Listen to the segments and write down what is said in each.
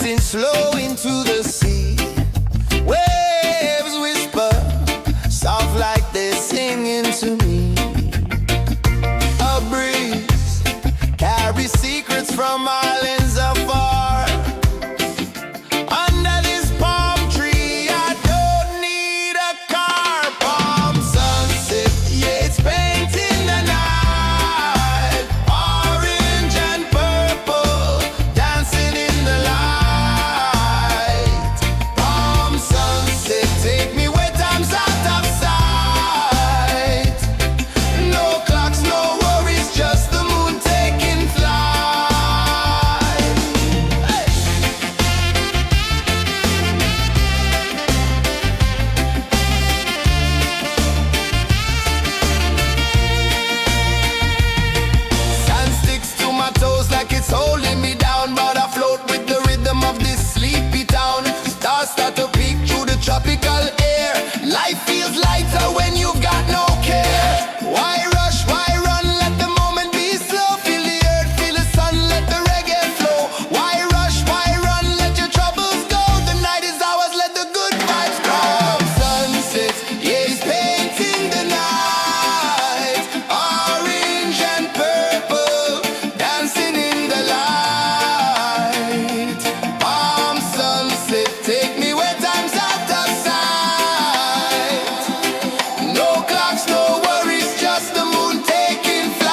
drifting slow into the sea. Waves whisper, soft like they're singing to me. A breeze carries secrets from islands afar. Under this palm tree, I don't need a car. Palm sunset, yeah, it's painting the night. Orange and purple, dancing in the light. Palm sunset, take me where time's out of sight. No clocks, no worries, just the moon taking flight. Hey! Sand sticks to my toes like it's holding me down, but I float with the rhythm of this sleepy town. Stars start to peek through the tropical air. Life feels lighter when you've got no care. Why rush, why run, let the moment be slow. Feel the earth, feel the sun, let the reggae flow. Why rush, why run, let your troubles go. The night is ours, let the good vibes grow. Sunset, yeah, it's painting the night. Orange and purple, dancing in the light. Palm sunset, take me where time's out of sight. No clocks, no worries, just the moon taking flight.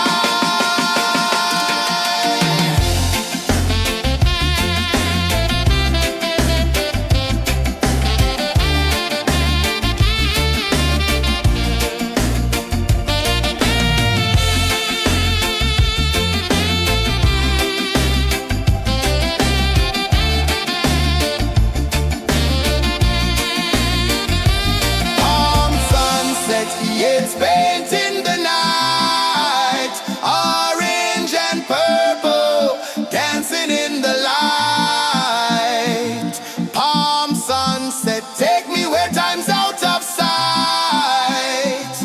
Palm sunset, yeah, it's painting the night. Orange and purple, dancing in the light. Palm sunset, take me where time's out of sight.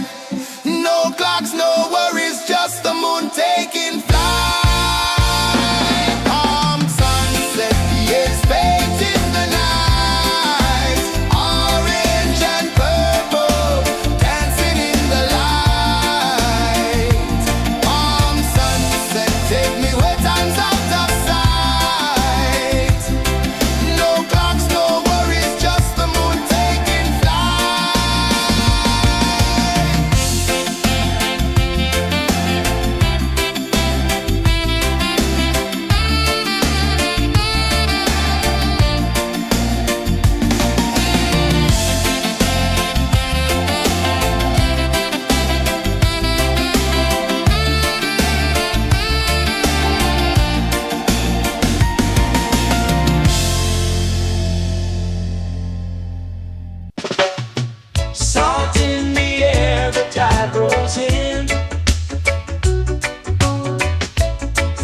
No clocks, no worries, just the moon taking flight. Palm sunset, yeah, it's painting the night. Orange and purple, dancing in the light. Palm sunset, take me where time's out of sight. No clocks, no worries, just the moon taking flight. Salt in the air, the tide rolls in.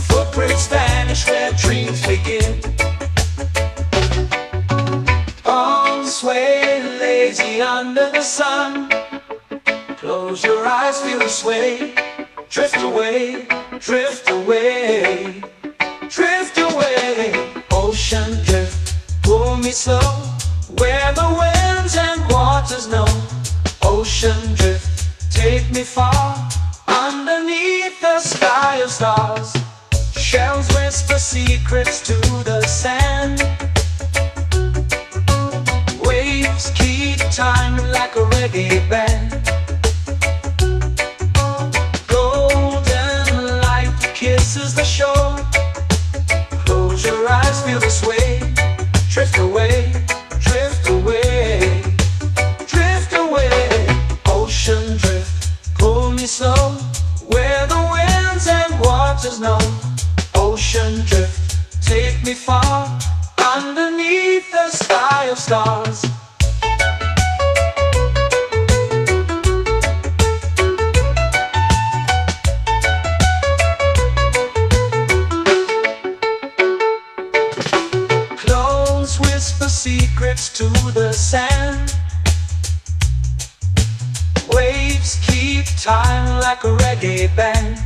Footprints vanish where dreams begin. Arms sway lazy under the sun. Close your eyes, feel the sway. Drift away, drift away, drift away. Ocean drift, pull me slow, where the winds and waters know. Ocean drift, take me far, underneath the sky of stars. Shells whisper secrets to the sand. Waves keep time like a reggae band. Golden light kisses the shore. Close your eyes, feel the sway. Drift away, drift away, drift away. Ocean drift, pull me slow, where the winds and waters know. Ocean drift, take me far, underneath the sky of stars. Clones whisper secrets to the sand. Waves keep time like a reggae band.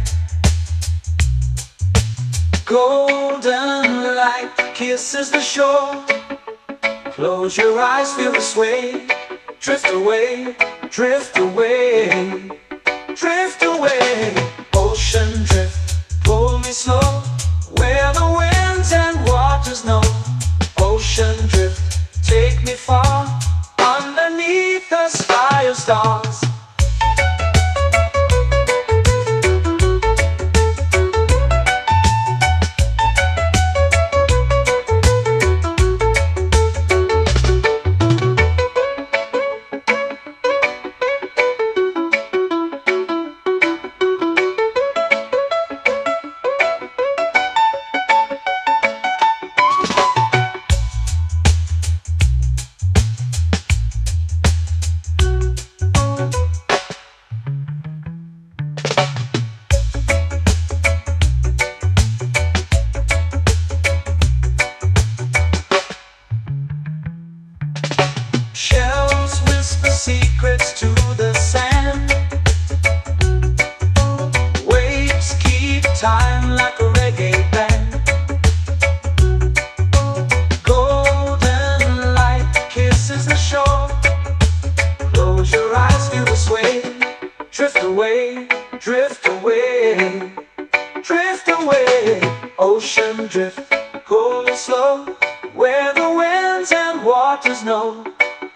Golden light kisses the shore. Close your eyes, feel the sway. Drift away, drift away, drift away. Ocean drift, pull me slow, where the winds and waters know. Ocean drift, take me far, underneath the sky of stars. Shells whisper secrets to the sand. Waves keep time like a reggae band. Golden light kisses the shore. Close your eyes, feel the sway. Drift away, drift away, drift away. Ocean drift, cool and slow, where the winds and waters know.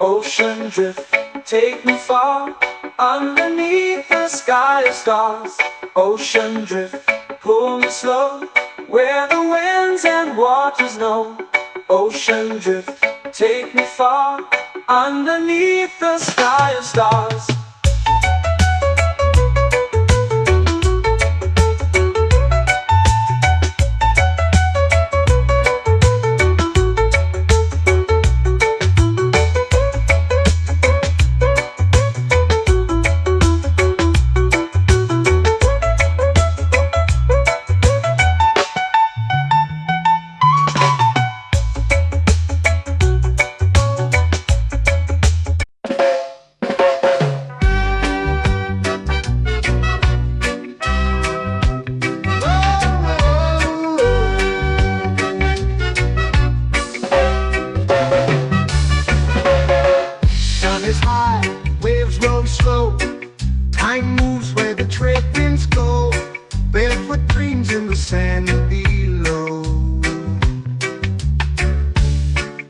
Ocean drift, take me far, underneath the sky of stars. Ocean drift, pull me slow, where the winds and waters know. Ocean drift, take me far, underneath the sky of stars. Time moves where the trade winds go. Barefoot dreams in the sand below.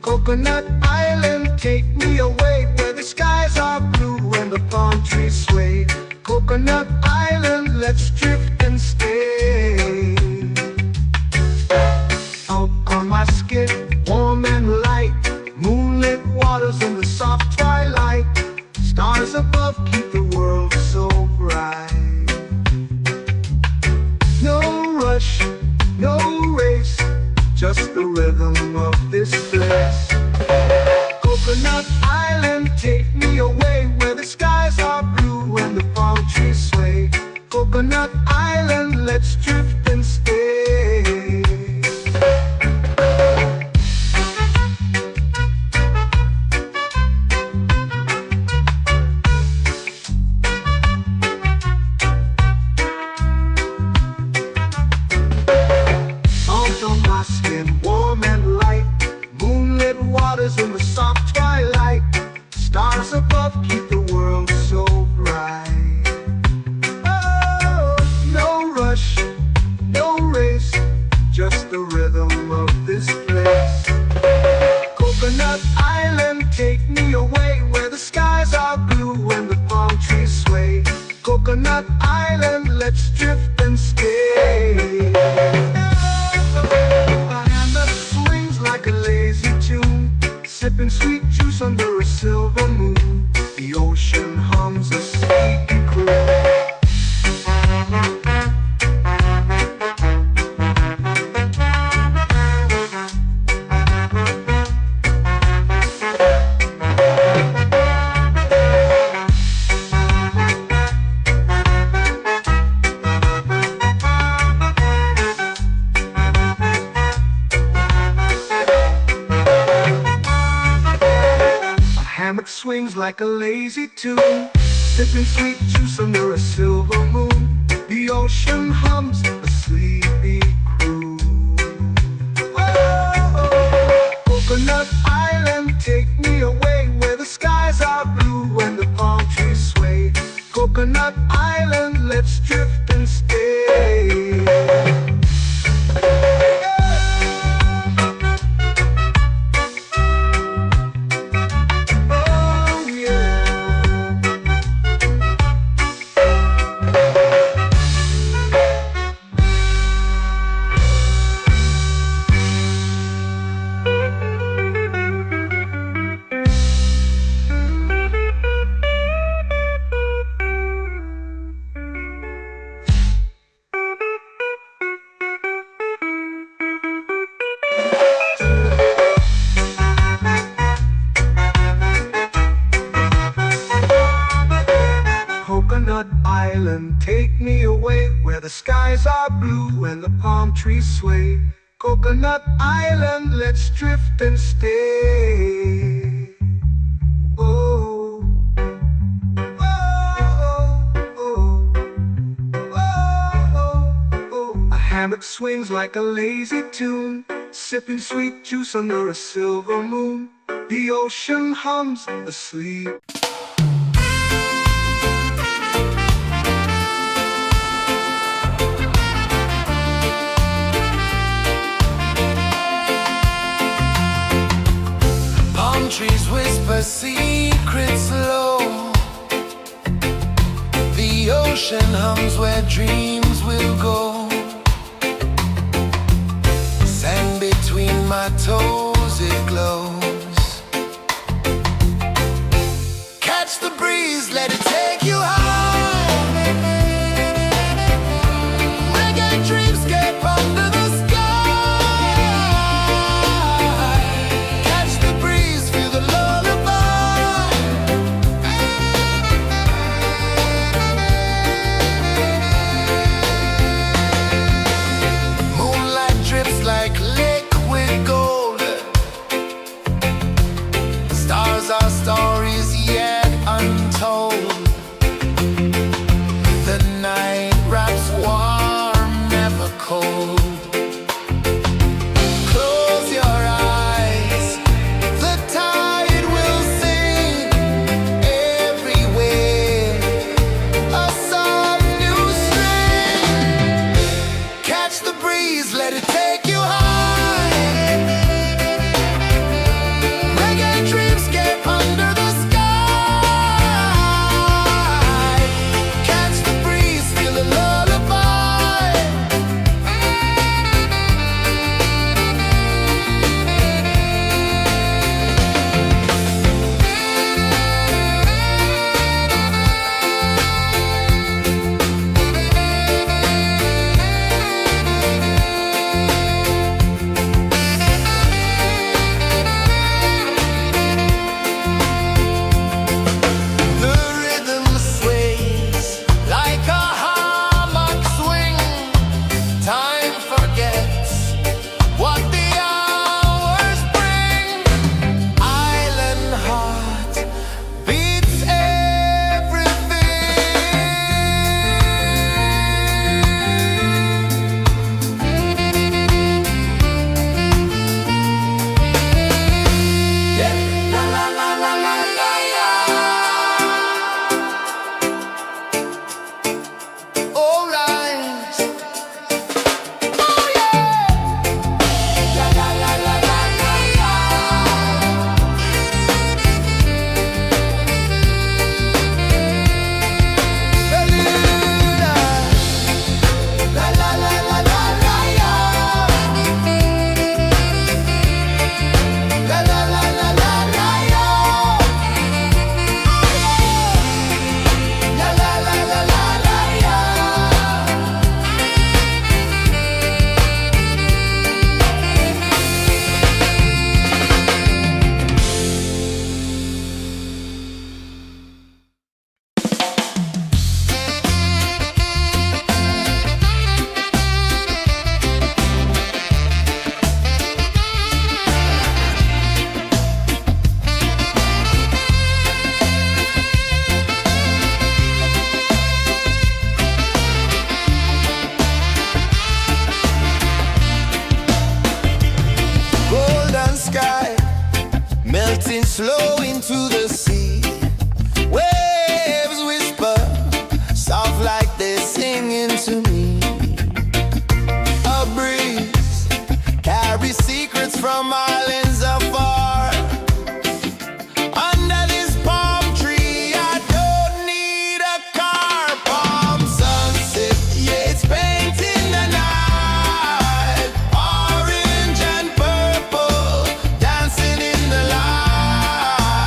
Coconut Island, take me away, where the skies are blue and the palm trees sway. Coconut Island, let's drift and stay. Out on my skin, warm and light, moonlit waters in the soft twilight. Stars above keep the world so bright. No rush, no race, just the rhythm of this place. Coconut Island, take me away, where the skies are blue and the palm trees sway. Coconut Island, let's drift and stay. Warm and light, moonlit waters in the soft twilight. Stars above keep the world so bright. Oh, no rush, no race, just the rhythm of this place. Coconut Island, take me away, where the skies are blue and the palm trees sway. Coconut Island, let's drift and stay. Like a lazy tune, sipping sweet juice under a silver moon. The ocean hums a sleepy croon. Swings like a lazy tune, sipping sweet juice under a silver moon. The ocean hums a sleepy croon. Oh, skies are blue and the palm trees sway. Coconut Island, let's drift and stay. Oh, oh, oh, oh, oh. A hammock swings like a lazy tune, sipping sweet juice under a silver moon. The ocean hums asleep. Palm trees whisper secrets low. The ocean hums where dreams will go. Sand between my toes, it glows. Catch the breeze, let it take you high. Reggae dreamscape under the sky. Catch the breeze, feel the lullaby. Moonlight drips like liquid gold. Stars are stories yet untold. The night wraps warm, never cold. Close your eyes, the tide will sing everywhere. A soft new string. Catch the breeze, let it take you high. Reggae dreamscape under the sky. Catch the breeze, feel the lullaby. The rhythm sways like a hammock swing. Time forgets what the hours bring. Island heart beats everything. Yeah. La la la la la la la. All right. Oh yeah. La la la la la la la. La la la la la la la. La la la la la la la. La la la la la la la. Golden sky melting slow into the sea. Waves whisper soft like they're singing to me. A breeze carries secrets from islands afar. Under this palm tree, I don't need a car. Palm sunset, yeah, it's painting the night. Orange and purple dancing in the light.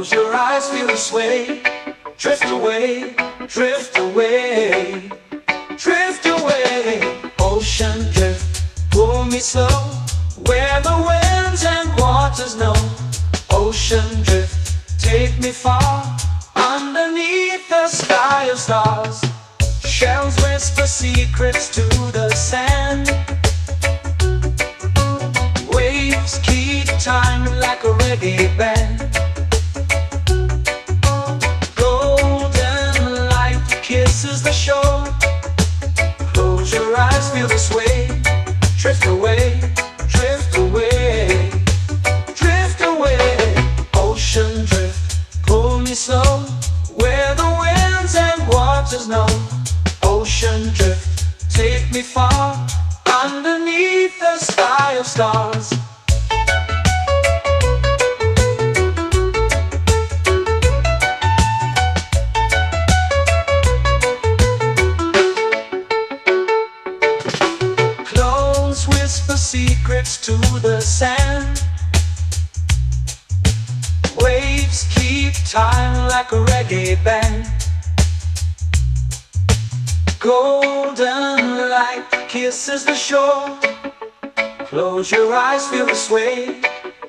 Close your eyes, feel the sway. Drift away, drift away, drift away. Ocean drift, pull me slow, where the winds and waters know. Ocean drift, take me far, underneath the sky of stars. Shells whisper secrets to the sand. Waves keep time like a reggae band. Golden light kisses the shore. Close your eyes, feel the sway. Drift away, drift away, drift away. Ocean drift, pull me slow, where the winds and waters know. Ocean drift, take me far, underneath the sky of stars. Close whisper secrets to the sand. Waves keep time like a reggae band. Golden light kisses the shore. Close your eyes, feel the sway.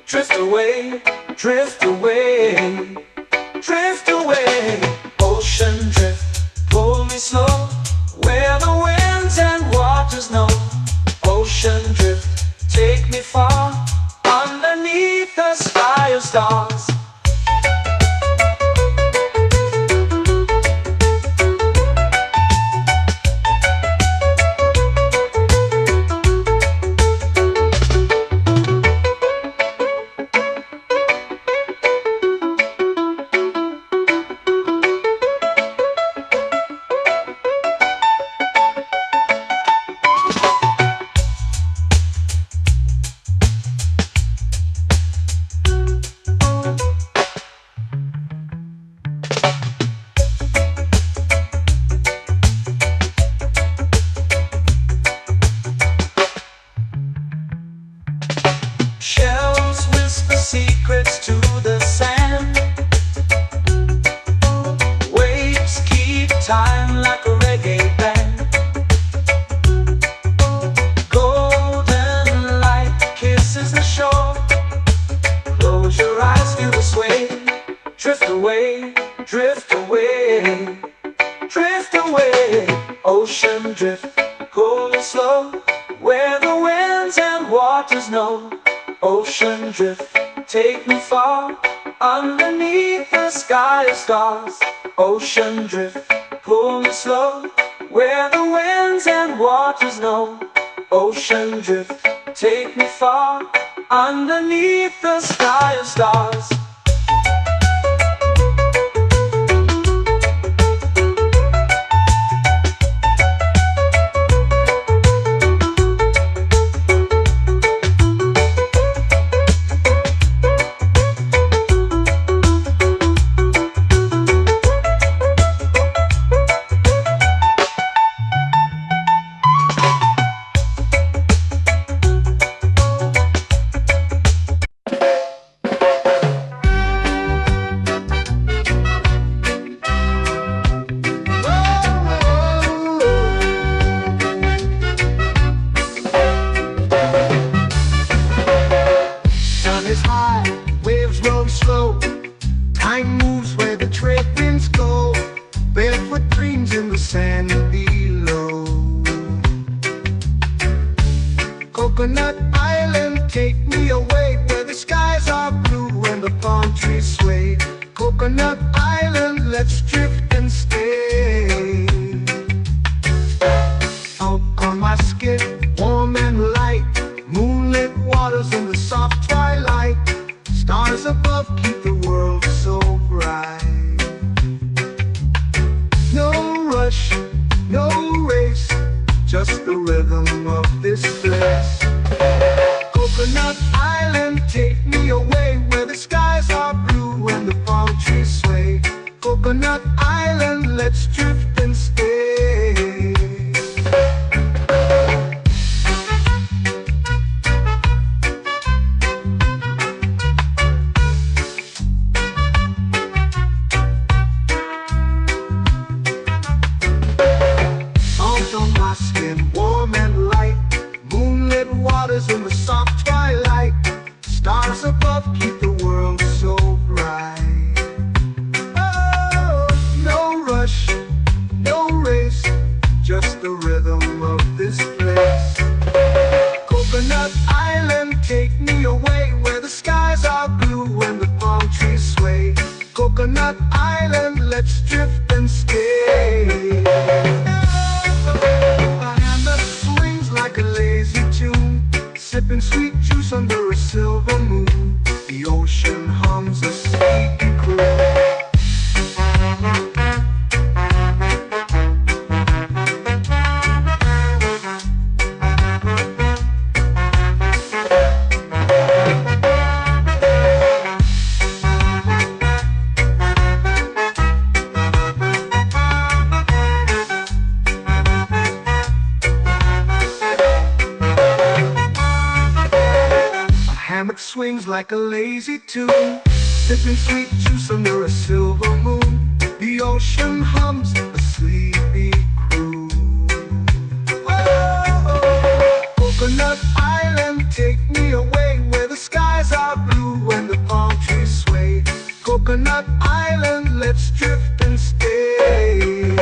Drift away, drift away, drift away. Ocean drift, pull me slow, where the winds and waters know. Ocean drift, take me far, underneath the sky of stars. Shells whisper secrets to the sand. Waves keep time like a reggae band. Golden light kisses the shore. Close your eyes, feel the sway. Drift away, drift away, drift away. Ocean drift, pull me slow, where the winds and waters know. Ocean drift, take me far, underneath the sky of stars. Ocean drift, pull me slow, where the winds and waters know. Ocean drift, take me far, underneath the sky of stars. Time moves where the trade winds go. Barefoot dreams in the sand below. Coconut Island, take me away, where the skies are blue and the palm trees sway. Coconut Island, let's drift and stay. Out on my skin, warm and light, moonlit waters in the soft twilight. Stars above keep the world so bright. No rush, no race, just the rhythm of this place. Coconut Island, take me away, where the skies are blue and the palm trees sway. Coconut Island, let's drift and stay. hammock swings like a lazy tune, sipping sweet juice under a silver moon. The ocean hums a sleepy croon. Whoa, Coconut Island, take me away where the skies are blue and the palm trees sway. Coconut Island, let's drift and stay.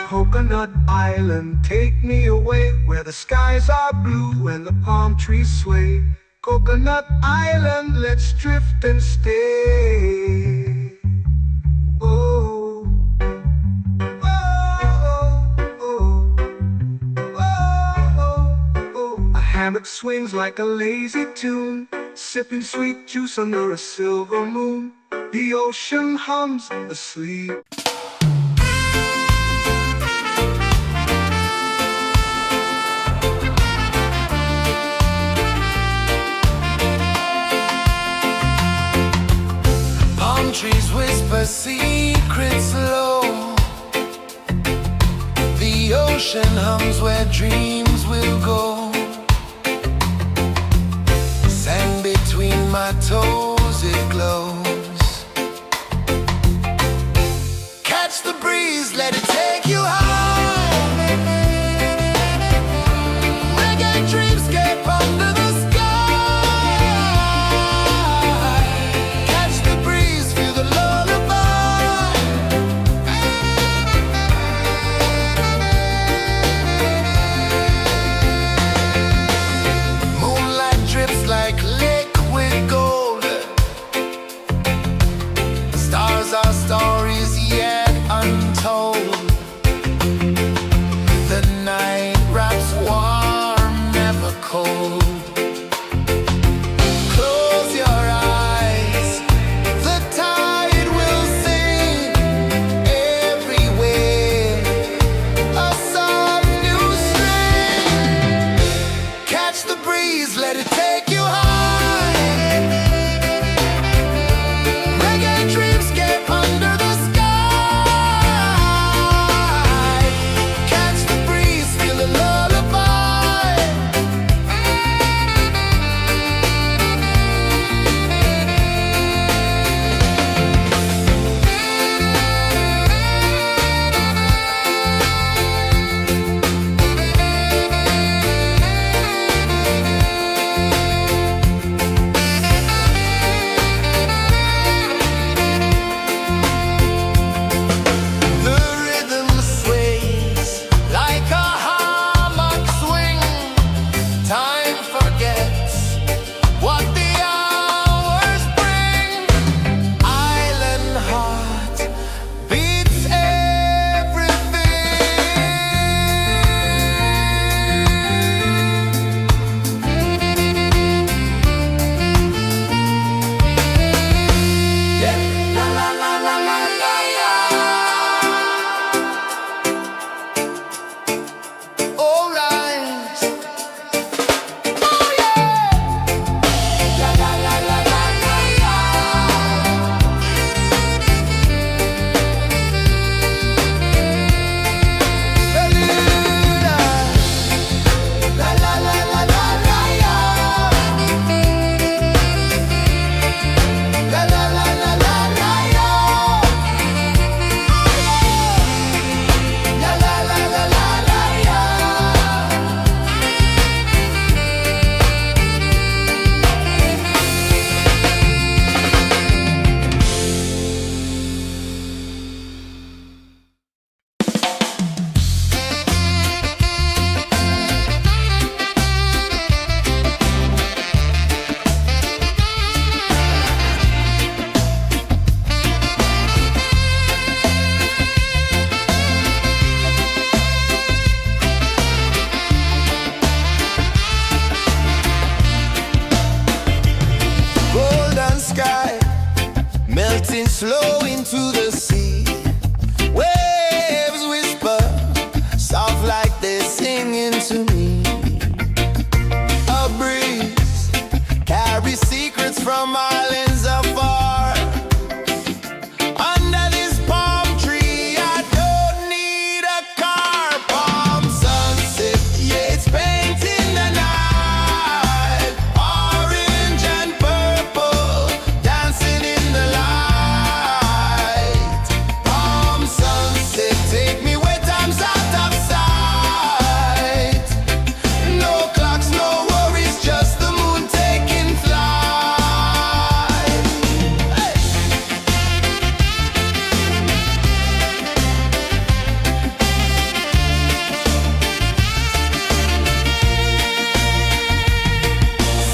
Coconut Island, take me away where the skies are blue and the palm trees sway. Coconut Island, let's drift and stay. Oh, oh, oh, oh, oh. A hammock swings like a lazy tune, sipping sweet juice under a silver moon. The ocean hums asleep. Trees whisper secrets low. The ocean hums where dreams will go. Sand between my toes, it glows. Catch the breeze, let it take you high. Reggae dreamscape under the sky. Like liquid gold, stars are stories yet untold. The night wraps warm, never cold. Close your eyes, the tide will sing everywhere. A soft new string. Catch the breeze, let it take you high. Reggae dreamscape under the sky. Catch the breeze, feel a lullaby. flow into the sea. Waves whisper, soft like they're singing to me. A breeze carries secrets from islands afar. Under this palm tree, I don't need a car. Palm sunset, yeah, it's painting the night. Orange and purple, dancing in the light. Palm sunset, take me where time's out of sight. No clocks, no worries, just the moon taking flight. Hey!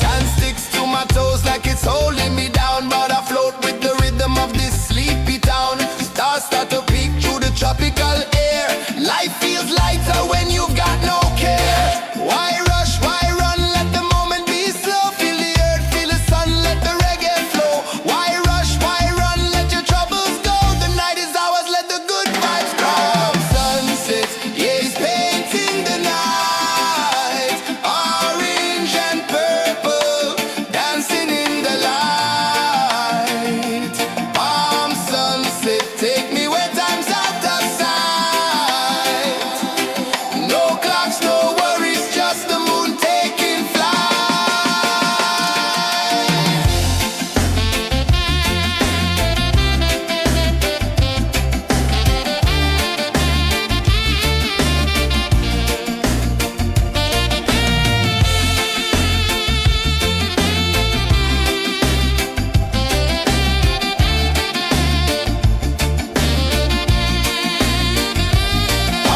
Sand sticks to my toes like it's holding me down, but I float with the rhythm of this sleepy town. Stars start to peek through the tropical air. Life feels lighter when you've got no care. Why rush, why run, let the moment be slow. Feel the earth, feel the sun, let the reggae flow. Why rush, why run, let your troubles go. The night is ours, let the good vibes come. Sunset, yeah, it's painting the night. Orange and purple, dancing in the light. Palm sunset, take me where time's out of sight. No clocks, no worries, just the moon taking flight.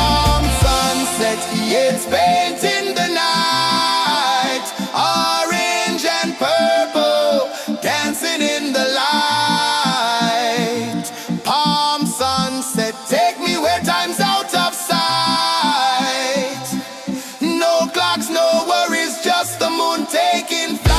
Palm sunset, yeah, it's painting the night. Orange and purple, dancing in the light. Palm sunset, take me where time's out of sight. No clocks, no worries, just the moon taking flight.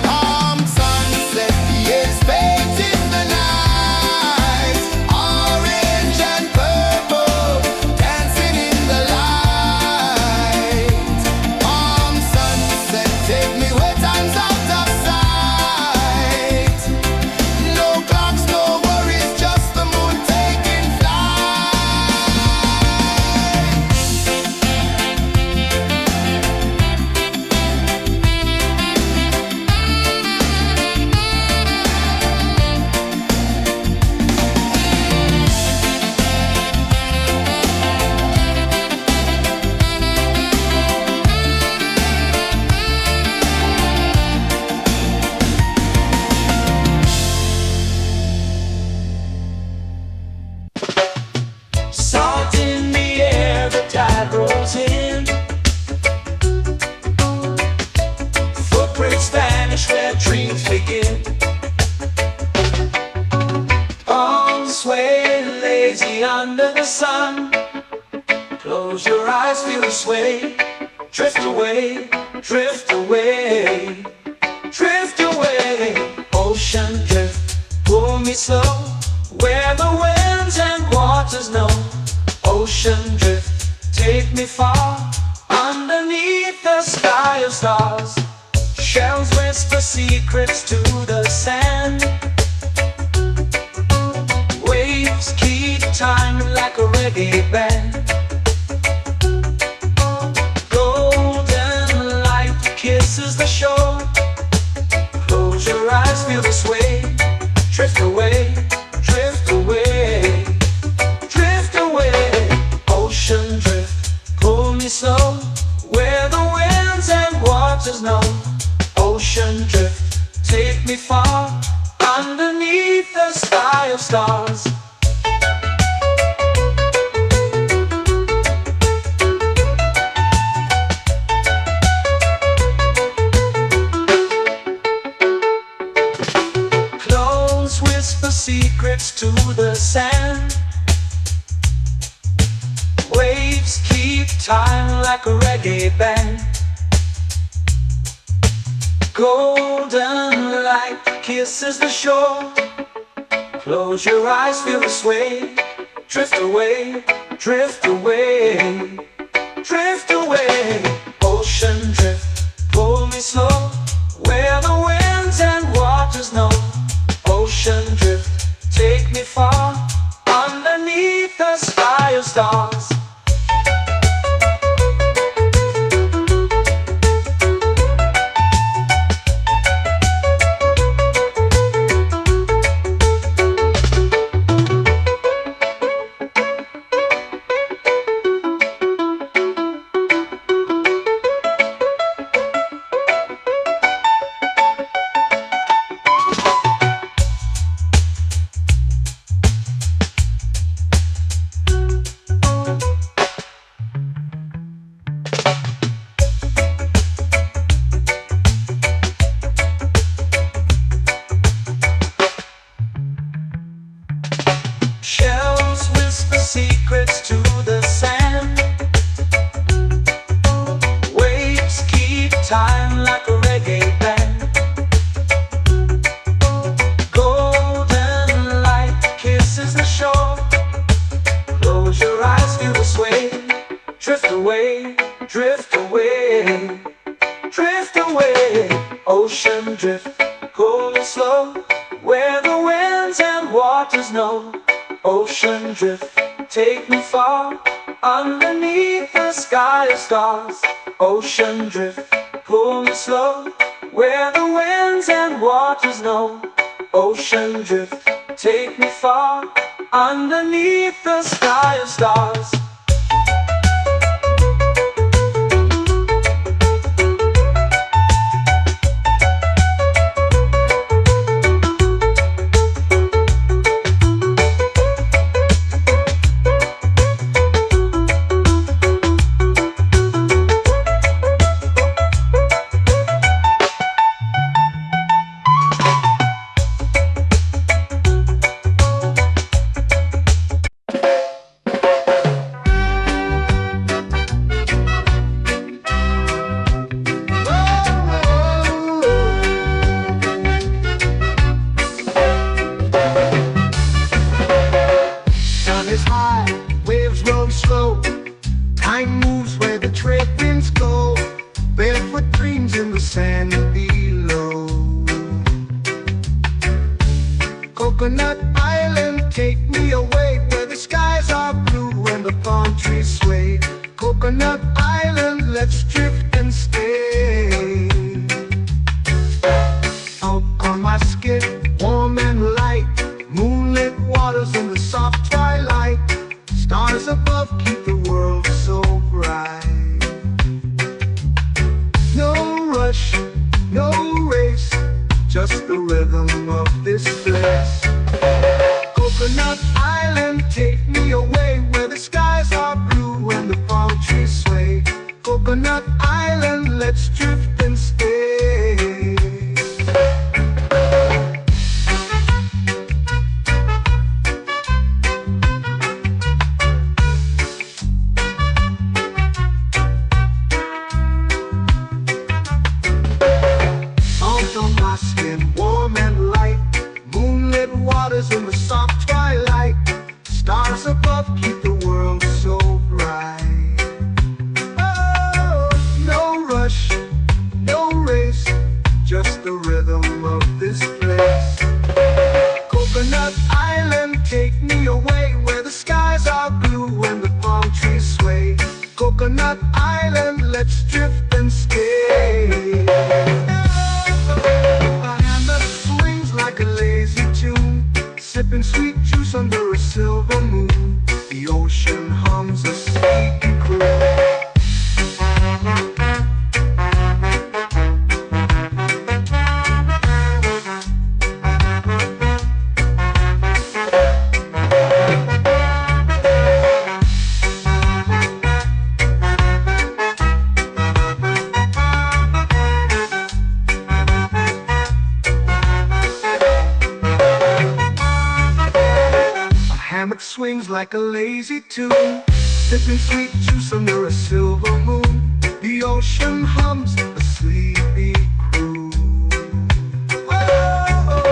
Palm sunset, yeah, it's painting the night. Orange and purple, dancing in the light. Palm sunset, take me where time's out of sight. No clocks, no worries, just the moon taking flight. Salt in the air, the tide rolls in. Footprints vanish where dreams begin. Arms sway lazy under the sun. Close your eyes, feel the sway. Drift away, drift away, drift away. Ocean drift, pull me slow, where the winds and waters know. Ocean drift, take me far, underneath the sky of stars. Shells whisper secrets to the sand. Waves keep time like a reggae band. Golden light kisses the shore. Close your eyes, feel the sway. Drift away, drift away, drift away. Ocean drift, pull me slow, where the winds and waters know. Ocean drift, take me far, underneath the sky of stars. Close whisper secrets to the sand. Waves keep time like a reggae band. Golden light kisses the shore. Close your eyes, feel the sway. Drift away, drift away, drift away. Ocean drift, pull me slow, where the winds and waters know. Ocean drift, take me far, underneath the sky of stars. Shells whisper secrets to the sand. Waves keep time like a reggae band. Golden light kisses the shore. Close your eyes, feel the sway. Drift away, drift away, drift away. Ocean drift, cool and slow, where the winds and waters know. Ocean drift, take me far, underneath the sky of stars. Ocean drift, pull me slow, where the winds and waters know. Ocean drift, take me far, underneath the sky of stars. Waves roll slow, time moves where the trade winds go. Barefoot dreams in the sand below. Coconut Island, take me away, where the skies are blue and the palm trees sway. Coconut Island, let's drift and stay. Out on my skin, warm and light, moonlit waters in the soft twilight. Stars above keep the world so bright. No rush, no race, just the rhythm of this place. Coconut Island, take me away, where the skies are blue and the palm trees sway. Coconut Island, let's drift and stay. In the soft twilight, stars above keep the world so bright. Oh, no rush, no race, just the rhythm of this place. Coconut Island, take me away, where the skies are blue and the palm trees sway. Coconut Island, let's drift and stay. A hand that swings like a lazy tune, sipping sweet juice under a silver moon. The ocean hums a sleepy croon. Hammock swings like a lazy tune, sipping sweet juice under a silver moon. The ocean hums a sleepy croon. Whoa.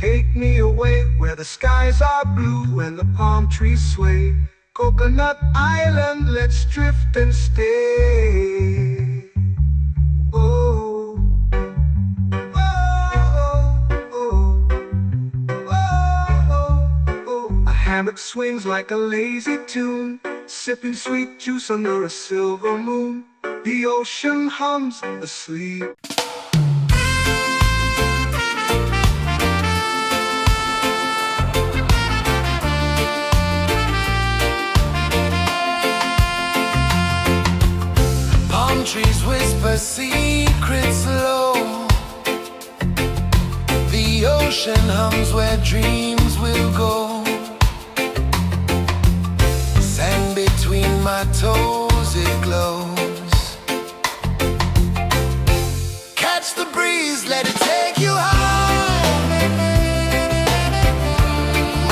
Take me away where the skies are blue and the palm trees sway. Coconut Island, let's drift and stay. Oh, oh, oh, oh, oh. A hammock swings like a lazy tune, sipping sweet juice under a silver moon. The ocean hums asleep. Palm trees whisper secrets low. The ocean hums where dreams will go. Sand between my toes, it glows. Catch the breeze, let it take you high.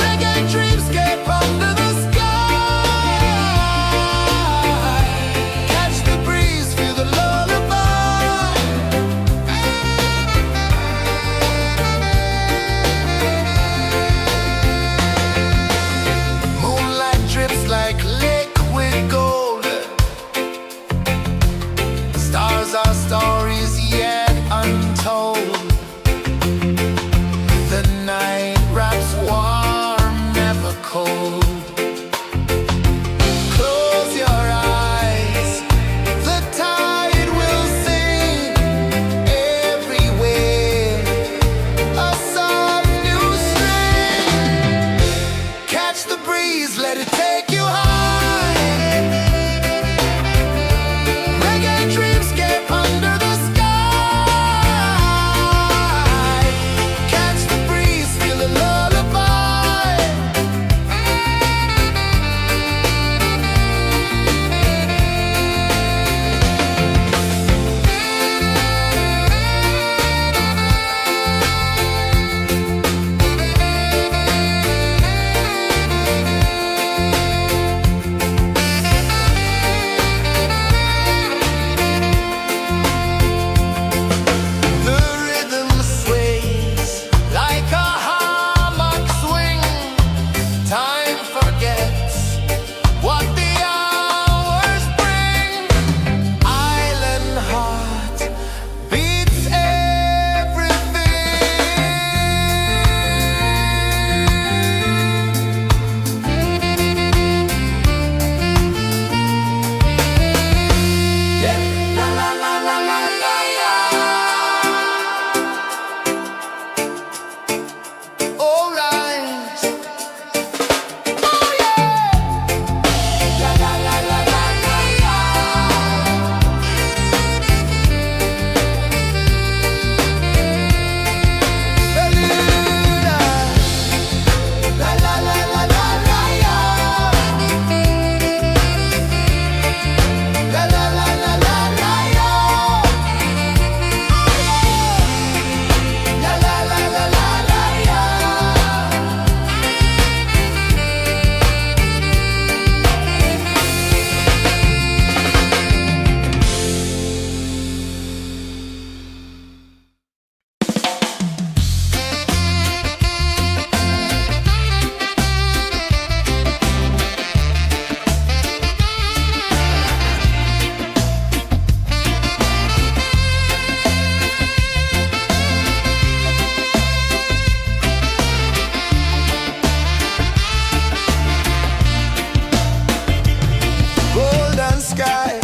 Reggae dreamscape under the sky. Catch the breeze, feel the lullaby. Moonlight drips like liquid gold. Stars are stories yet untold. The night wraps warm, never cold. Close your eyes, the tide will sing everywhere. A soft new string. Catch the breeze, let it take you high. Reggae dreamscape under the sky. Catch the breeze, feel a lullaby. The rhythm sways like a hammock swing. Time forgets what the hours bring. Island heart beats everything. Yeah. La la la la la la la. All right. Oh yeah. La la la la la la la. Bermuda. La la la la la la la. La la la la la la la. La la la la la la la. Golden sky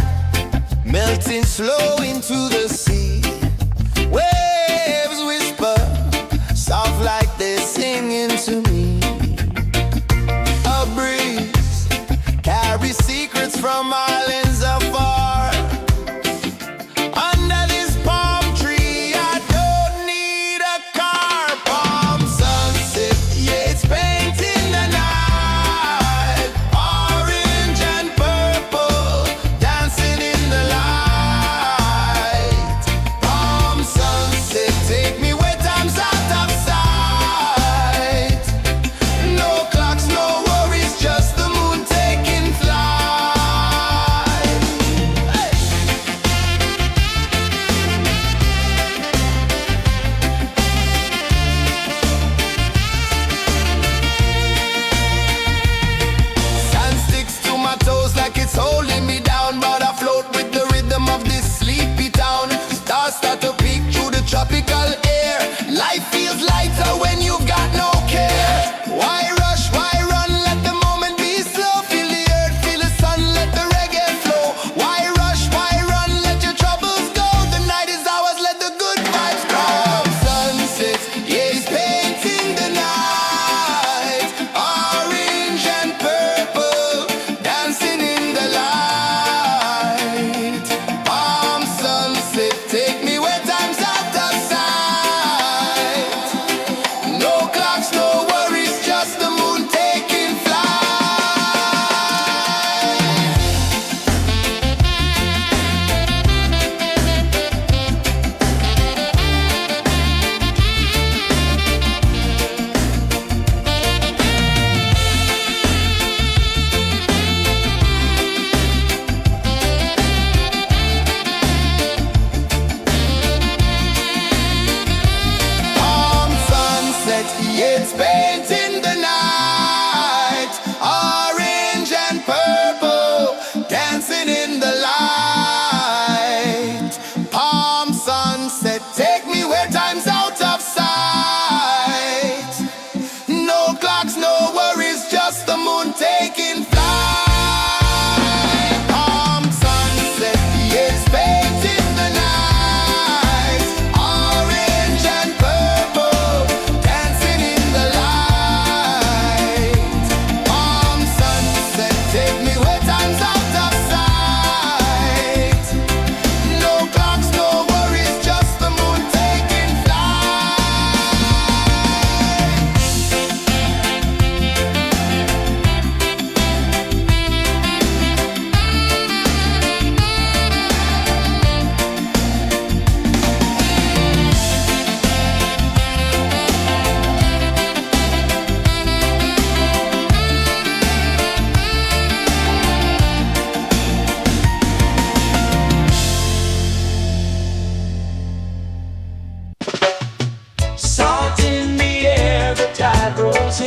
melting slow into the sea. Waves whisper soft like they're singing to me. A breeze carries secrets from islands afar. Under this palm tree, I don't need a car. Palm sunset, yeah, it's painting the night. Orange and purple dancing in the light.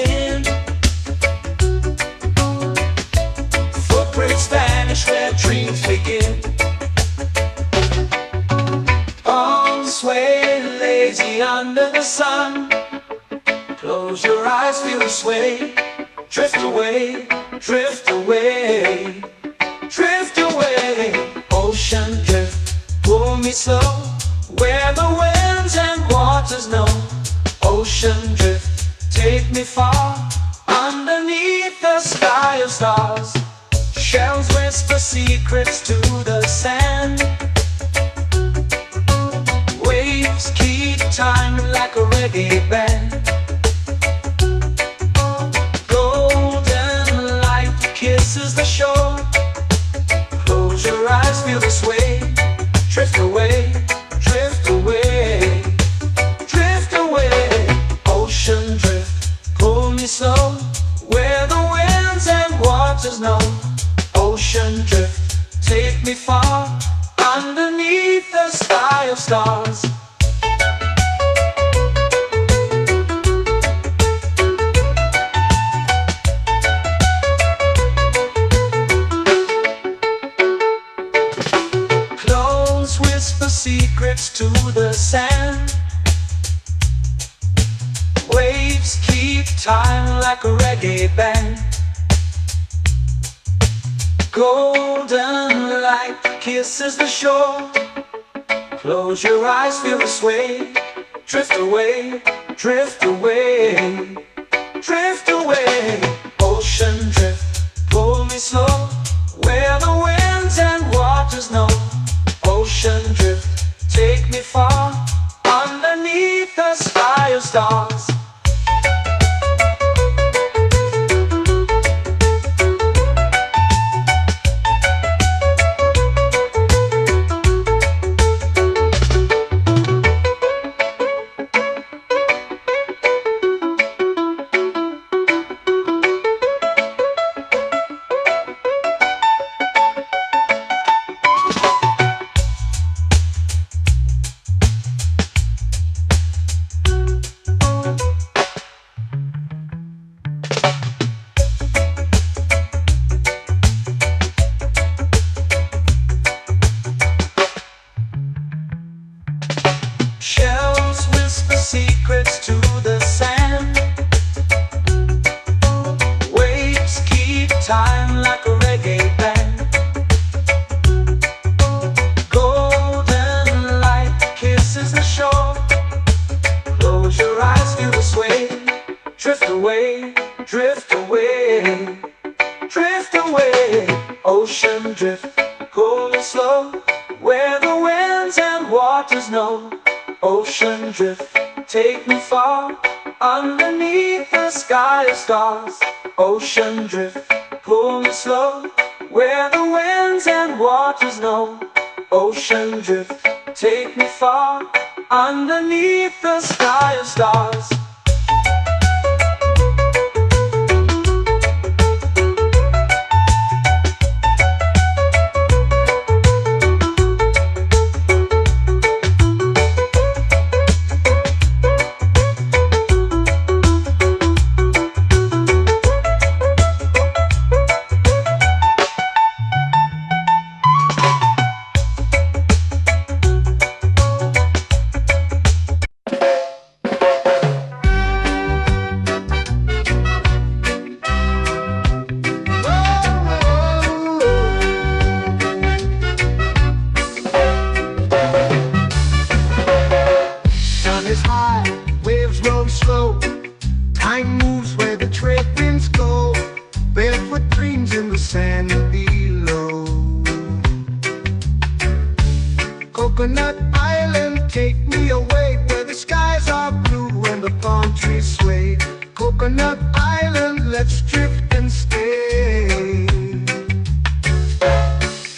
in. Footprints vanish where dreams begin. Arms sway lazy under the sun. Close your eyes, feel the sway. Drift away, drift away, drift away. Ocean drift, pull me slow, where the winds and waters know. Ocean drift, take me far, underneath the sky of stars. Shells whisper secrets to the sand. Waves keep time like a reggae band. Golden light kisses the shore. Close your eyes, feel the sway. Drift away, drift away, drift away. Ocean drift, pull me slow, where the winds and waters know. Ocean drift, take me far, underneath the sky of stars. Close whisper secrets to the sand. Waves keep time like a reggae band. Golden light kisses the shore. Close your eyes, feel the sway. Drift away, drift away, drift away. Ocean drift, pull me slow, where the winds and waters know. Ocean drift, take me far, underneath the sky of stars. Shells whisper secrets to the sand. Waves keep time like a reggae band. Golden light kisses the shore. Close your eyes, feel the sway. Drift away, drift away, drift away. Ocean drift, pull me slow, where the winds and waters know. Ocean drift, take me far, underneath the sky of stars. Ocean drift, pull me slow, where the winds and waters know. Ocean drift, take me far, underneath the sky of stars. Is high, waves roll slow. Time moves where the trade winds go. Barefoot dreams in the sand below. Coconut Island, take me away, where the skies are blue and the palm trees sway. Coconut Island, let's drift and stay.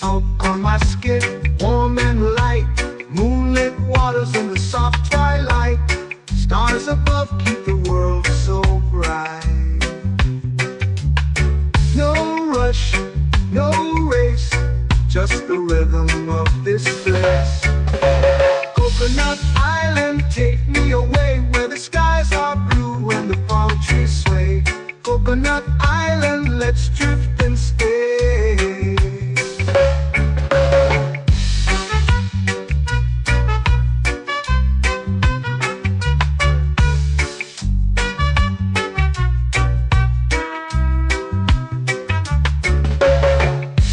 Out on my skin, warm and light, moonlit waters in the soft twilight. Stars above keep the world so bright. No rush, no race, just the rhythm of this place. Coconut Island, take me away, where the skies are blue and the palm trees sway. Coconut Island, let's drift and stay.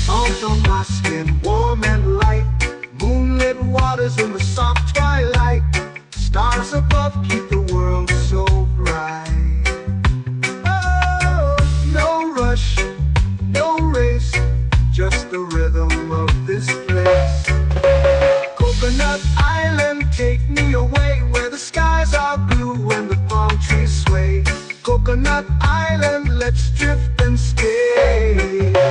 Arms on my skin, warm and light, moonlit waters in the soft twilight, stars above keep the world so bright. Oh, no rush, no race, just the rhythm of this place. Coconut Island, take me away where the skies are blue and the palm trees sway. Coconut Island, let's drift and stay. A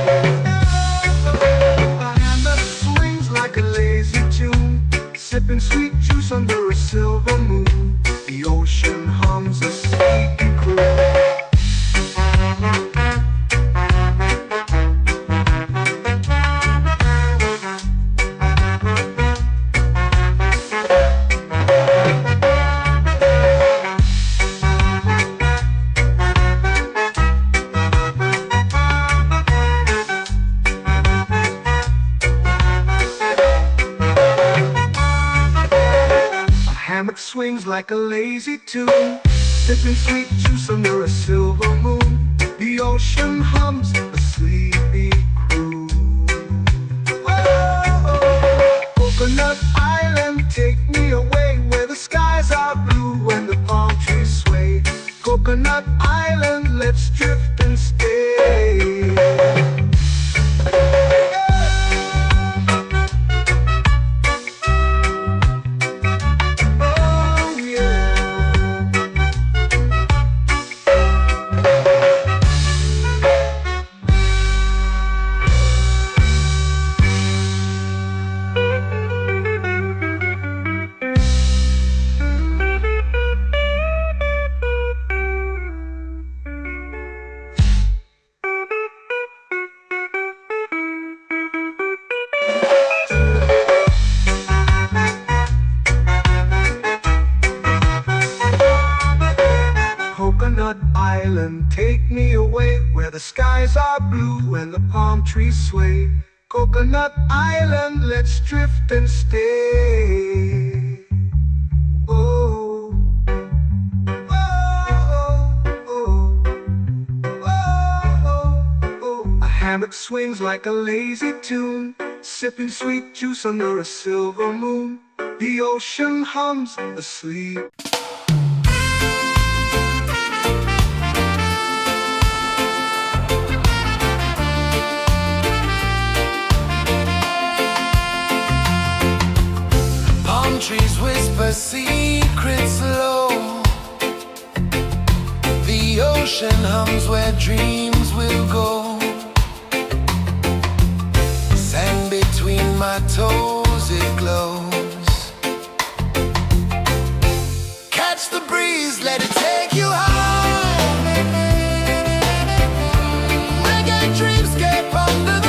hand that swings like a lazy tune, sipping sweet juice under a silver moon. The ocean hums a sleepy croon. Hammock swings like a lazy tune, sipping sweet juice under a silver moon. The ocean hums a sleepy croon. Whoa, Coconut Island, take me away where the skies are blue and the palm trees sway. Coconut Island, let's drift and stay. Coconut Island, take me away where the skies are blue and the palm trees sway. Coconut Island, let's drift and stay. Oh, oh, oh, oh, oh. A hammock swings like a lazy tune, sipping sweet juice under a silver moon. The ocean hums asleep. Trees whisper secrets low. The ocean hums where dreams will go. Sand between my toes, it glows. Catch the breeze, let it take you high. Reggae dreamscape under the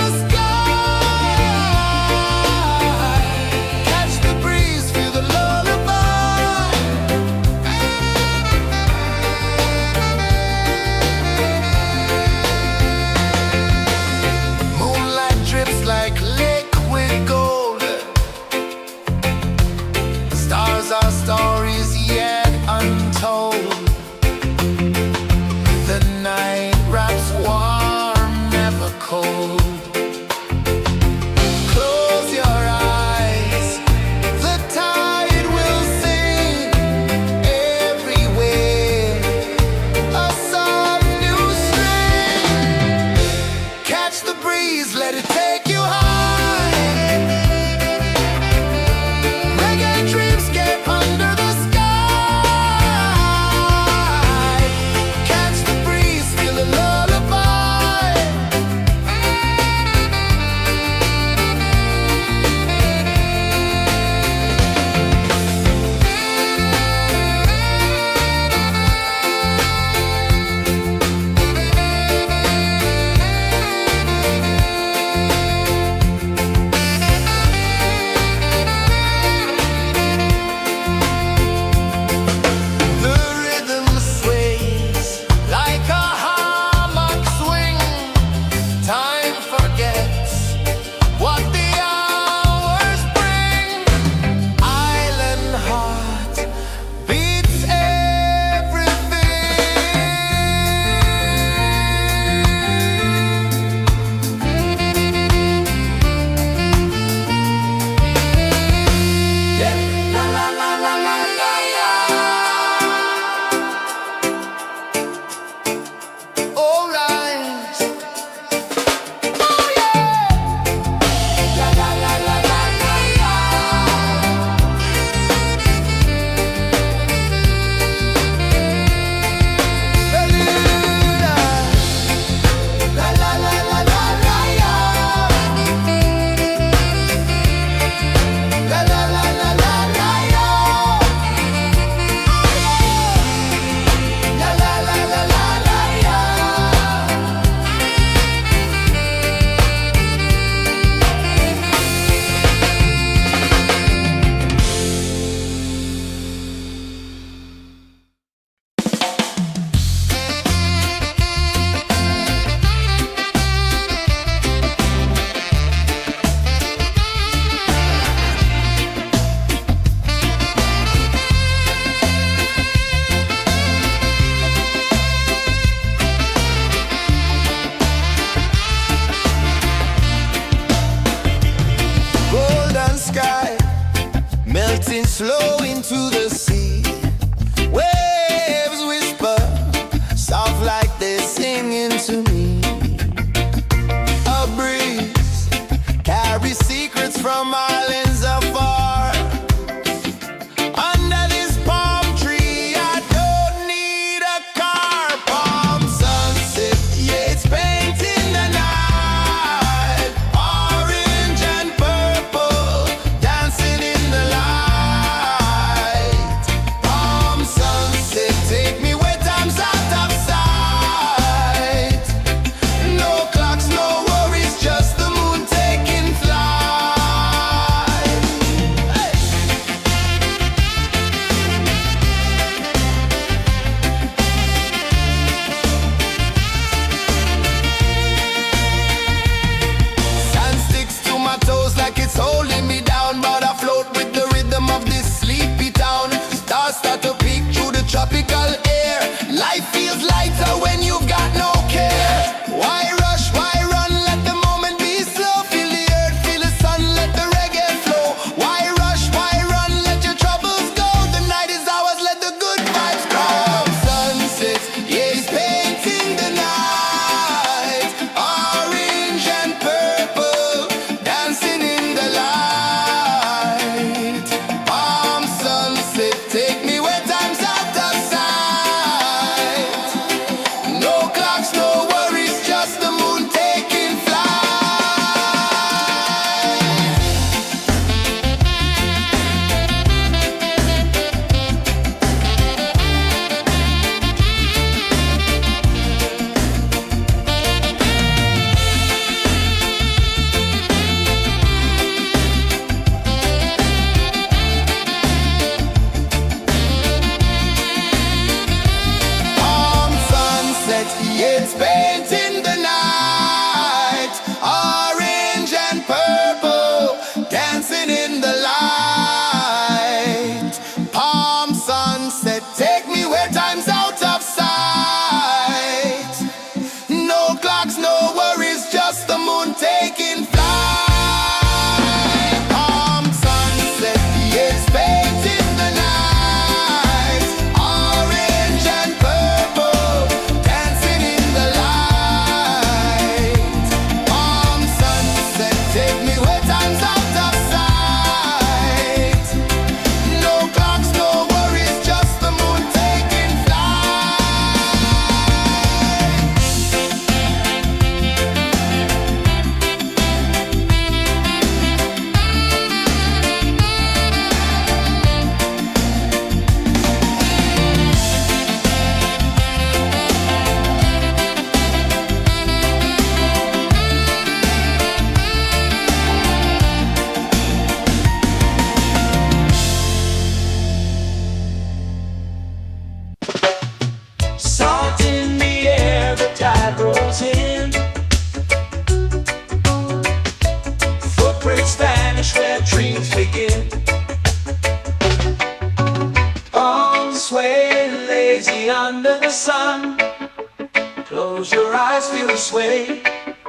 your eyes, feel the sway.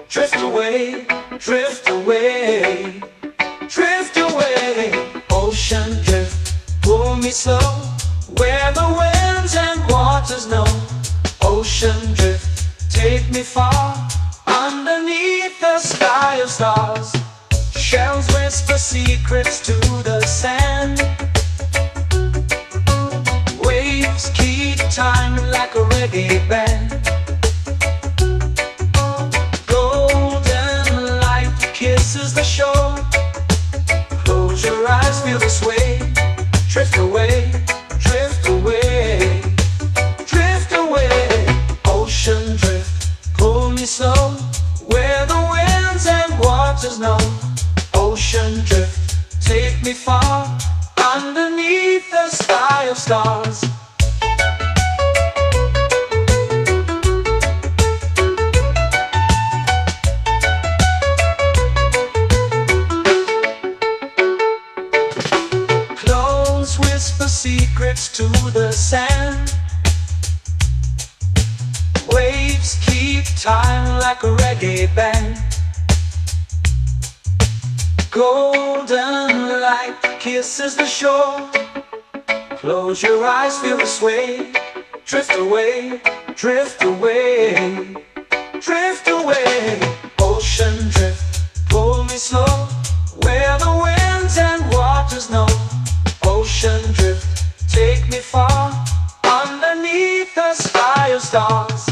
Drift away, drift away, drift away. Ocean drift, pull me slow, where the winds and waters know. Ocean drift, take me far, underneath the sky of stars. Shells whisper secrets to the sand. Waves keep time like a reggae band. Golden light kisses the shore. Close your eyes, feel the sway. Drift away, drift away, drift away. Ocean drift, pull me slow, where the winds and waters know. Ocean drift, take me far, underneath the sky of stars. Clones whisper secrets to the sand. Waves keep time like a reggae band. Golden light kisses the shore. Close your eyes, feel the sway. Drift away, drift away, drift away. Ocean drift, pull me slow, where the winds and waters know. Ocean drift, take me far, underneath the sky of stars.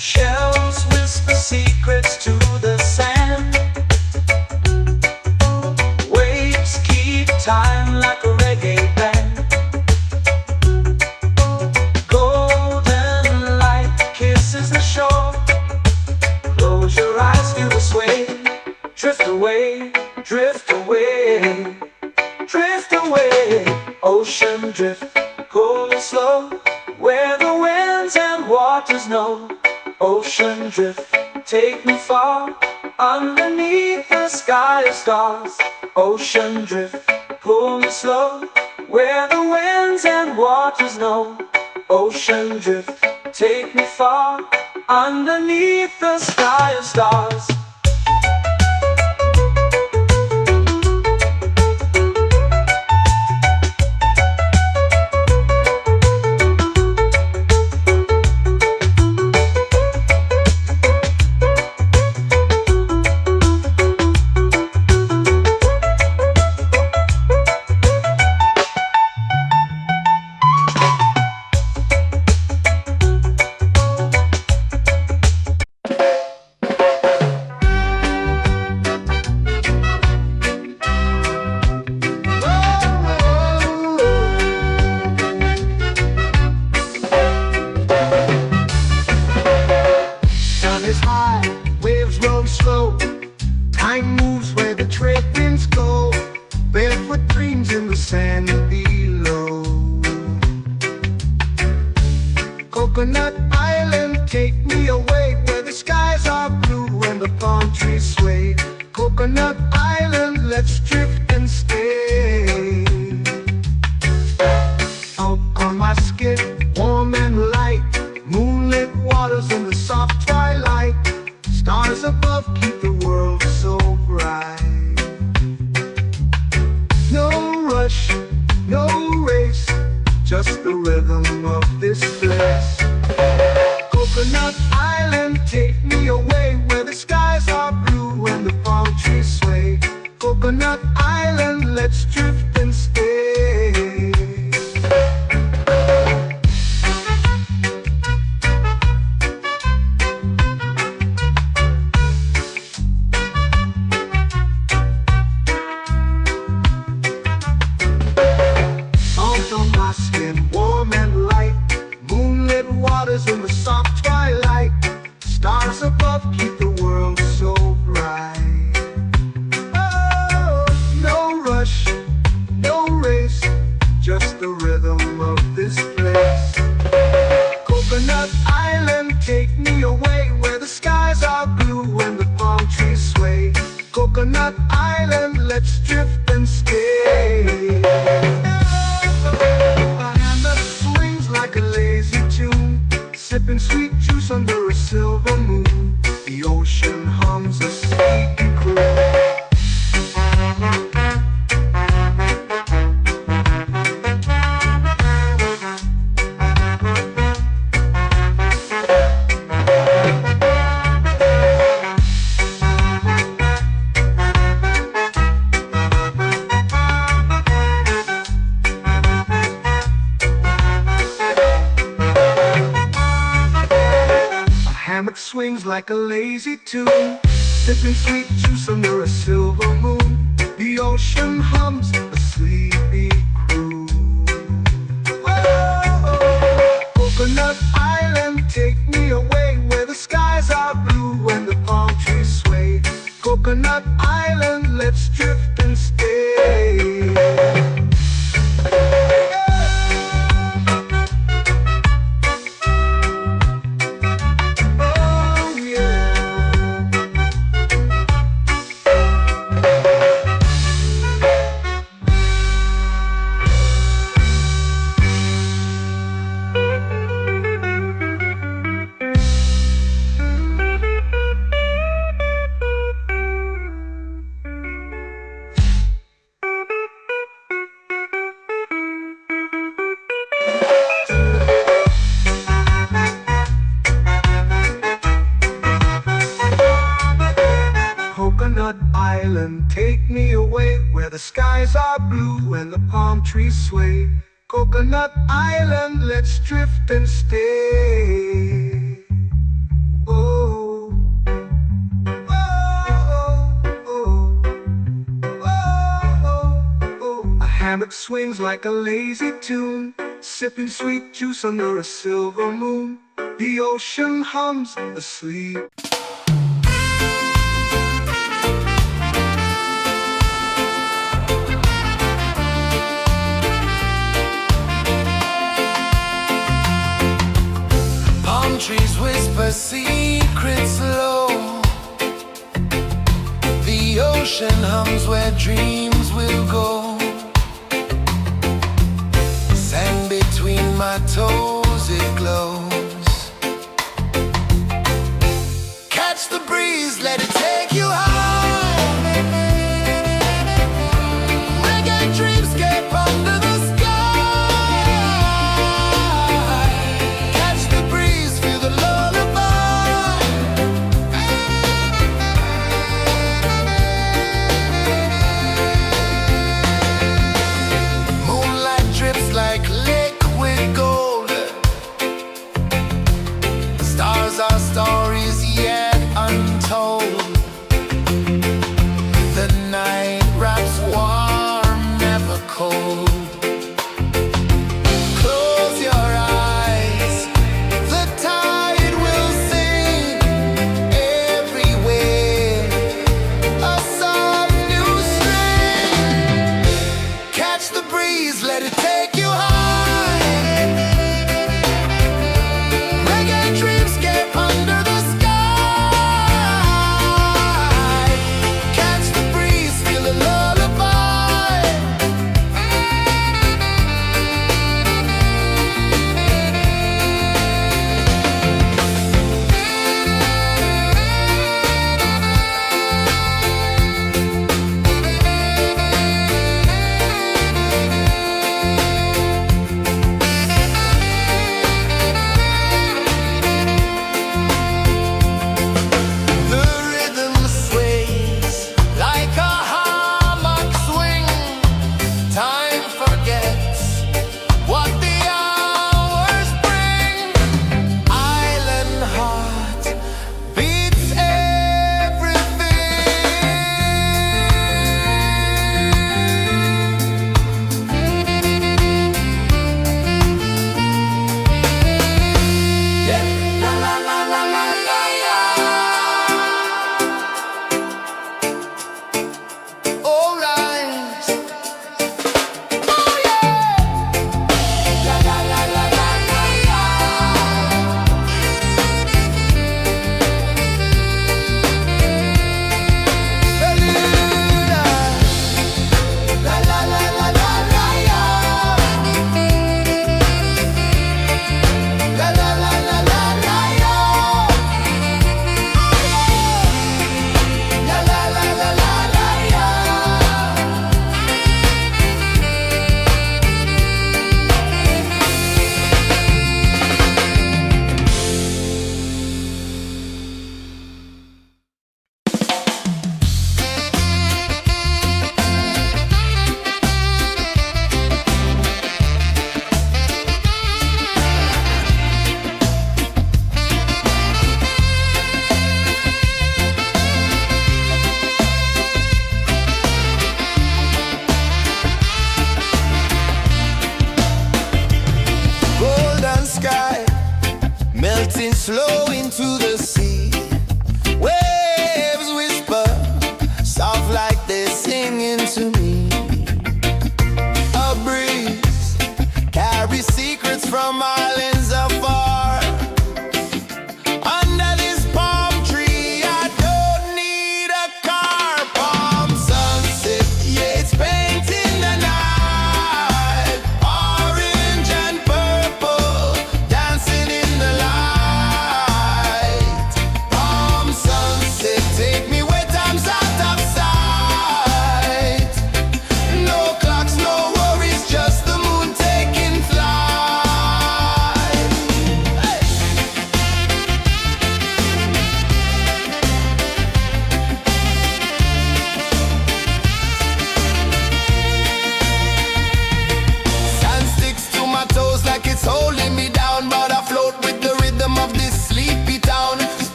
Shells whisper secrets to the sand. Waves keep time like a reggae band. Golden light kisses the shore. Close your eyes, feel the sway. Drift away, drift away, drift away. Ocean drift, pull me slow, where the winds and waters know. Ocean drift, take me far, underneath the sky of stars. Ocean drift, pull me slow, where the winds and waters know. Ocean drift, take me far, underneath the sky of stars. Is high, waves roll slow. Time moves where the trade winds go. Barefoot dreams in the sand below. Coconut Island, take me away, where the skies are blue and the palm trees sway. Coconut Island, let's drift and stay. Out on my skin, warm and light, moonlit waters in the soft twilight. Stars above keep the world so bright. No rush, no race, just the rhythm of this place. Coconut Island, take me away, where the skies are blue and the palm trees sway. Coconut Island, let's drift and stay. island, let's drift and stay. A hand that swings like a lazy tune, sipping sweet juice under a silver moon. The ocean hums a sleepy croon. Hammock swings like a lazy tune, sipping sweet juice under a silver moon. The ocean hums a sleepy croon. Whoa. Coconut Island, take me away where the skies are blue and the palm trees sway. Coconut Island, let's drift and stay. Coconut Island, take me away where the skies are blue and the palm trees sway. Coconut Island, let's drift and stay. Oh, oh, oh, oh, oh. A hammock swings like a lazy tune, sipping sweet juice under a silver moon. The ocean hums asleep. Trees whisper secrets low. The ocean hums where dreams will go. Sand between my toes, it glows. Catch the breeze, let it take you high. Reggae dreamscape under the our stories yet untold.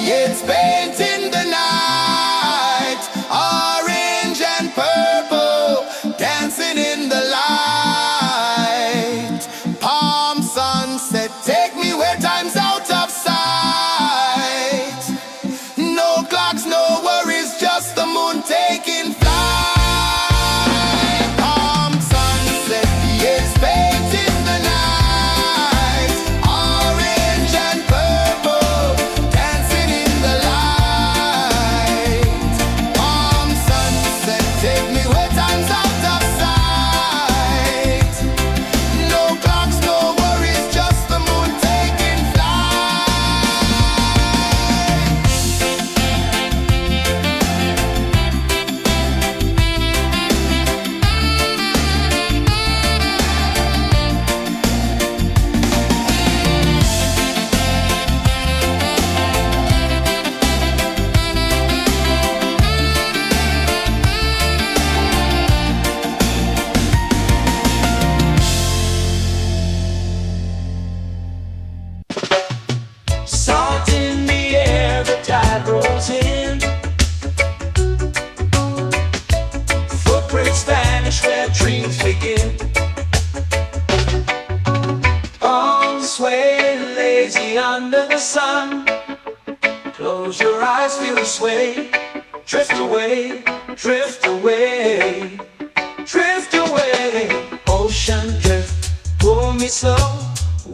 It's painting the night, orange and purple, dancing in the light. Palm sunset, take me where time's out of sight. No clocks, no worries, just the moon taking flight. Palm sunset, it's painting the night, orange and purple, dancing in the light. Palm sunset, take me where time's out of sight. No clocks, no worries, just the moon taking flight. Salt in the air, the tide rolls in. Footprints vanish where dreams begin. Arms sway lazy under the sun. Close your eyes, feel the sway. Drift away, drift away, drift away. Ocean drift, pull me slow,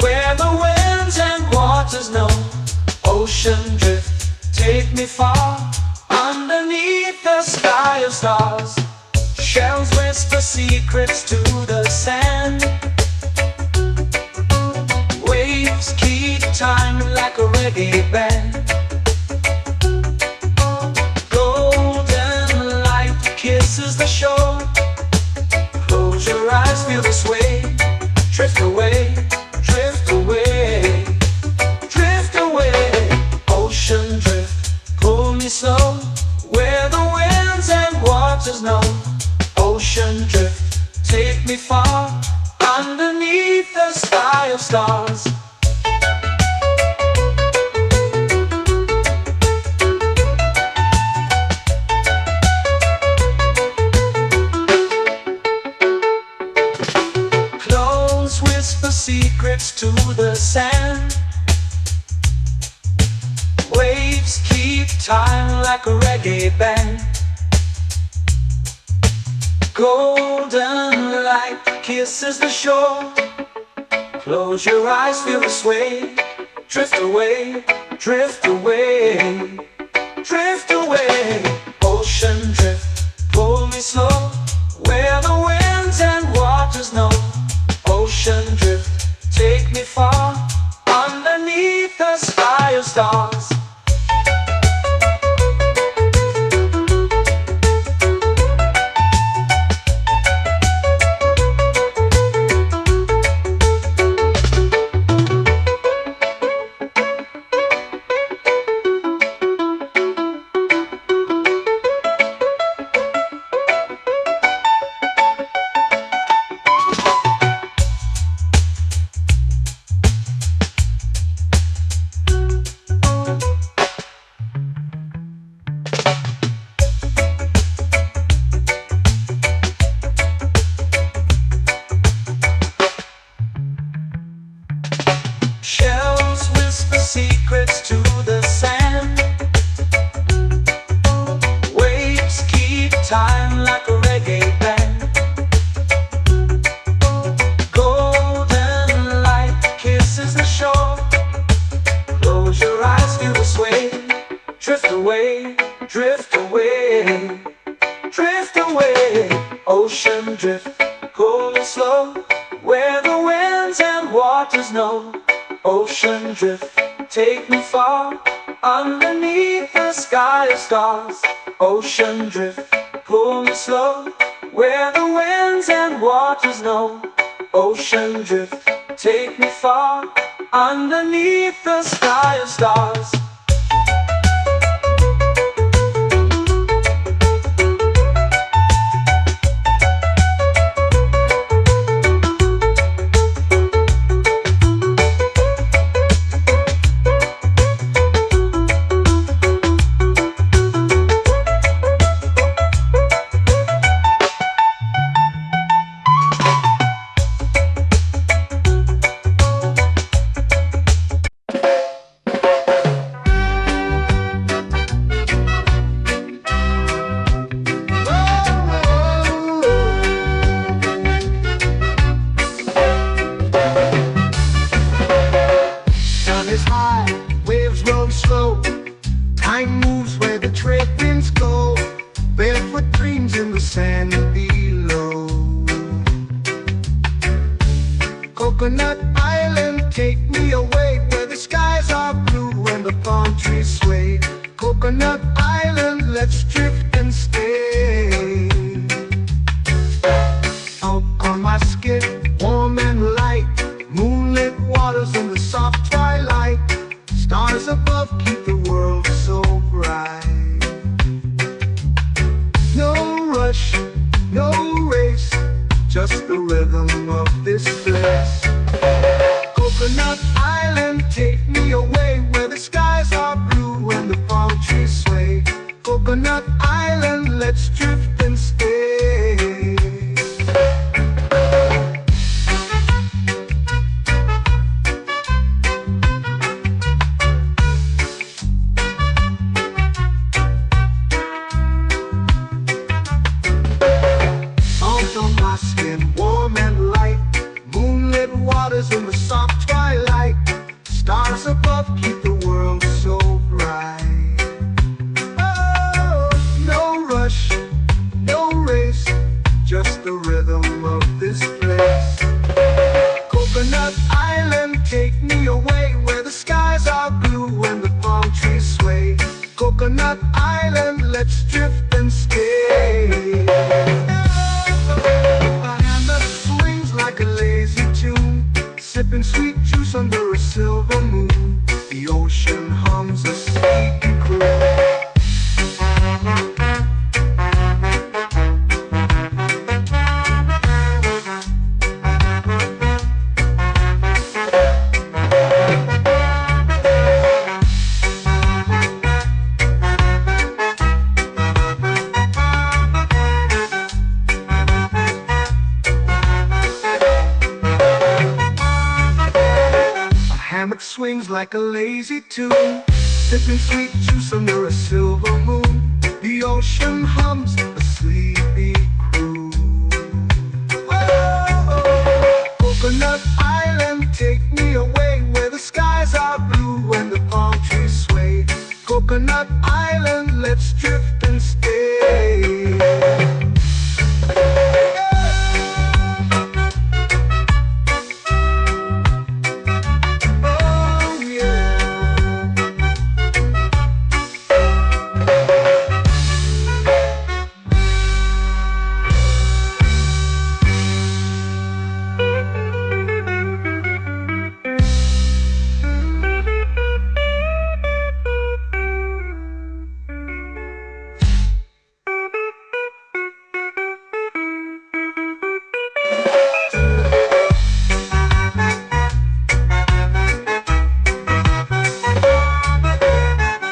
where the winds and waters know. Ocean drift, take me far, underneath the sky of stars. Shells whisper secrets to the sand. Waves keep time like a reggae band. Golden light kisses the shore. Close your eyes, feel the sway. Drift away, drift away, drift away. Ocean drift, pull me slow, where the winds and waters know. Ocean drift, take me far, underneath the sky of stars. Clones whisper secrets to the sand. Waves keep time like a reggae band. Golden light kisses the shore. Close your eyes, feel the sway. Drift away, drift away, drift away. Ocean drift, pull me slow, where the winds and waters know. Ocean drift, take me far, underneath the sky of stars. Shells whisper secrets to the sand. Waves keep time like a reggae band. Golden light kisses the shore. Close your eyes, feel the sway. Drift away, drift away, drift away. Ocean drift, cool and slow, where the winds and waters know. Ocean drift, take me far, underneath the sky of stars. Ocean drift, pull me slow, where the winds and waters know. Ocean drift, take me far, underneath the sky of stars. Coconut Island, let's drift and stay. Out on my skin, warm and light, moonlit waters in the soft twilight. Stars above keep the world so bright. No rush, no race, just the rhythm of this place. Coconut Island, take me away where the skies are blue and the palm trees sway. Coconut Island, let's drift and stay. Out on my skin, warm and light, moonlit waters in the soft twilight. Stars above keep the world so bright. Oh, no rush, no race, just the rhythm of this place. Coconut Island, take me away where the skies are blue and the palm trees sway. Coconut Island, let's drift and stay. A hand that swings like a lazy tune, sipping sweet juice under a silver moon. The ocean hums a sleepy croon. Hammock swings like a lazy tune, sipping sweet juice under a silver moon. The ocean hums a sleepy croon. Oh, Coconut Island, take me away where the skies are blue and the palm trees sway. Coconut Island, let's drift and stay.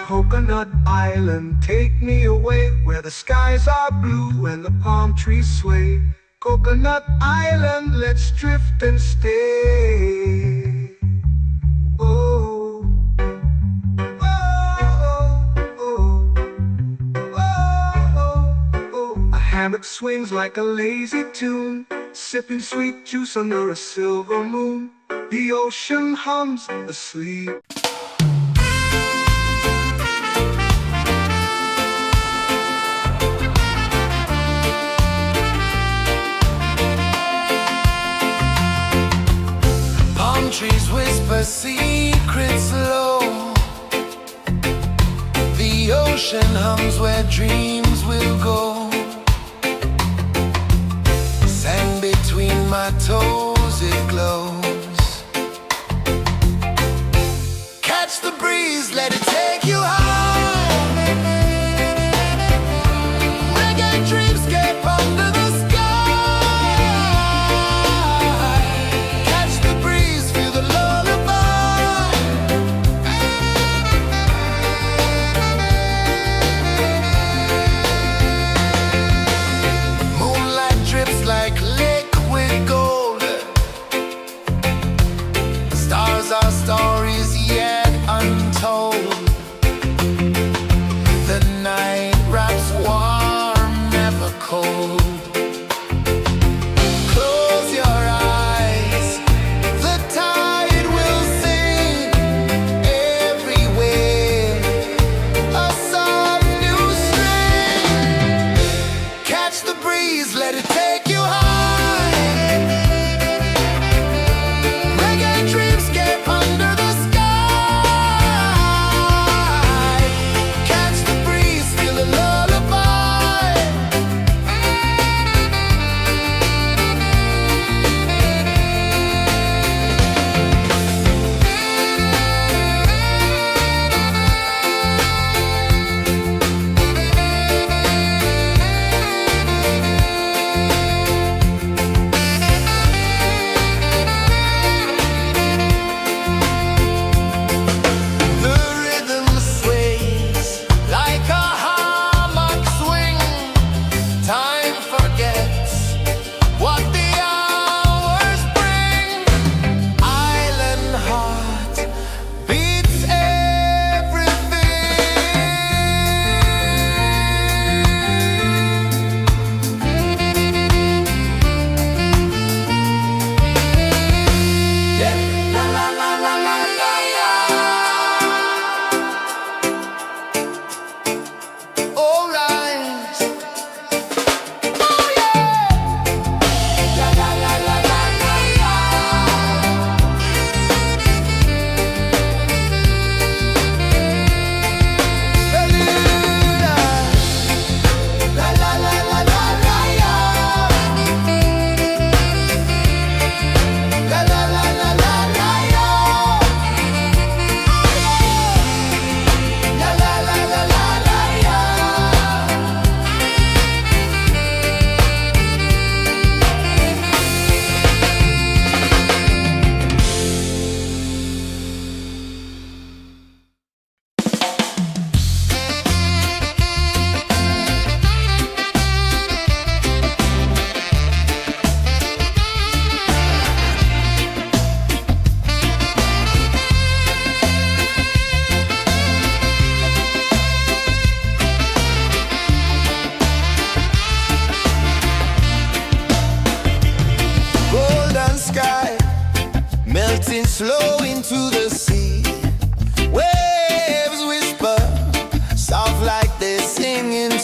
Coconut Island, take me away where the skies are blue and the palm trees sway. Coconut Island, let's drift and stay. Oh, oh, oh, oh, oh. A hammock swings like a lazy tune, sipping sweet juice under a silver moon. The ocean hums asleep. Trees whisper secrets low. The ocean hums where dreams will go. Sand between my toes, it glows. Catch the breeze, let it take you high. Reggae dreamscape under the our stories yet untold.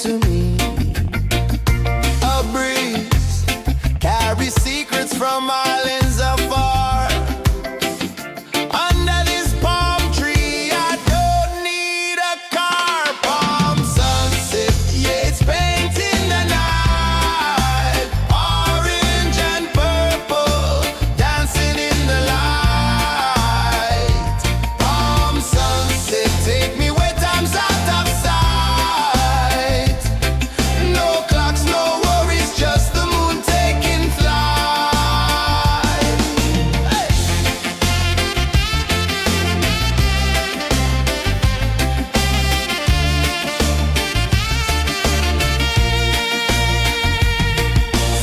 to me. A breeze carries secrets from islands afar. Under this palm tree, I don't need a car. Palm sunset, yeah, it's painting the night. Orange and purple, dancing in the light. Palm sunset, take me where time's out of sight. No clocks, no worries, just the moon taking flight. Hey!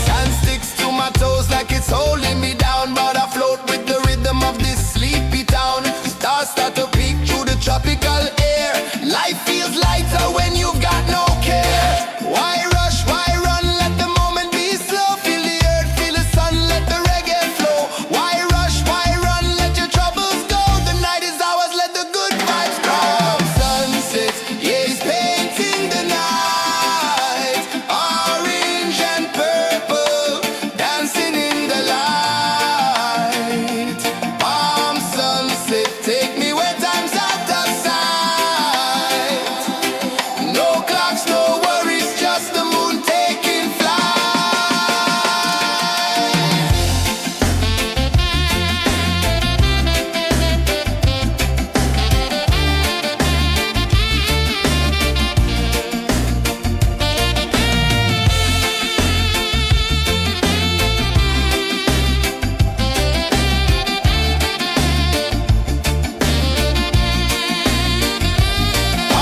Sand sticks to my toes like it's holding me down, but I float with the rhythm of this sleepy town. Stars start to peek through the tropical air. Life feels lighter when you've got no care. Why rush, why run, let the moment be slow. Feel the earth, feel the sun, let the reggae flow. Why rush, why run, let your troubles go. The night is ours, let the good vibes grow. Sunset, yeah, it's painting the night. Orange and purple, dancing in the light. Palm sunset, take me where time's out of sight. No clocks, no worries, just the moon taking flight.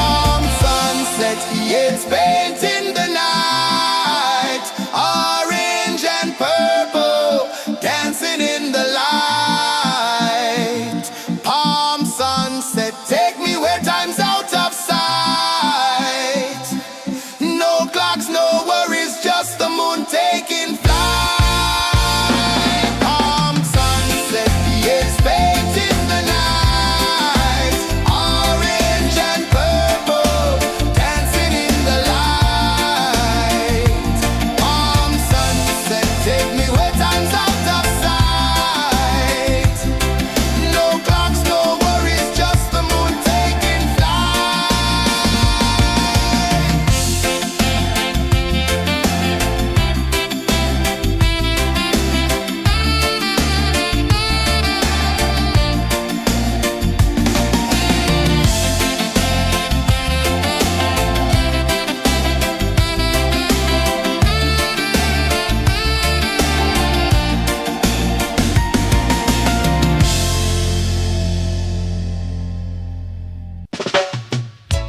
Palm sunset, yeah, it's painting the night. Orange and purple, dancing in the light. Palm sunset, take me where time's out of sight. No clocks, no worries, just the moon taking flight. Palm sunset, yeah, it's painting the night. Orange and purple, dancing in the light. Palm sunset, take me where time's out of sight. No clocks, no worries, just the moon taking flight.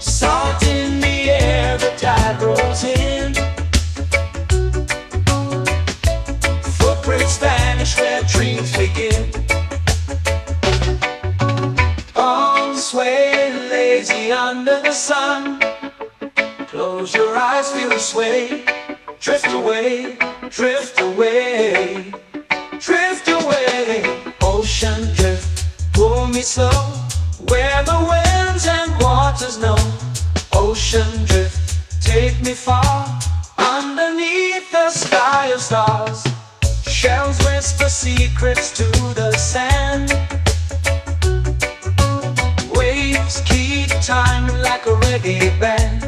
Salt in the air, the tide rolls in. Footprints vanish where dreams begin. Arms sway lazy under the sun. Close your eyes, feel the sway. Drift away, drift away, drift away. Ocean drift, pull me slow, where the winds and waters know. Ocean drift, take me far, underneath the sky of stars. Shells whisper secrets to the sand. Waves keep time like a reggae band.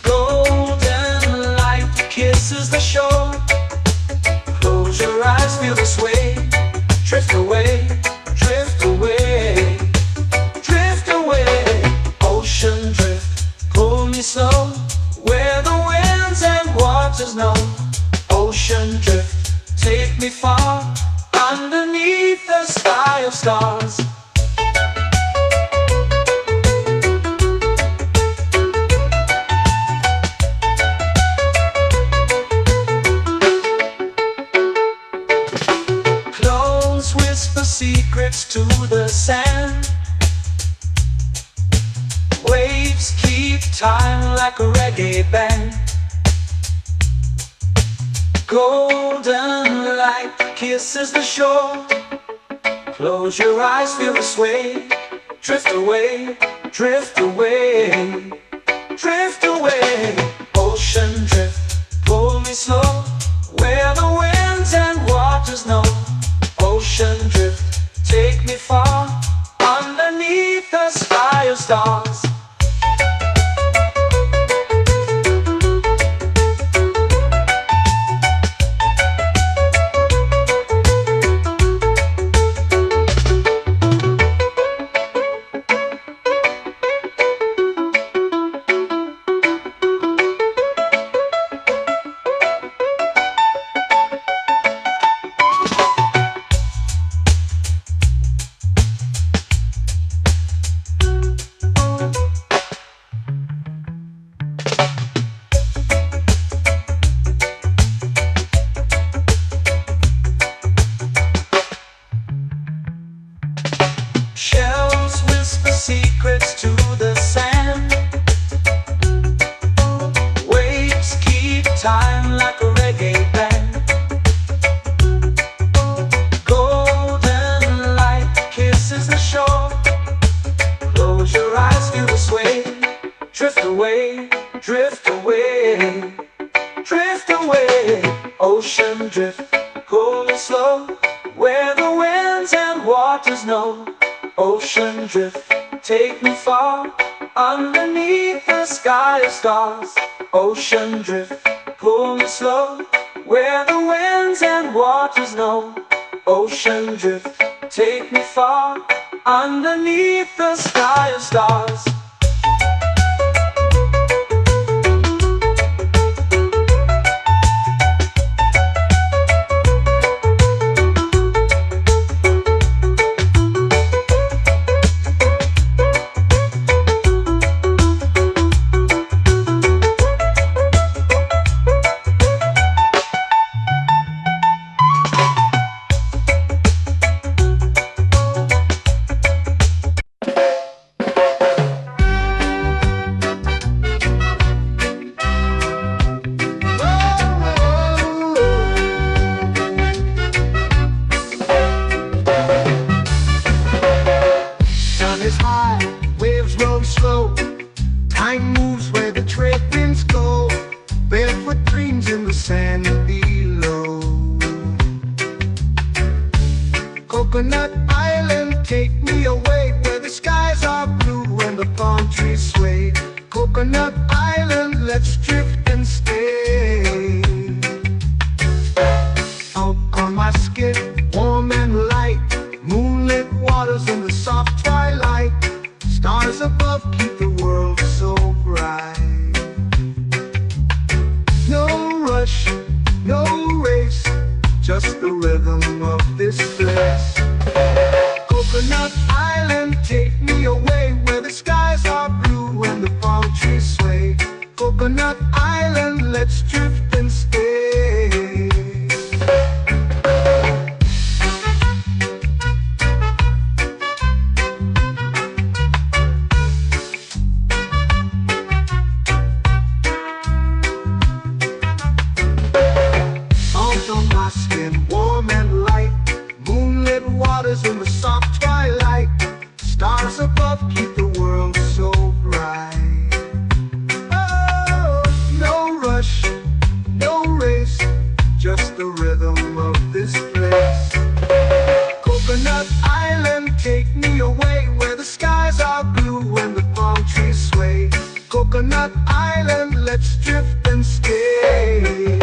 Golden light kisses the shore. Close your eyes, feel the sway. Drift away, drift away, drift away. Ocean drift, pull me slow, where the winds and waters know. Ocean drift, take me far, underneath the sky of stars. Close whisper secrets to the sand. Waves keep time like a reggae band. Golden light kisses the shore. Close your eyes, feel the sway. Drift away, drift away, of stars. Shells whisper secrets to the sand. Waves keep time like a reggae band. Golden light kisses the shore. Close your eyes, feel the sway. Drift away, drift away, drift away. Ocean drift, cool and slow, where the winds and waters know. Ocean drift, take me far, underneath the sky of stars. Ocean drift, pull me slow, where the winds and waters know. Ocean drift, take me far, underneath the sky of stars. Time moves where the trade winds go. Barefoot dreams in the sand below. Coconut Island, take me away, where the skies are blue and the palm trees sway. Coconut Island, let's drift and stay. Out on my skin, warm and light, moonlit waters in the soft twilight. Stars above keep the world so bright. No rush, no race, just the rhythm of this place. Coconut Island, take me away, where the skies are blue and the palm trees sway. Coconut Island, let's drift and stay. Warm and light, moonlit waters in the soft twilight. Stars above keep the world so bright. Oh, no rush, no race, just the rhythm of this place. Coconut Island, take me away, where the skies are blue and the palm trees sway. Coconut Island, let's drift and stay.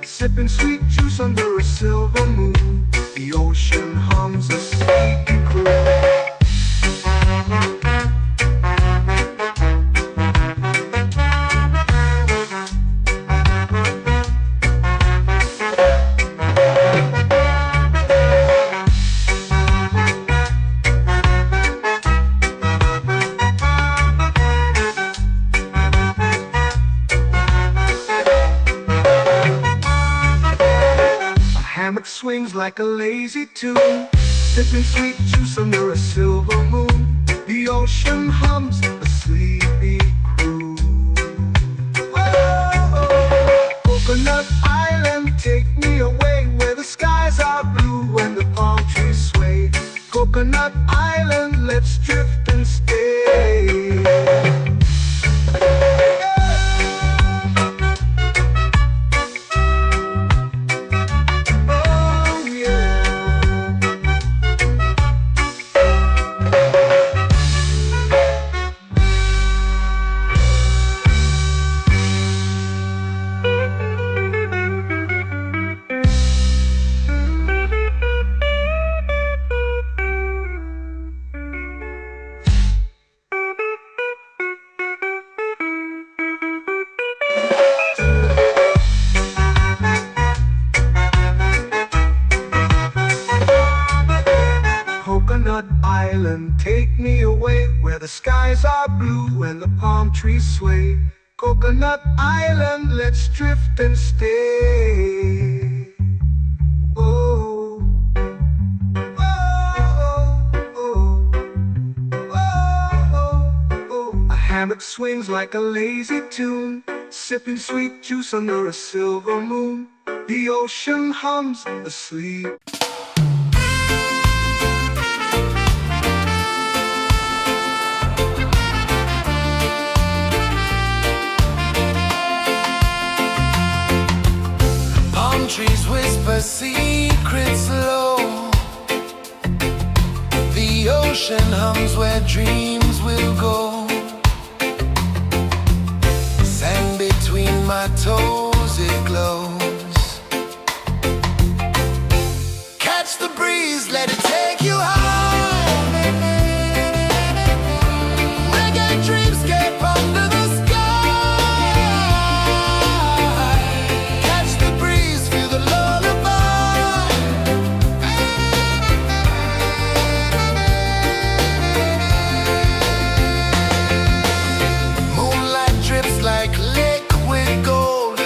Sipping sweet juice under a silver moon. The ocean hums a sleepy croon. Swings like a lazy tune, sipping sweet juice under a silver moon. The ocean hums a sleepy croon. Oh, Coconut Island, take me away, where the skies are blue and the palm trees sway. Coconut Island, let's drift and stay. Coconut Island, take me away where the skies are blue and the palm trees sway. Coconut Island, let's drift and stay. Oh, oh, oh, oh, oh. A hammock swings like a lazy tune, sipping sweet juice under a silver moon. The ocean hums asleep. Palm trees whisper secrets low. The ocean hums where dreams will go. Sand between my toes, it glows. Catch the breeze, let it take you high. Reggae dreamscape under the sky. Catch the breeze, feel the lullaby. Moonlight drips like liquid gold.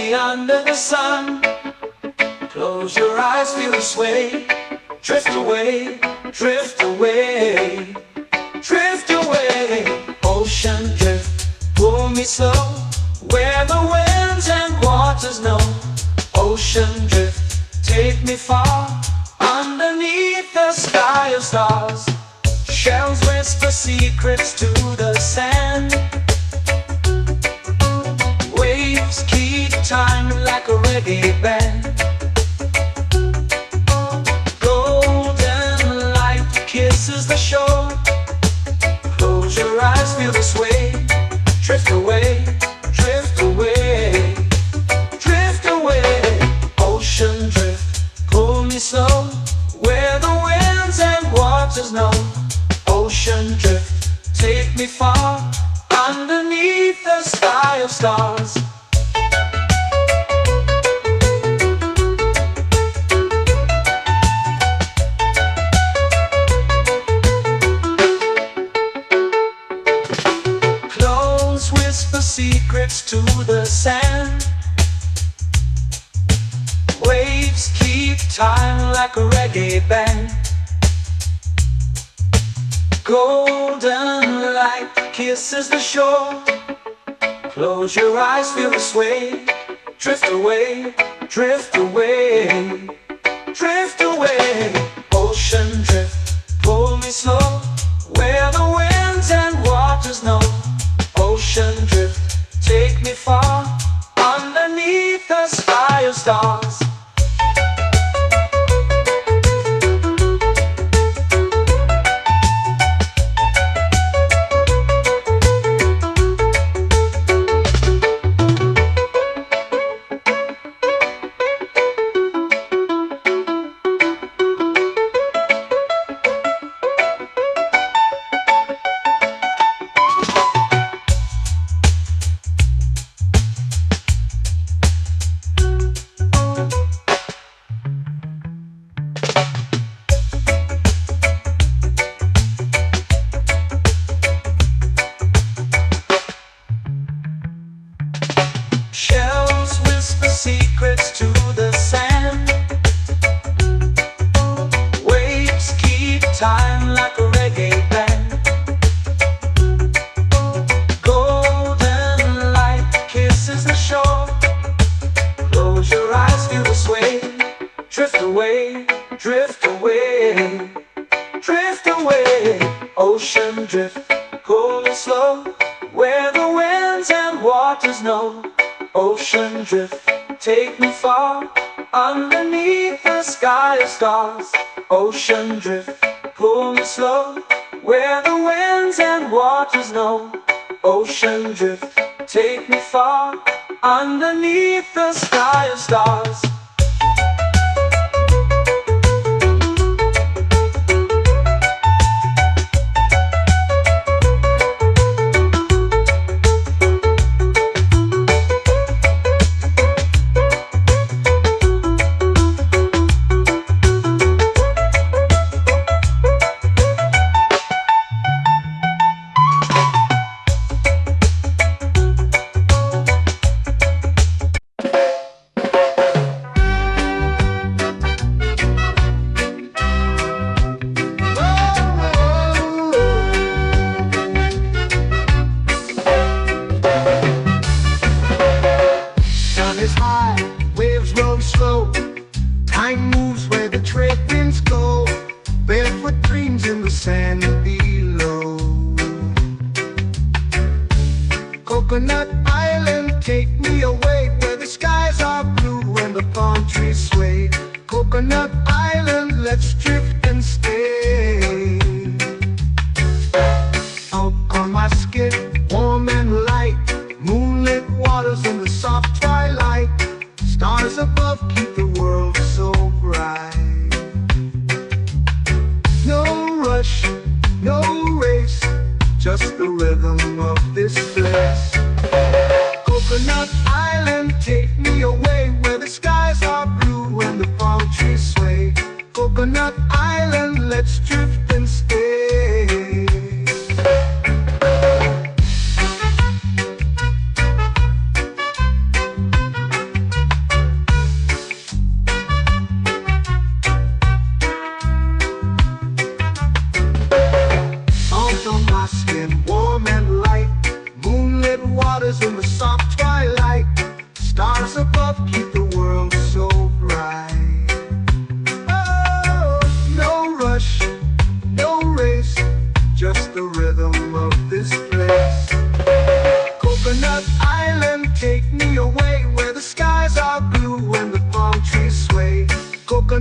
lazy under the sun. Close your eyes, feel the sway. Drift away, drift away, drift away. Ocean drift, pull me slow, where the winds and waters know. Ocean drift, take me far, underneath the sky of stars. Shells whisper secrets to the sand. Waves keep time like a reggae band. Golden light kisses the shore. Close your eyes, feel the sway. Drift away, drift away, drift away. Ocean drift, pull me slow, where the winds and waters know. Ocean drift, take me far, underneath the sky of stars. Close whisper secrets to the sand. Waves keep time like a reggae band. Golden light kisses the shore. Close your eyes, feel the sway. Drift away, drift away, drift away. Ocean drift, pull me slow, where the winds and waters know. Ocean drift, take me far, underneath the sky of stars. Shells whisper secrets to the sand. Waves keep time like a reggae band. Golden light kisses the shore. Close your eyes, feel the sway. Drift away, drift away, drift away. Ocean drift, pull me slow, where the winds and waters know. Ocean drift, take me far, underneath the sky of stars. Ocean drift, pull me slow, where the winds and waters know. Ocean drift, take me far, underneath the sky of stars. Time moves where the trade winds go. Barefoot dreams in the sand below. Coconut Island, take me away, where the skies are blue and the palm trees sway. Coconut Island, let's drift and stay. Out on my skin, warm and light, moonlit waters in the soft twilight. Stars above keep the world so bright. No rush, no race, just the rhythm of this place. Coconut Island, take me away, where the skies are blue and the palm trees sway. Coconut Island, let's drift and stay.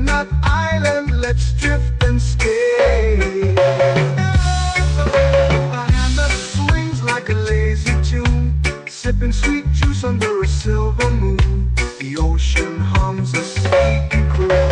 Coconut Island, let's drift and stay. A hand that swings like a lazy tune, sipping sweet juice under a silver moon. The ocean hums a sleepy croon.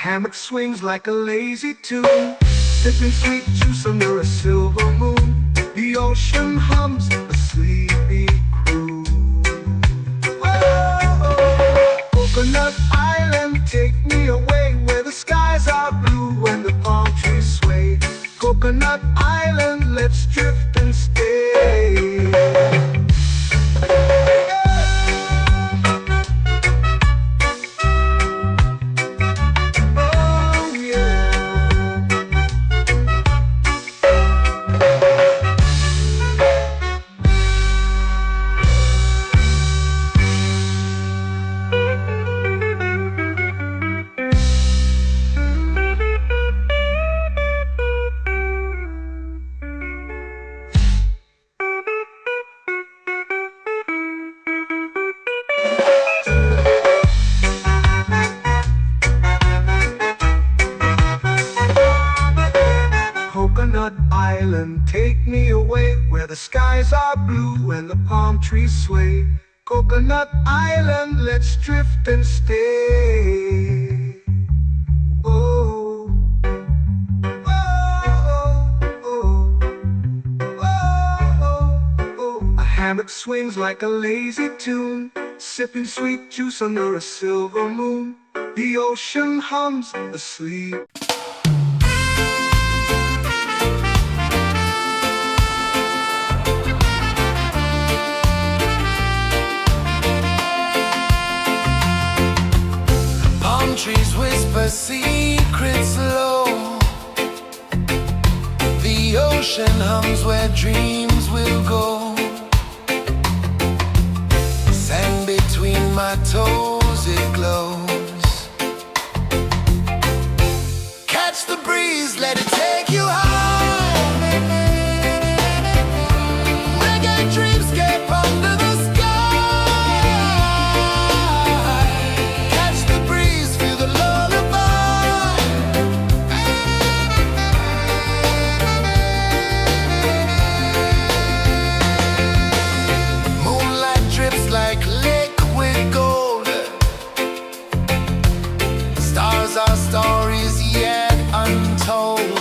Hammock swings like a lazy tune, sipping sweet juice under a silver moon. The ocean hums a sleepy croon. Whoa. Coconut Island, take me away where the skies are blue and the palm trees sway. Coconut Island, let's drift and stay. Coconut Island, take me away where the skies are blue and the palm trees sway. Coconut Island, let's drift and stay. Oh, oh, oh, oh, oh. A hammock swings like a lazy tune, sipping sweet juice under a silver moon. The ocean hums asleep. Trees whisper secrets low. The ocean hums where dreams will go. Sand between my toes, it glows. Catch the breeze, let it take you high. Reggae dreamscape under the sky. Like liquid gold, stars are stories yet untold.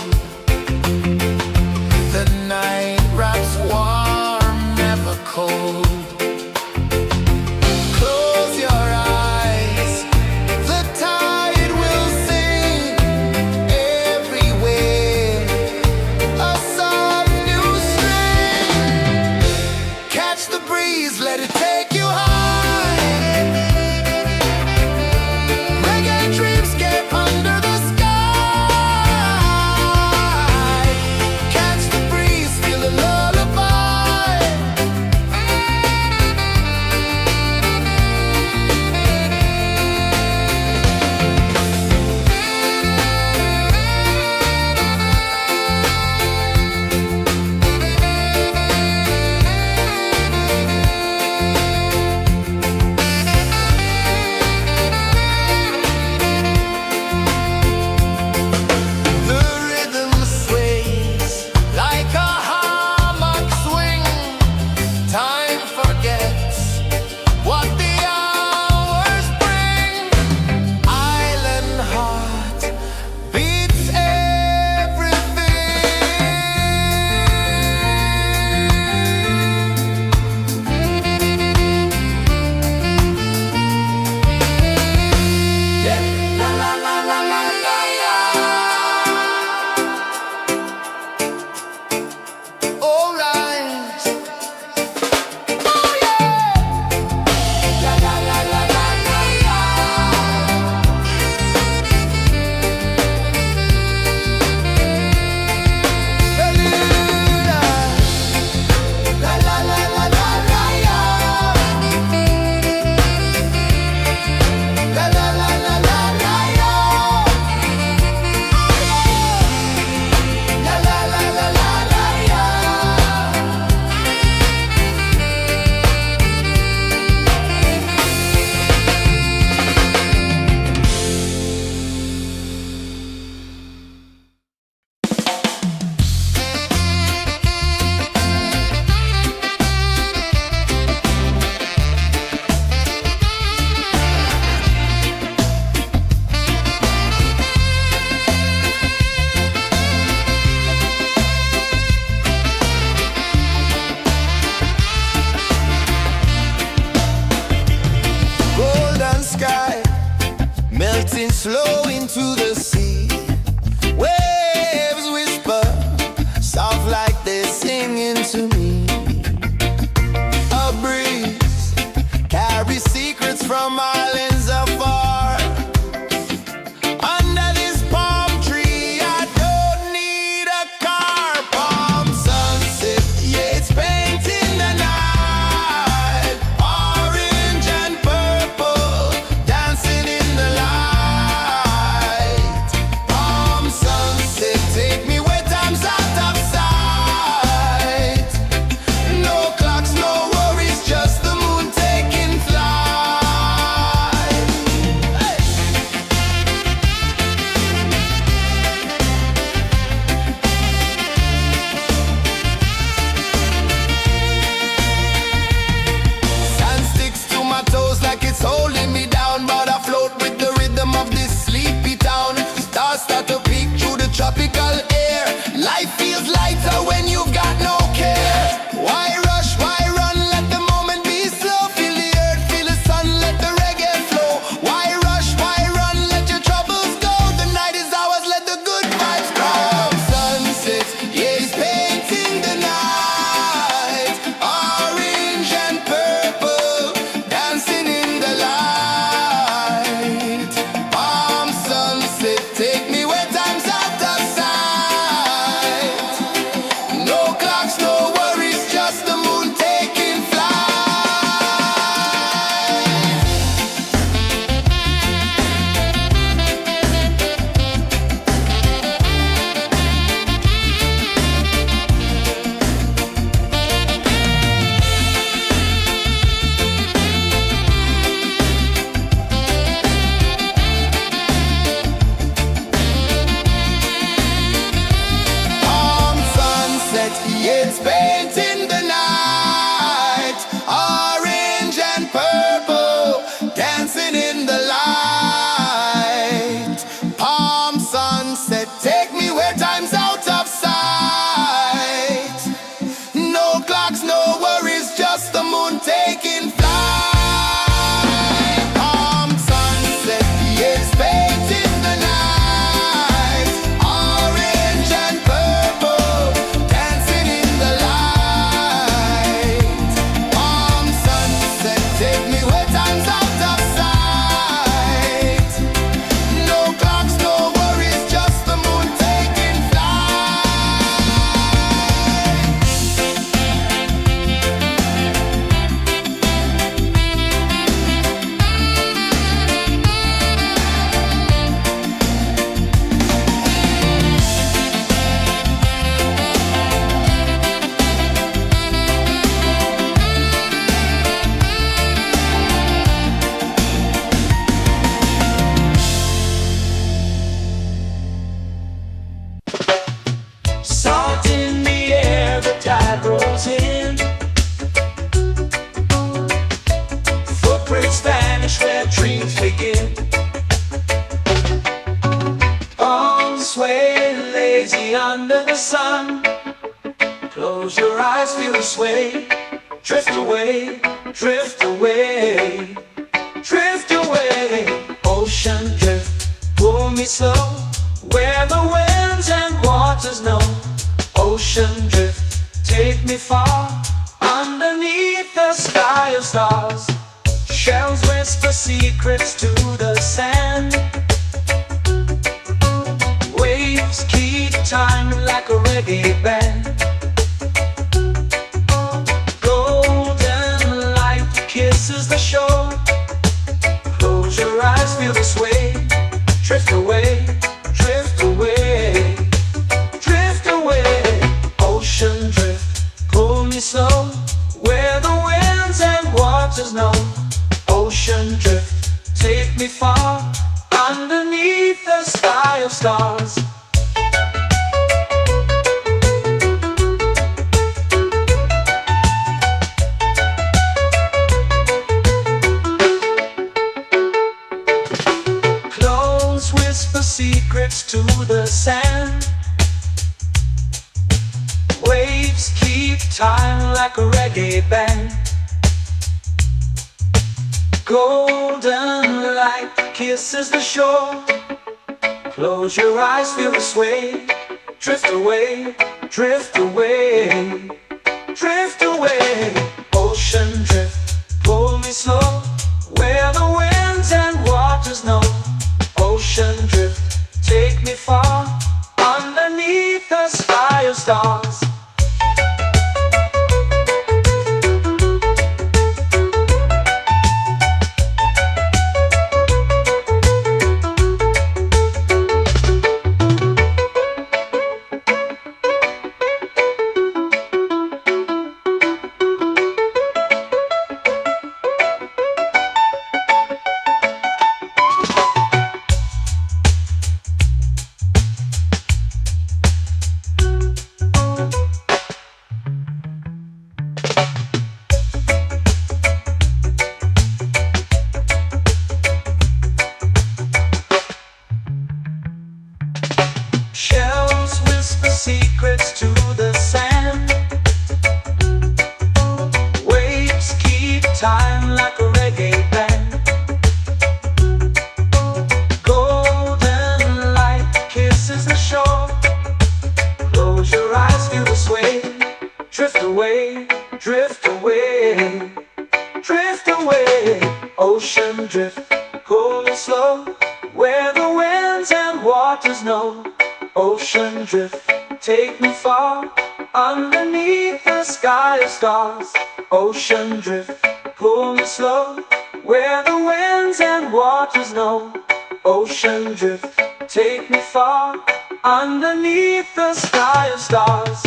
sunset, take me where time's out of sight. No clocks, no worries, just the moon taking flight. Palm sunset, the air's painting the night. Orange and purple, dancing in the light. Palm sunset, take me where time's out of sight. No clocks, no worries, just the moon taking flight. Salt in the air, the tide rolls in. Footprints vanish where dreams begin. Arms sway lazy under the sun. Close your eyes, feel the sway. Drift away, drift away, drift away. Ocean drift, pull me slow, where the winds and waters know. Ocean drift, take me far, underneath the sky of stars. Shells whisper secrets to the sand. Waves keep time like a reggae band. Golden light kisses the shore. Close your eyes, feel the sway. Drift away, drift away, drift away. Ocean drift, pull me slow, where the winds and waters know. Ocean drift, take me far, underneath the sky of stars. Close whisper secrets to the sand. Waves keep time like a reggae band. Golden light kisses the shore. Close your eyes, feel the sway. Drift away, drift away, drift away. Ocean drift, pull me slow, where the winds and waters know. Ocean drift, take me far, underneath the sky of stars. Shells whisper secrets to the sand. Waves keep time like a reggae band. Golden light kisses the shore. Close your eyes, feel the sway. Drift away, drift away, drift away. Ocean drift, pull me slow, where the winds and waters know. Ocean drift, take me far, underneath the sky of stars. Ocean drift, pull me slow, where the winds and waters know. Ocean drift, take me far, underneath the sky of stars.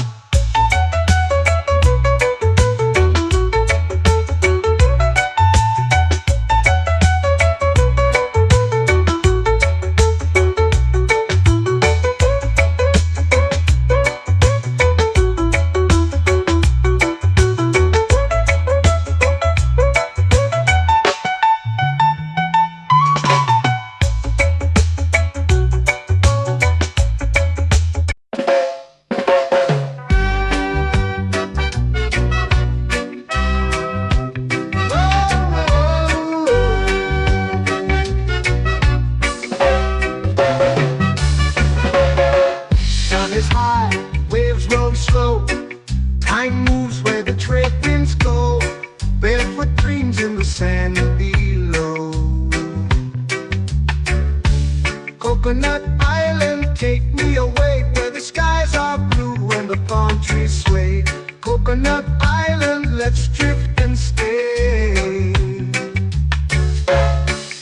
Coconut Island, let's drift and stay.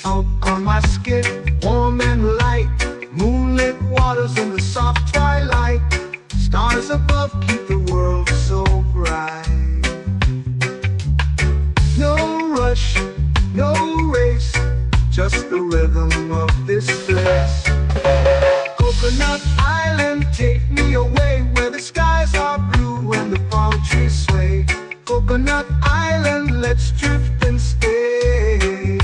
Out on my skin, warm and light, moonlit waters in the soft twilight. Stars above keep the world so bright. No rush, no race, just the rhythm of this place. Coconut Island, take me away where the skies are blue and the palm trees sway. Coconut Island, let's drift and stay.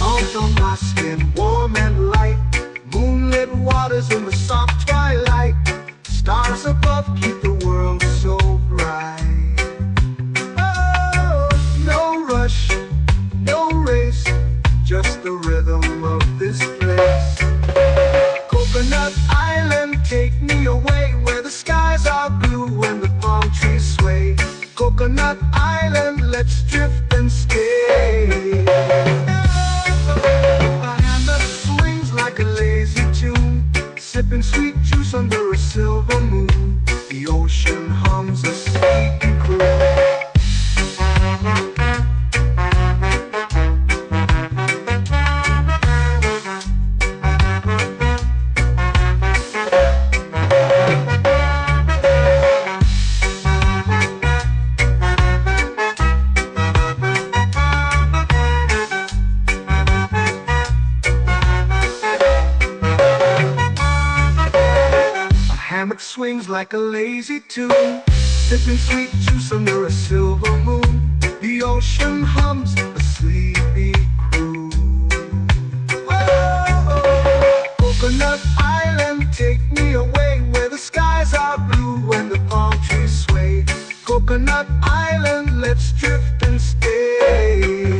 Out on my skin, warm and light, moonlit waters in the soft twilight. Stars above keep the world so bright. Oh, no rush, no race, just the rhythm of this place. Coconut Island, take me away where the skies are blue and the palm trees sway. Coconut Island, let's drift and stay. A hand that swings like a lazy tune, sipping sweet juice under a silver moon. The ocean hums a sleepy croon. Hammock swings like a lazy tune, sipping sweet juice under a silver moon. The ocean hums a sleepy croon. Whoa, Coconut Island, take me away where the skies are blue and the palm trees sway. Coconut Island, let's drift and stay.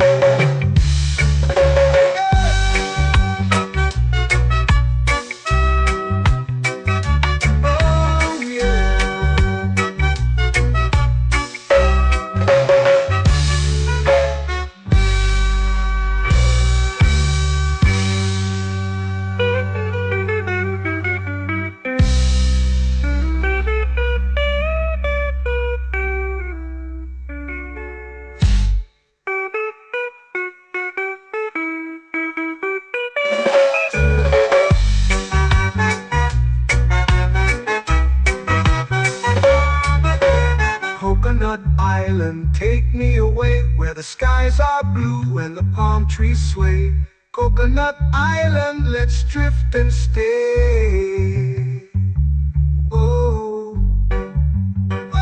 Coconut Island, take me away where the skies are blue and the palm trees sway. Coconut Island, let's drift and stay. Oh, oh,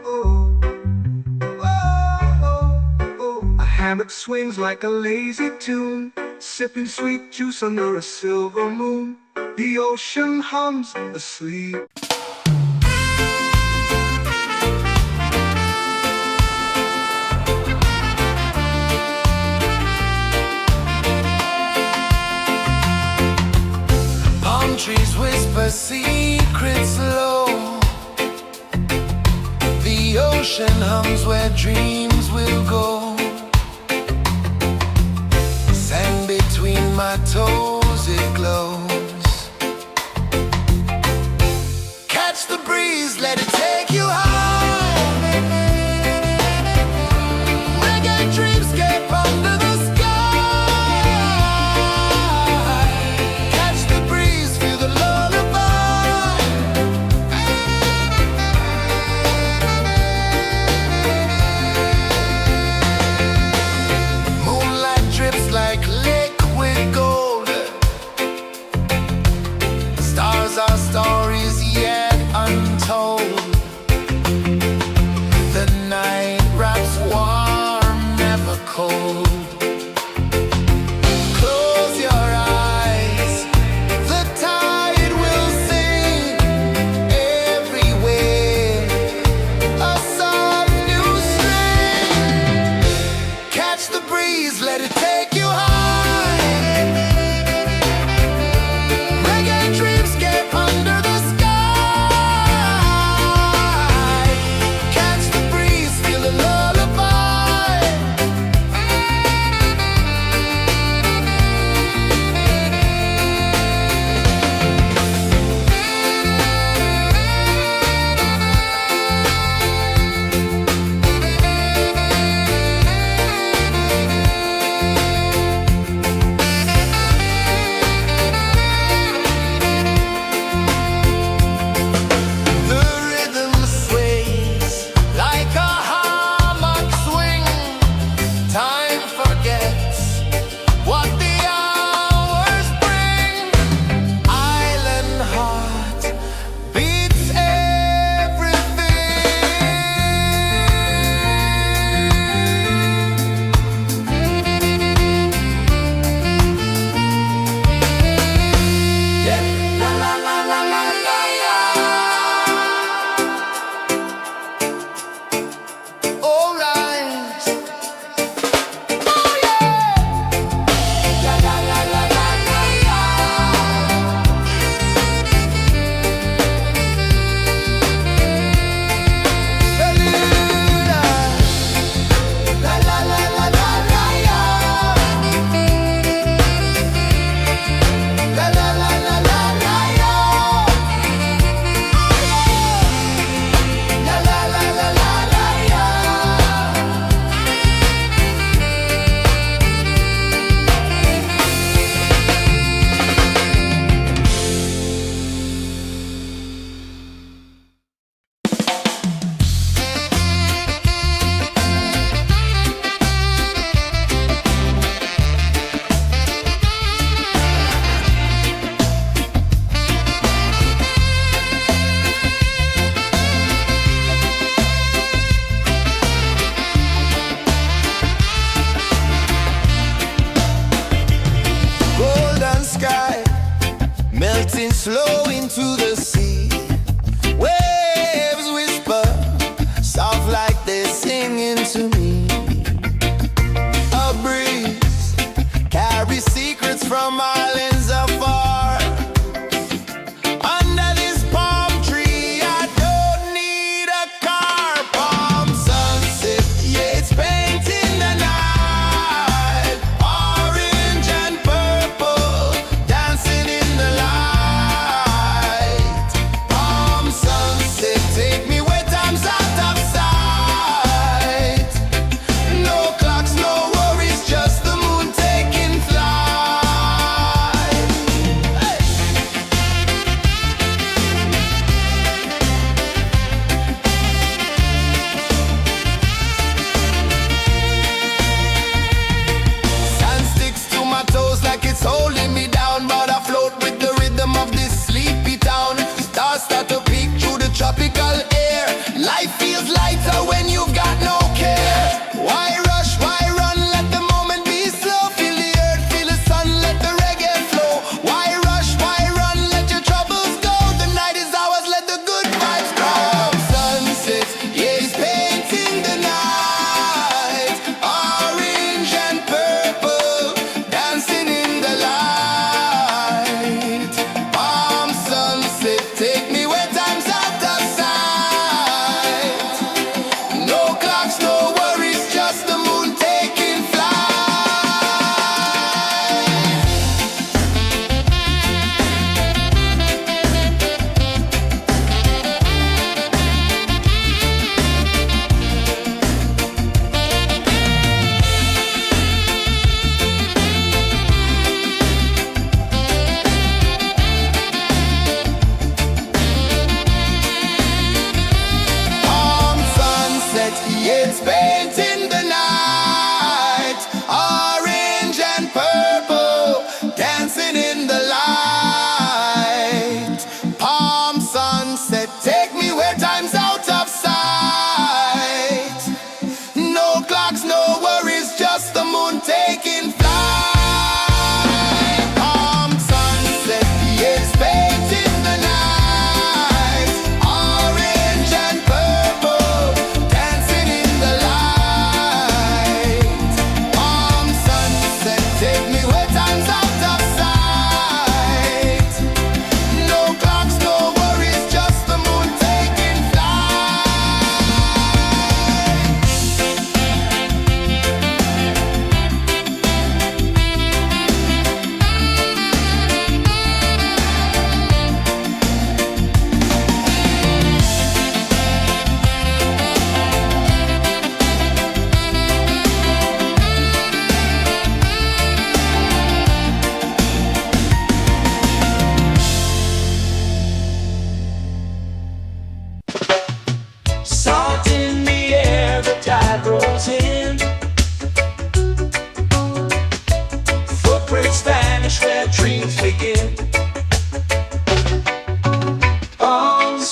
oh, oh, oh. A hammock swings like a lazy tune, sipping sweet juice under a silver moon. The ocean hums asleep. Trees whisper secrets low. The ocean hums where dreams will go. Sand between my toes, it glows. Catch the breeze, let it take you high. Reggae dreamscape under the our stories yet untold.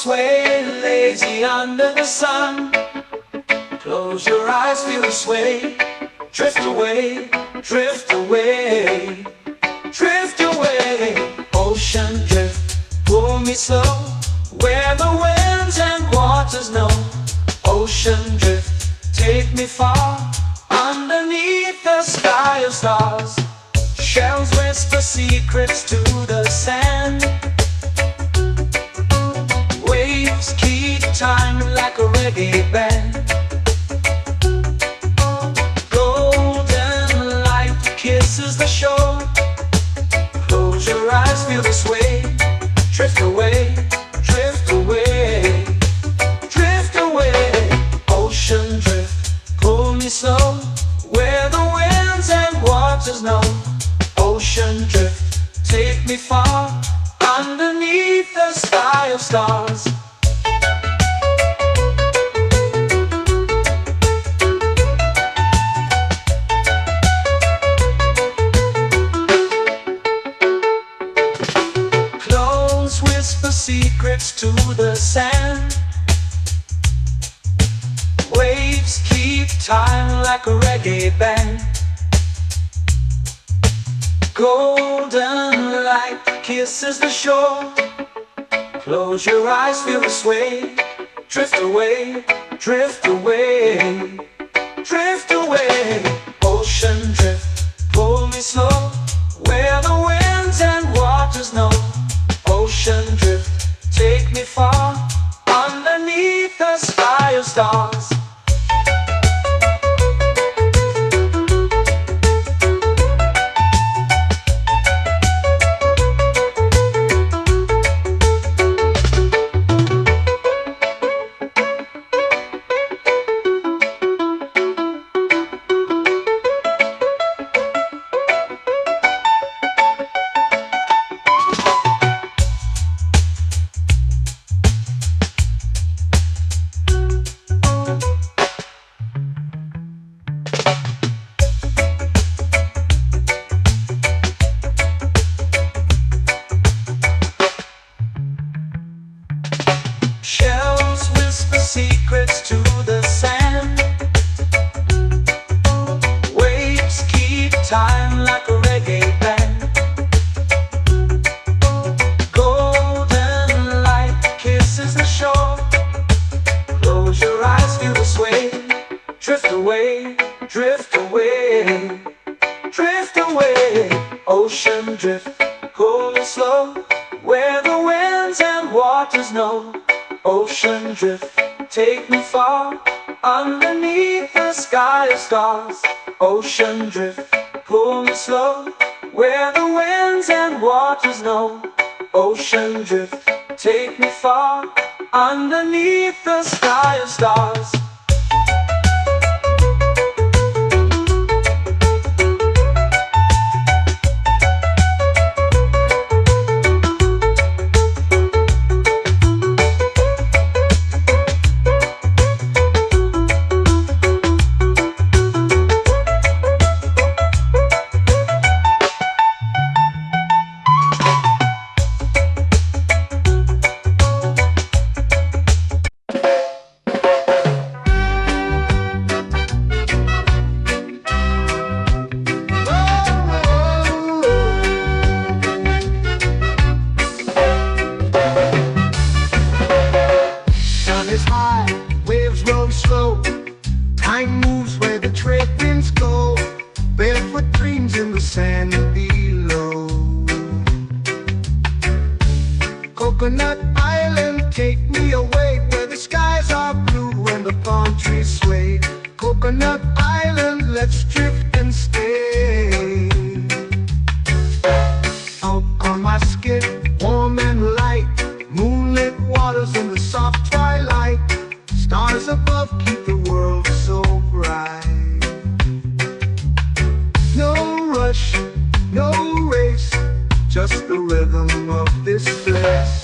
sway, lazy under the sun. Close your eyes, feel the sway. Drift away, drift away, drift away. Ocean drift, pull me slow, where the winds and waters know. Ocean drift, take me far, underneath the sky of stars. Shells whisper secrets to the sand. Waves keep time like a reggae band. Golden light kisses the shore. Close your eyes, feel the sway. Drift away, drift away, drift away. Ocean drift, pull me slow, where the winds and waters know. Ocean drift, take me far, underneath the sky of stars. Close whisper secrets to the sand. Waves keep time like a reggae band. Golden light kisses the shore. Close your eyes, feel the sway. Drift away, drift away, drift away. Ocean drift, pull me slow, where the winds and waters know. Ocean drift, take me far, underneath the sky of stars. Shells whisper secrets to the sand. Waves keep time like a reggae band. Golden light kisses the shore. Close your eyes, feel the sway. Drift away, drift away, drift away. Ocean drift, pull me slow, where the winds and waters know. Ocean drift, take me far, underneath the sky of stars. Ocean drift, pull me slow, where the winds and waters know. Ocean drift, take me far, underneath the sky of stars. Is high, waves roll slow. Time moves where the trade winds go. Barefoot dreams in the sand below. Coconut Island, take me away, where the skies are blue and the palm trees sway. Coconut Island, let's drift and stay. Out on my skin, warm and light, moonlit waters in the soft twilight. Stars above keep the world so bright. No rush, no race, just the rhythm of this place.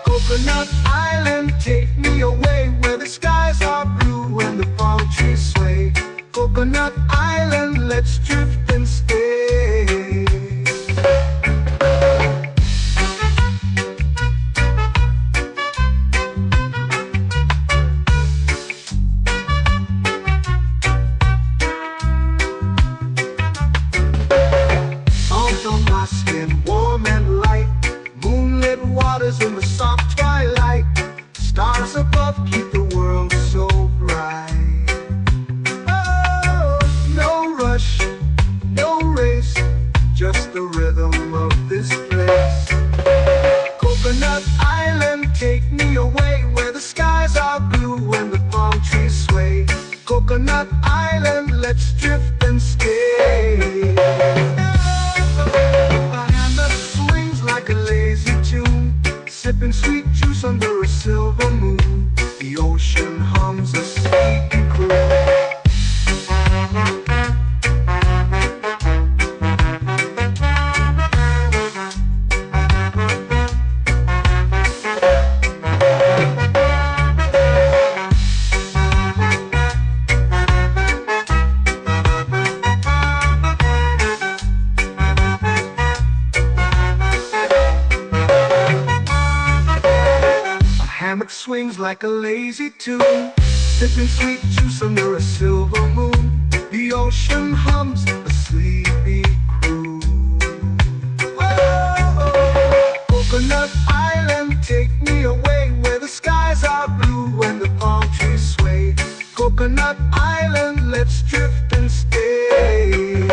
Coconut Island, take me away, where the skies are blue and the palm trees sway. Coconut love keep the world so bright. Oh, no rush, no race, just the rhythm of this place. Coconut Island, take me away where the skies are blue and the palm trees sway. Coconut Island, let's drift and stay. A hand that swings like a lazy tune, sipping sweet juice under a silver moon. The ocean hums a sleepy croon. Hammock swings like a lazy tune, sipping sweet juice under a silver moon. The ocean hums a sleepy croon. Whoa, Coconut Island, take me away where the skies are blue and the palm trees sway. Coconut Island, let's drift and stay.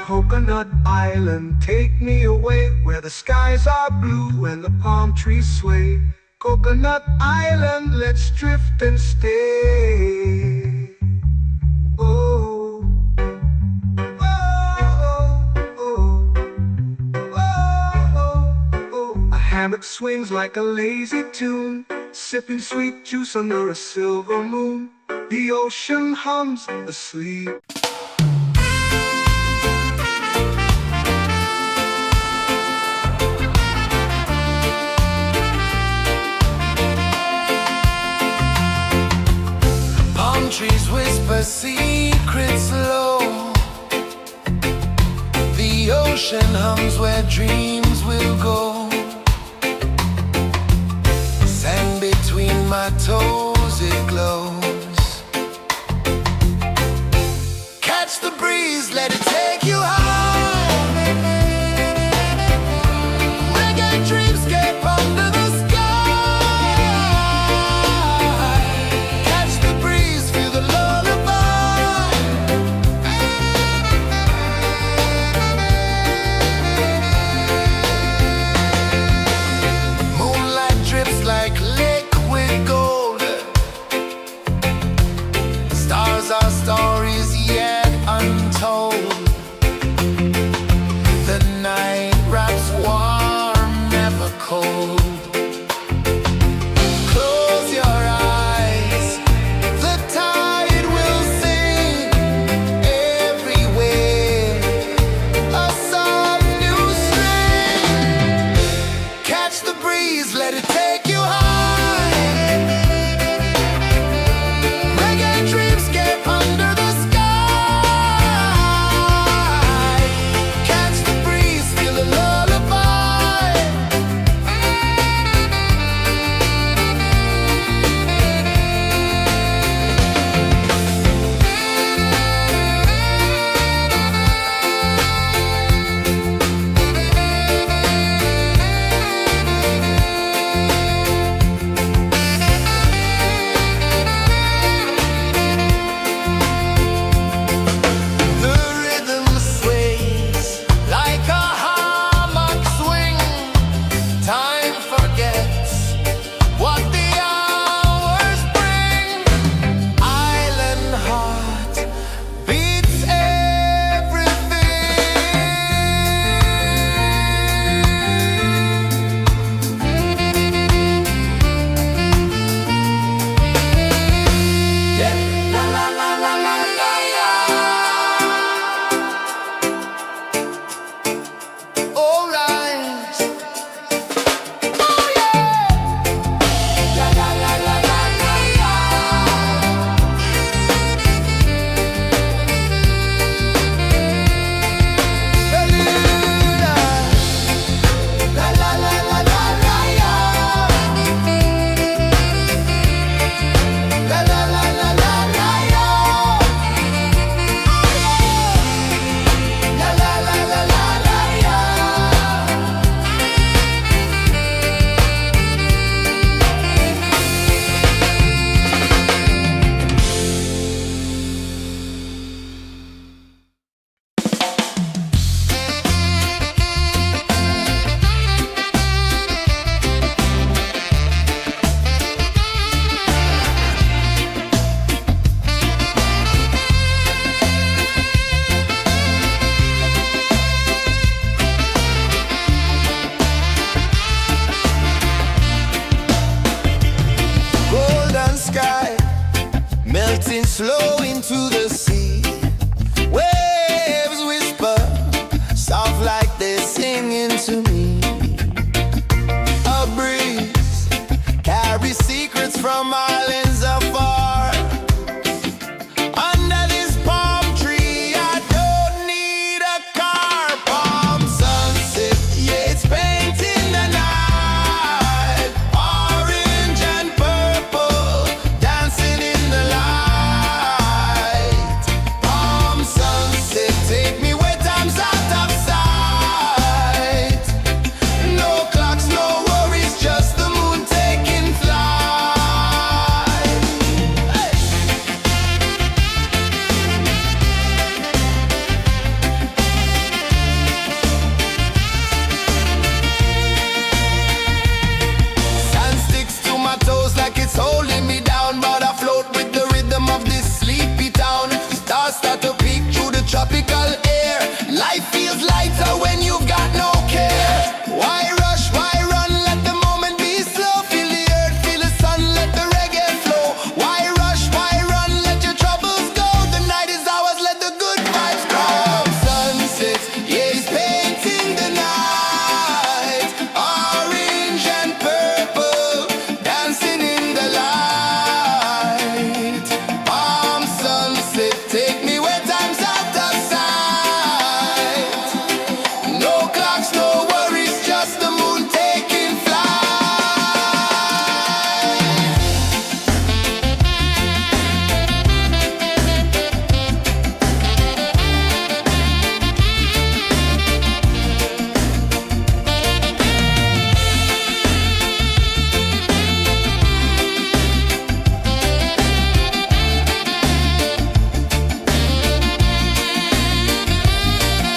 Coconut Island, take me away where the skies are blue and the palm trees sway. Coconut Island, let's drift and stay. Oh, oh, oh, oh, oh. A hammock swings like a lazy tune, sipping sweet juice under a silver moon. The ocean hums asleep. Trees whisper secrets low. The ocean hums where dreams will go. Sand between my toes, it glows. Catch the breeze, let it take you high. Reggae dreamscape under the sky. the sea. Waves whisper, soft like they're singing to me. A breeze carries secrets from islands afar. Under this palm tree, I don't need a car. Palm sunset, yeah, it's painting the night. Orange and purple, dancing in the light. Palm sunset, take me where time's out of sight. No clocks, no worries, just the moon taking flight. Hey! Sand sticks to my toes like it's holding me down, but I float with the rhythm of this sleepy town. Stars start to peek through the tropical air. Life feels lighter when you've got no care. Why rush, why run, let the moment be slow. Feel the earth, feel the sun, let the reggae flow. Why rush, why run, let your troubles go. The night is ours, let the good vibes grow. Sunset, yeah, it's painting the night. Orange and purple, dancing in the light. Palm sunset, take me where time's out of sight. No clocks, no worries, just the moon taking flight.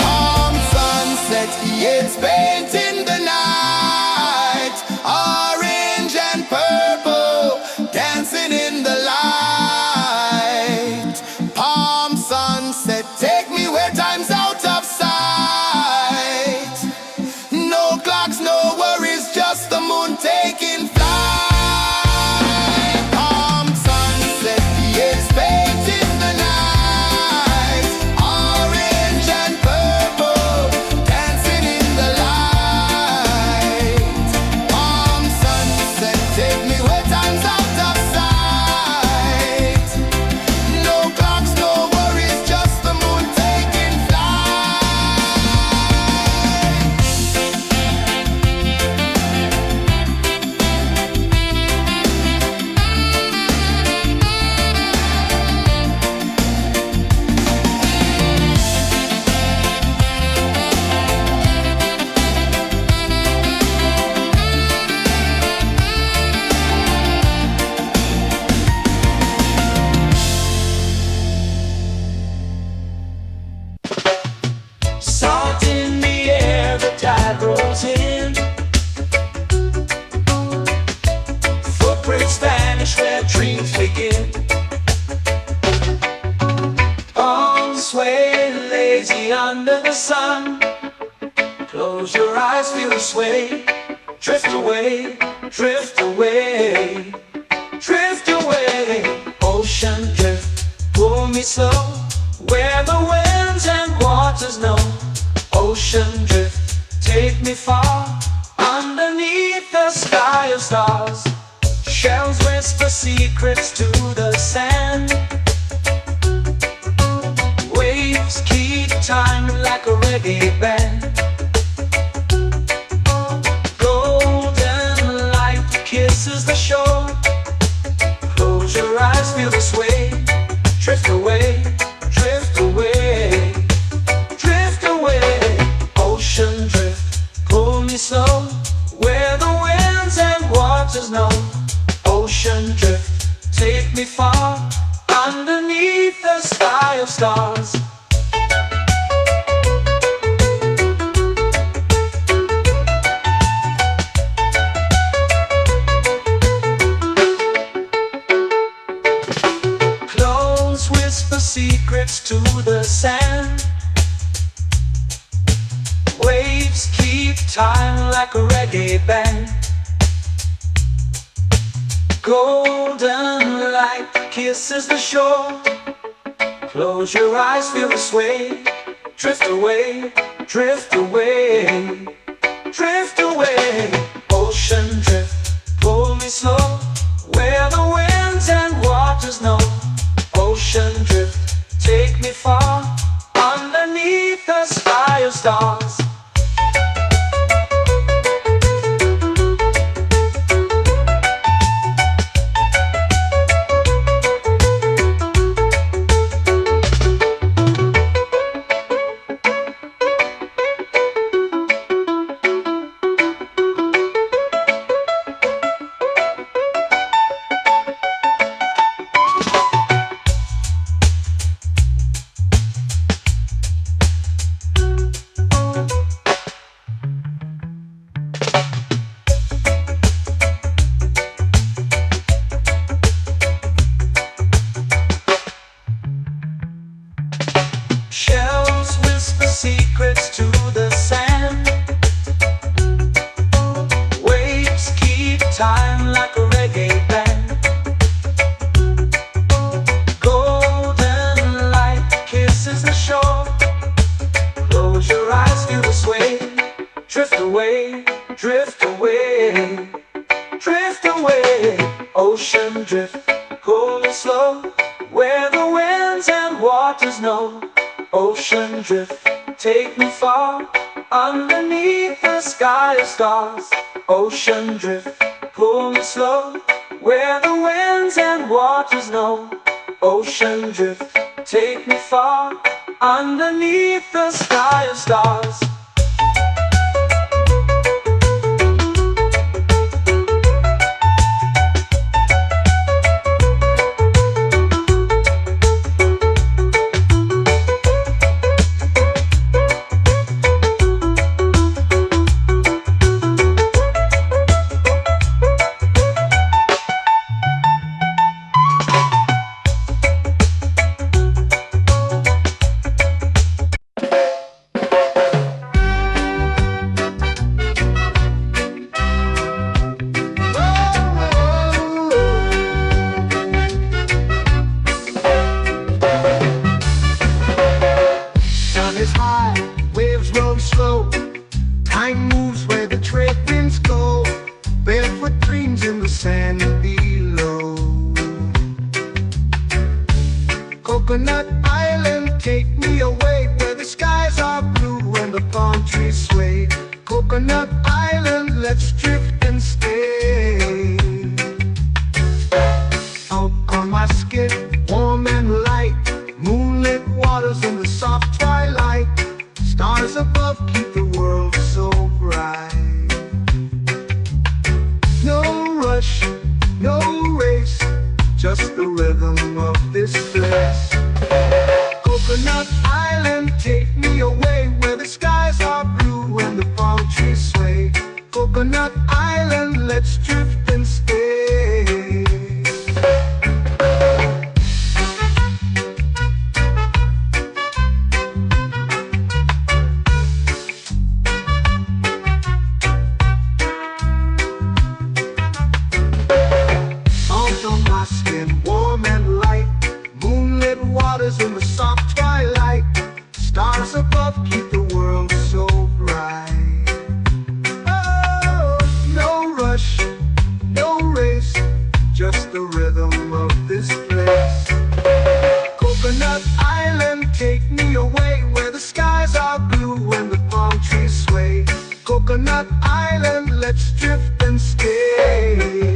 Palm sunset, yeah, it's painting the night. Orange and purple, dancing in the light. Palm sunset, take me where time's out of sight. No clocks, no worries, just the moon taking flight. Palm sunset, yeah, it's painting the night. Orange and purple, dancing in the light. Palm sunset, take me where time's out of sight. No clocks, no worries, just the moon taking flight. Salt in the air, the tide rolls in. Footprints vanish where dreams begin. Arms sway lazy under the sun. Close your eyes, feel the sway. Drift away, drift away, drift away. Ocean drift, pull me slow, where the winds and waters know. Ocean drift, take me far, underneath the sky of stars. Shells whisper secrets to the sand. Waves keep time like a reggae band. Golden light kisses the shore. Close your eyes, feel the sway. Drift away, drift away, drift away. Ocean drift, pull me slow, where the winds and waters know. Ocean drift, take me far, underneath the sky of stars. Clones whisper secrets to the sand. Waves keep time like a reggae band. Golden light kisses the shore. Close your eyes, feel the sway. Drift away, drift away, drift away. Ocean drift, pull me slow, where the winds and waters know. Ocean drift, take me far, underneath the sky of stars. Shells whisper secrets to the sand. Waves keep time like a reggae band. Golden light kisses the shore. Close your eyes, feel the sway. Drift away, drift away, drift away. Ocean drift, pull it slow, where the winds and waters know. Ocean drift, take me far, underneath the sky of stars. Ocean drift, pull me slow, where the winds and waters know. Ocean drift, take me far, underneath the sky of stars. Time moves where the trade winds go. Barefoot dreams in the sand below. Coconut Island, take me away, where the skies are blue and the palm trees sway. Coconut Island, let's drift and stay. Out on my skin, warm and light, moonlit waters in the soft twilight. Stars above keep the world so bright. No rush, no race, just the rhythm of this place. Coconut Island, take me away, where the skies are blue and the palm trees sway. Coconut Island, let's drift and stay. Warm and light, moonlit waters in the soft twilight. Stars above keep the world so bright. Oh, no rush, no race, just the rhythm of this place. Coconut Island, take me away, where the skies are blue and the palm trees sway. Coconut Island, let's drift and stay.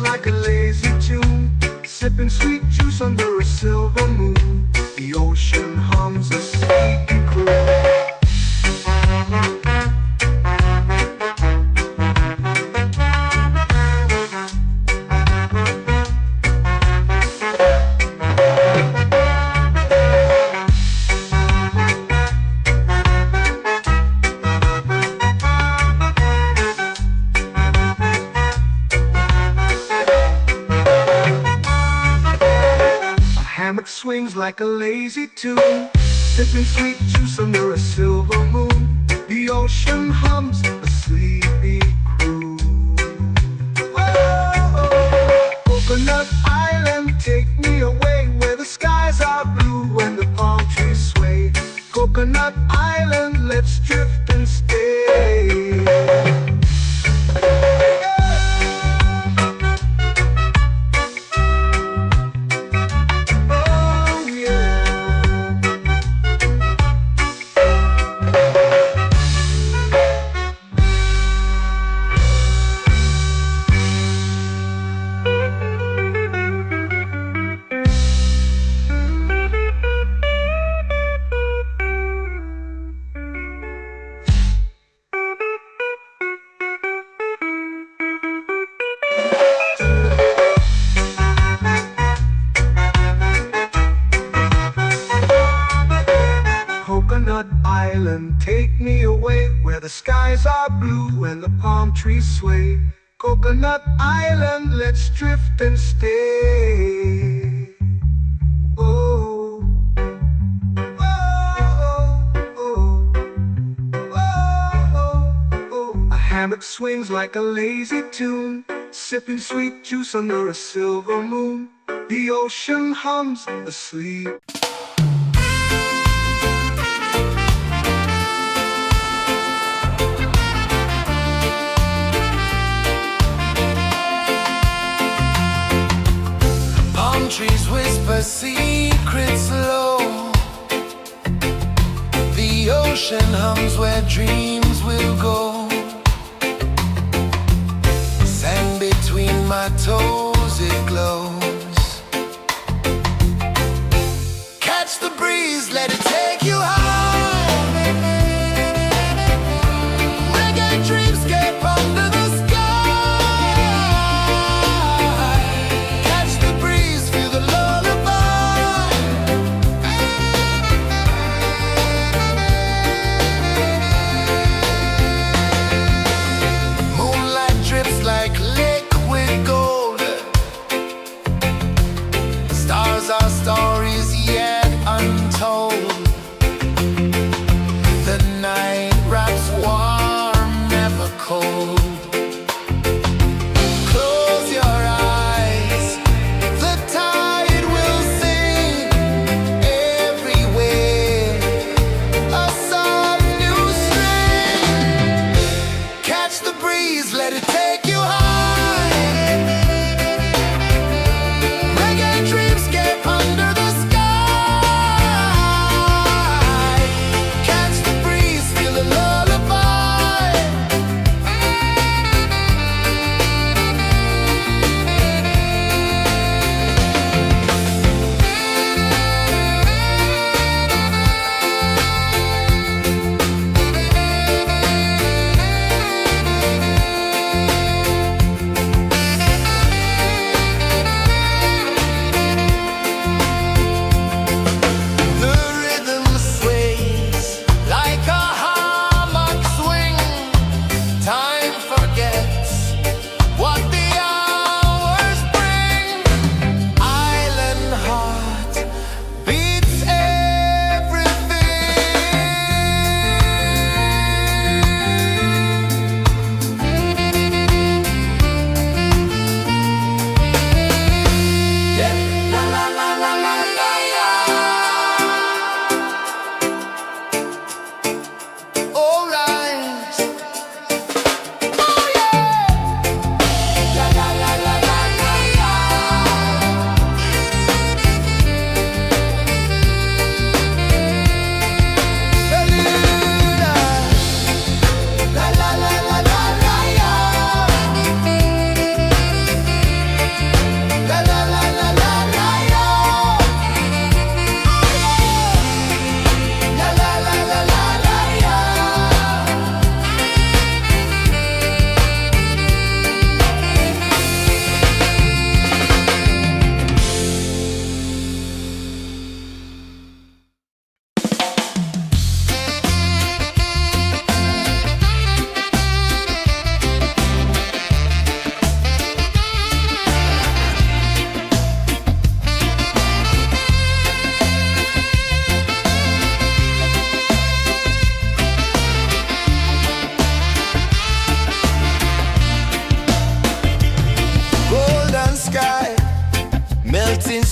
Like a lazy tune, sipping sweet juice under a silver moon. The ocean hums a sleepy croon. Swings like a lazy tune, sipping sweet juice under a silver moon. The ocean hums a sleepy croon. Whoa, Coconut Island, island, take me away where the skies are blue and the palm trees sway. Coconut Island, let's drift and stay. Oh, oh, oh, oh, oh. A hammock swings like a lazy tune, sipping sweet juice under a silver moon. The ocean hums asleep. Trees whisper secrets low. The ocean hums where dreams will go. Sand between my toes, it glows. Catch the breeze, let it take you high. Reggae dreamscape under the sky. Our stories yet untold. The night wraps warm, never cold. Close your eyes, the tide will sing everywhere. A soft new string. Catch the breeze, let it take you high.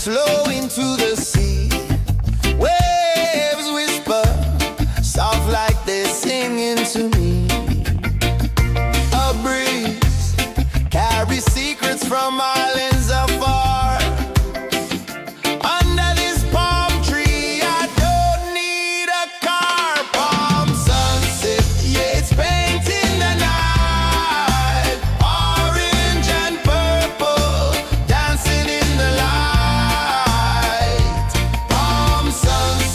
Slow into the sea. Waves whisper, soft like they're singing to me. A breeze carries secrets from islands afar. Under this palm tree, I don't need a car. Palm sunset, yeah, it's painting the night. Orange and purple, dancing in the light. Palm sunset.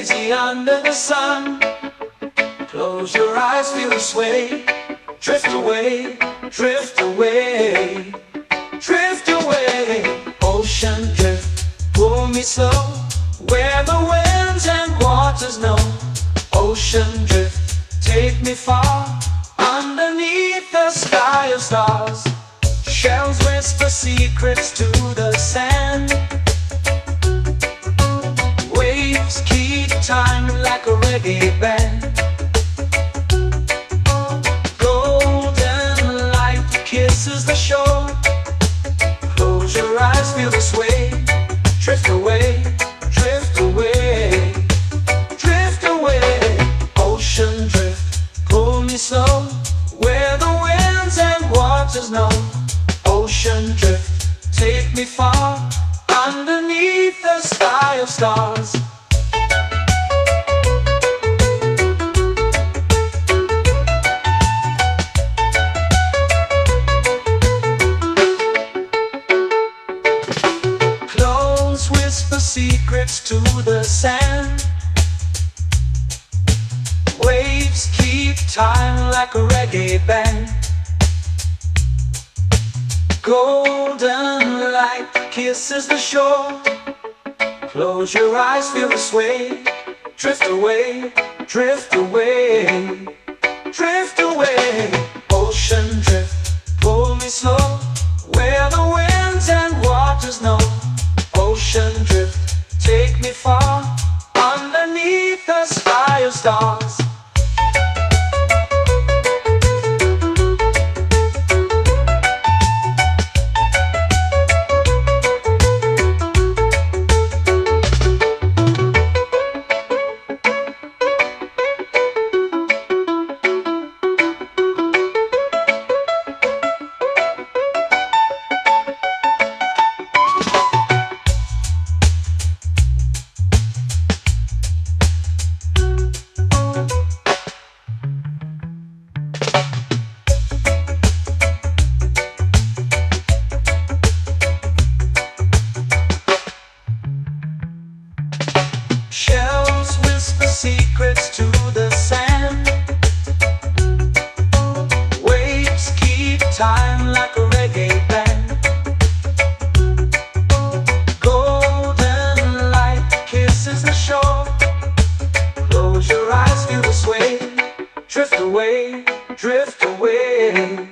lazy under the sun. Close your eyes, feel the sway. Drift away, drift away, drift away. Ocean drift, pull me slow, where the winds and waters know. Ocean drift, take me far, underneath the sky of stars. Shells whisper secrets to the sand. Waves keep time like a reggae band. Golden light kisses the shore. Close your eyes, feel the sway. Drift away, drift away, drift away. Ocean drift, pull me slow, where the winds and waters know. Ocean drift, take me far, underneath the sky of stars. Clones whisper secrets to the sand. Waves keep time like a reggae band. Golden light kisses the shore. Close your eyes, feel the sway. Drift away, drift away, drift away. Ocean drift, pull me slow, where the winds and waters know. Ocean drift, take me far, underneath the sky of stars. Shells whisper secrets to the sand. Waves keep time like a reggae band. Golden light kisses the shore. Close your eyes, feel the sway. Drift away, drift away,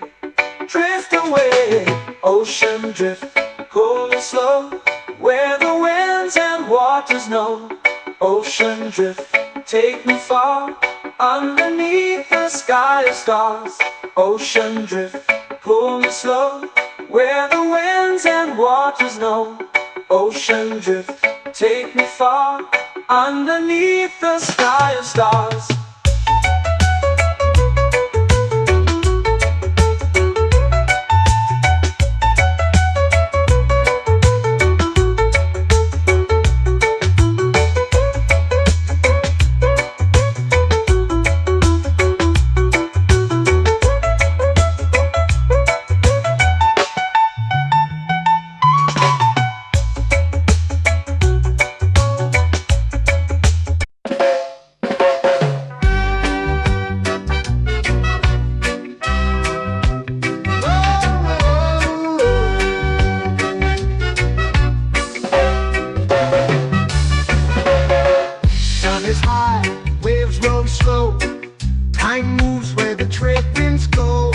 drift away. Ocean drift, pull me slow, where the winds and waters know. Ocean drift, take me far, underneath the sky of stars. Ocean drift, pull me slow, where the winds and waters know. Ocean drift, take me far, underneath the sky of stars. Time moves where the trade winds go.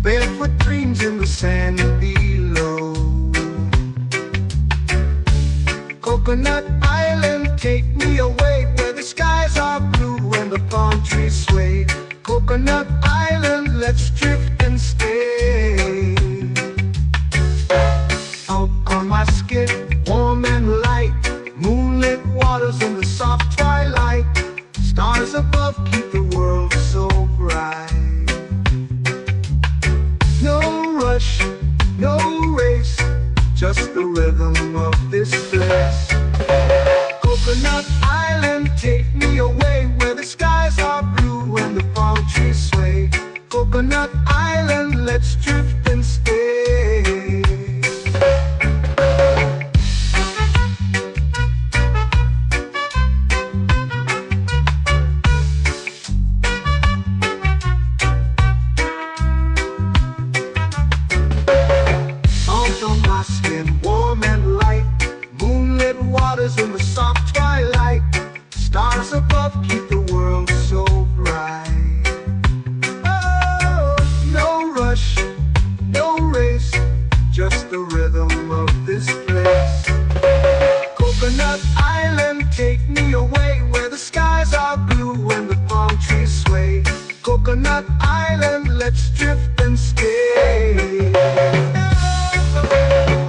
Barefoot dreams in the sand below. Coconut Island, take me away, where the skies are blue and the palm trees sway. Coconut Island, let's drift and stay. Out on my skin, warm and light, moonlit waters in the soft twilight. Stars above keep the world so bright. No rush, no race, just the rhythm of this place. Coconut Island, take me away, where the skies are blue and the palm trees sway. Coconut Island, let's drift and stay. waters in the soft twilight. Stars above keep the world so bright. Oh, no rush, no race, just the rhythm of this place. Coconut Island, take me away where the skies are blue and the palm trees sway. Coconut Island, let's drift and stay.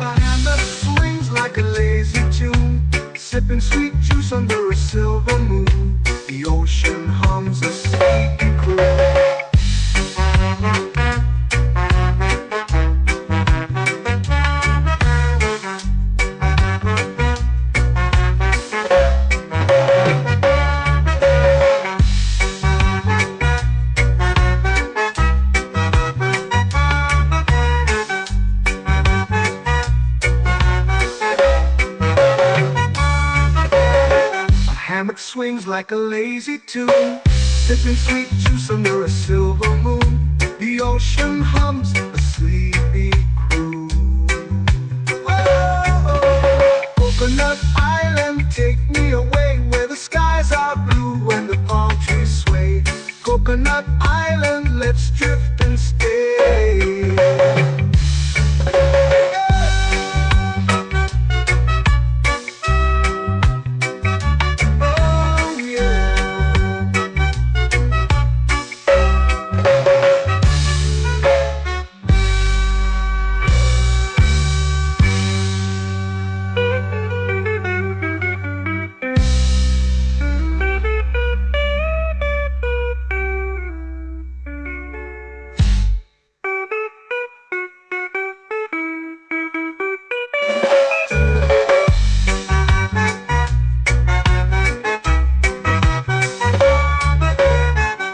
A hand that swings like a lazy tune, sipping sweet juice under a silver moon. The ocean hums a sleepy croon. Hammock swings like a lazy tune, sipping sweet juice under a silver moon. The ocean hums a sleepy croon. Whoa, Coconut Island, take me away where the skies are blue and the palm trees sway. Coconut Island, let's drift and stay.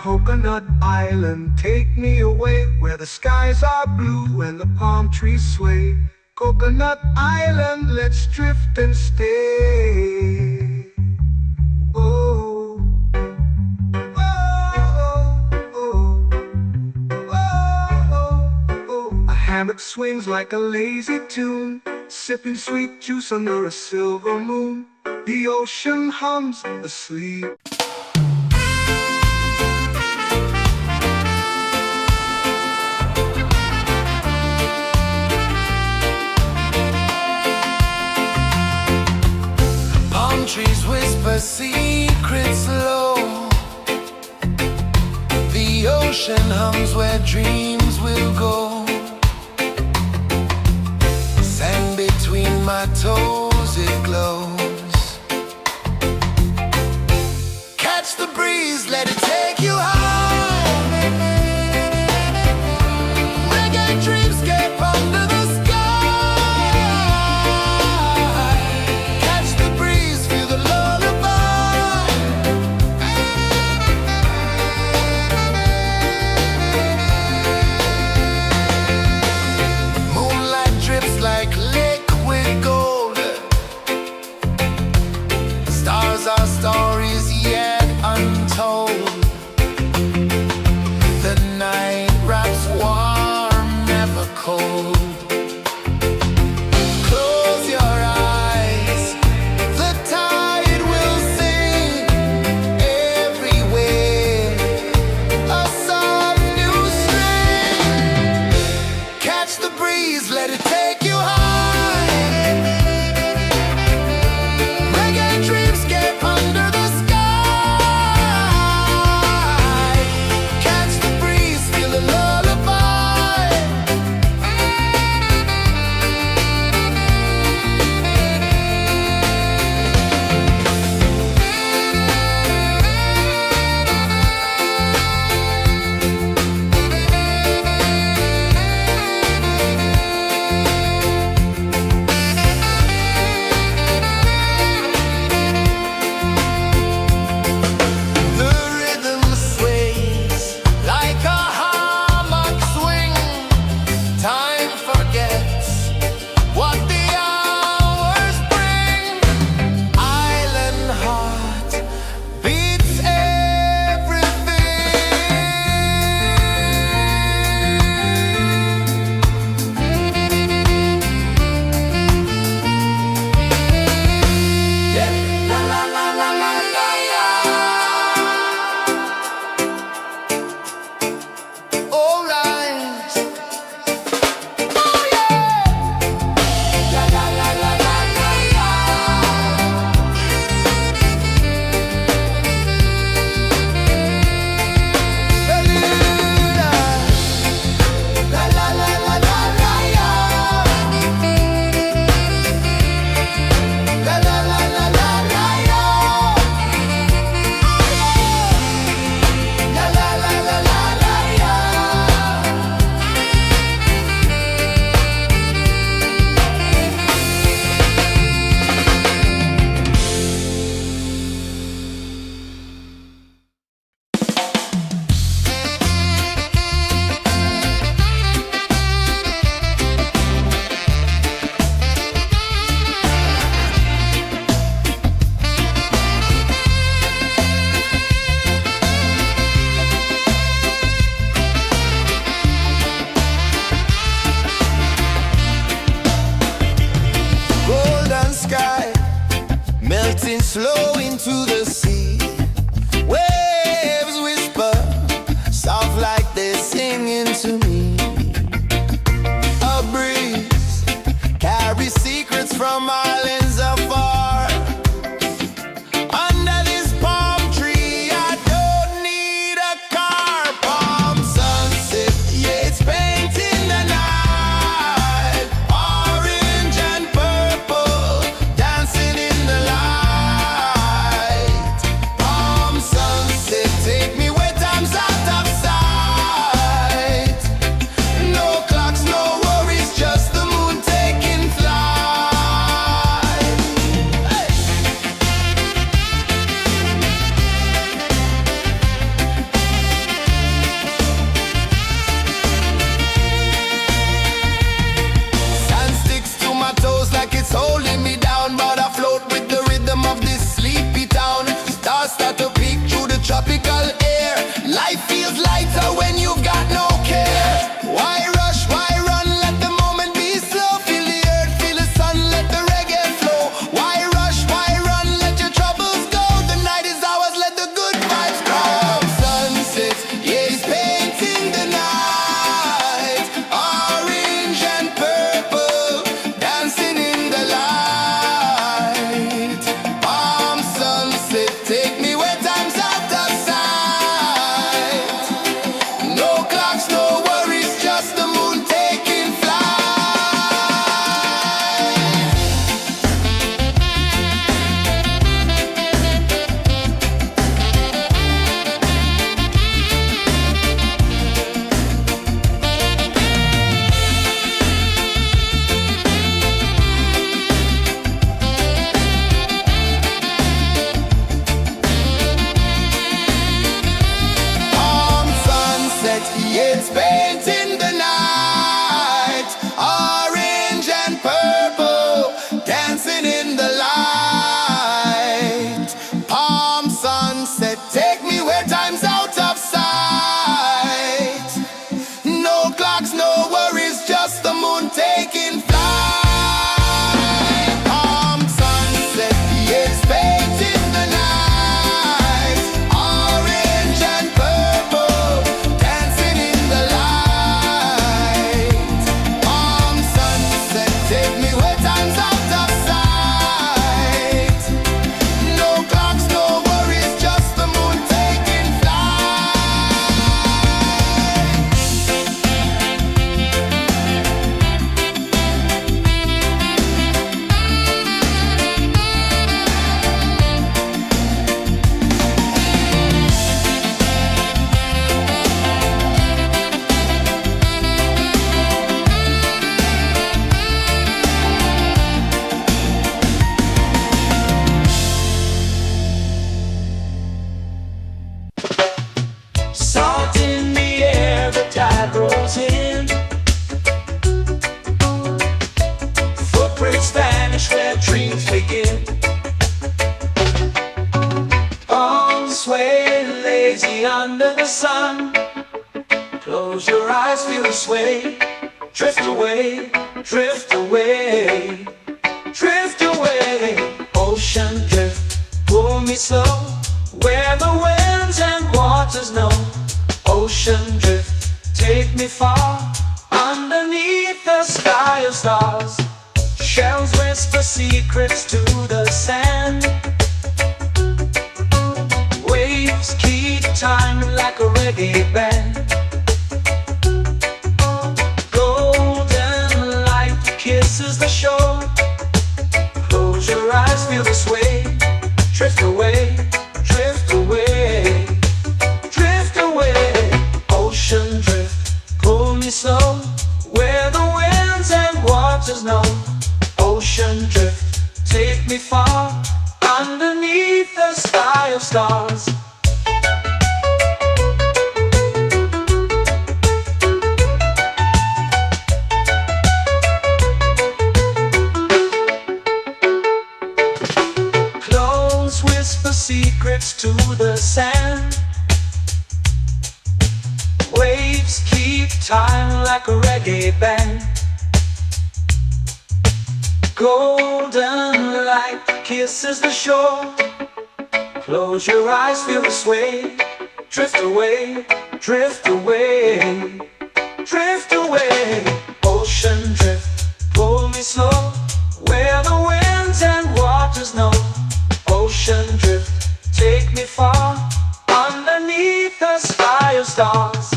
Coconut Island, take me away where the skies are blue and the palm trees sway. Coconut Island, let's drift and stay. Oh, oh, oh, oh, oh. A hammock swings like a lazy tune, sipping sweet juice under a silver moon. The ocean hums asleep. Trees whisper secrets low. The ocean hums where dreams will go. Sand between my toes, it glows. Catch the breeze, let it take you high. Reggae dreamscape under the sky. flow into the sea. Waves whisper, soft like they're singing to me. A breeze carries secrets from islands afar. Under this palm tree, I don't need a car. Palm sunset, yeah, it's painting the night. Orange and purple, dancing in the light. Palm sunset, take me where time's out of sight. No clocks, no worries, just the moon taking flight. Hey! Sand sticks to my toes like it's holding me down, but I float with the rhythm of this sleepy town. Stars start to peek through the tropical air. Life feels lighter when you've got no care. Why rush, why run, let the moment be slow. Feel the earth, feel the sun, let the reggae flow. Why rush, why run, let your troubles go. The night is ours, let the good vibes grow. Sunset, yeah, it's painting the night. Orange and purple, dancing in the light. Palm sunset, take me where time's out of sight. No clocks, no worries, just the moon taking flight. Palm sunset, yeah, it's painting the night. Orange and purple, dancing in the light. Palm sunset, take me where time's out of sight. No clocks, no worries, just the moon taking flight. Palm sunset, yeah, it's painting the night. Orange and purple, dancing in the light. Palm sunset, take me where time's out of sight. No clocks, no worries, just the moon taking flight. Salt in the air, the tide rolls in. Footprints vanish where dreams begin. Arms sway lazy under the sun. Close your eyes, feel the sway. Drift away, drift away, drift away. Ocean drift, pull me slow, where the winds and waters know. Ocean drift, take me far, underneath the sky of stars. Shells whisper secrets to the sand. Waves keep time like a reggae band. Golden light kisses the shore. Close your eyes, feel the sway. Drift away, drift away, drift away. Ocean drift, pull me slow, where the winds and waters know. Ocean drift, take me far, underneath the sky of stars. Close whisper secrets to the sand. Waves keep time like a reggae band. Golden light kisses the shore. Close your eyes, feel the sway. Drift away, drift away, drift away. Ocean drift, pull me slow, where the winds and waters know. Ocean drift, take me far, underneath the sky of stars.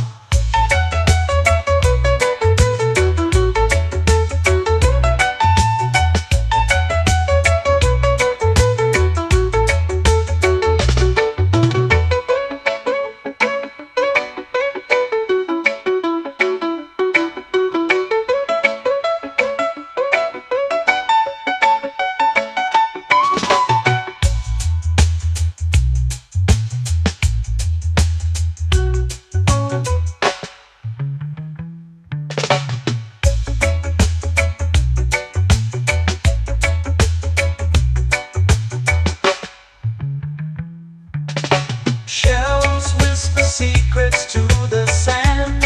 Shells whisper secrets to the sand.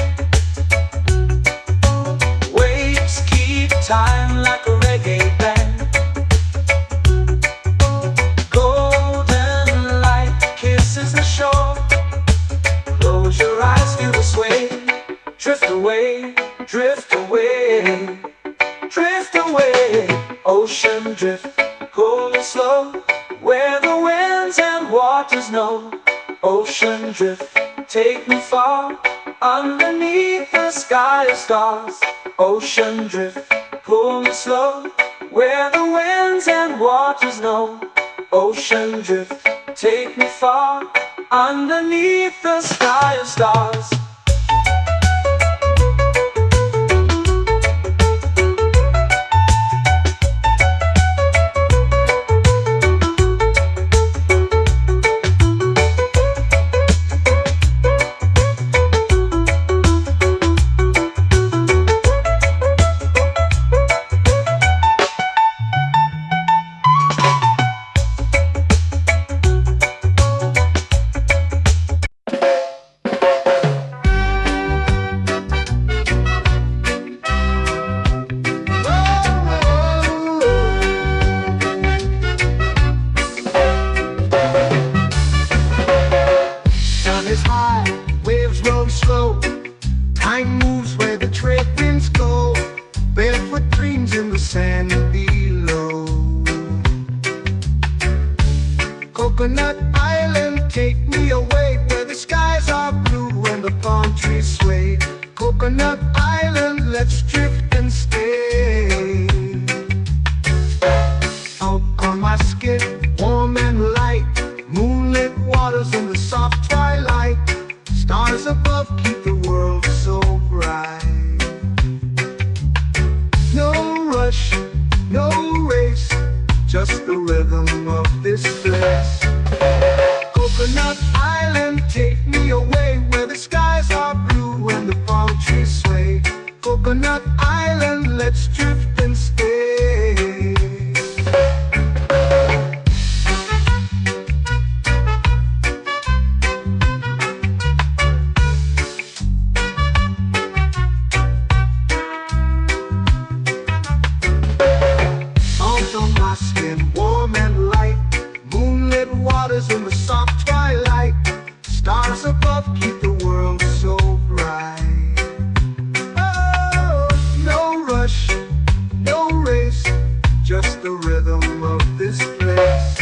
Waves keep time like a reggae band. Golden light kisses the shore. Close your eyes, feel the sway. Drift away, drift away, drift away. Ocean drift, pull me slow, where the winds and waters know. Ocean drift, take me far, underneath the sky of stars. Ocean drift, pull me slow, where the winds and waters know. Ocean drift, take me far, underneath the sky of stars. Time moves where the trade winds go. Barefoot dreams in the sand below. Coconut Island, take me away, where the skies are blue and the palm trees sway. Coconut Island, let's drift and stay. Out on my skin, warm and light, moonlit waters in the soft twilight. Stars above keep the world so bright. No rush, no race, just the rhythm of this place. Coconut Island, take me away, where the skies are blue and the palm trees sway. Coconut Island, let's drift and stay. In the soft twilight, stars above keep the world so bright. Oh, no rush, no race, just the rhythm of this place.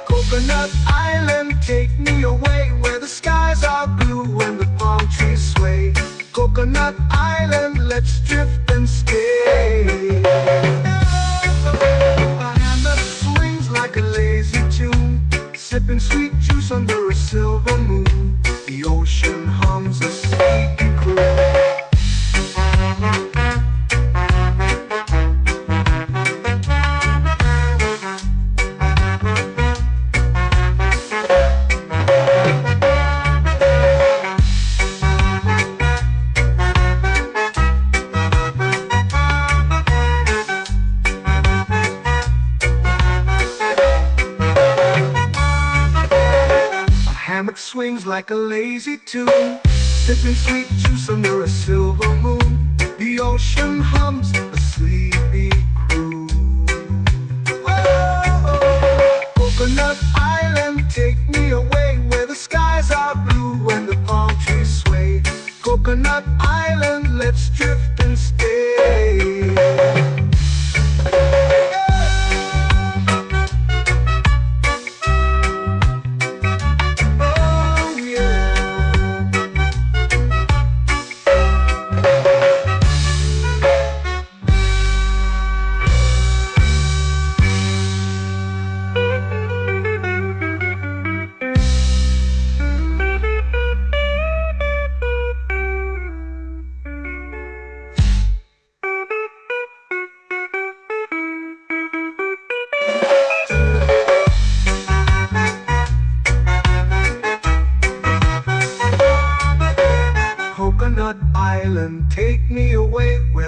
Coconut Island, take me away, where the skies are blue and the palm trees sway. Coconut Island, let's drift and stay. A hand that swings like a lazy tune, sipping sweet juice under a silver moon. The ocean hums a sleepy croon. Hammock swings like a lazy tune, sipping sweet juice under a silver moon. The ocean hums a sleepy croon.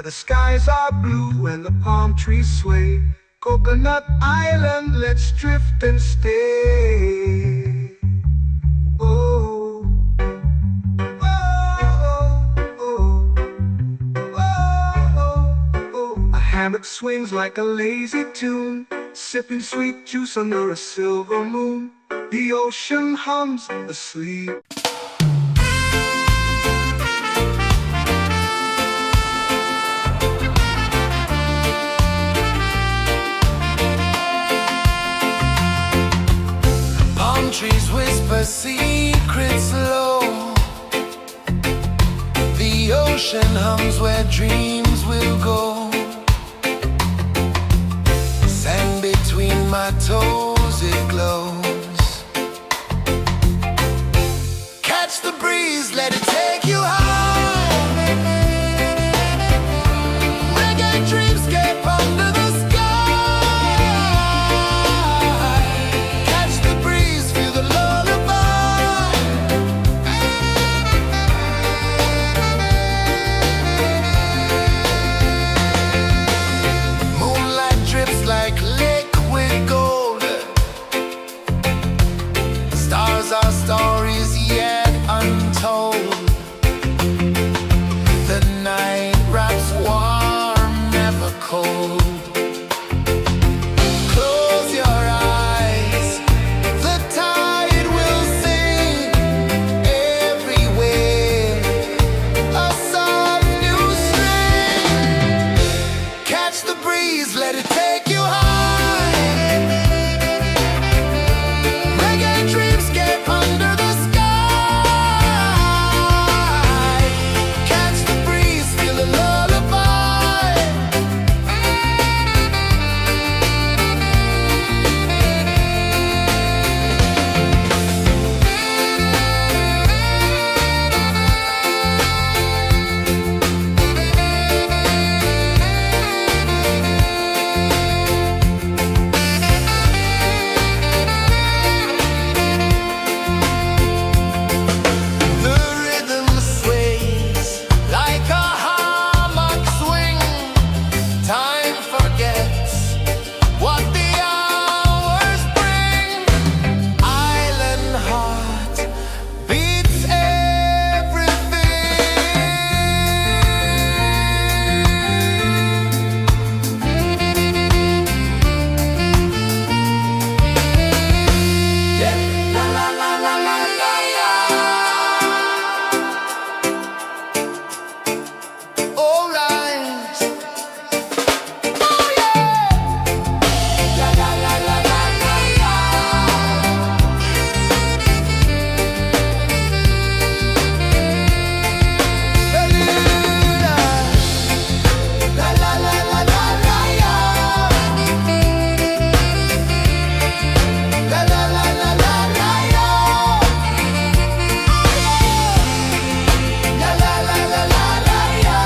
the skies are blue and the palm trees sway. Coconut Island, let's drift and stay. Oh, oh, oh, oh, oh. A hammock swings like a lazy tune, sipping sweet juice under a silver moon. The ocean hums asleep. Palm trees whisper secrets low. The ocean hums where dreams will go. Sand between my toes, it glows. Catch the breeze, let it take you high. Reggae dreamscape under the sky. Catch the breeze, feel the lullaby. Moonlight drips like liquid gold. Stars are stories yet untold. The night wraps warm, never cold. Close your eyes, the tide will sing everywhere. A soft new string. Catch the breeze, let it take you high. Reggae dreamscape under the sky. Catch the breeze, feel the lullaby. The rhythm sways like a hammock swing. Time forgets what the hours bring. Island heart beats everything. Yeah. La la la la la la la. All right. Oh yeah. La la la la la la la. Bermuda. La la la la la la la. La la la la la la la. La la la la la la la.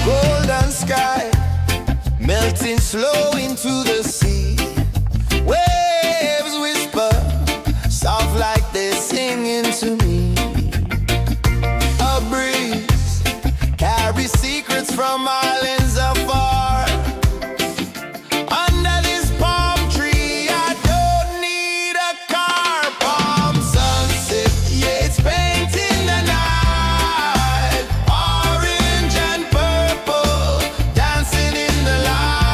Golden sky melting slow into the sea. Waves whisper soft like they're singing to me. A breeze carries secrets from islands afar. Under this palm tree, I don't need a car. Palm sunset, yeah, it's painting the night. Orange and purple, dancing in the light.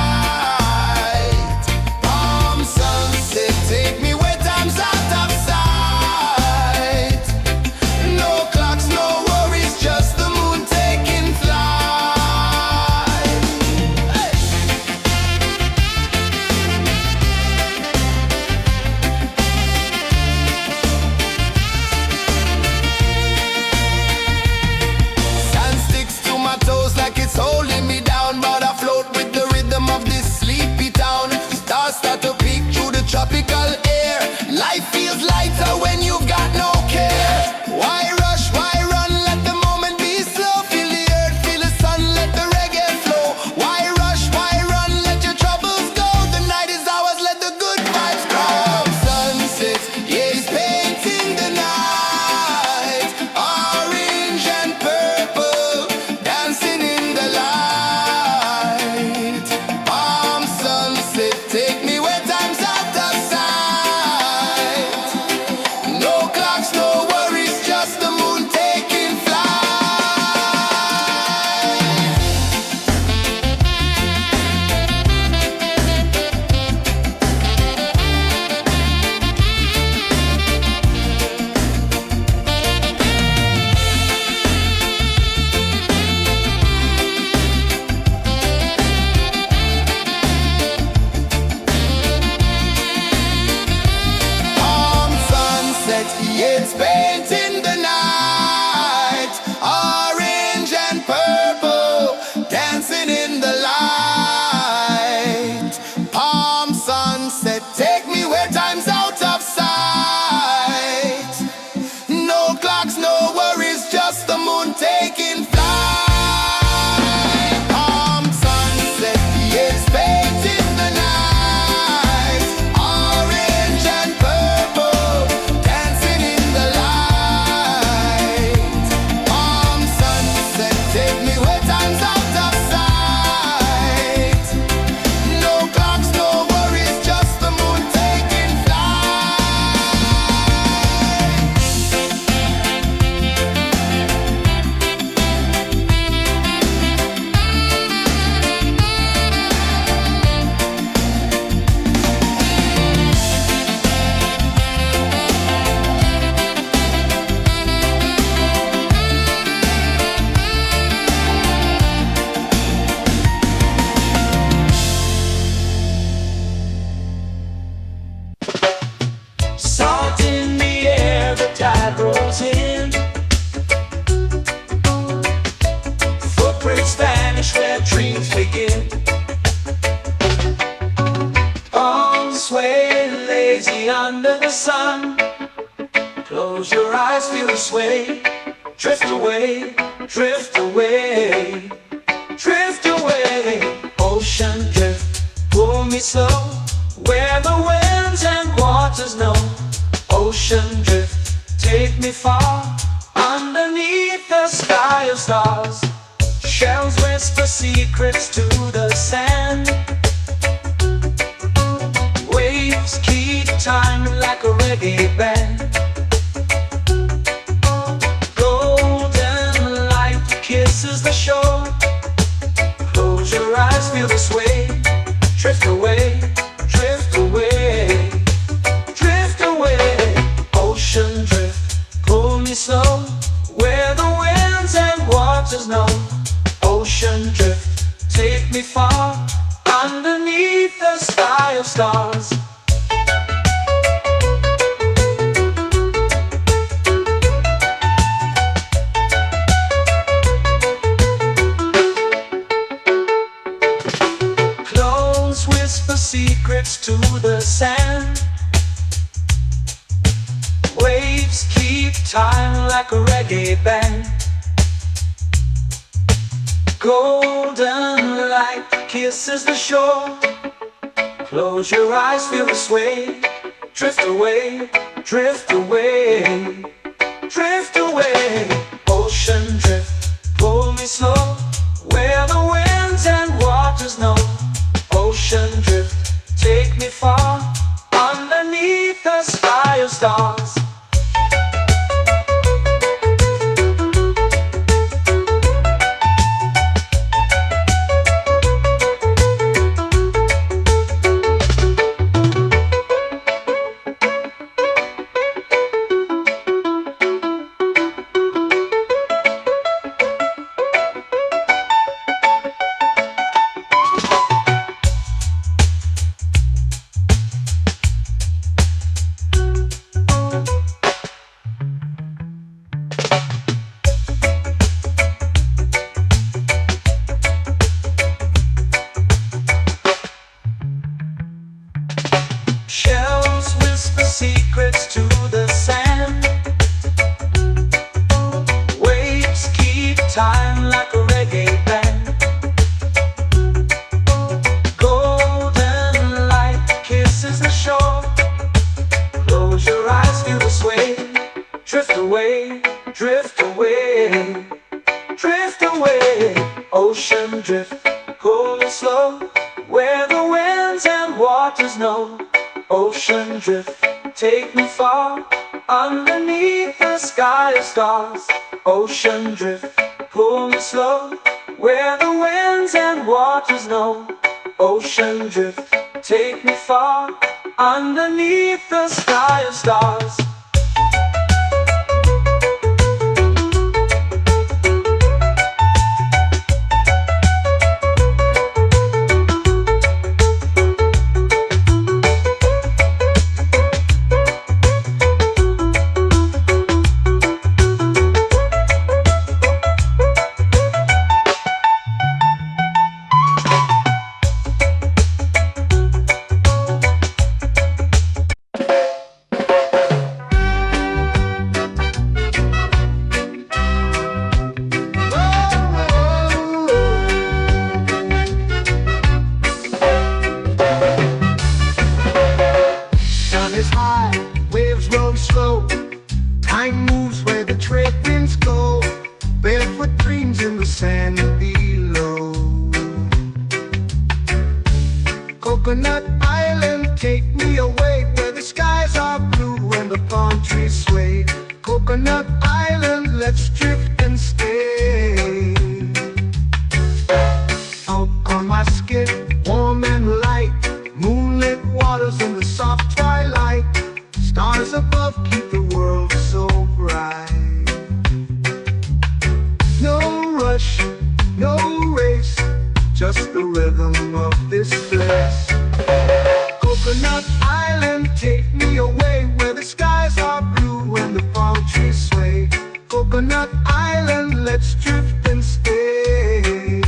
dreams begin. Arms sway lazy under the sun. Close your eyes, feel the sway. Drift away, drift away, drift away. Ocean drift, pull me slow, where the winds and waters know. Ocean drift, take me far, underneath the sky of stars. Shells whisper secrets to the sand. Waves keep time like a reggae band. Golden light kisses the shore. Close your eyes, feel the sway. Drift away, drift away, drift away. Ocean drift, pull me slow, where the winds and waters know. Ocean drift, take me far, underneath the sky of stars. Close whisper secrets to the sand. Waves keep time like a reggae band. Golden light kisses the shore. Close your eyes, feel the sway. Drift away, drift away, drift away. Ocean drift, pull me slow, where the winds and waters know. Ocean drift, take me far, underneath the sky of stars. Shells whisper secrets to the sand. Waves keep time like a reggae band. Golden light kisses the shore. Close your eyes, feel the sway. Drift away, drift away, drift away. Ocean drift, pull me slow, where the winds and waters know. Ocean drift, take me far, underneath the sky of stars. Ocean drift, pull me slow, where the winds and waters know. Ocean drift, take me far, underneath the sky of stars. Time moves where the trade winds go. Barefoot dreams in the sand below. Coconut Island, take me away, where the skies are blue and the palm trees sway. Coconut Island, let's drift and stay. Out on my skin, warm and light, moonlit waters in the soft twilight. Stars above keep the world so bright. No rush, no race, just the rhythm of this place. Coconut Island, take me away, where the skies are blue and the palm trees sway. Coconut Island, let's drift and stay.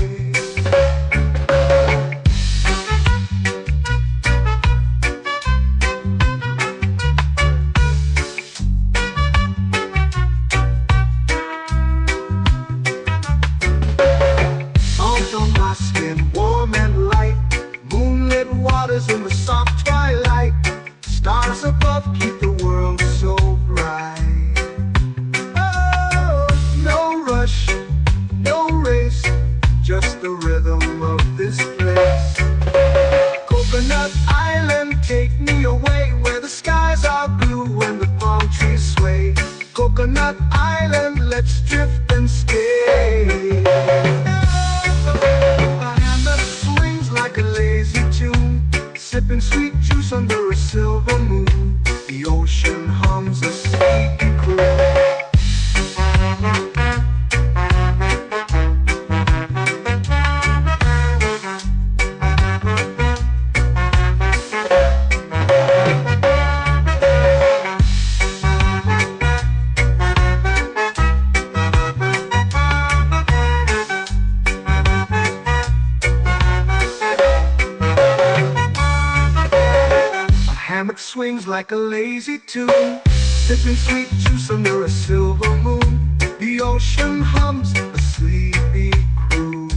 hammock swings like a lazy tune, sipping sweet juice under a silver moon. The ocean hums a sleepy croon.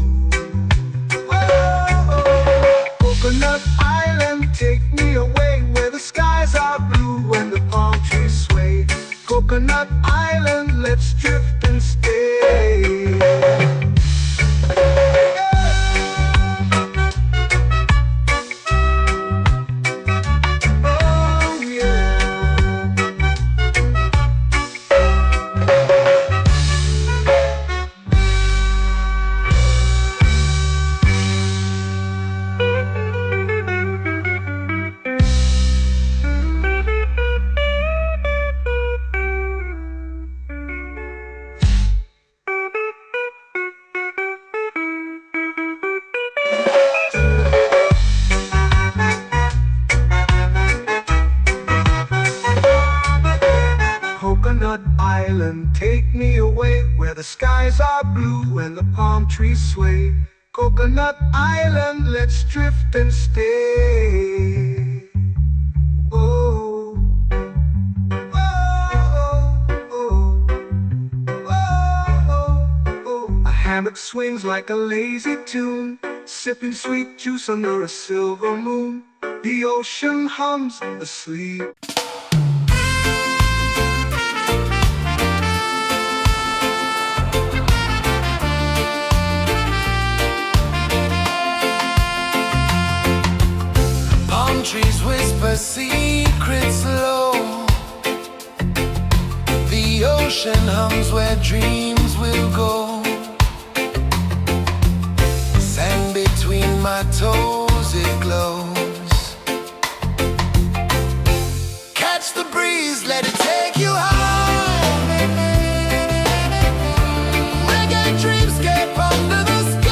Whoa, Coconut Island, take me away where the skies are blue and the palm trees sway. Coconut Island, let's drift and stay. Coconut Island, take me away where the skies are blue and the palm trees sway. Coconut Island, let's drift and stay. Oh, oh, oh, oh, oh. A hammock swings like a lazy tune, sipping sweet juice under a silver moon. The ocean hums asleep. Trees whisper secrets low. The ocean hums where dreams will go. Sand between my toes, it glows. Catch the breeze, let it take you high. Reggae dreamscape under the sky.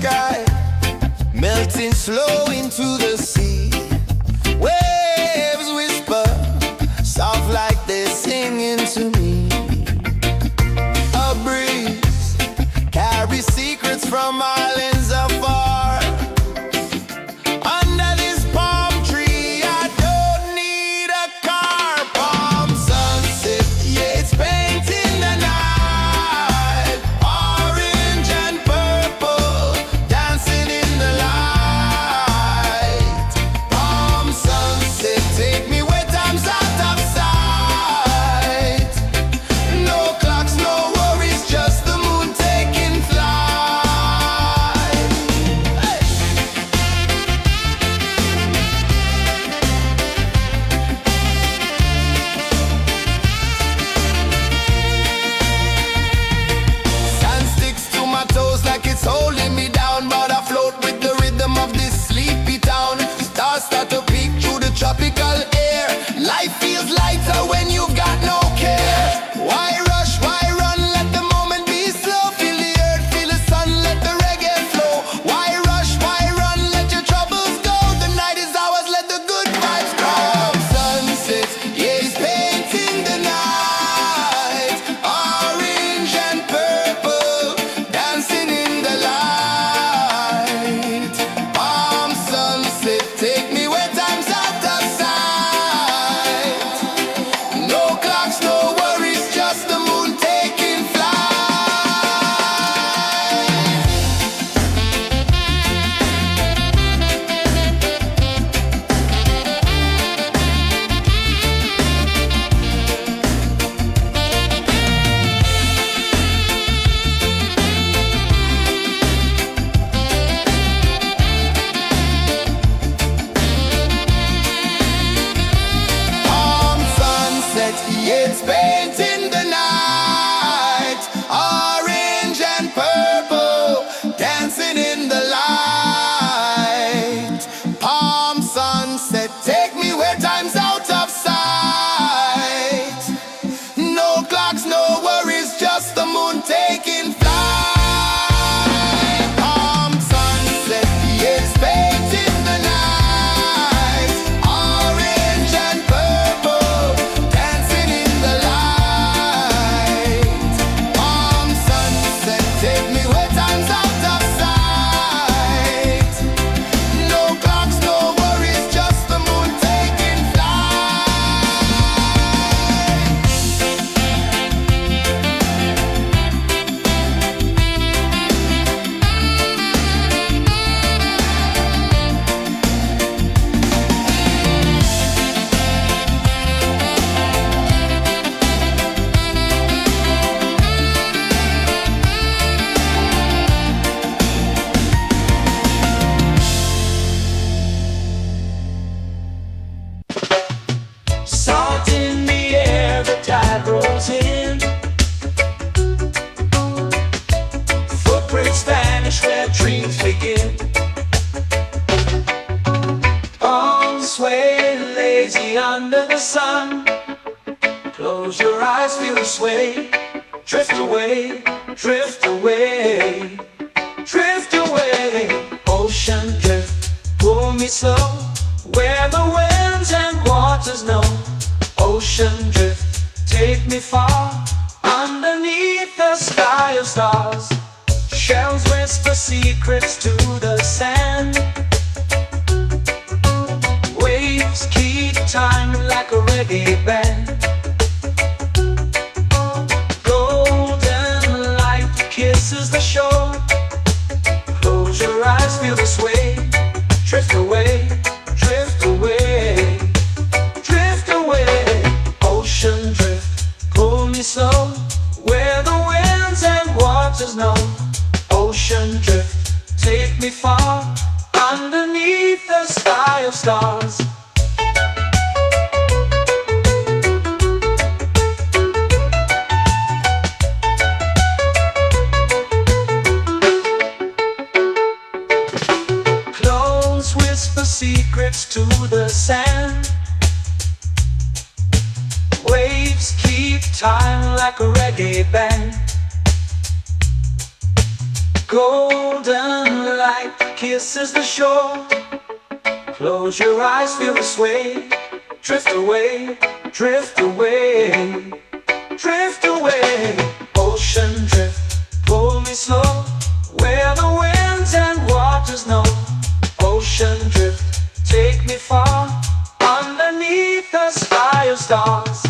sky, melting slow into the sea. Waves whisper, soft like they're singing to me. A breeze carries secrets from islands afar. Under this palm tree, I don't need a car. Palm sunset, yeah, it's painting the night. Orange and purple, dancing in the light. Palm sunset, take me where time's out of sight. No clocks, no worries, just the moon taking flight. Hey! Sand sticks to my toes like it's holding me down, but I float with the rhythm of this sleepy town. Stars start to peek through the tropical air. Life feels lighter when you've got no care. Why rush, why run, let the moment be slow. Feel the earth, feel the sun, let the reggae flow. Why rush, why run, let your troubles go. The night is ours, let the good vibes grow. Sunset, yeah, it's painting the night. Orange and purple, dancing in the light. Palm sunset, take me where time's out of sight. No clocks, no worries, just the moon taking flight. Palm sunset, yeah, it's painting the night. Orange and purple, dancing in the light. Palm sunset, take me where time's out of sight. No clocks, no worries, just the moon taking flight. Palm sunset, yeah, it's painting the night. Orange and purple, dancing in the light. Palm sunset, take me where time's out of sight. No clocks, no worries, just the moon taking flight. Salt in the air, the tide rolls in. Footprints vanish where dreams begin. Arms sway lazy under the sun. Close your eyes, feel the sway. Drift away, drift away, drift away. Ocean drift, pull me slow, where the winds and waters know. Ocean drift, take me far, underneath the sky of stars. Shells whisper secrets to the sand. Waves keep time like a reggae band. Golden light kisses the shore. Close your eyes, feel the sway. Drift away, drift away, drift away. Ocean drift, pull me slow, where the winds and waters know. Ocean drift, take me far, underneath the sky of stars. Close whisper secrets to the sand. Waves keep time like a reggae band. Golden light kisses the shore. Close your eyes, feel the sway. Drift away, drift away, drift away. Ocean drift, pull me slow, where the winds and waters know. Ocean drift, take me far, underneath the sky of stars.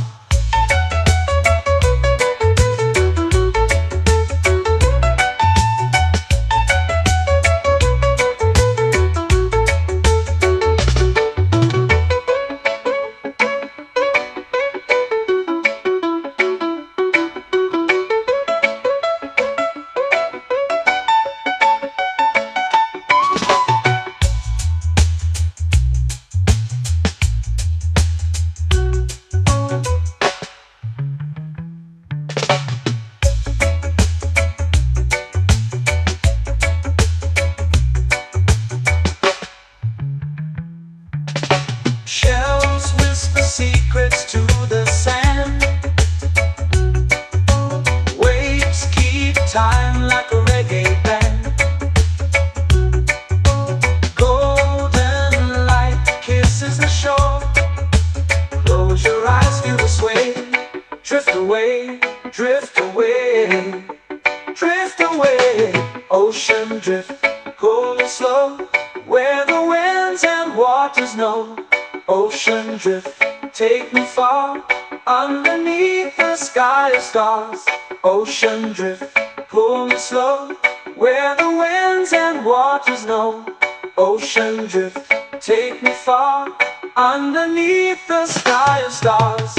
Shells whisper secrets to the sand. Waves keep time like a reggae band. Golden light kisses the shore. Close your eyes, feel the sway. Drift away, drift away, drift away. Ocean drift, cool and slow, where the winds and waters know. Ocean drift, take me far, underneath the sky of stars. Ocean drift, pull me slow, where the winds and waters know. Ocean drift, take me far, underneath the sky of stars.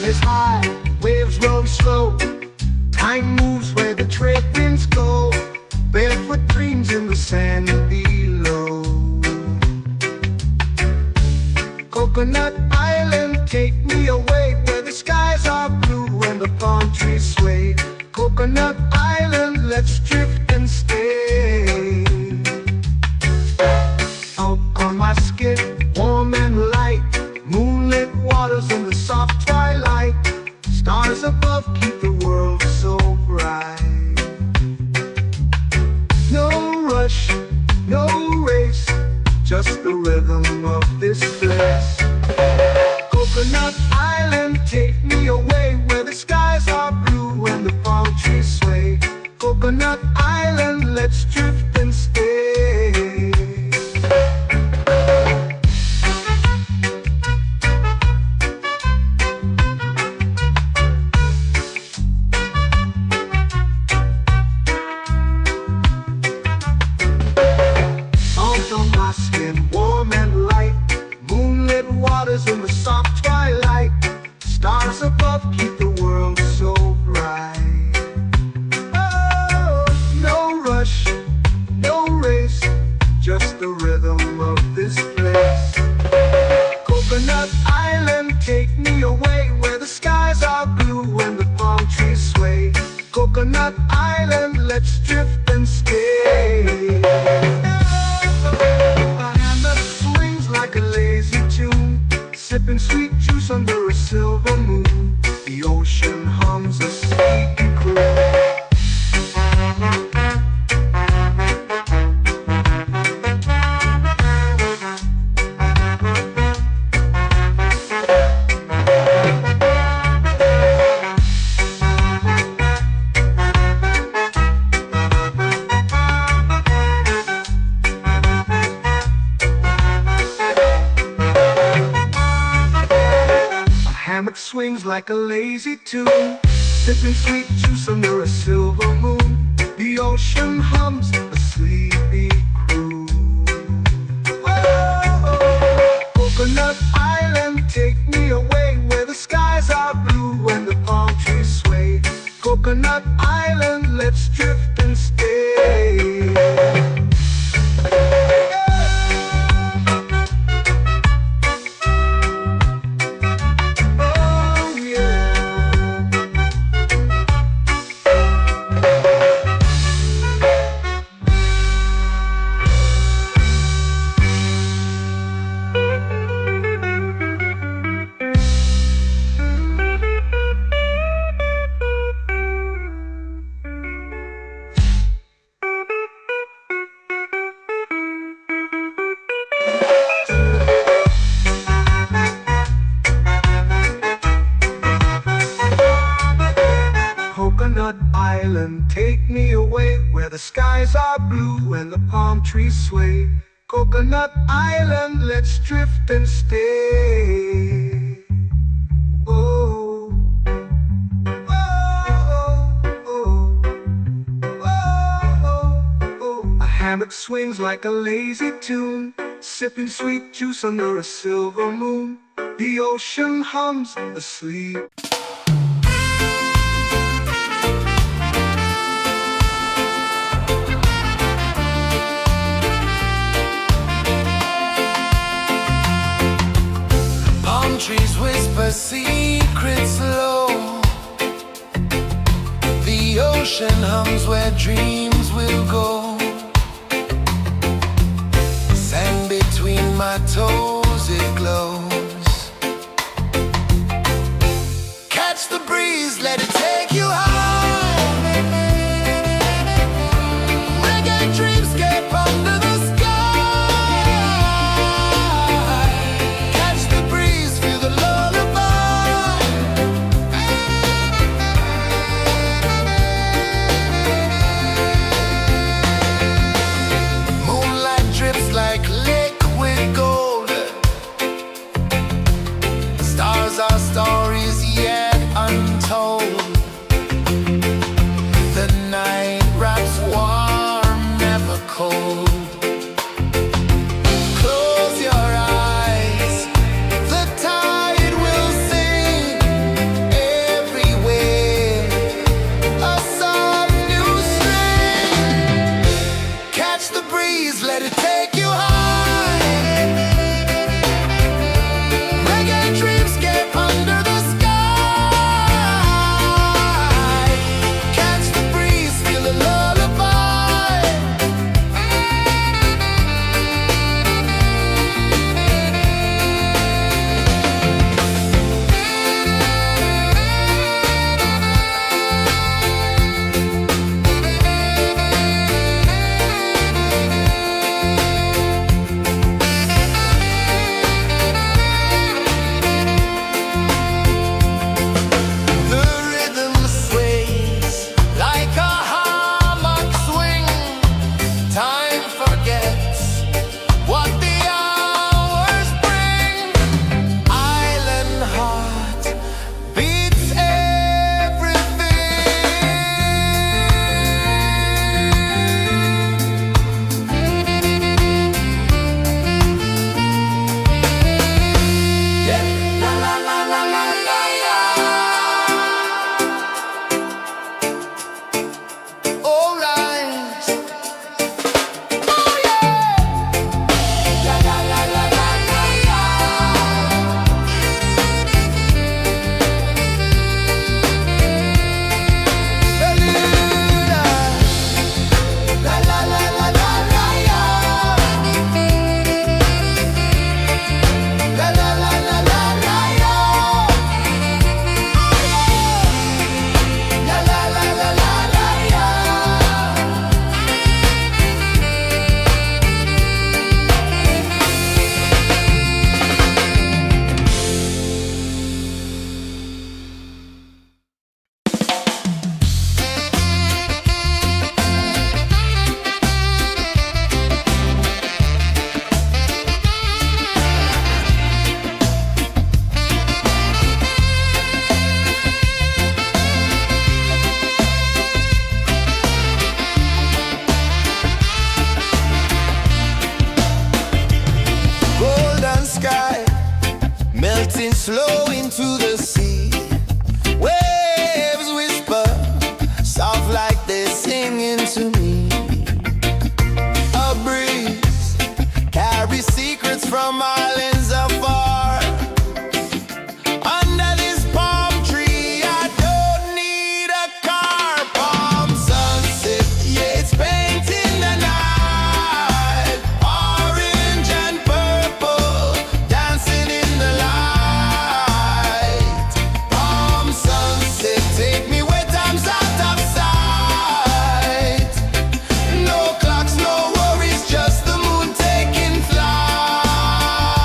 Is high, waves roll slow. Time moves where the trade winds go. Barefoot dreams in the sand below. Coconut Island, take me away, where the skies are blue and the palm trees sway. Coconut Island, let's drift and stay. Out on my skin, warm and light, moonlit waters in the soft twilight. Stars above keep the world so bright. No rush, no race, just the rhythm of this place. Coconut Island, take me away, where the skies are blue and the palm trees sway. Coconut Island, let's drift and stay. Warm and light, moonlit waters in the soft twilight. Stars above keep the world so bright. Oh, no rush, no race, just the rhythm of this place. Coconut Island, take me away, where the skies are blue and the palm trees sway. Coconut Island, let's drift and stay. Like a lazy tune, sipping sweet juice under a silver moon. The ocean hums a sleepy croon. Swings like a lazy tune, sipping sweet juice under a silver moon. The ocean hums a sleepy croon. Oh, The skies are blue and the palm trees sway. Coconut Island, let's drift and stay. Oh, oh, oh, oh, oh. A hammock swings like a lazy tune, sipping sweet juice under a silver moon. The ocean hums asleep. Trees whisper secrets low. The ocean hums where dreams will go. Sand between my toes, it glows. Catch the breeze, let it take you high. Reggae dreamscape under the sky. Our stories yet untold. The night wraps warm, never cold. Close your eyes, the tide will sing everywhere. A soft new string. Catch the breeze, let it take you high. Melting slow into the sea. Waves whisper, soft like they're singing to me. A breeze carries secrets from islands afar. Under this palm tree, I don't need a car. Palm sunset, yeah, it's painting the night. Orange and purple, dancing in the light. Palm sunset, take me where time's out of sight. No clocks, no worries, just the moon taking flight.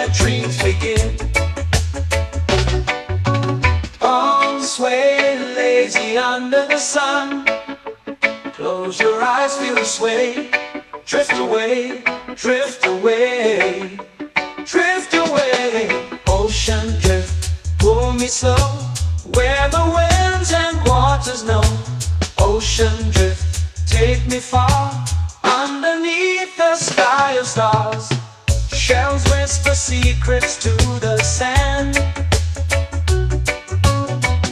where dreams begin. Arms sway lazy under the sun. Close your eyes, feel the sway. Drift away, drift away, drift away. Ocean drift, pull me slow, where the winds and waters know. Ocean drift, take me far, underneath the sky of stars. Shells whisper secrets to the sand.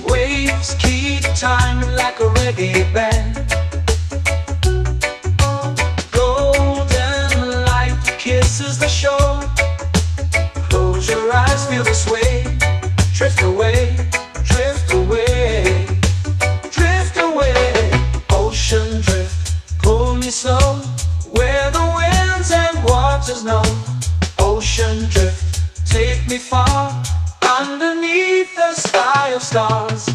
Waves keep time like a reggae band. Golden light kisses the shore. Close your eyes, feel the sway. Drift away, drift away, drift away. Ocean drift, pull me slow, where the winds and waters know. Ocean drift, take me far, underneath the sky of stars.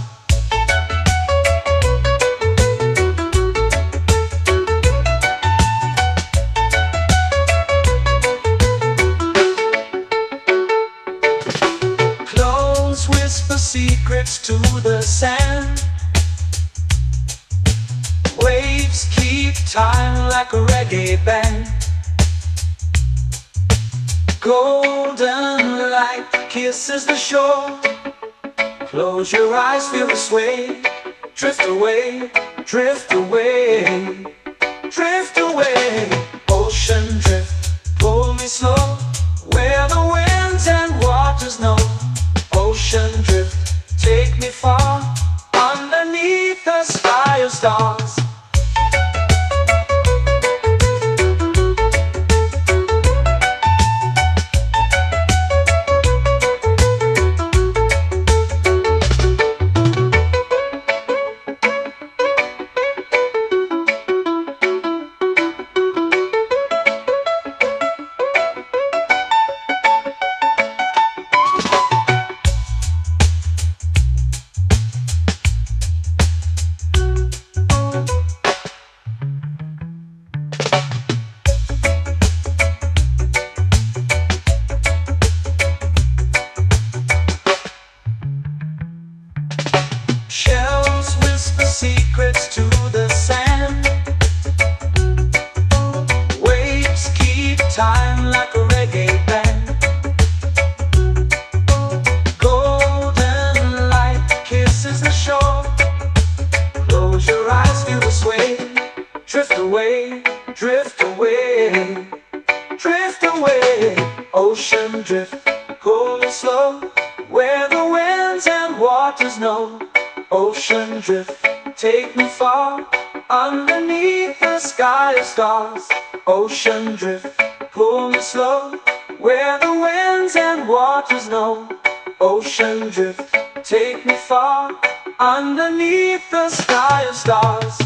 Clones whisper secrets to the sand. Waves keep time like a reggae band. Golden light kisses the shore. Close your eyes, feel the sway. Drift away, drift away, drift away. Ocean drift, pull me slow, where the winds and waters know. Ocean drift, take me far, underneath the sky of stars. Shells whisper secrets to the sand. Waves keep time like a reggae band. Golden light kisses the shore. Close your eyes, feel the sway. Drift away, drift away, drift away. Ocean drift, pull me slow, where the winds and waters know. Ocean drift, take me far, underneath the sky of stars. Ocean drift, pull me slow, where the winds and waters know. Ocean drift, take me far, underneath the sky of stars.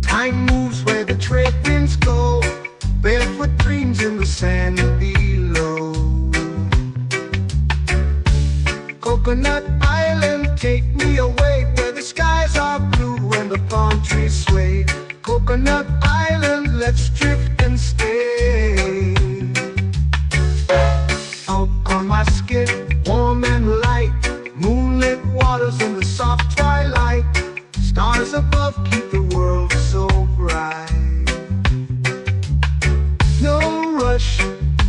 Time moves where the trade winds go. Barefoot dreams in the sand below. Coconut Island, take me away, where the skies are blue and the palm trees sway. Coconut Island, let's drift and stay. Out on my skin, warm and light, moonlit waters in the soft twilight. Stars above keep the world so bright. No rush,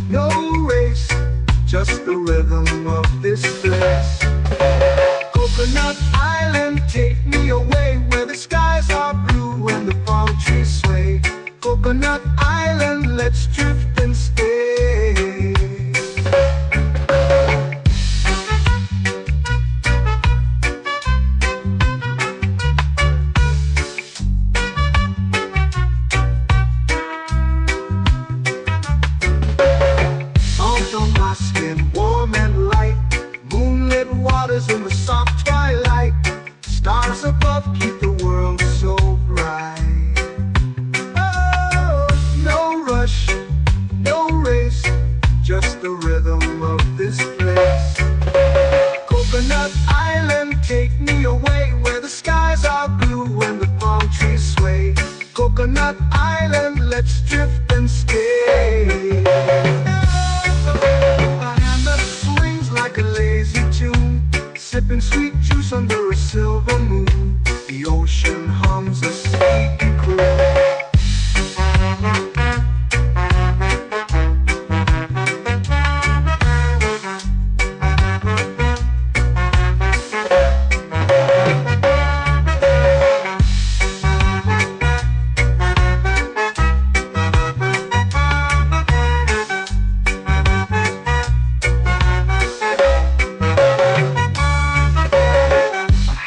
no race, just the rhythm of this place. Coconut Island, take me away, where the skies are blue and the palm trees sway. Coconut Island, let's drift and stay. just the rhythm of this place. Coconut Island, take me away where the skies are blue and the palm trees sway. Coconut Island, let's drift and stay. A hand that swings like a lazy tune, sipping sweet juice under a silver moon. The ocean hums a sleepy croon.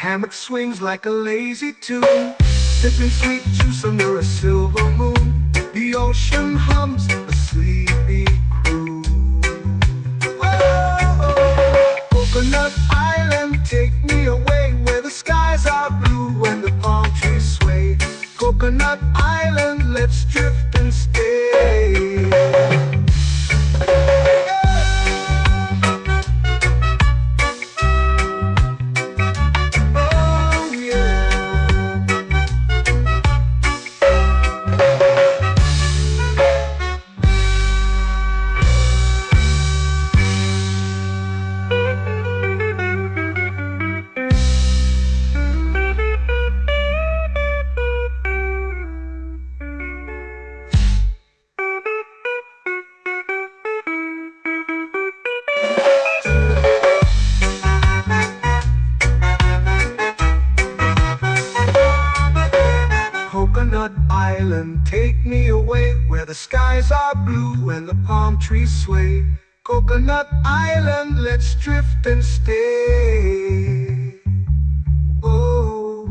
Hammock swings like a lazy tune, sipping sweet juice under a silver moon. The ocean hums a sleepy croon. Whoa. Coconut Island, take me away where the skies are blue and the palm trees sway. Coconut Island, let's drift and stay. Coconut Island, take me away where the skies are blue and the palm trees sway. Coconut Island, let's drift and stay. Oh,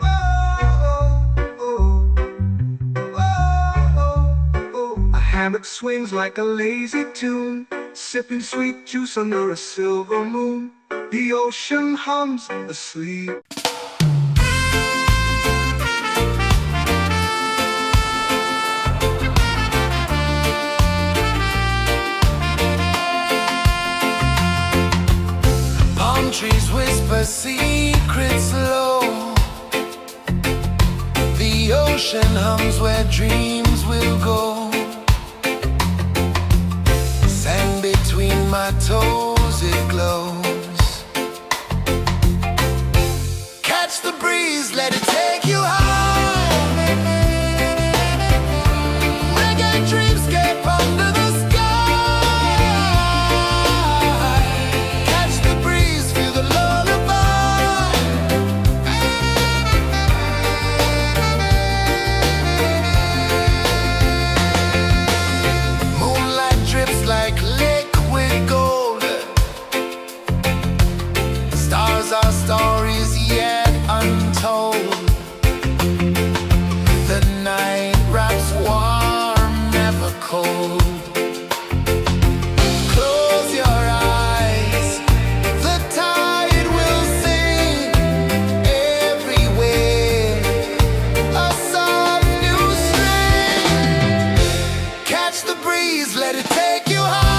oh, oh, oh, oh. A hammock swings like a lazy tune, sipping sweet juice under a silver moon. The ocean hums asleep. Trees whisper secrets low. The ocean hums where dreams will go. Sand between my toes, it glows. Catch the breeze, let it take you high. Reggae dreamscape under the sky. Our stories yet untold. The night wraps warm, never cold. Close your eyes, the tide will sing everywhere. A soft new string. Catch the breeze, let it take you high.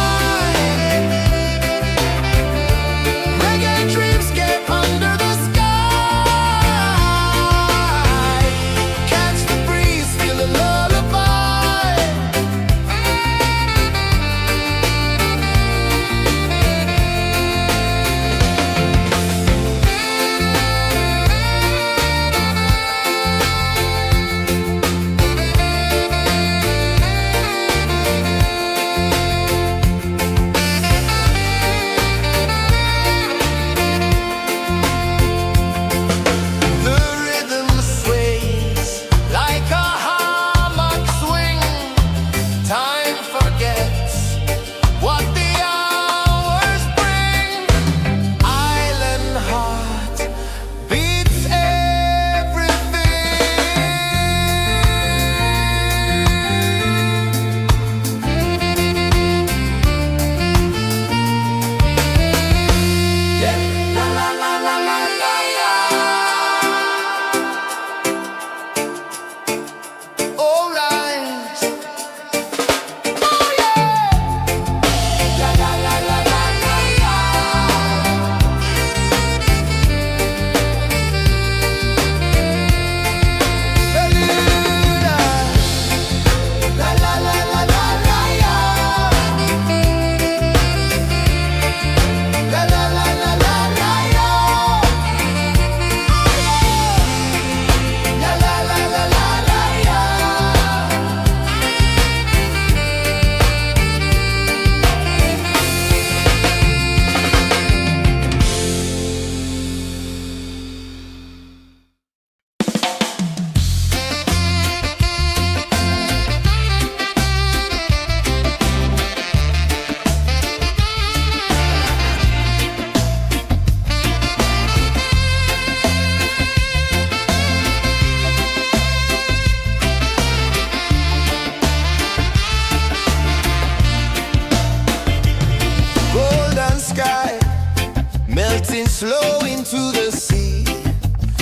flow into the sea.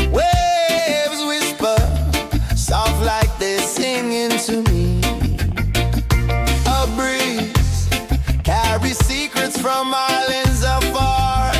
Waves whisper, soft like they're singing to me. A breeze carries secrets from islands afar.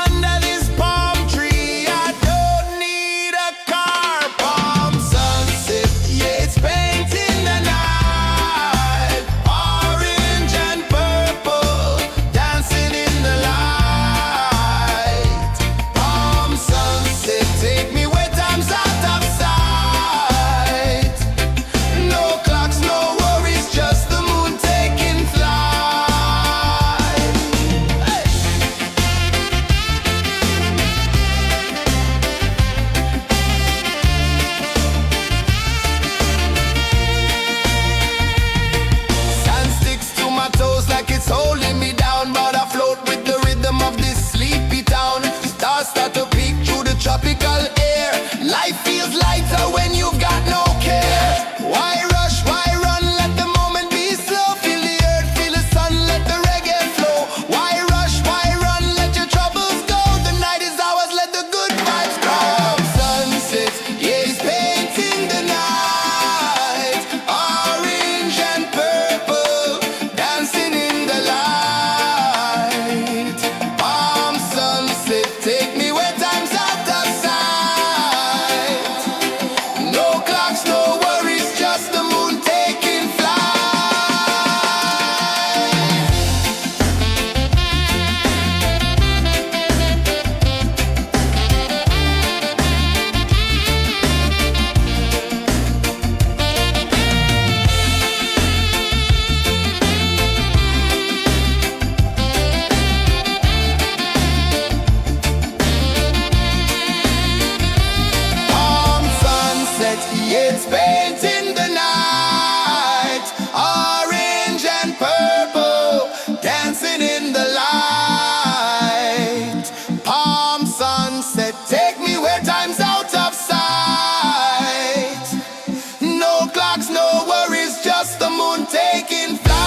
Under this palm tree, I don't need a car. Palm sunset, yeah, it's painting the night. Orange and purple, dancing in the light. Palm sunset, take me where time's out of sight. No clocks, no worries, just the moon taking flight. Hey! Sand sticks to my toes like it's holding me down, but I float with the rhythm of this sleepy town. Stars start to peek through the tropical air. Life feels lighter when you've got no care. Why rush, why run, let the moment be slow. Feel the earth, feel the sun, let the reggae flow. Why rush, why run, let your troubles go. The night is ours, let the good vibes come. Sunset, yeah, it's painting the night. Orange and purple, dancing in the light. Palm sunset, take me where time's out of sight. No clocks, no worries, just the moon taking flight. Palm sunset, yeah, it's painting the night. Orange and purple, dancing in the light. Palm sunset, take me where time's out of sight. No clocks, no worries, just the moon taking flight.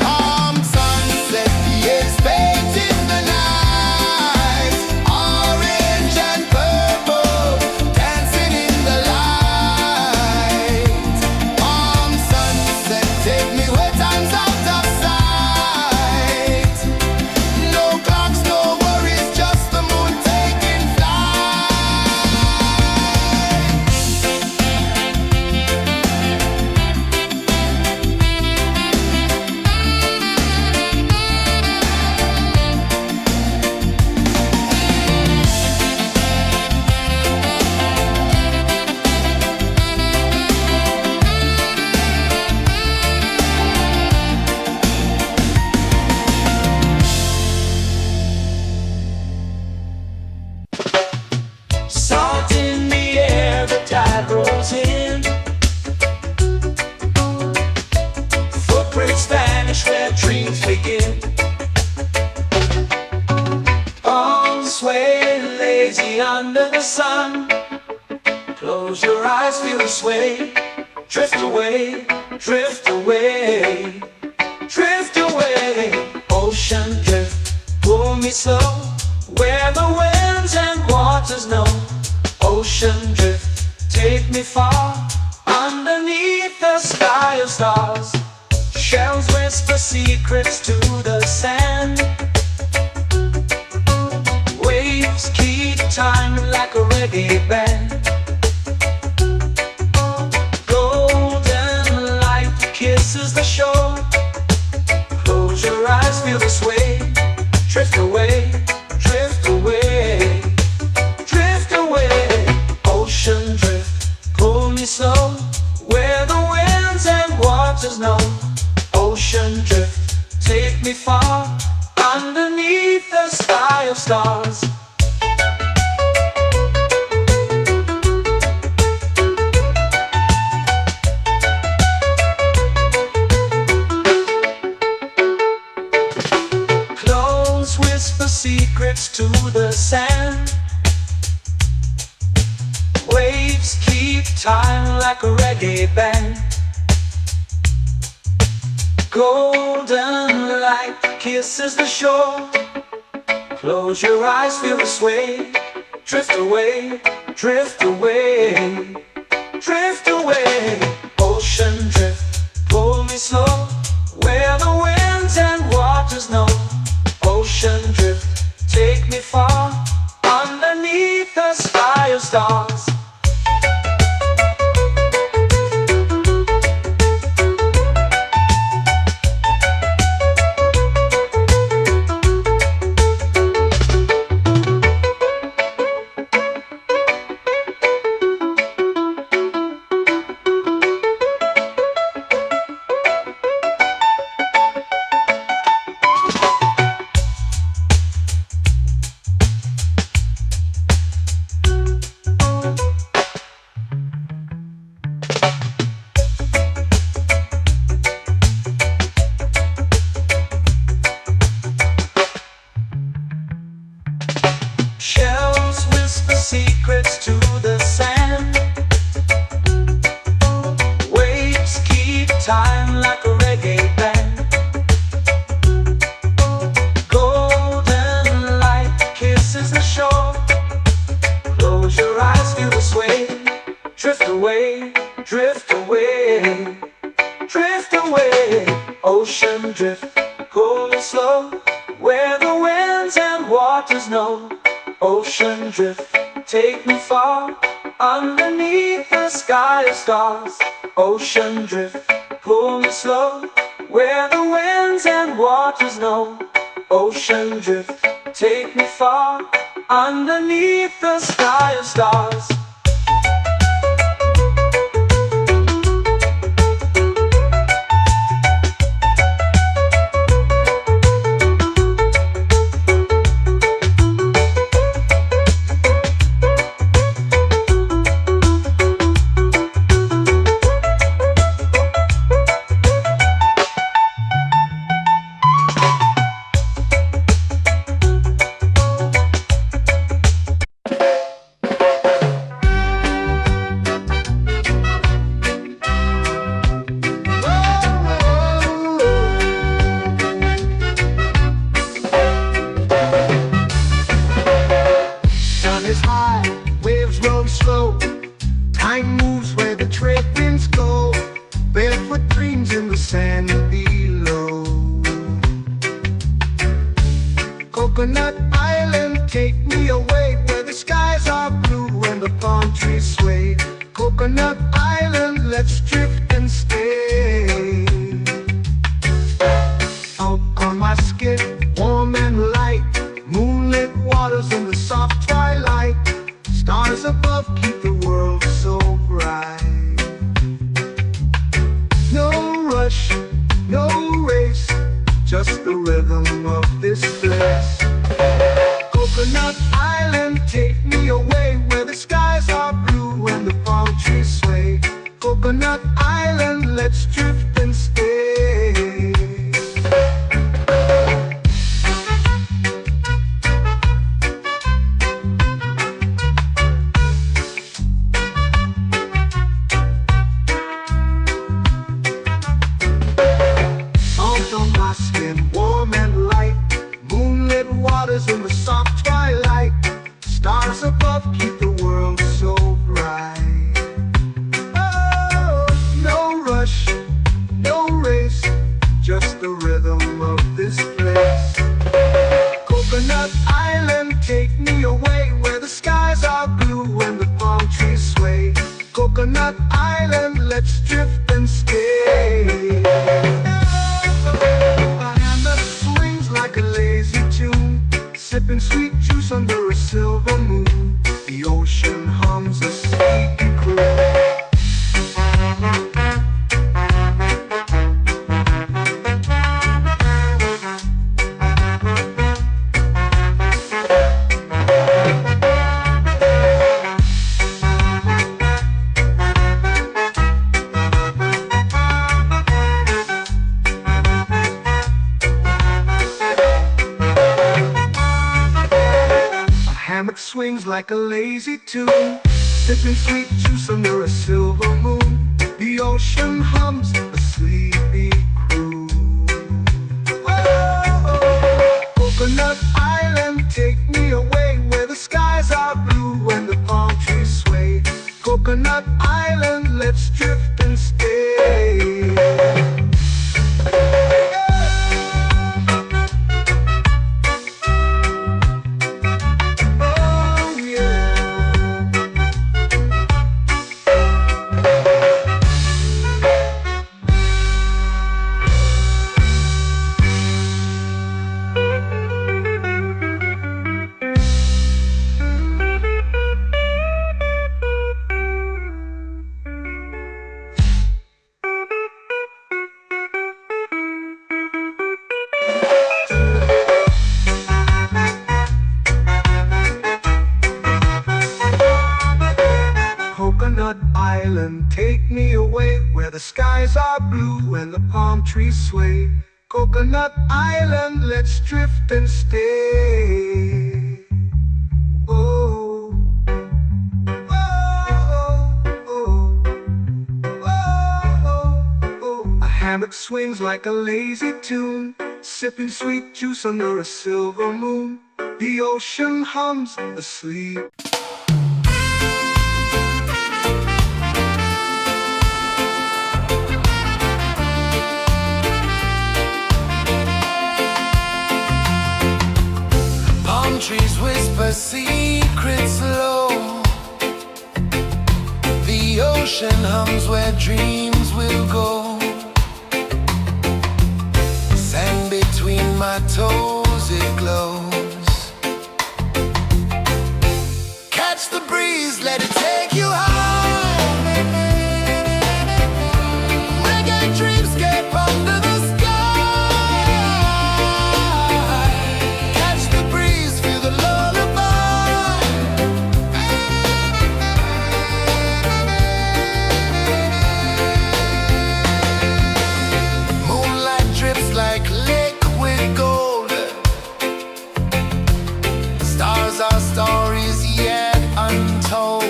Palm sunset, yeah, it's painting the night. Orange and purple, dancing in the light. Palm sunset, take me where time's out of sight. No clocks, no worries, just the moon taking flight. Salt in the air, the tide rolls in. Footprints vanish where dreams begin. Palms sway lazy under the sun. Close your eyes, feel the sway. Drift away, drift away, drift away. Ocean drift, pull me slow, where the winds and waters know. Ocean drift, take me far, underneath the sky of stars. Shells whisper secrets to the sand. Waves keep time like a reggae band. Golden light kisses the shore. Close your eyes, feel the sway. Drift away, drift away, drift away. Ocean drift, pull me slow, where the winds and waters know. Ocean drift, take me far, underneath the sky of stars. Close whisper secrets to the sand. Waves keep time like a reggae band. Golden light kisses the shore. Close your eyes, feel the sway. Drift away, drift away, drift away. Ocean drift, pull me slow, where the winds and waters know. Ocean drift, take me far, underneath the sky of stars. Shells whisper secrets to the sand. Waves keep time like a reggae band. Golden light kisses the shore. Close your eyes, feel the sway. Drift away, drift away, drift away. Ocean drift, cool and slow, where the winds and waters know. Ocean drift, take me far, underneath the sky of stars. Ocean drift, pull me slow, where the winds and waters know. Ocean drift, take me far, underneath the sky of stars. Time moves where the trade winds go. Barefoot dreams in the sand below. Coconut Island, take me away, where the skies are blue and the palm trees sway. Coconut Island, let's drift and stay. Out on my skin, warm and light, moonlit waters in the soft twilight. Stars above keep the world so bright. No rush, no race, just the rhythm of this place. Coconut Island, take me away, where the skies are blue and the palm trees sway. Coconut Island, let's drift and stay. Warm and light, moonlit waters in the soft twilight. Stars above keep the world so bright. Oh, no rush, no race, just the rhythm of this place. Coconut Island, take me away, where the skies are blue and the palm trees sway. Coconut Island, let's drift and stay. Like a lazy tune, sipping sweet juice under a silver moon. The ocean hums a sleepy croon. Swings like a lazy tune, sipping sweet juice under a silver moon. The ocean hums a sleepy croon. Whoa, the skies are blue and the palm trees sway. Coconut Island, let's drift and stay. Oh, oh, oh, oh, oh. A hammock swings like a lazy tune, sipping sweet juice under a silver moon. The ocean hums asleep. Palm trees whisper secrets low. The ocean hums where dreams will go. Sand between my toes, it glows. Catch the breeze, let it take you high. Reggae dreamscape under the sky. Catch the breeze, feel the lullaby. Moonlight drips like liquid gold. Stars are stories yet untold.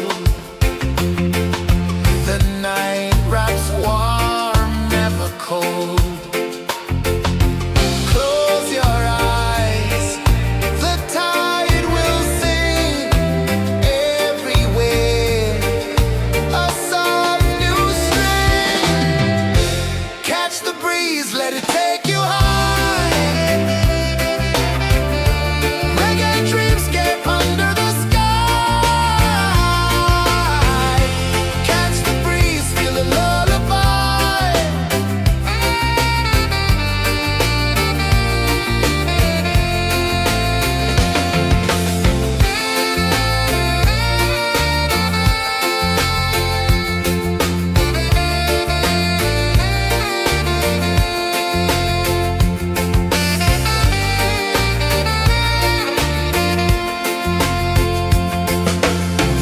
The night wraps warm, never cold. Close your eyes, the tide will sing everywhere. A soft new string. Catch the breeze, let it take you high. Reggae dreamscape under the sky. Catch the breeze, feel the lullaby.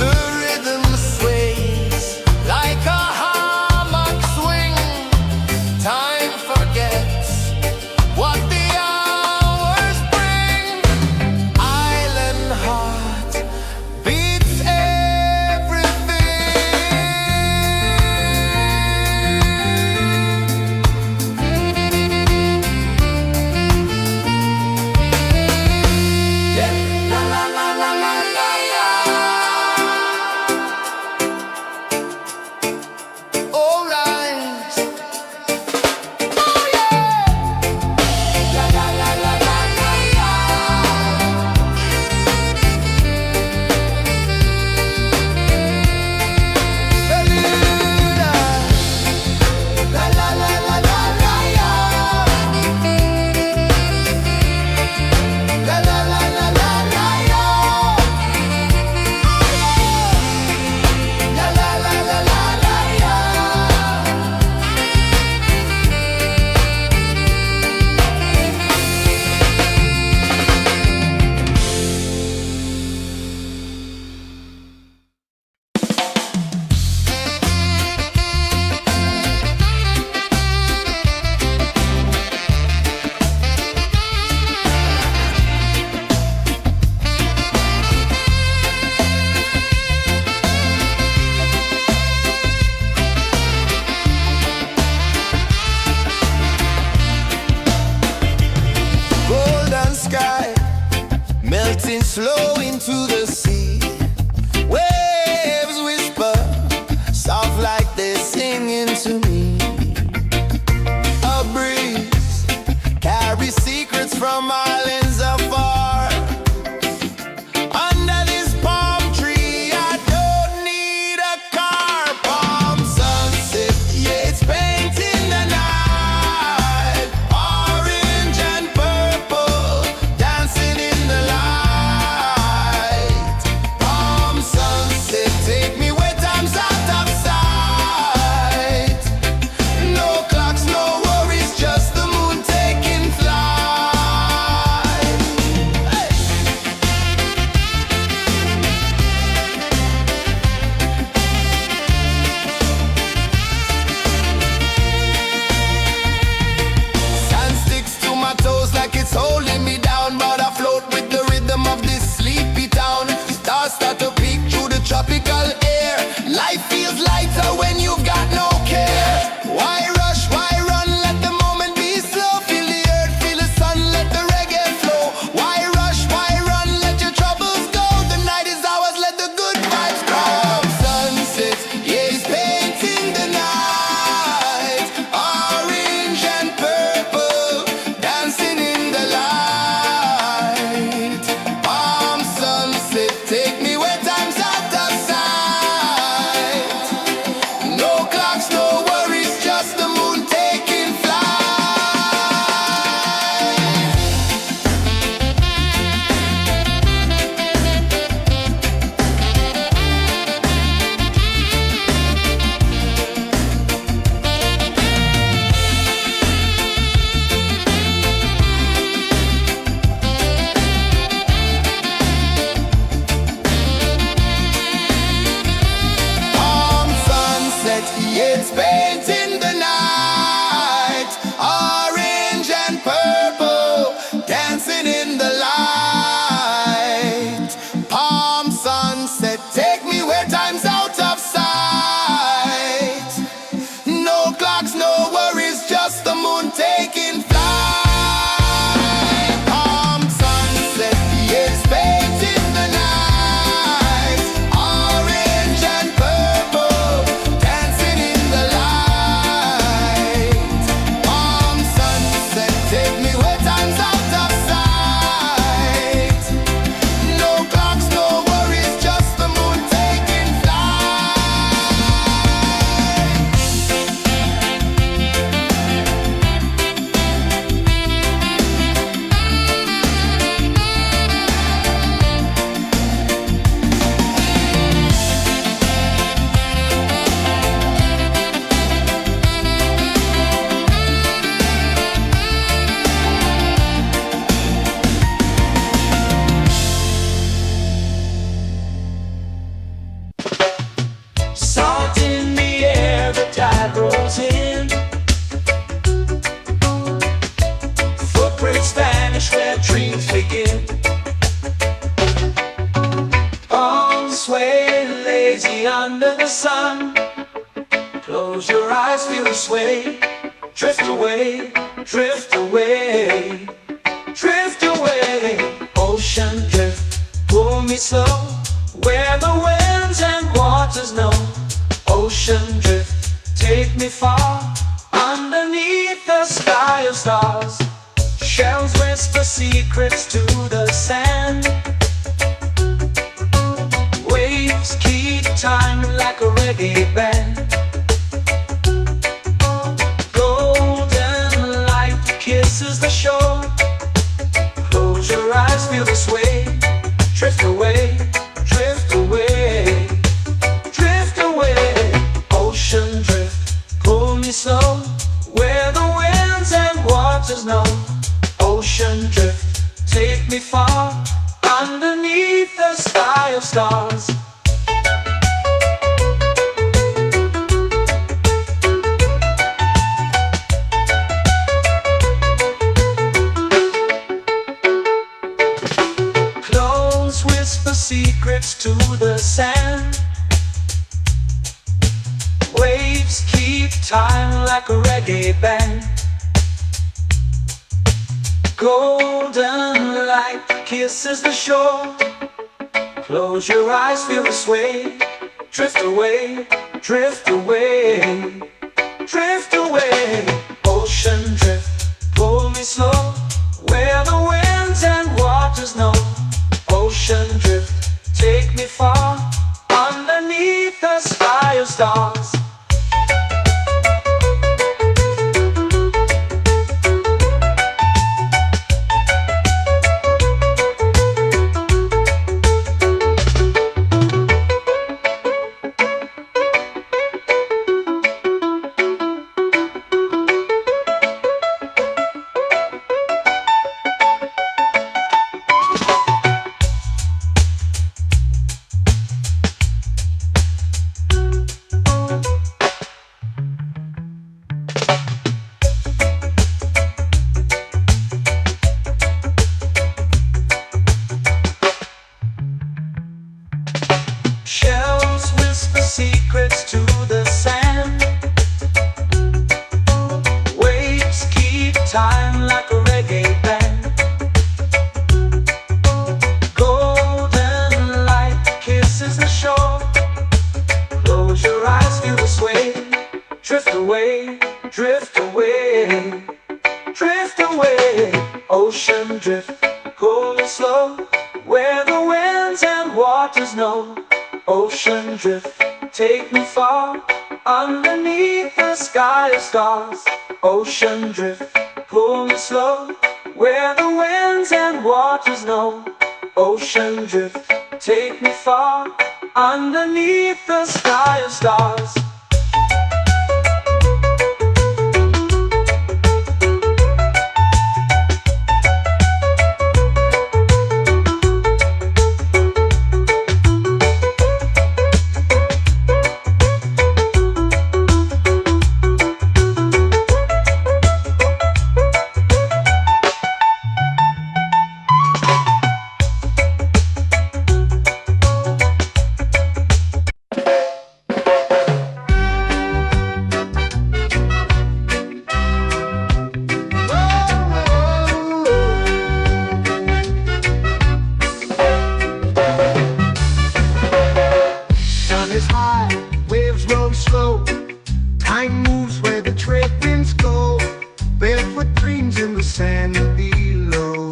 The rhythm sways like a hammock swing. Time forgets what the hours bring. Island heart beats everything. Yeah. La la la la la la la. All right. Oh yeah. La la la la la la la. Beluga. La la la la la la la. La la la la la la la. La la la la la la la. Golden sky melting slow into the sea. Waves whisper soft like they're singing to me. A breeze carries secrets from islands afar. Under this palm tree, I don't need a car. Palm sunset, yeah, it's painting the night. Orange and purple dancing in the light. your eyes feel the sway. Drift away, drift away, drift away. Ocean drift, pull me slow, where the winds and waters know. Ocean drift, take me far, underneath the sky of stars. Shells whisper secrets to the sand. Waves keep time like a reggae band. Golden light kisses the shore. Close your eyes, feel the sway. Drift away, drift away, drift away. Ocean drift, pull me slow, where the winds and waters know. Ocean drift, take me far, underneath the sky of stars. Close whisper secrets to the sand. Waves keep time like a reggae band. Golden light kisses the shore. Close your eyes, feel the sway. Drift away, drift away, drift away. Ocean drift, pull me slow, where the winds and waters know. Ocean drift, take me far, underneath the sky of stars. Shells whisper secrets to the sand. Waves keep time like a reggae band. Golden light kisses the shore. Close your eyes, feel the sway. Drift away, drift away, drift away. Ocean drift, pull me slow, where the winds and waters know. Ocean drift, take me far, underneath the sky of stars. Ocean drift, pull me slow, where the winds and waters know. Ocean drift, take me far, underneath the sky of stars. Time moves where the trade winds go. Barefoot dreams in the sand below.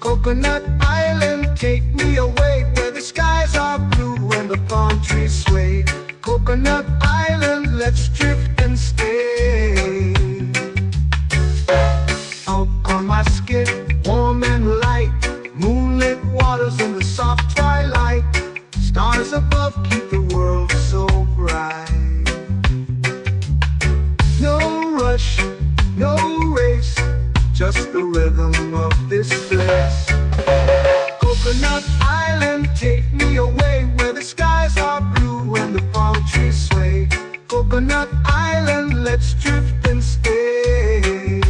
Coconut Island, take me away, where the skies are blue and the palm trees sway. Coconut Island, let's drift and stay. Out on my skin, warm and light, moonlit waters in the soft twilight. Stars above keep the world so bright. No rush, no race, just the rhythm of this place. Coconut Island, take me away, where the skies are blue and the palm trees sway. Coconut Island, let's drift and stay.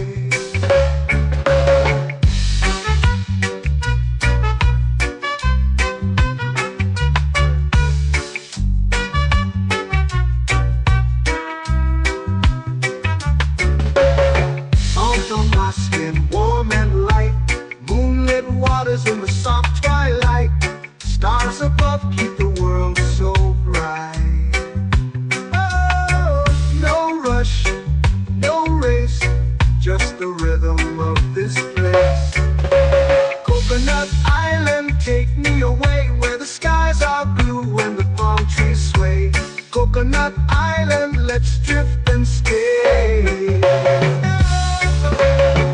and stay.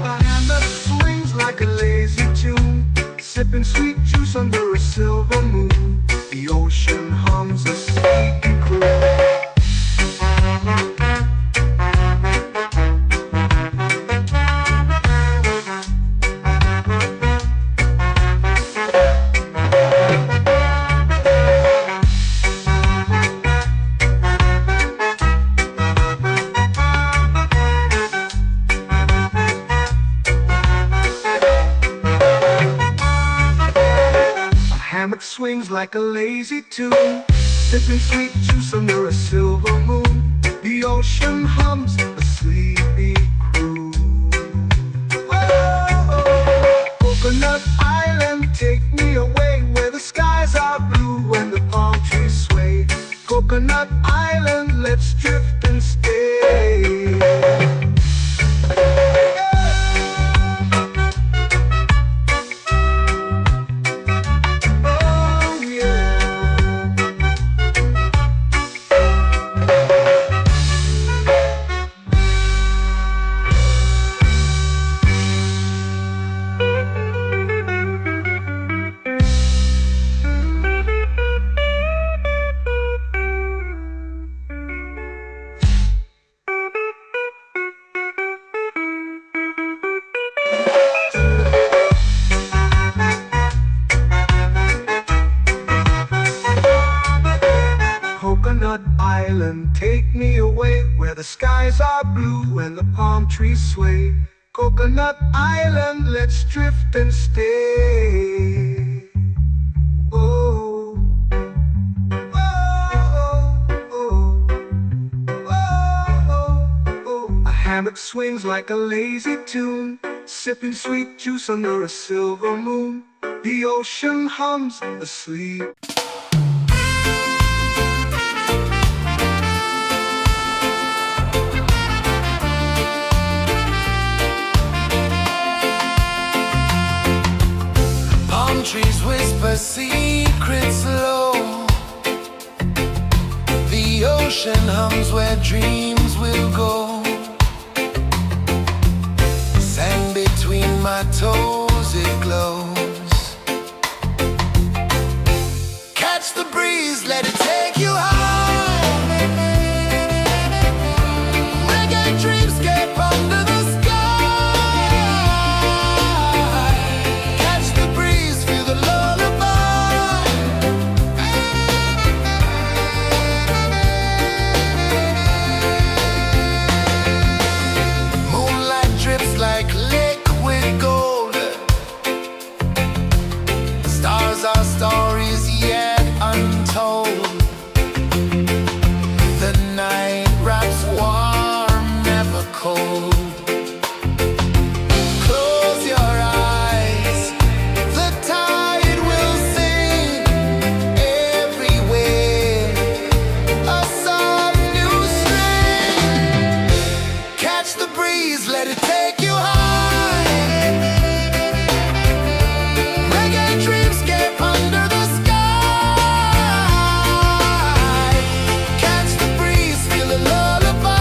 A hand that swings like a lazy tune, sipping sweet juice under a silver moon. The ocean hums a sleepy croon. Hammock swings like a lazy tune, sipping sweet juice under a silver moon. The ocean hums a sleepy croon. Whoa, Coconut Island, take me away where the skies are blue and the palm trees sway. Coconut Island, let's drift and stay. Coconut Island, take me away where the skies are blue and the palm trees sway. Coconut Island, let's drift and stay. Oh, oh, oh, oh, oh. A hammock swings like a lazy tune, sipping sweet juice under a silver moon. The ocean hums asleep. Trees whisper secrets low. The ocean hums where dreams will go. Sand between my toes, it glows. Catch the breeze, let it take you high. Reggae dreamscape under the sky. Like liquid gold, stars are stories yet untold. The night wraps warm, never cold. Close your eyes, the tide will sing everywhere. A soft new string. Catch the breeze, let it take you high. Reggae dreamscape under the sky. Catch the breeze, feel a lullaby.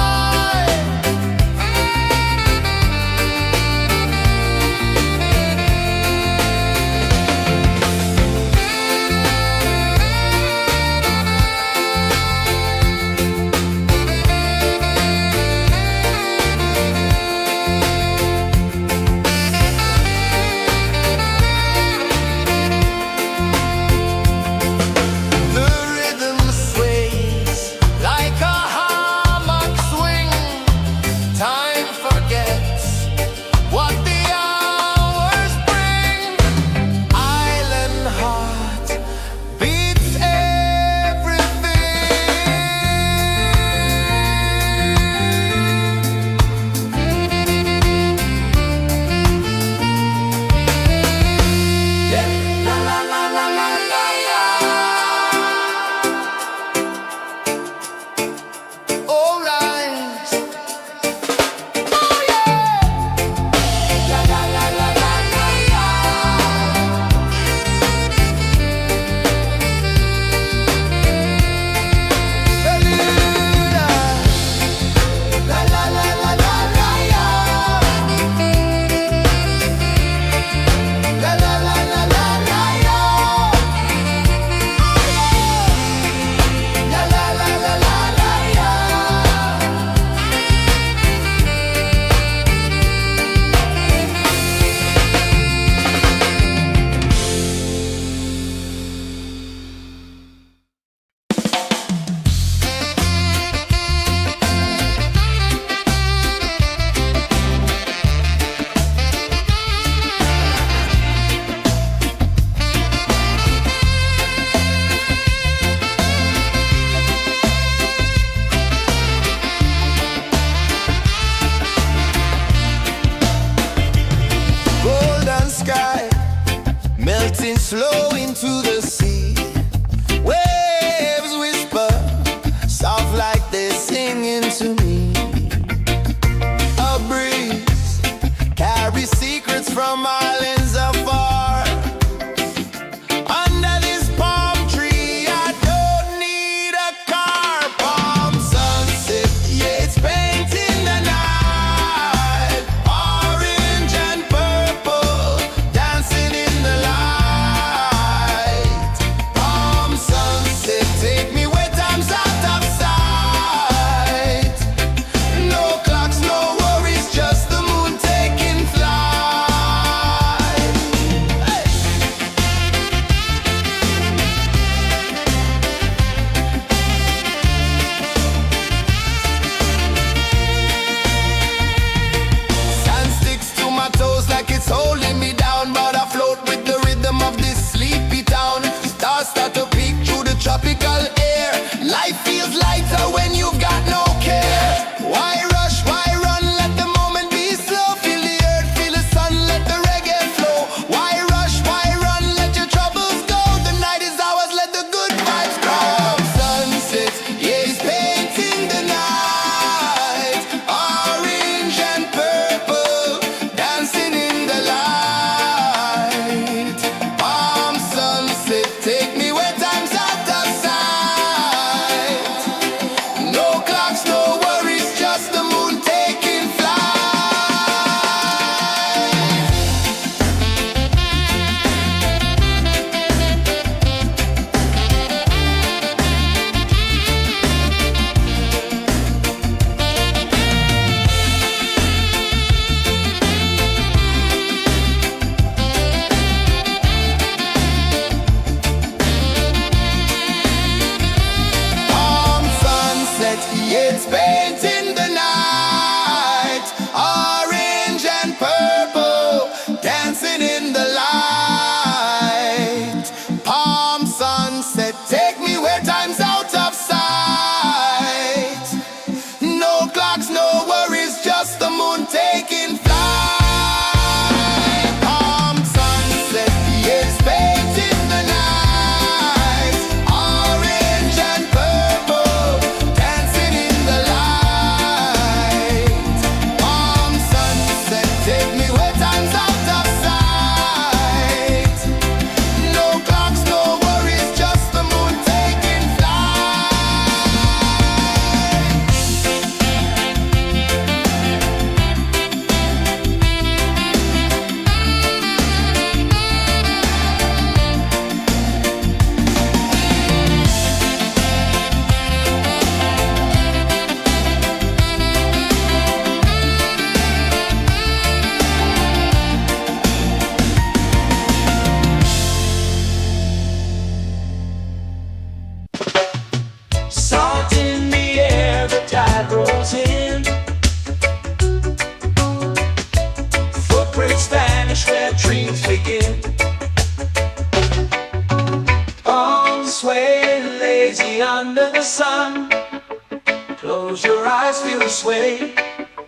sway.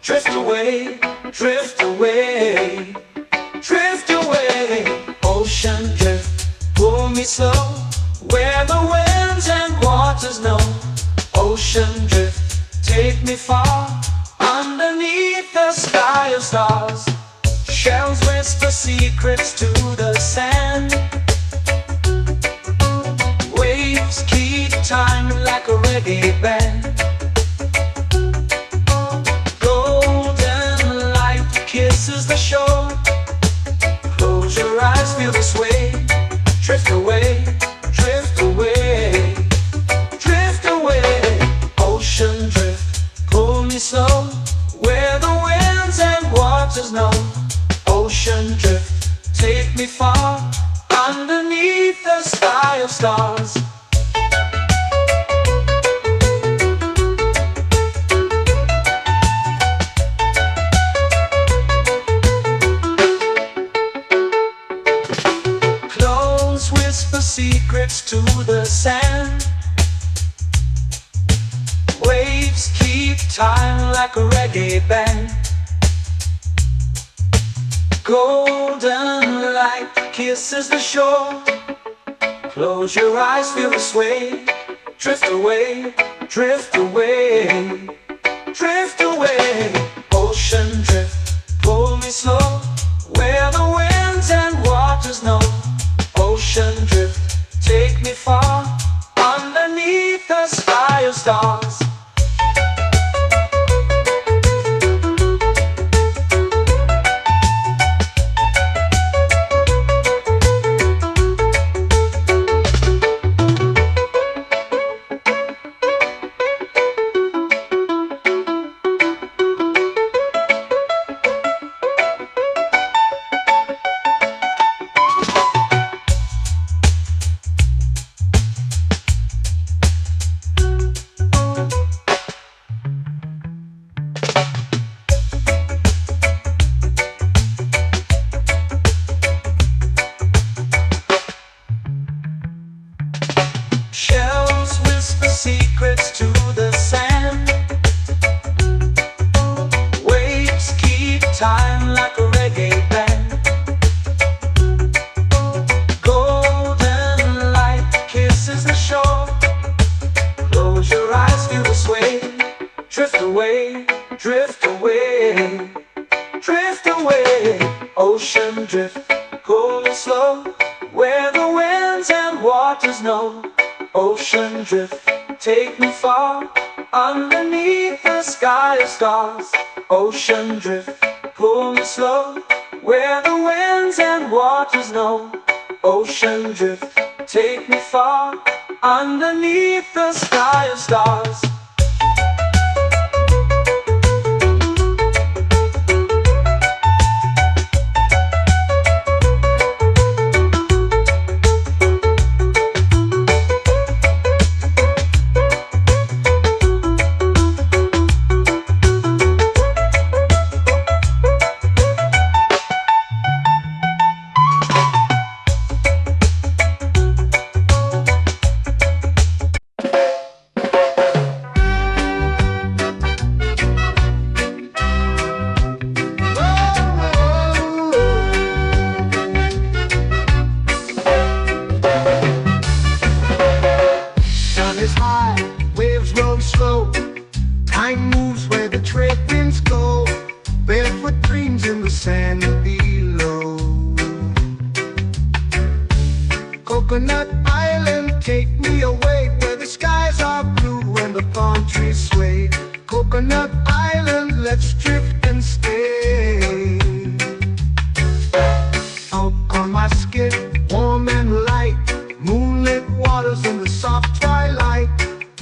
Drift away, drift away, drift away. Ocean drift, pull me slow, where the winds and waters know. Ocean drift, take me far, underneath the sky of stars. Shells whisper secrets to the sand. Waves keep time like a reggae band. Golden light kisses the shore. Close your eyes, feel the sway. Drift away, drift away, drift away. Ocean drift, pull me slow, where the winds and waters know. Ocean drift, take me far, underneath the sky of stars. Close whisper secrets to the sand. Waves keep time like a reggae band. Golden light kisses the shore. Close your eyes, feel the sway. Drift away, drift away, drift away. Ocean drift, pull me slow, where the winds and waters know. Ocean drift, take me far, underneath the sky of stars. Shells whisper secrets to the sand. Waves keep time like a reggae band. Golden light kisses the shore. Close your eyes, feel the sway. Drift away, drift away, drift away. Ocean drift, pull me slow, where the winds and waters know. Ocean drift, take me far, underneath the sky of stars. Ocean drift, pull me slow, where the winds and waters know. Ocean drift, take me far, underneath the sky of stars. Time moves where the trade winds go. Barefoot dreams in the sand below. Coconut Island, take me away, where the skies are blue and the palm trees sway. Coconut Island, let's drift and stay. Out on my skin, warm and light, moonlit waters in the soft twilight.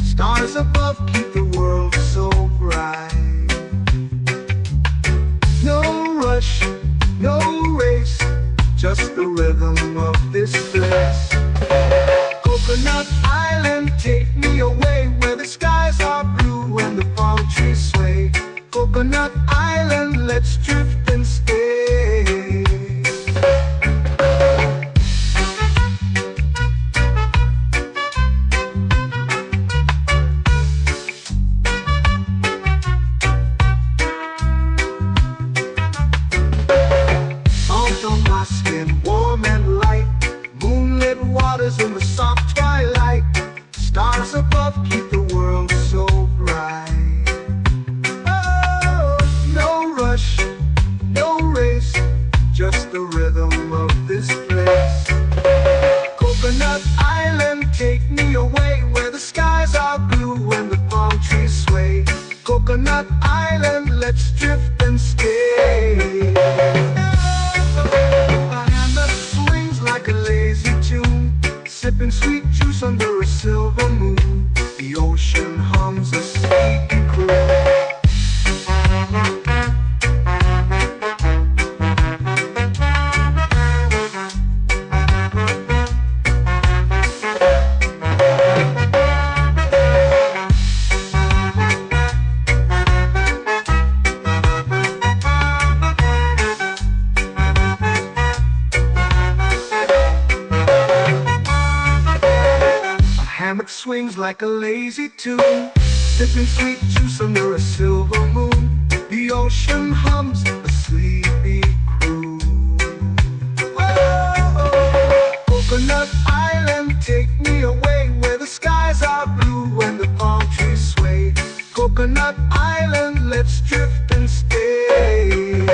Stars above keep the world so bright. No rush, no race, just the rhythm of this place. Coconut Island, take me away, where the skies are blue and the palm trees sway. Coconut Island, let's drift and stay. island, let's drift and stay. A hand that swings like a lazy tune, sipping sweet juice under a silver moon. The ocean hums a sleepy croon. Hammock swings like a lazy tune, sipping sweet juice under a silver moon. The ocean hums a sleepy croon. Whoa, Coconut Island, take me away where the skies are blue and the palm trees sway. Coconut Island, let's drift and stay.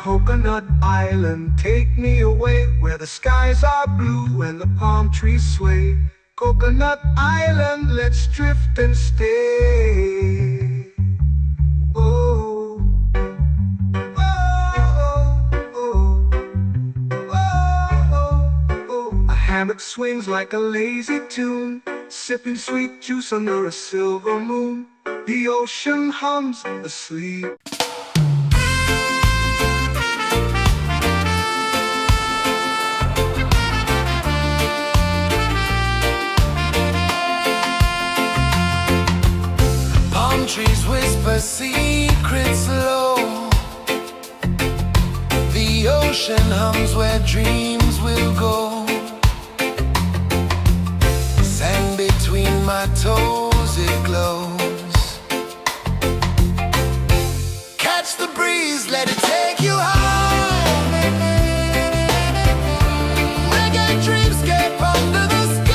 Coconut Island, take me away where the skies are blue and the palm trees sway. Coconut Island, let's drift and stay. Oh, oh, oh, oh, oh. A hammock swings like a lazy tune, sipping sweet juice under a silver moon. The ocean hums asleep. Trees whisper secrets low. The ocean hums where dreams will go. Sand between my toes, it glows. Catch the breeze, let it take you high. Reggae dreamscape under the sky.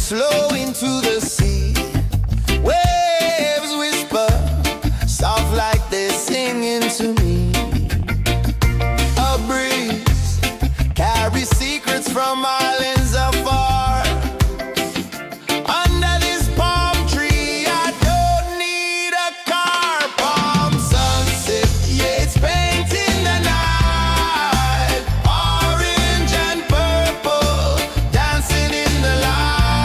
flow into the sea. Waves whisper, soft like they're singing to me. A breeze carries secrets from islands afar. Under this palm tree, I don't need a car. Palm sunset, yeah, it's painting the night. Orange and purple, dancing in the light.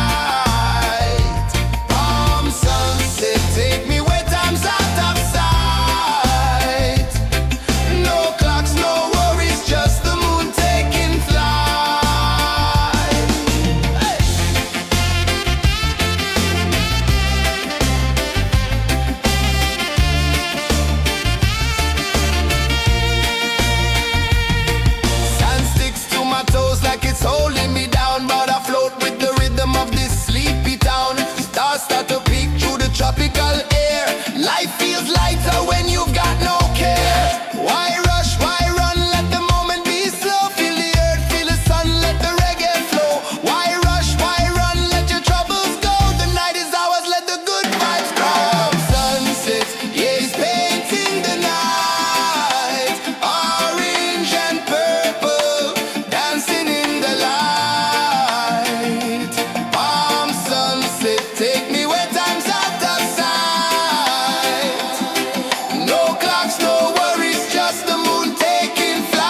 Palm sunset, take me where time's out of sight. No clocks, no worries, just the moon taking flight. Hey! Sand sticks to my toes like it's holding me down, but I float with the rhythm of this sleepy town. Stars start to peek through the tropical air. Life feels lighter when you've got no care. Why rush, why run, let the moment be slow. Feel the earth, feel the sun, let the reggae flow. Why rush, why run, let your troubles go. The night is ours, let the good vibes come. Sunset, yeah, it's painting the night. Orange and purple, dancing in the light. Palm sunset, take me where time's out of sight. No clocks, no worries, just the moon taking flight.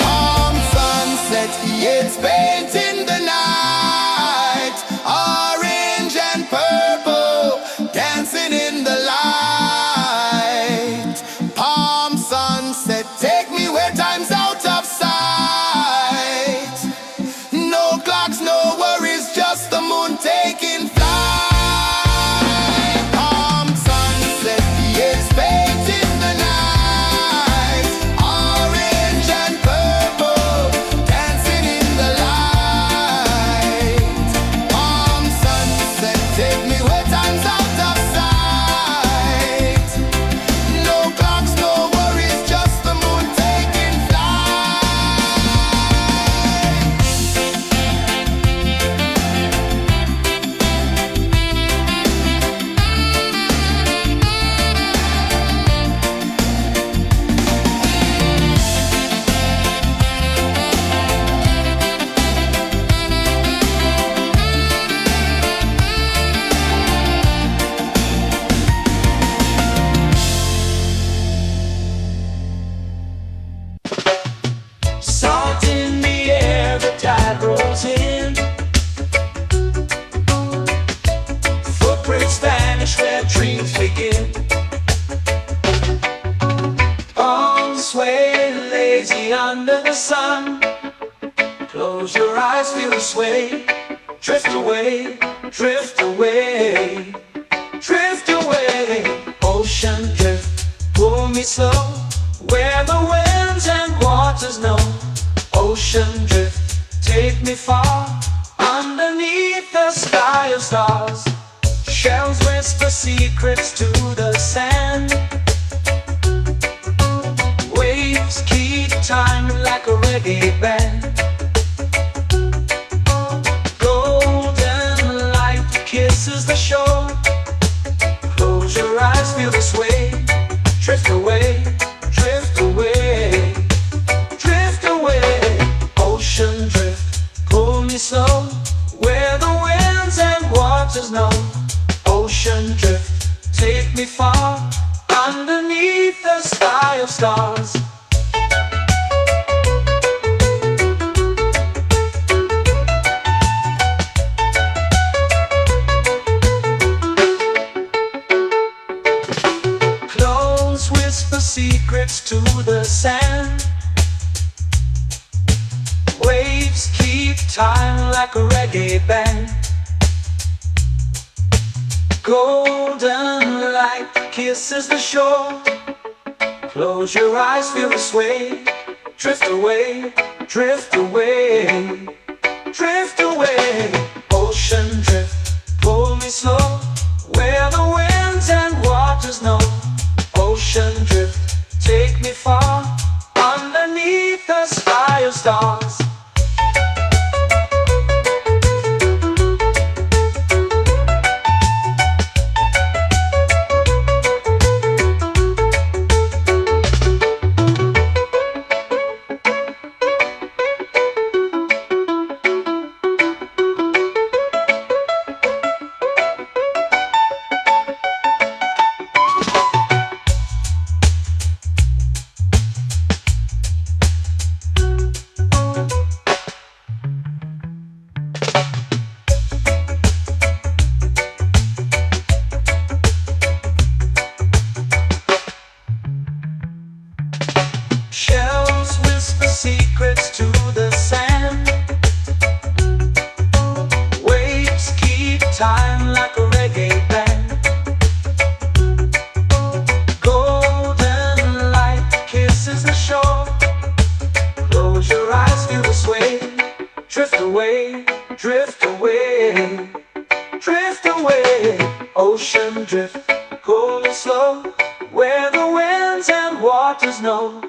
Palm sunset, yeah, it's painting the night. Orange and purple, dancing in the light. Palm sunset, take me where time's out of sight. No clocks, no worries, just the moon taking flight. Palm sunset, yeah, it's painting the night. Orange and purple, dancing in the light. Palm sunset, take me where time's out of sight. No clocks, no worries, just the moon taking flight. Salt in the air, the tide rolls in. Footprints vanish where dreams begin. Arms sway lazy under the sun. Close your eyes, feel the sway. Drift away, drift away, drift away. Ocean drift, pull me slow, where the winds and waters know. Ocean drift, take me far, underneath the sky of stars. Shells whisper secrets to the sand. Waves keep time like a reggae band. Golden light kisses the shore. Close your eyes, feel the sway. Drift away, drift away, drift away. Ocean drift, pull me slow, where the winds and waters know. Ocean drift, take me far, underneath the sky of stars. Close whisper secrets to the sand. Waves keep time like a reggae band. Golden light kisses the shore. Close your eyes, feel the sway. Drift away, drift away, drift away. Ocean drift, pull me slow, where the winds and waters know. Ocean drift, take me far, underneath the sky of stars. Shells whisper secrets to the sand. Waves keep time like a reggae band. Golden light kisses the shore. Close your eyes, feel the sway. Drift away, drift away, drift away. Ocean drift, cool and slow, where the winds and waters know.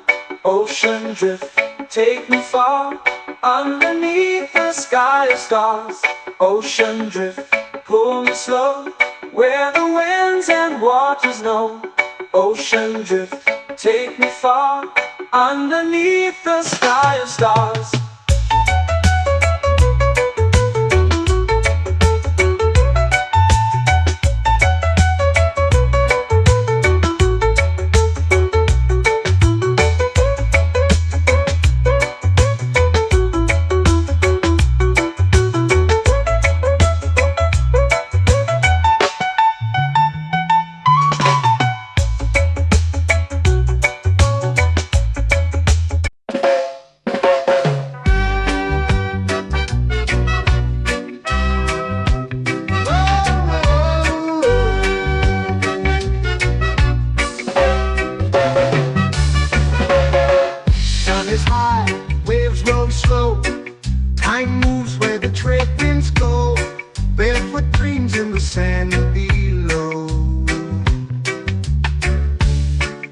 Ocean drift, take me far, underneath the sky of stars. Ocean drift, pull me slow, where the winds and waters know. Ocean drift, take me far, underneath the sky of stars. Is high, waves roll slow. Time moves where the trade winds go. Barefoot dreams in the sand below.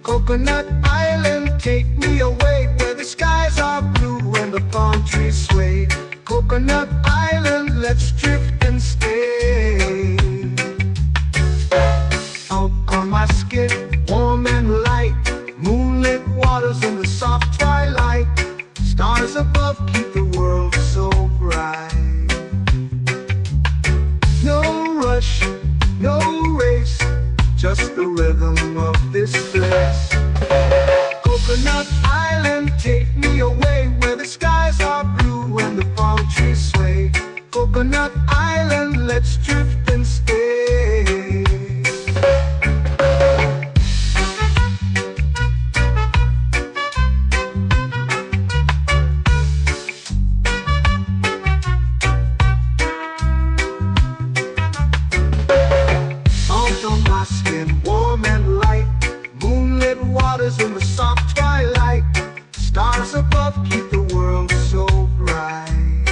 Coconut Island, take me away, where the skies are blue and the palm trees sway. Coconut Island, let's drift and stay. Out on my skin, warm and light, moonlit waters in the soft twilight. Stars above keep the world so bright. No rush, no race, just the rhythm of this place. Coconut Island, take me away, where the skies are blue and the palm trees sway. Coconut Island, let's drift and stay. Warm and light, moonlit waters in the soft twilight. Stars above keep the world so bright.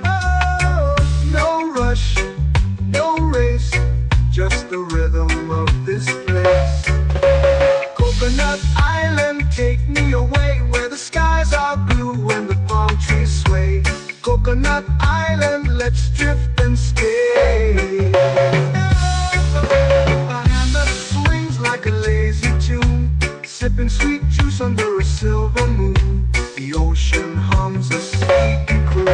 Oh, no rush, no race, just the rhythm of this place. Coconut Island, take me away, where the skies are blue and the palm trees sway. Coconut Island, let's drift and stay. Like a lazy tune, sipping sweet juice under a silver moon. The ocean hums a sleepy croon.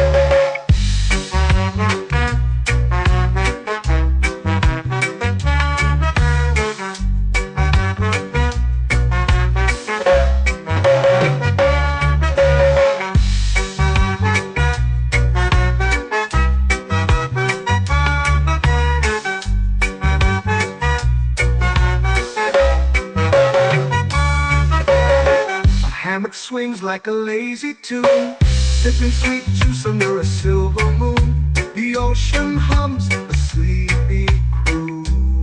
Swings like a lazy tune, sipping sweet juice under a silver moon. The ocean hums a sleepy croon.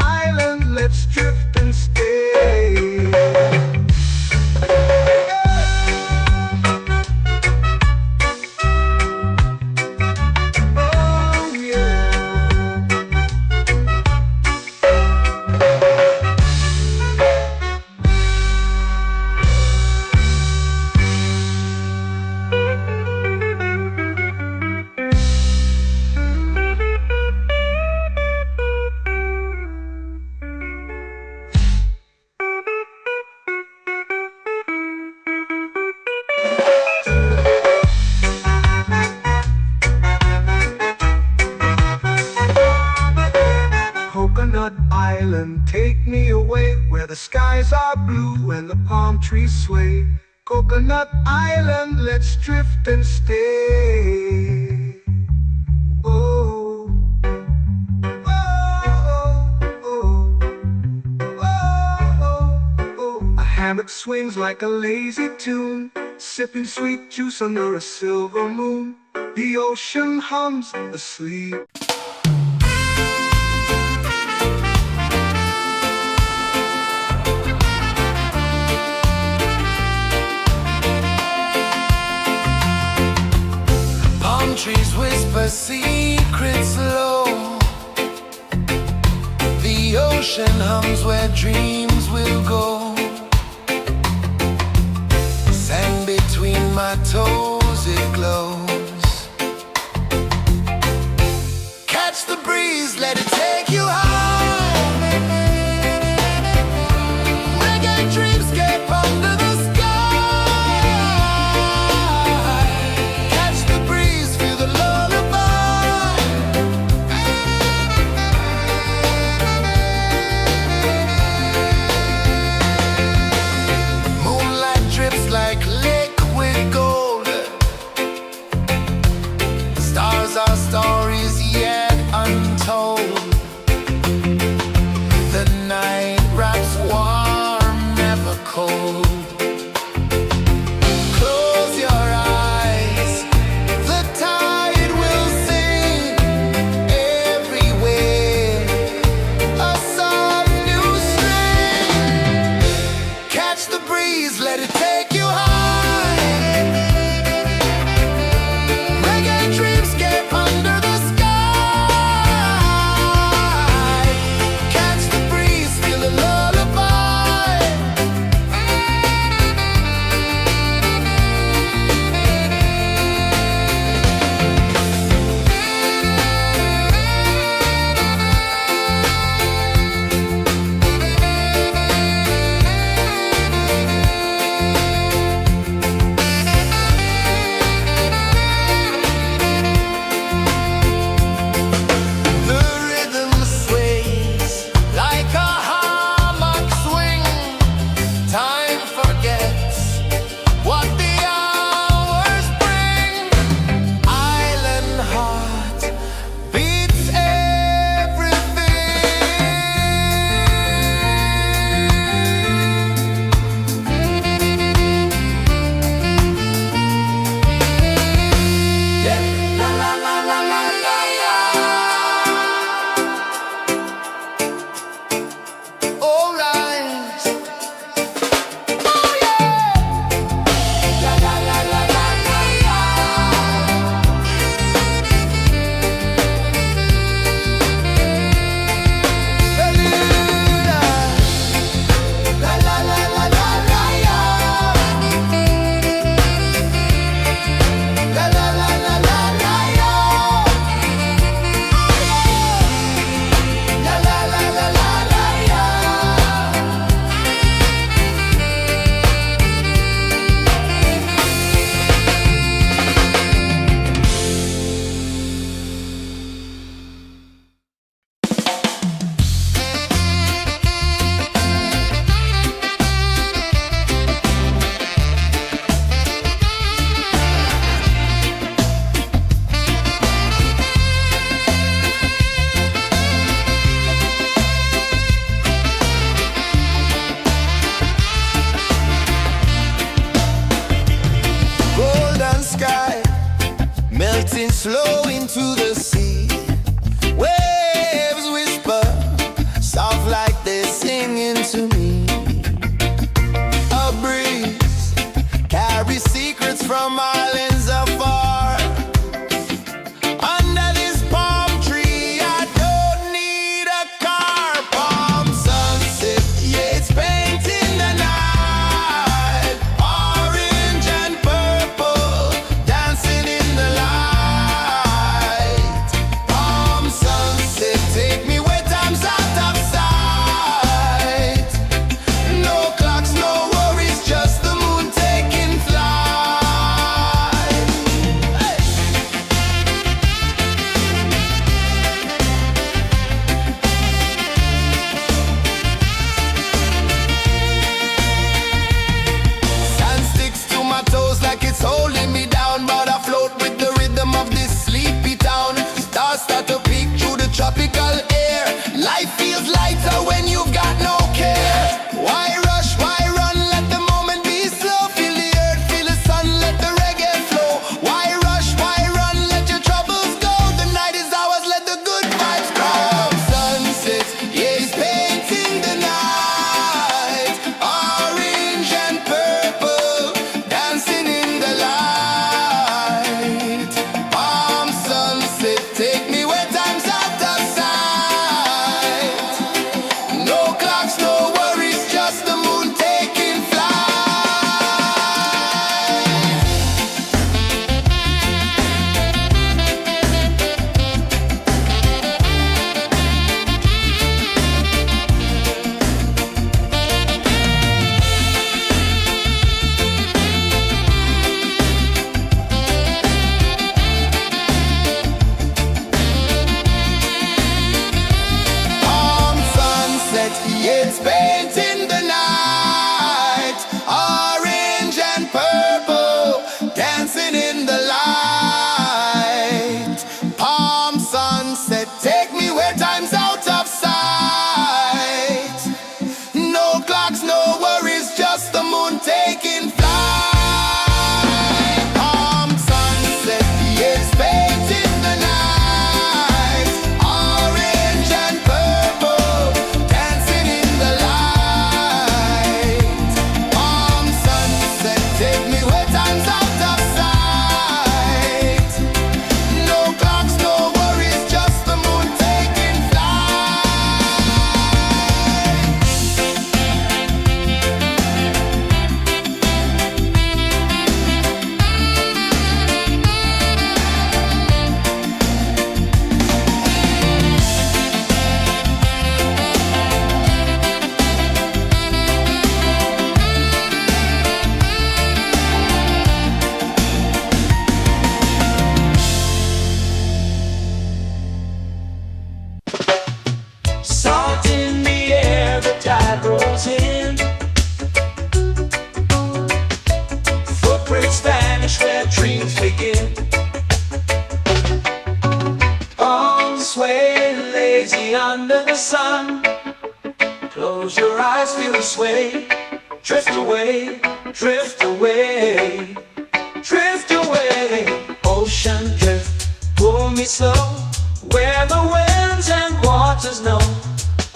island, let's drift and stay. Oh yeah. Coconut Island, take me away, where the skies are blue and the palm trees sway. Coconut Island, let's drift and stay. Oh, oh, oh, oh, oh. A hammock swings like a lazy tune, sipping sweet juice under a silver moon. The ocean hums asleep. Trees whisper secrets low. The ocean hums where dreams will go. Sand between my toes, it glows. Catch the breeze, let it take you high. Reggae dreamscape under the sky. Like liquid gold, stars are stories yet untold. The night wraps warm, never cold. Close your eyes, the tide will sing everywhere. A soft new string. Catch the breeze, let it take you high. Reggae dreamscape under the sky. Catch the breeze, feel a lullaby. slow into the sea. Waves whisper, soft It's painting the night, orange and purple, dancing in the light. Palm sunset, take me where time's out of sight. No clocks, no worries, just the moon taking flight. Palm sunset, it's painting the night, orange and purple, dancing in the light. Palm sunset, take me where time's out of sight. No clocks, no worries, just the moon taking flight. Salt in the air, the tide rolls in. Footprints vanish where dreams begin. Arms sway lazy under the sun. Close your eyes, feel the sway. Drift away, drift away, drift away. Ocean drift, pull me slow, where the winds and waters know.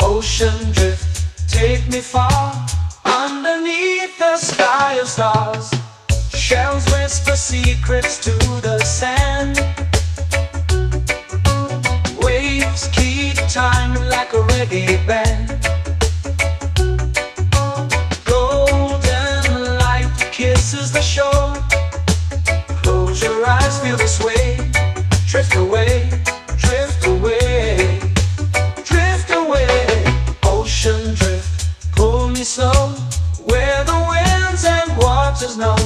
Ocean drift, take me far, underneath the sky of stars. Shells whisper secrets to the sand. Waves keep time like a reggae band. Golden light kisses the shore. Close your eyes, feel the sway. Drift away, drift away, drift away. Ocean drift, pull me slow, where the winds and waters know.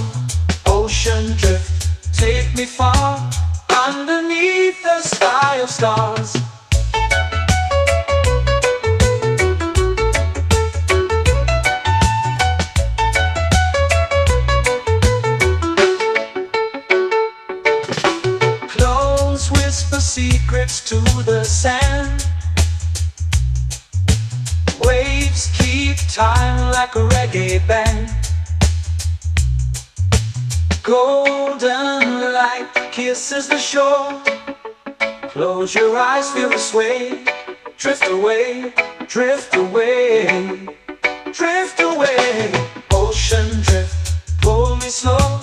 Ocean drift, take me far, underneath the sky of stars. Clothes whisper secrets to the sand. Waves keep time like a reggae band. Golden light kisses the shore. Close your eyes, feel the sway. Drift away, drift away, drift away. Ocean drift, pull me slow,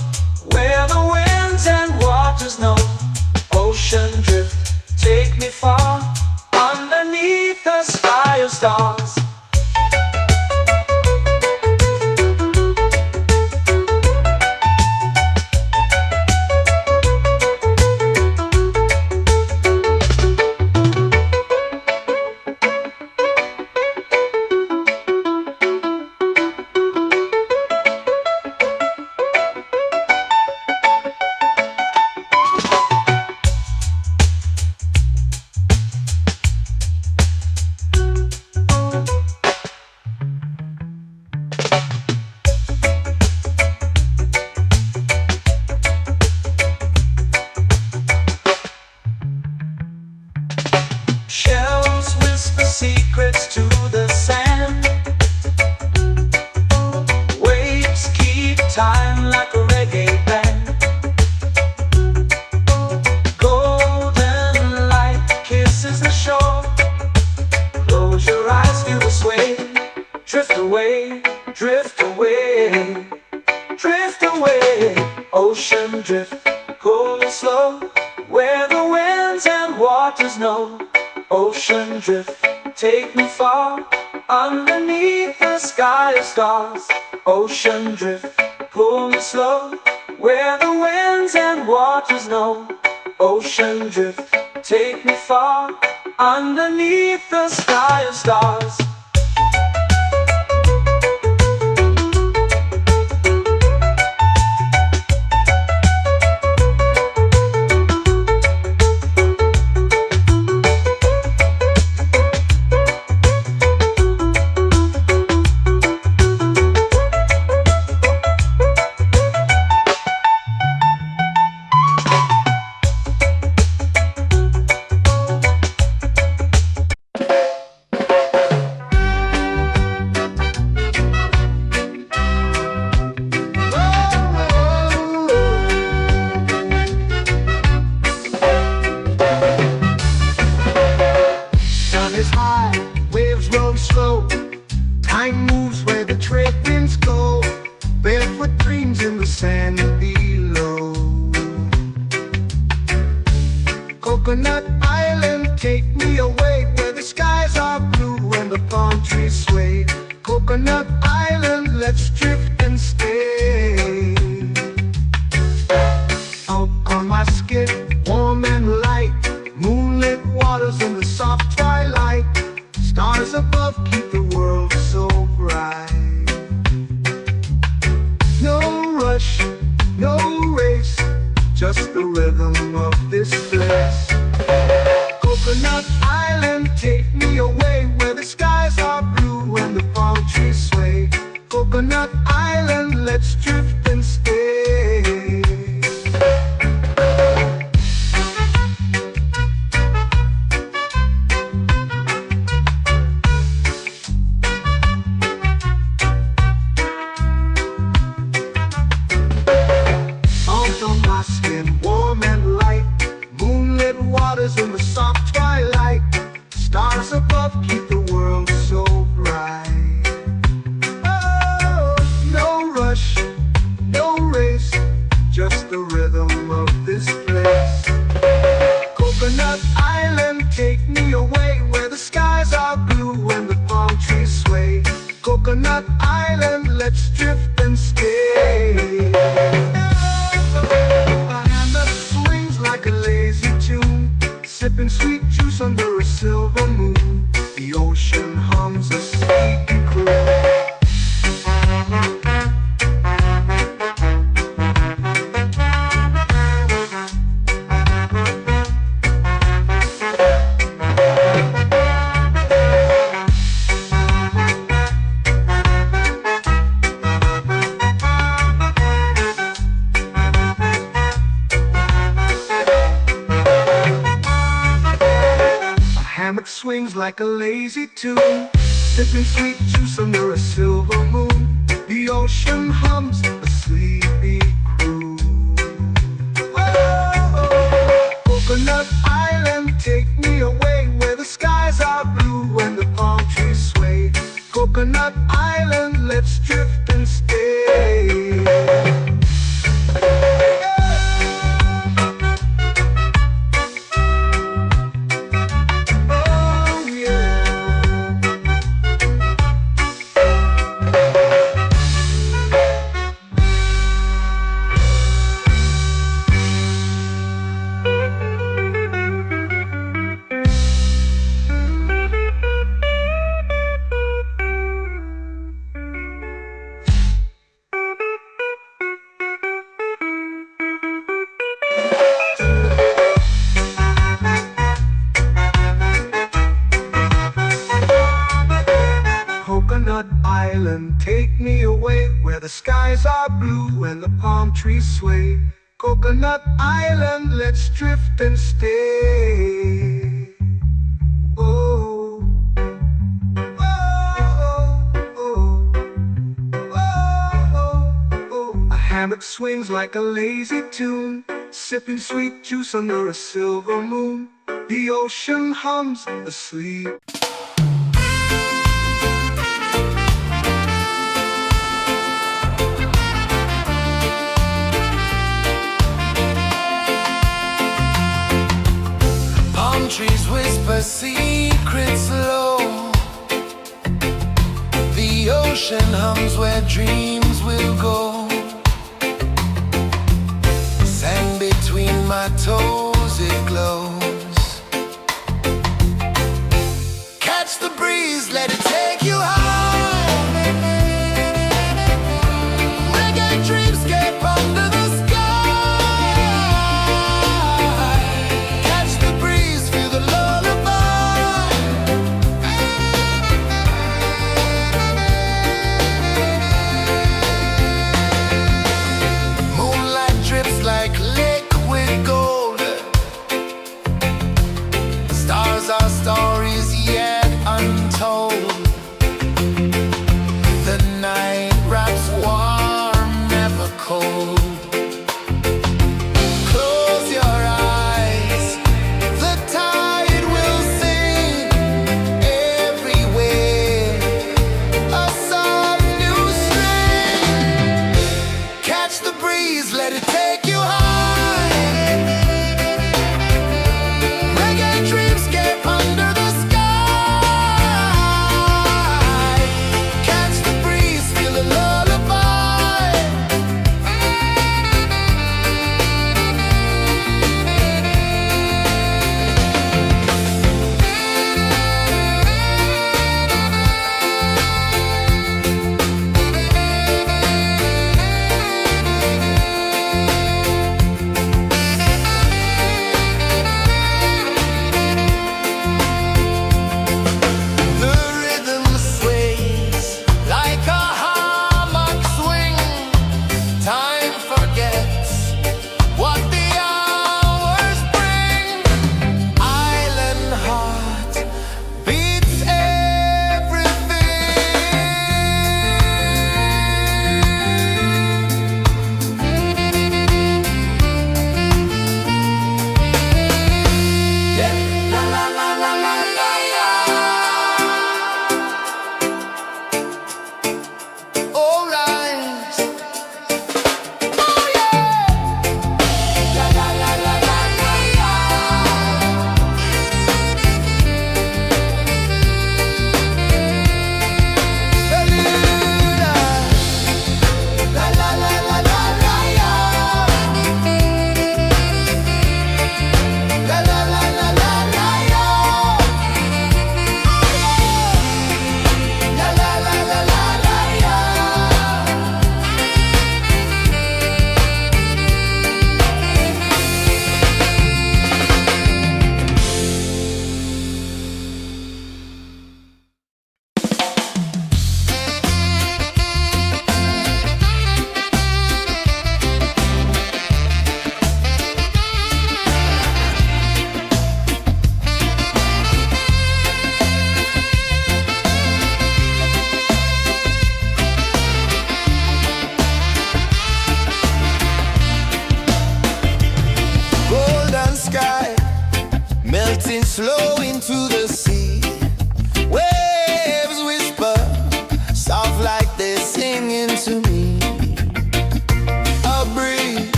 where the winds and waters know. Ocean drift, take me far, underneath the sky of stars. Shells whisper secrets to the sand. Waves keep time like a reggae band. Golden light kisses the shore. Close your eyes, feel the sway. Drift away, drift away, drift away. Ocean drift, pull me slow, where the winds and waters know. Ocean drift, take me far, underneath the sky of stars. Ocean drift, pull me slow, where the winds and waters know. Ocean drift, take me far, underneath the sky of stars. trade winds go, barefoot dreams in the sand below. Coconut Island, take me away where the skies are blue and the palm trees sway. Coconut Island, let's drift and stay. Out on my skin, warm and light, moonlit waters in the soft twilight. Stars above keep the world so bright. No rush, no race, just the rhythm of this place. Coconut Island, take me away where the skies are blue and the palm trees sway. Coconut Island, let's drift and stay. Out on my skin, warm and light, moonlit waters in the soft twilight. Stars above keep the world so bright. Oh, no rush, no race, just the rhythm of this place. Coconut Island, take me away where the skies are blue and the palm trees sway. Coconut Island, let's drift and stay. A hand that swings like a lazy tune, sipping sweet juice under a silver moon. The ocean hums a sleepy croon. Hammock swings like a lazy tune, sipping sweet juice under a silver moon. The ocean hums a sleepy croon. Oh, Coconut Island, take me away where the skies are blue and the palm trees sway. Coconut Island, let's drift and stay. Coconut Island, take me away where the skies are blue and the palm trees sway. Coconut Island, let's drift and stay. Oh, oh, oh, oh, oh. A hammock swings like a lazy tune, sipping sweet juice under a silver moon. The ocean hums asleep. Trees whisper secrets low. The ocean hums where dreams will go. Sand between my toes, it glows. Catch the breeze, let it take you high. Reggae dreamscape under the sky. Like liquid gold,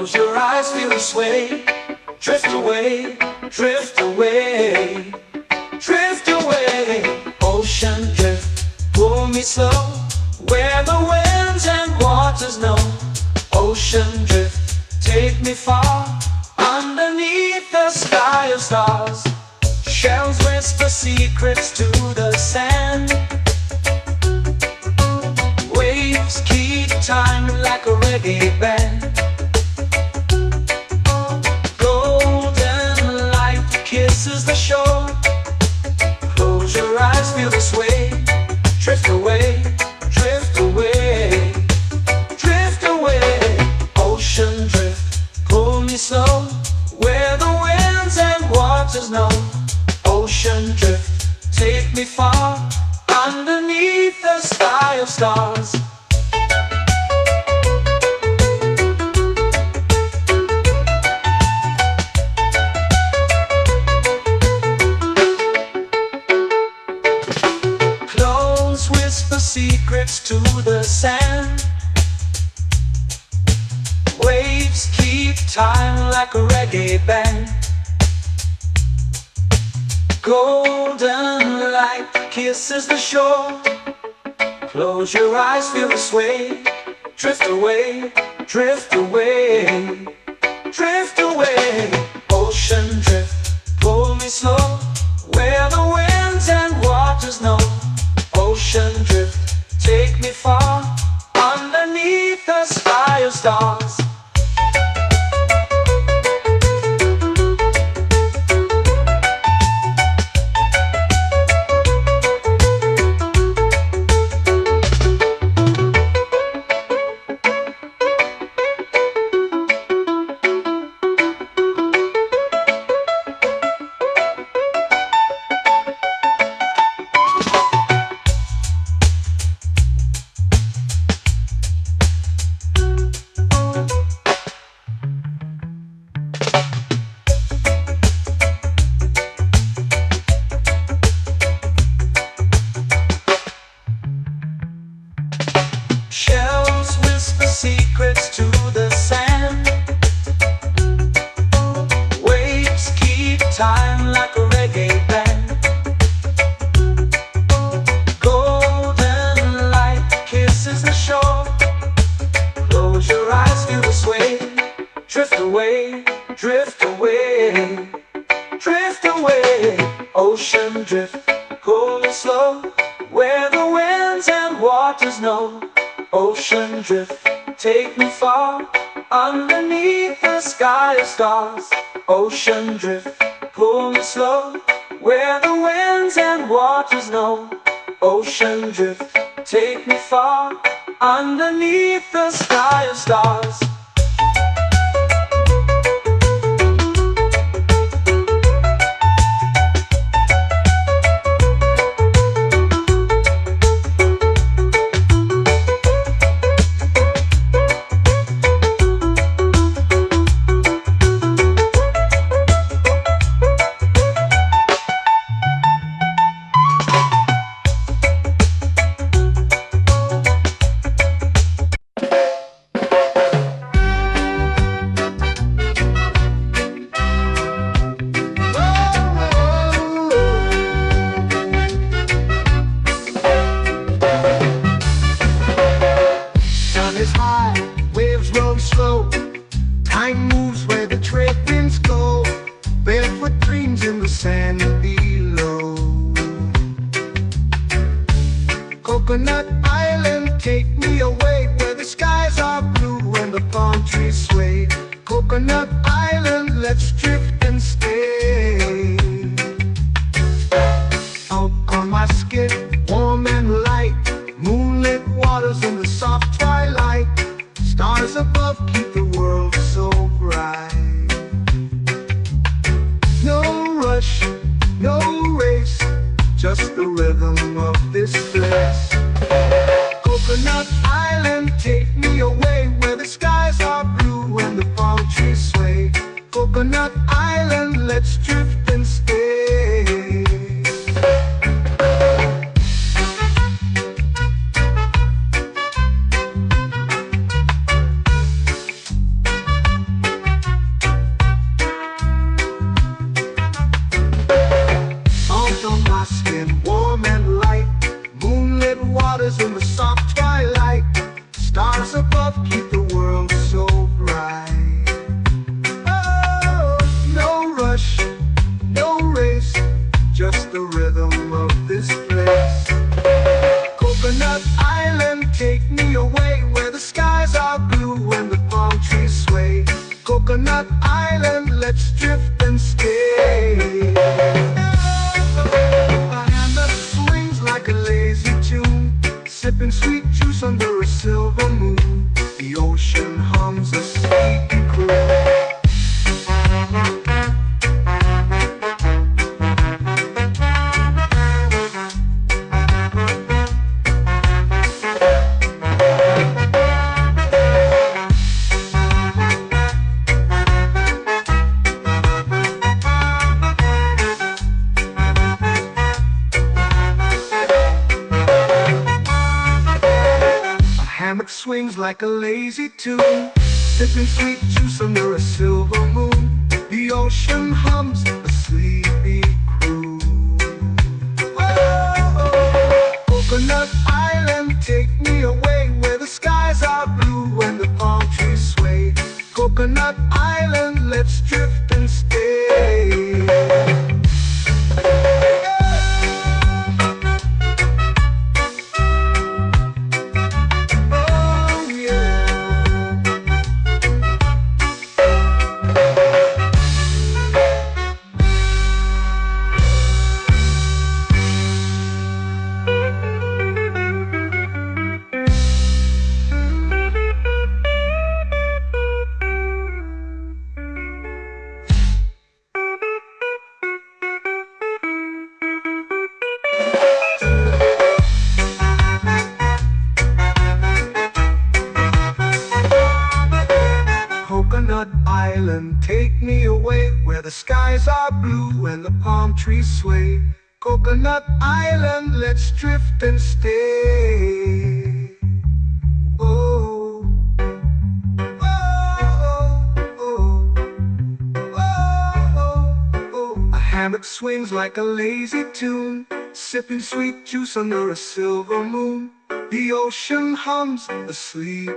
Close your eyes, feel the sway. Drift away, drift away, drift away. Ocean drift, pull me slow, where the winds and waters know. Ocean drift, take me far, underneath the sky of stars. Shells whisper secrets to the sand. Waves keep time like a reggae band. Golden light kisses the shore. Close your eyes, feel the sway. Drift away, drift away, drift away. Ocean drift, pull me slow, where the winds and waters know. Ocean drift, take me far, underneath the sky of stars. Clones whisper secrets to the sand. Waves keep time like a reggae band. Golden light kisses the shore. Close your eyes, feel the sway. Drift away, drift away, drift away. Ocean drift, pull me slow, where the winds and waters know. Ocean drift, take me far, underneath the sky of stars. Shells whisper secrets to the sand. Waves keep time like a reggae band. Golden light kisses the shore. Close your eyes, feel the sway. Drift away, drift away, drift away. Ocean drift, pull me slow, where the winds and waters know. Ocean drift, take me far, underneath the sky of stars. Ocean drift, pull me slow, where the winds and waters know. Ocean drift, take me far, underneath the sky of stars. Time moves where the trade winds go. Barefoot dreams in the sand below. Coconut Island, take me away, where the skies are blue and the palm trees sway. Coconut Island, let's drift and stay. Out on my skin, warm and light, moonlit waters in the soft twilight. Stars above keep the world so bright. No rush, no race, just the rhythm of this place. Coconut Island, take me away, where the skies are blue and the palm trees sway. Coconut Island, let's drift and stay. Coconut Island, let's drift and stay. A hand that swings like a lazy tune, sipping sweet juice under a silver moon. The ocean hums a sleepy croon. Hammock swings like a lazy tune, sipping sweet juice under a silver moon. The ocean hums a sleepy croon. Whoa, Coconut Island, take me away where the skies are blue and the palm trees sway. Coconut Island, let's drift and stay. Coconut Island, take me away where the skies are blue and the palm trees sway. Coconut Island, let's drift and stay. Oh, oh, oh, oh, oh. A hammock swings like a lazy tune, sipping sweet juice under a silver moon. The ocean hums asleep.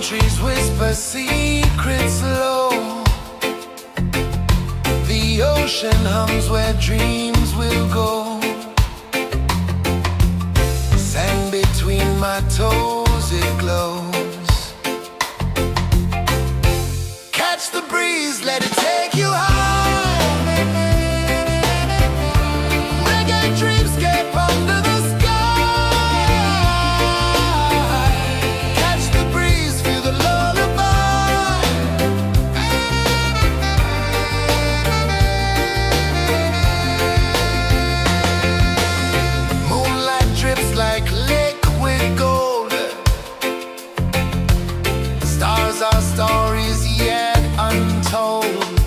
Trees whisper secrets low. The ocean hums where dreams will go. Sand between my toes, it glows. Catch the breeze, let it take you high. Reggae dreamscape under the sky. Our stories yet untold.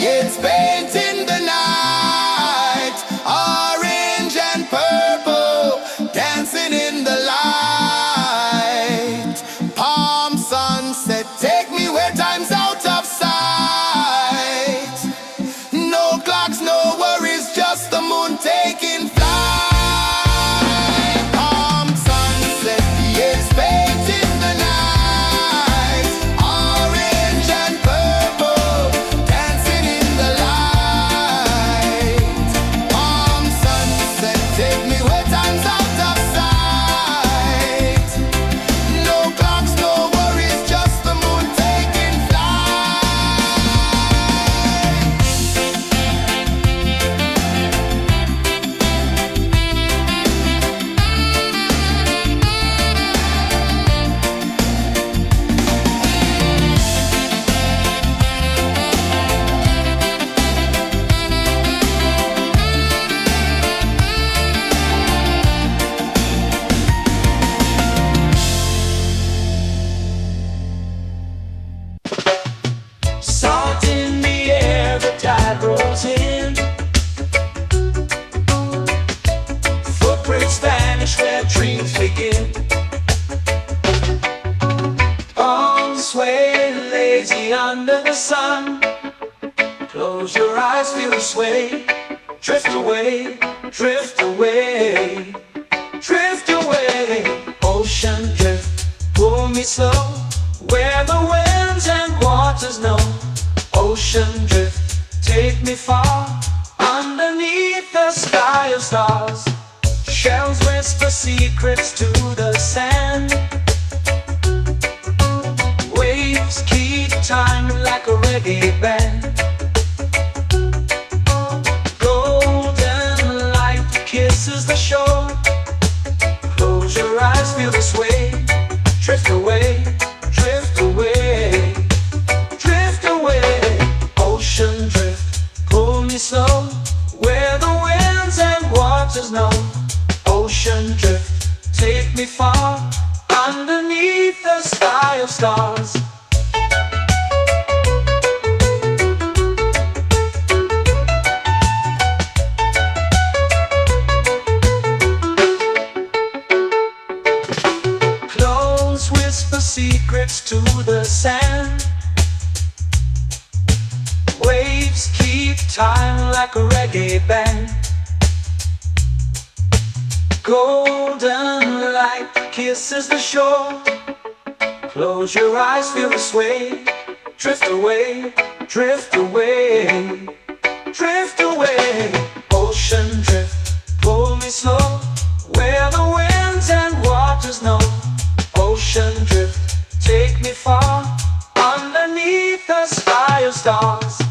It's painting the night, orange and purple, dancing in the light. Palm sunset, take me where time's out of sight. No clocks, no worries, just the moon taking flight. Palm sunset, it's painting the night, orange and purple, dancing in the light. Palm sunset, take me where time's out of sight. No clocks, no worries, just the moon taking flight. Salt in the air, the tide rolls in. Footprints vanish where dreams begin. Arms sway lazy under the sun. Close your eyes, feel the sway. Drift away, drift away, drift away. Ocean drift, pull me slow, where the winds and waters know. Ocean drift, take me far, underneath the sky of stars. Shells whisper secrets to the sand. Waves keep time like a reggae band. Golden light kisses the shore. Close your eyes, feel the sway. Drift away, drift away, drift away. Ocean drift, pull me slow, where the winds and waters know. Ocean drift, take me far, underneath the sky of stars. Close whisper secrets to the sand. Waves keep time like a reggae band. Golden light kisses the shore. Close your eyes, feel the sway. Drift away, drift away, drift away. Ocean drift, pull me slow, where the winds and waters know. Ocean drift, take me far, underneath the sky of stars.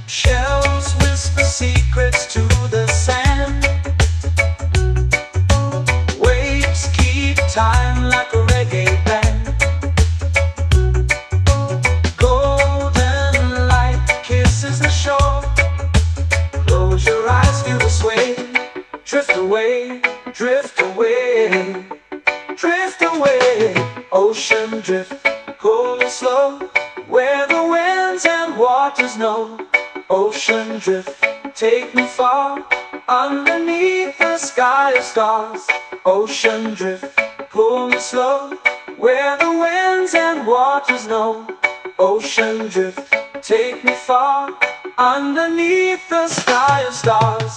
Shells whisper secrets to the sand. Waves keep time like a reggae band. Golden light kisses the shore. Close your eyes, feel the sway. Drift away, drift away, drift away. Ocean drift, pull me slow, where the winds and waters know. Ocean drift, take me far, underneath the sky of stars. Ocean drift, pull me slow, where the winds and waters know. Ocean drift, take me far, underneath the sky of stars.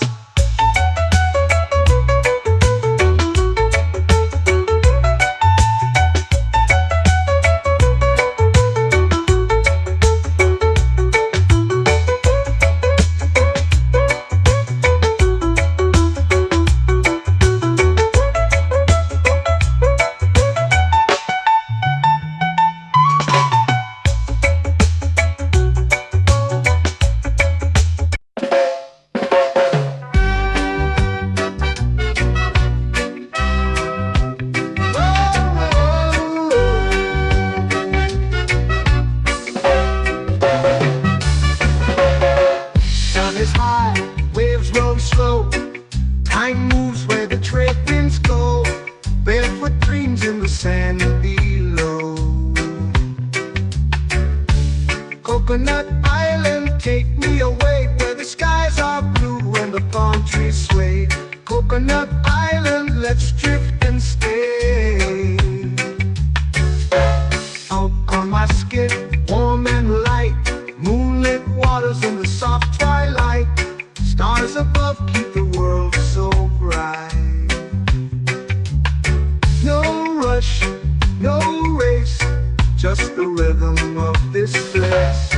Coconut Island, let's drift and stay. Out on my skin, warm and light, moonlit waters in the soft twilight. Stars above keep the world so bright. No rush, no race, just the rhythm of this place.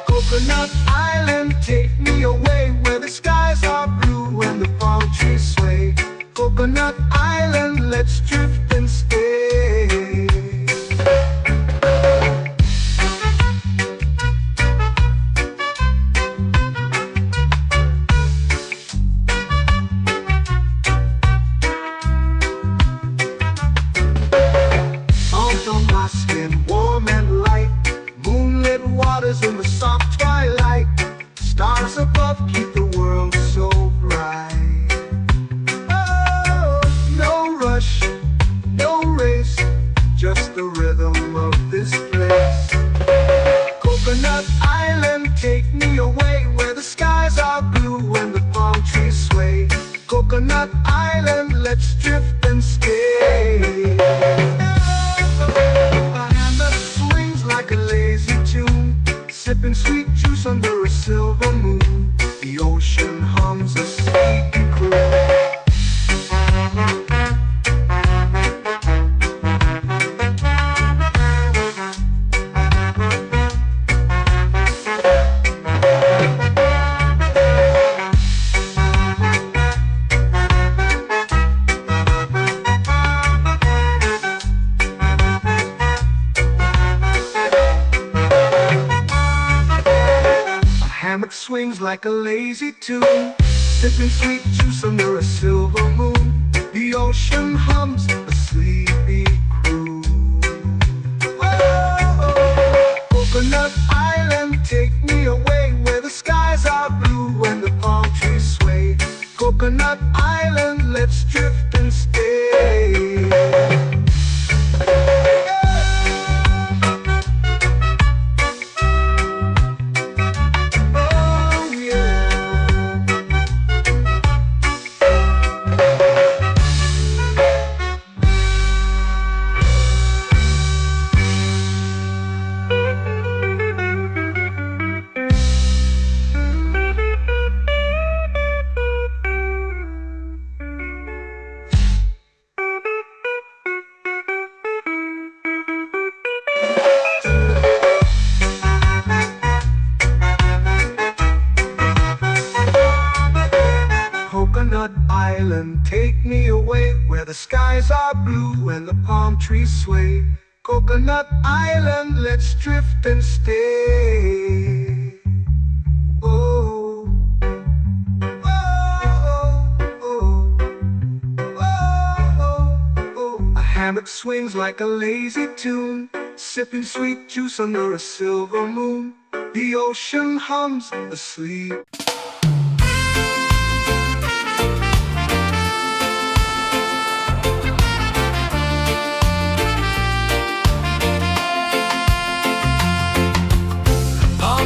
Coconut Island, take me away where the skies are blue and the palm trees sway. Coconut Island, let's drift and stay. Out on my skin, warm and light, moonlit waters in the soft twilight. Stars above keep the world so bright. Oh, no rush, no race, just the rhythm of this place. Coconut Island, take me away where the skies are blue and the palm trees sway. Coconut Island, let's drift and stay. A hand that swings like a lazy tune, sipping sweet juice under a silver moon. The ocean hums a sleepy croon. Hammock swings like a lazy tune, sipping sweet juice under a silver moon. The ocean hums a sleepy croon. Whoa, Coconut Island, take me away where the skies are blue and the palm trees sway. Coconut Island, let's drift and stay. Coconut Island, take me away where the skies are blue and the palm trees sway. Coconut Island, let's drift and stay. Oh, oh, oh, oh, oh. A hammock swings like a lazy tune, sipping sweet juice under a silver moon. The ocean hums asleep.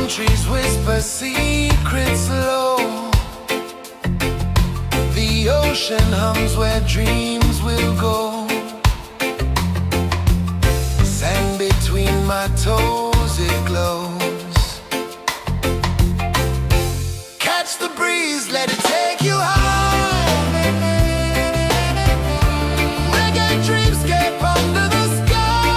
Trees whisper secrets low. The ocean hums where dreams will go. Sand between my toes, it glows. Catch the breeze, let it take you high. Reggae dreamscape under the sky.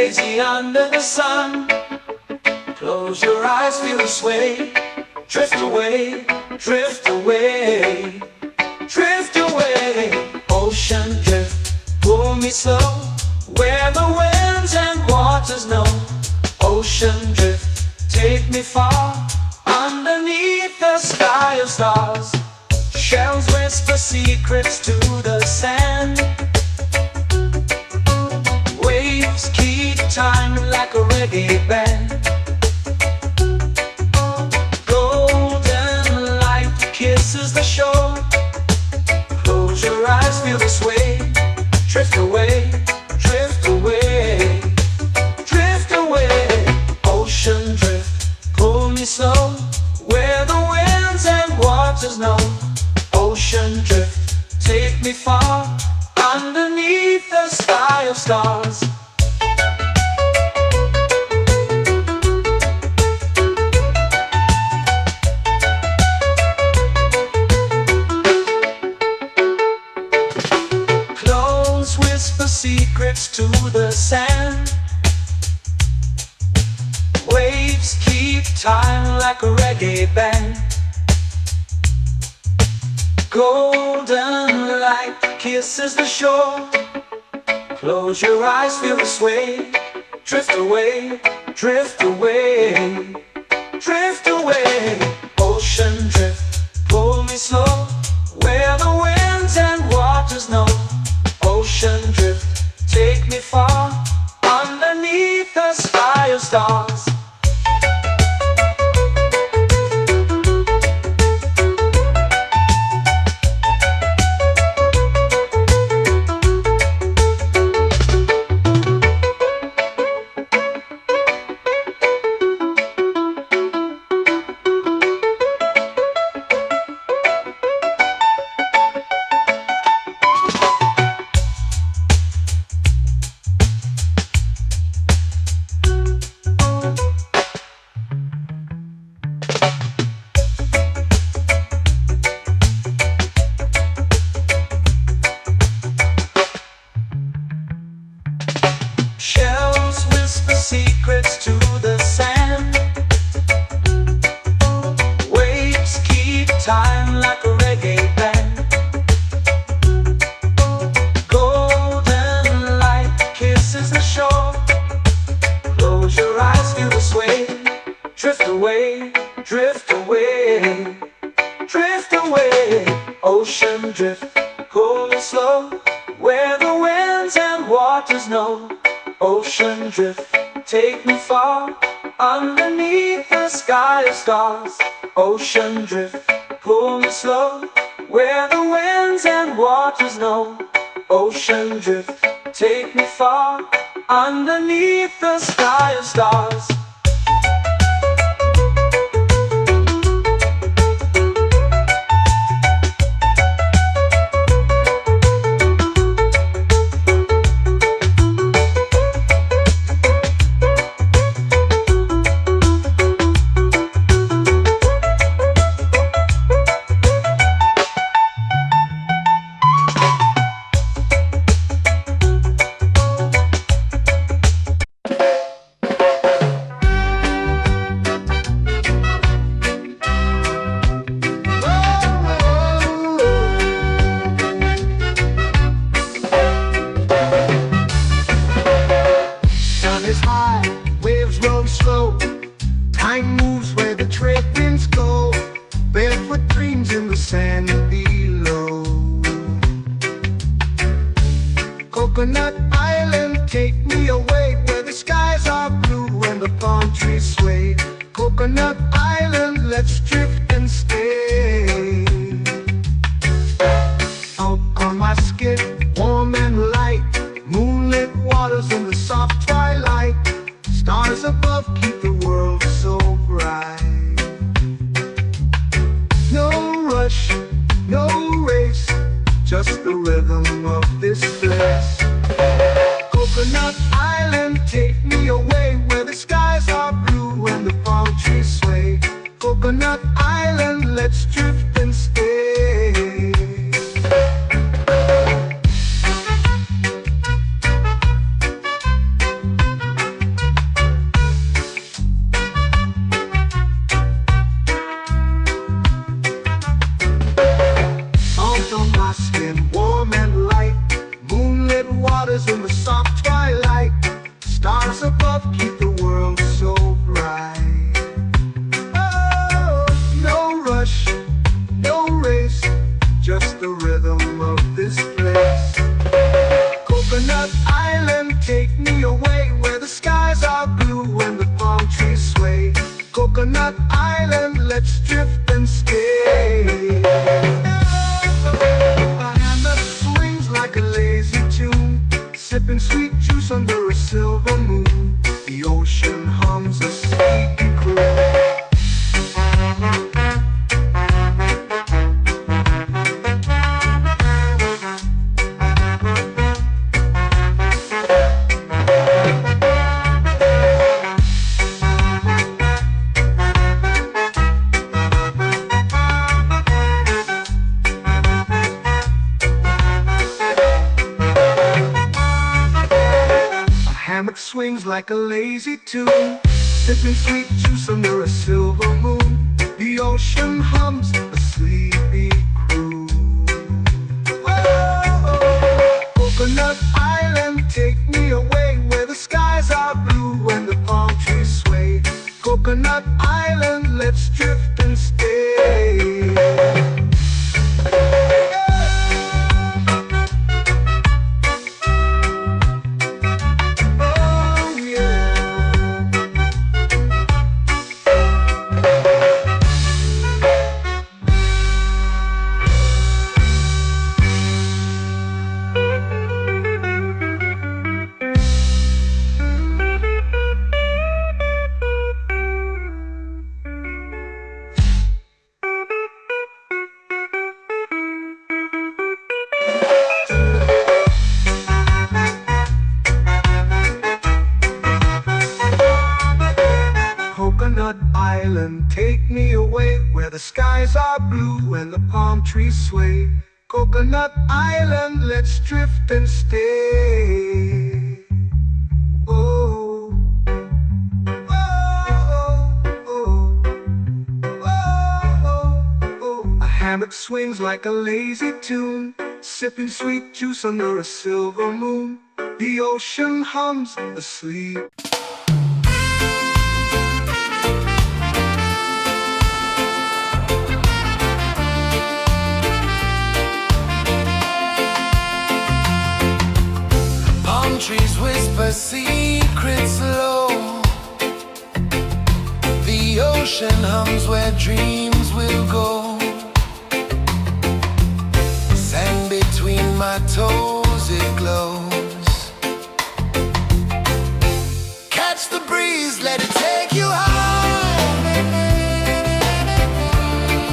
lazy under the sun. Close your eyes, feel the sway. Drift away, drift away, drift away. Ocean drift, pull me slow, where the winds and waters know. Ocean drift, take me far, underneath the sky of stars. Shells whisper secrets to the sand. Waves keep time like a reggae band. Golden light kisses the shore. Close your eyes, feel the sway. Drift away, drift away, drift away. Ocean drift, pull me slow, where the winds and waters know. Ocean drift, take me far, underneath the sky of stars. Close whisper secrets to the sand. Waves keep time like a reggae band. Golden light kisses the shore. Close your eyes, feel the sway. Drift away, drift away, drift away. Ocean drift, pull me slow, where the winds and waters know. Ocean drift, take me far, underneath the sky of stars. Shells whisper secrets to the sand. Waves keep time like a reggae band. Golden light kisses the shore. Close your eyes, feel the sway. Drift away, drift away, drift away. Ocean drift, pull me slow, where the winds and waters know. Ocean drift, take me far, underneath the sky of stars. Ocean drift, pull me slow, where the winds and waters know. Ocean drift, take me far, underneath the sky of stars. Time moves where the trade winds go. Barefoot dreams in the sand below. Coconut Island, take me away, where the skies are blue and the palm trees sway. Coconut Island, let's drift and stay. Out on my skin, warm and light, moonlit waters in the soft twilight. Stars above keep the world so bright. No rush, no race, just the rhythm of this place. Coconut Island, take me away, where the skies are blue and the palm trees sway. Coconut Island. above keep the world so bright. Oh, no rush, no race, just the rhythm of this place. Coconut Island, take me away where the skies are blue and the palm trees sway. Coconut Island, let's drift and stay. A hand that swings like a lazy tune, sipping sweet juice under a silver moon. The ocean hums a sleepy croon. Hammock swings like a lazy tune, sipping sweet juice under a silver moon. The ocean hums a sleepy croon. Whoa, Coconut Island, take me away where the skies are blue and the palm trees sway. Coconut Island, let's drift and stay. Coconut Island, take me away where the skies are blue and the palm trees sway. Coconut Island, let's drift and stay. Oh, oh, oh, oh, oh. A hammock swings like a lazy tune, sipping sweet juice under a silver moon. The ocean hums asleep. Trees whisper secrets low. The ocean hums where dreams will go. Sand between my toes, it glows. Catch the breeze, let it take you high.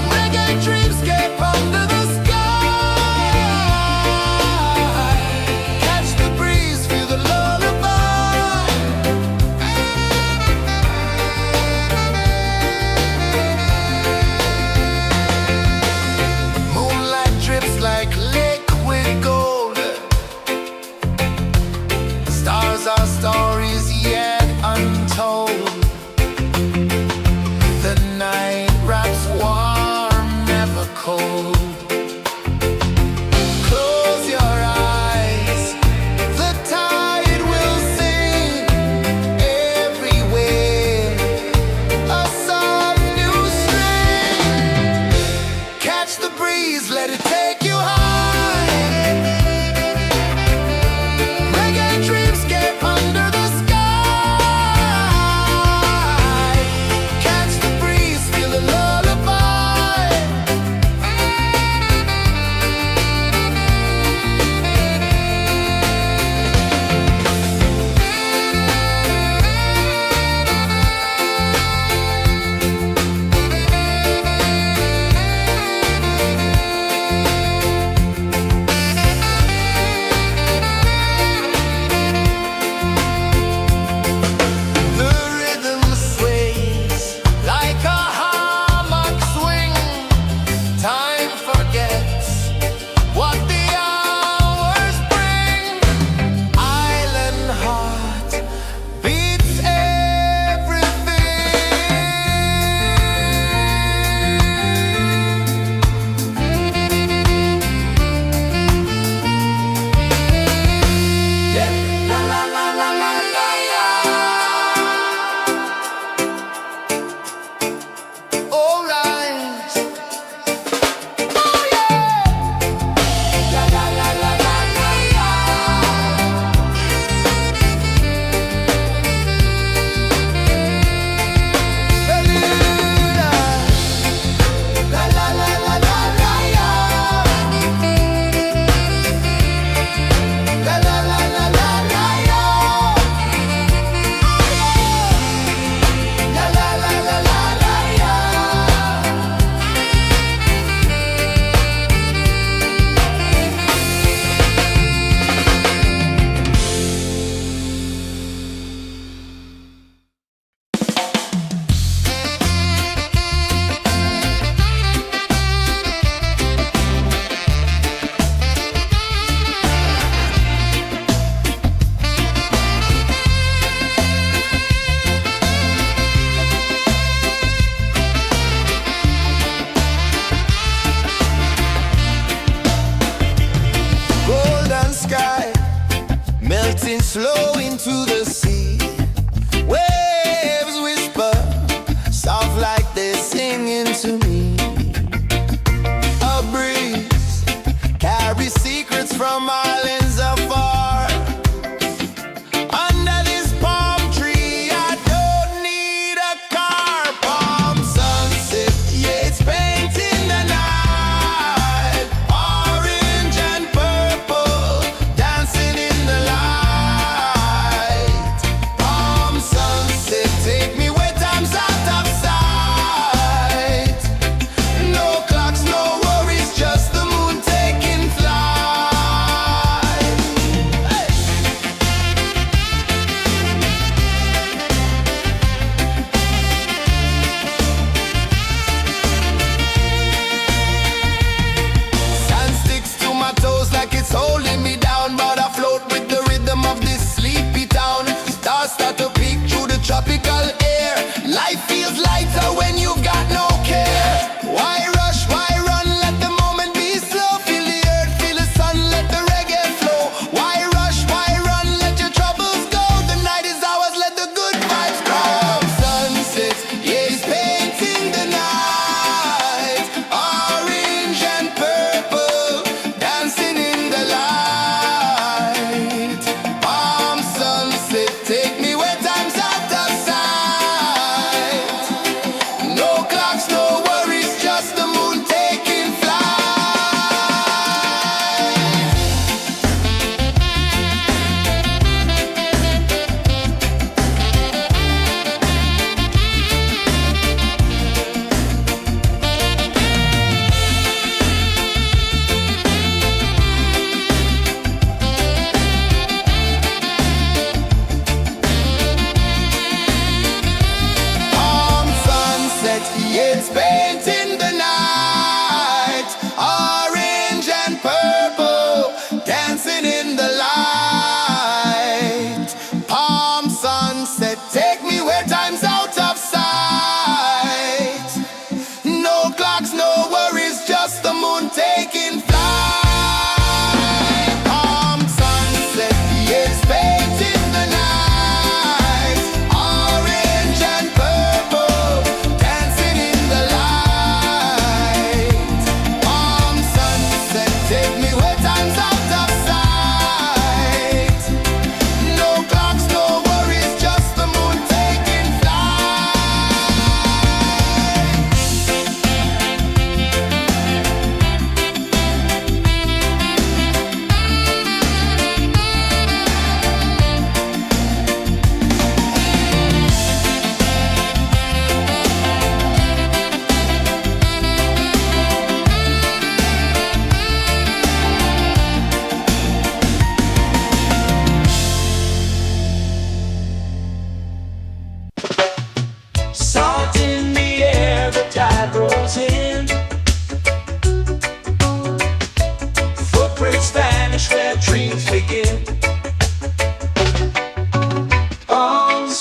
Reggae dreamscape under the sky. Our stories yet untold.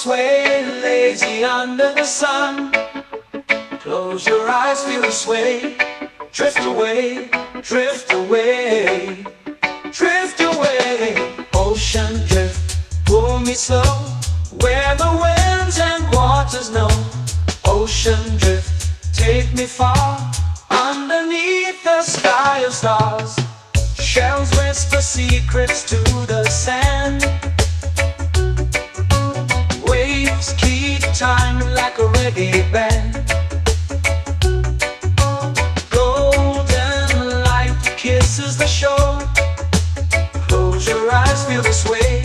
sway, lazy under the sun. Close your eyes, feel the sway. Drift away, drift away, drift away. Ocean drift, pull me slow, where the winds and waters know. Ocean drift, take me far, underneath the sky of stars. Shells whisper secrets to the sand. Waves keep time like a reggae band. Golden light kisses the shore. Close your eyes, feel the sway.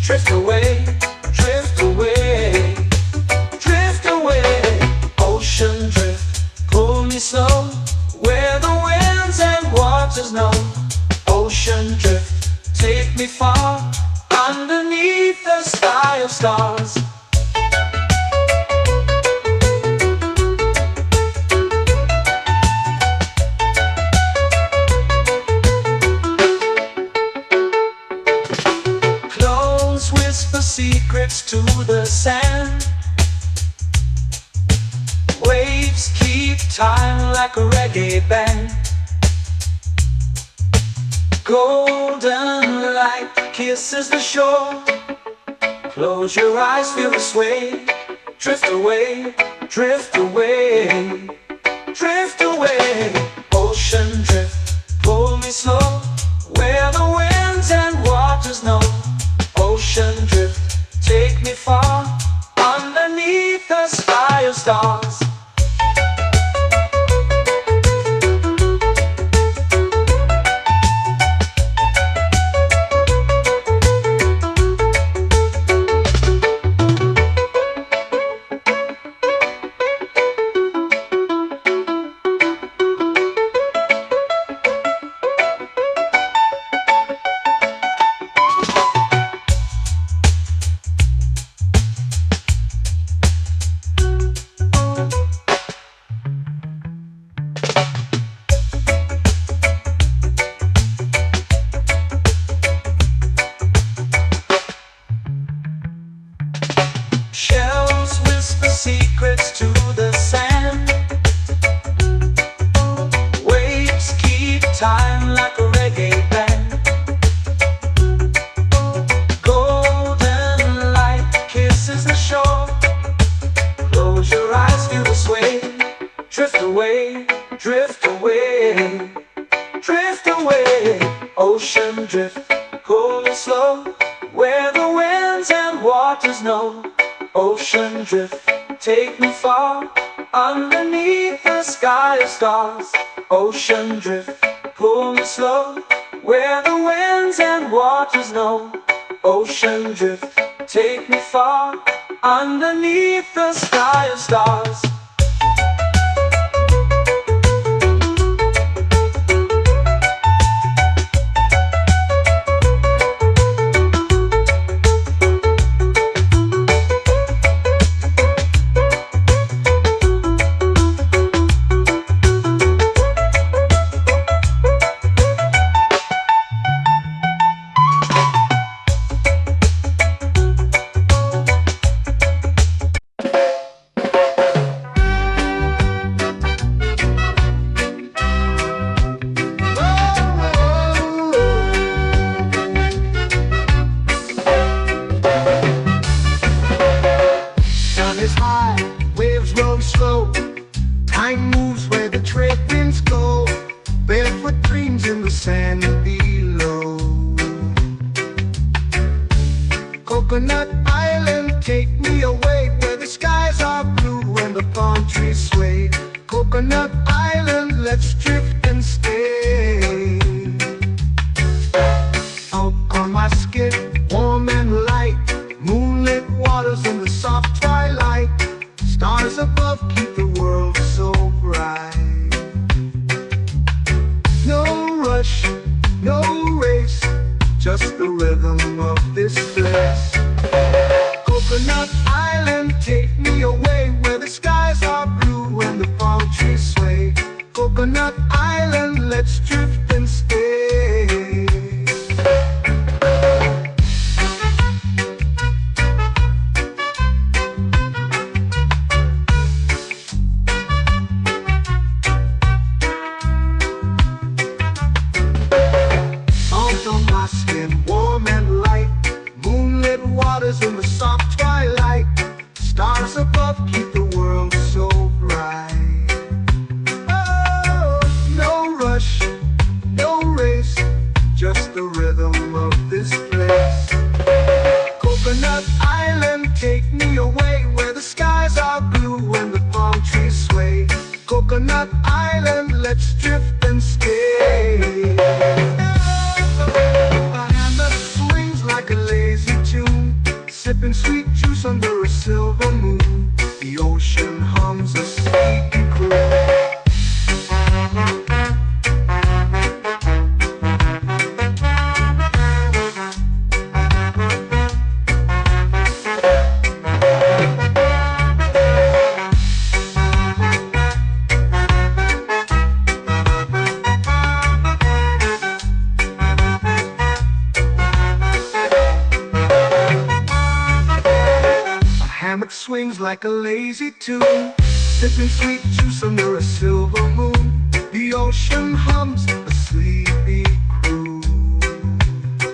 Drift away, drift away, drift away. Ocean drift, pull me slow, where the winds and waters know. Ocean drift, take me far, underneath the sky of stars. Close whisper secrets to the sand. Waves keep time like a reggae band. Golden light kisses the shore. Close your eyes, feel the sway. Drift away, drift away, drift away. Ocean drift, pull me slow, where the winds and waters know. Ocean drift, take me far, underneath the sky of stars. Shells whisper secrets to the sand. Waves keep time like a reggae band. Golden light kisses the shore. Close your eyes, feel the sway. Drift away, drift away, drift away. Ocean drift, pull me slow, where the winds and waters know. Ocean drift, take me far, underneath the sky of stars. Ocean drift, pull me slow, where the winds and waters know. Ocean drift, take me far, underneath the sky of stars. Is high, waves roll slow. Time moves where the trade winds go. Barefoot dreams in the sand below. Coconut Island, take me away, where the skies are blue and the palm trees sway. Coconut Island, let's drift and stay. Out on my skin, warm and light, moonlit waters in the soft twilight. Stars above keep the world so bright. No rush, no race, just the rhythm of this place. Coconut Island, take me away, where the skies are blue and the palm trees sway. Coconut Island, let's drift and stay. A hand that swings like a lazy tune, sipping sweet juice under a silver moon. The ocean hums a sleepy croon. Hammock swings like a lazy tune, sipping sweet juice under a silver moon. The ocean hums a sleepy croon.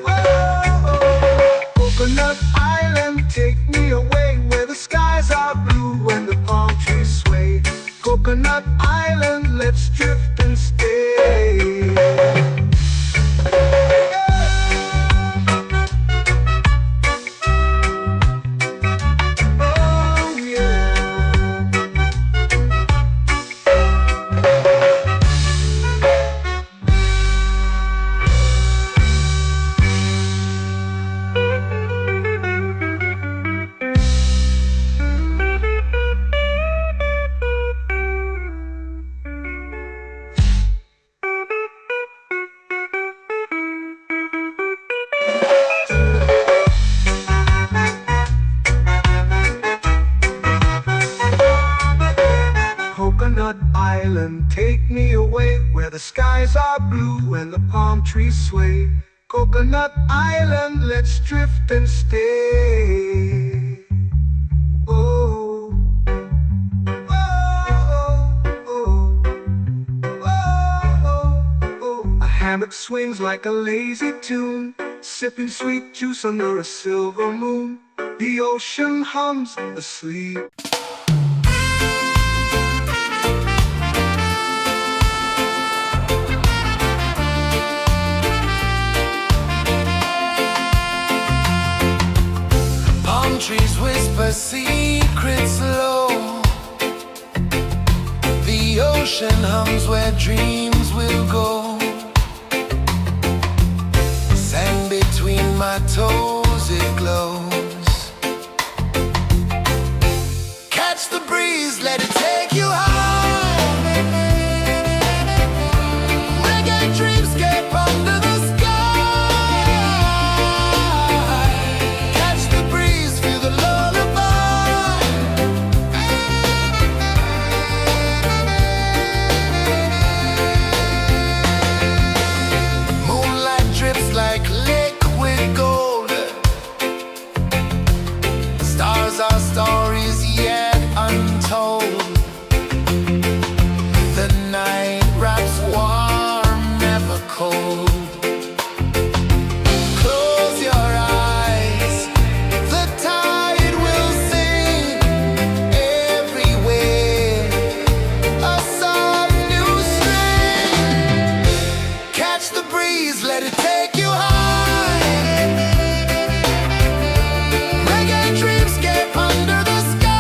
Whoa, Coconut Island, take me away where the skies are blue and the palm trees sway. Coconut Island, let's drift and stay. Coconut Island, take me away where the skies are blue and the palm trees sway. Coconut Island, let's drift and stay. Oh, oh, oh, oh, oh. A hammock swings like a lazy tune, sipping sweet juice under a silver moon. The ocean hums asleep. Trees whisper secrets low. The ocean hums where dreams will go. Sand between my toes, it glows. Catch the breeze, let it take you high. Reggae dreamscape under the sky. Like liquid gold, stars are stories yet untold. The night wraps warm, never cold. Close your eyes, the tide will sing everywhere. A soft new string. Catch the breeze, let it take you high. Reggae dreamscape under the sky.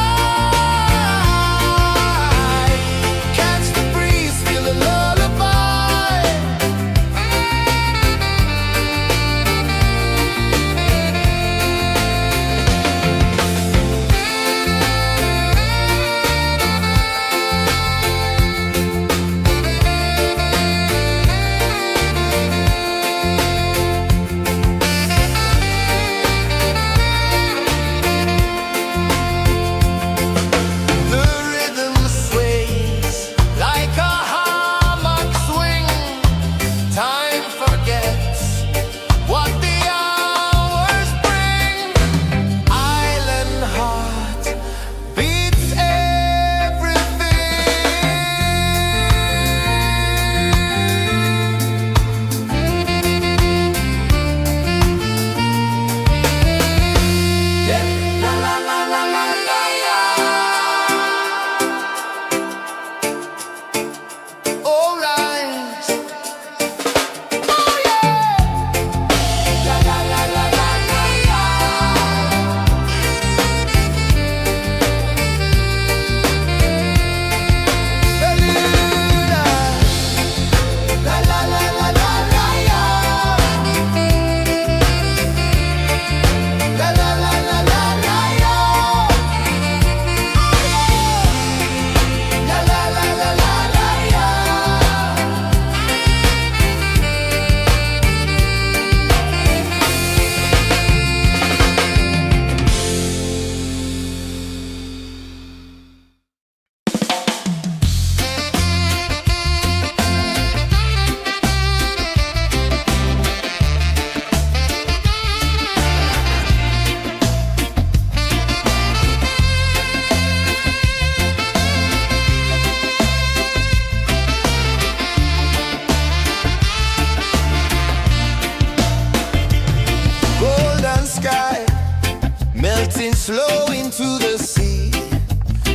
into the sea.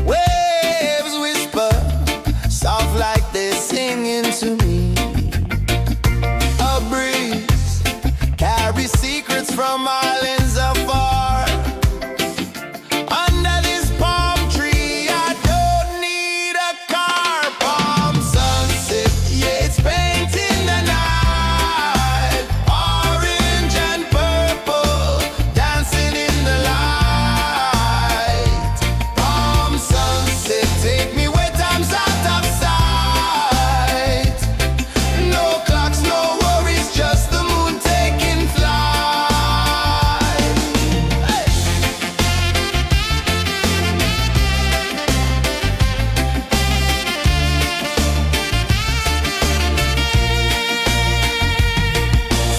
Waves whisper, soft like they're singing to me. A breeze carries secrets from islands afar. Under this palm tree, I don't need a car. Palm sunset, yeah, it's painting the night. Orange and purple, dancing in the light. Palm sunset, take me where time's out of sight. No clocks, no worries, just the moon taking flight. Hey!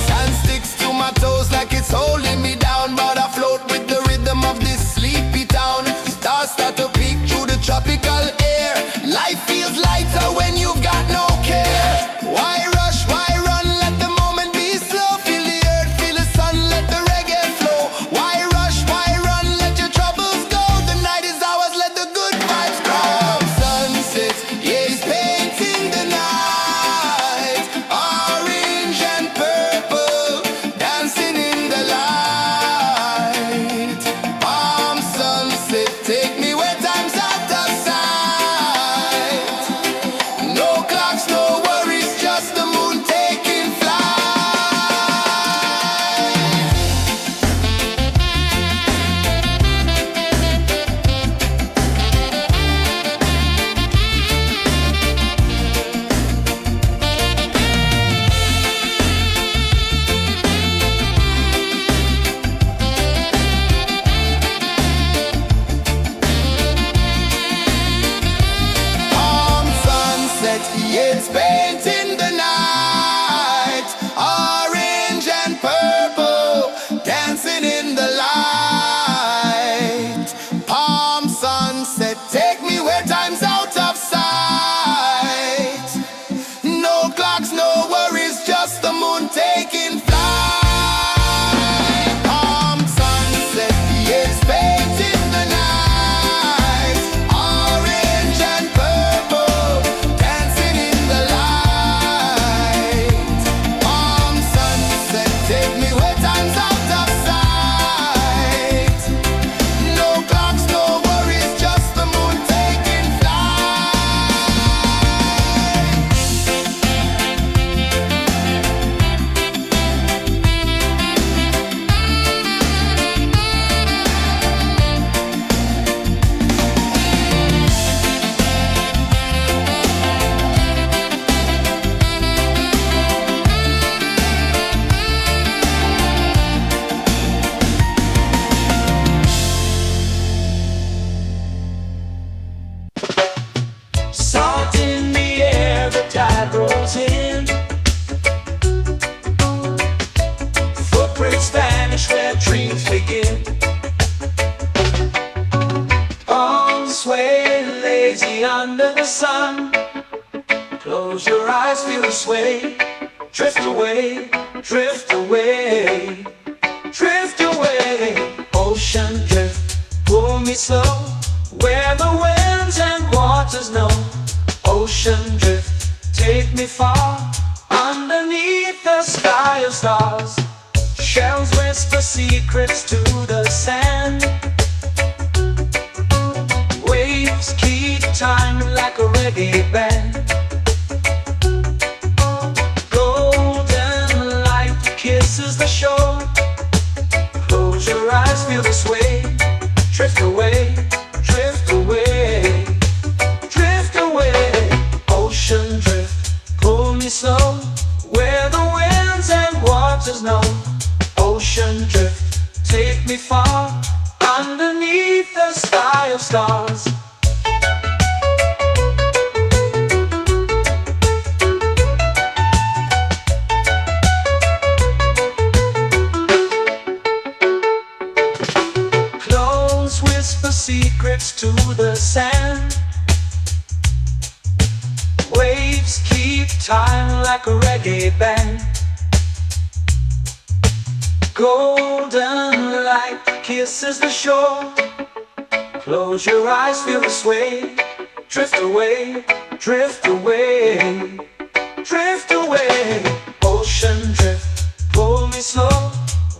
Sand sticks to my toes like it's holding me down, but I float with the rhythm of this sleepy town. Stars start to peek through the tropical air. Life feels lighter when you've got no care. Why rush, why run, let the moment be slow. Feel the earth, feel the sun, let the reggae flow. Why rush, why run, let your troubles go. The night is ours, let the good vibes grow. Sunset, yeah, it's painting the night. Orange and purple, dancing in the light. Palm sunset, take me where time's out of sight. No clocks, no worries, just the moon taking flight. Palm sunset, yeah, it's painting the night. Orange and purple, dancing in the light. Palm sunset, take me where time's out of sight. No clocks, no worries, just the moon taking flight. Palm sunset, yeah, it's painting the night. Orange and purple, dancing in the light. Palm sunset, take me where time's out of sight. No clocks, no worries, just the moon taking flight. Salt in the air, the tide rolls in. Footprints vanish where dreams begin. Arms sway lazy under the sun. Close your eyes, feel the sway. Drift away, drift away, drift away. Ocean drift, pull me slow, where the winds and waters know. Ocean drift, take me far, underneath the sky of stars. Shells whisper secrets to the sand. Waves keep time like a reggae band. Golden light kisses the shore. Close your eyes, feel the sway. Drift away, drift away, drift away. Ocean drift, pull me slow, where the winds and waters know. Ocean drift, take me far, underneath the sky of stars. Clones whisper secrets to the sand. Waves keep time like a reggae band. Golden light kisses the shore. Close your eyes, feel the sway. Drift away, drift away, drift away. Ocean drift, pull me slow,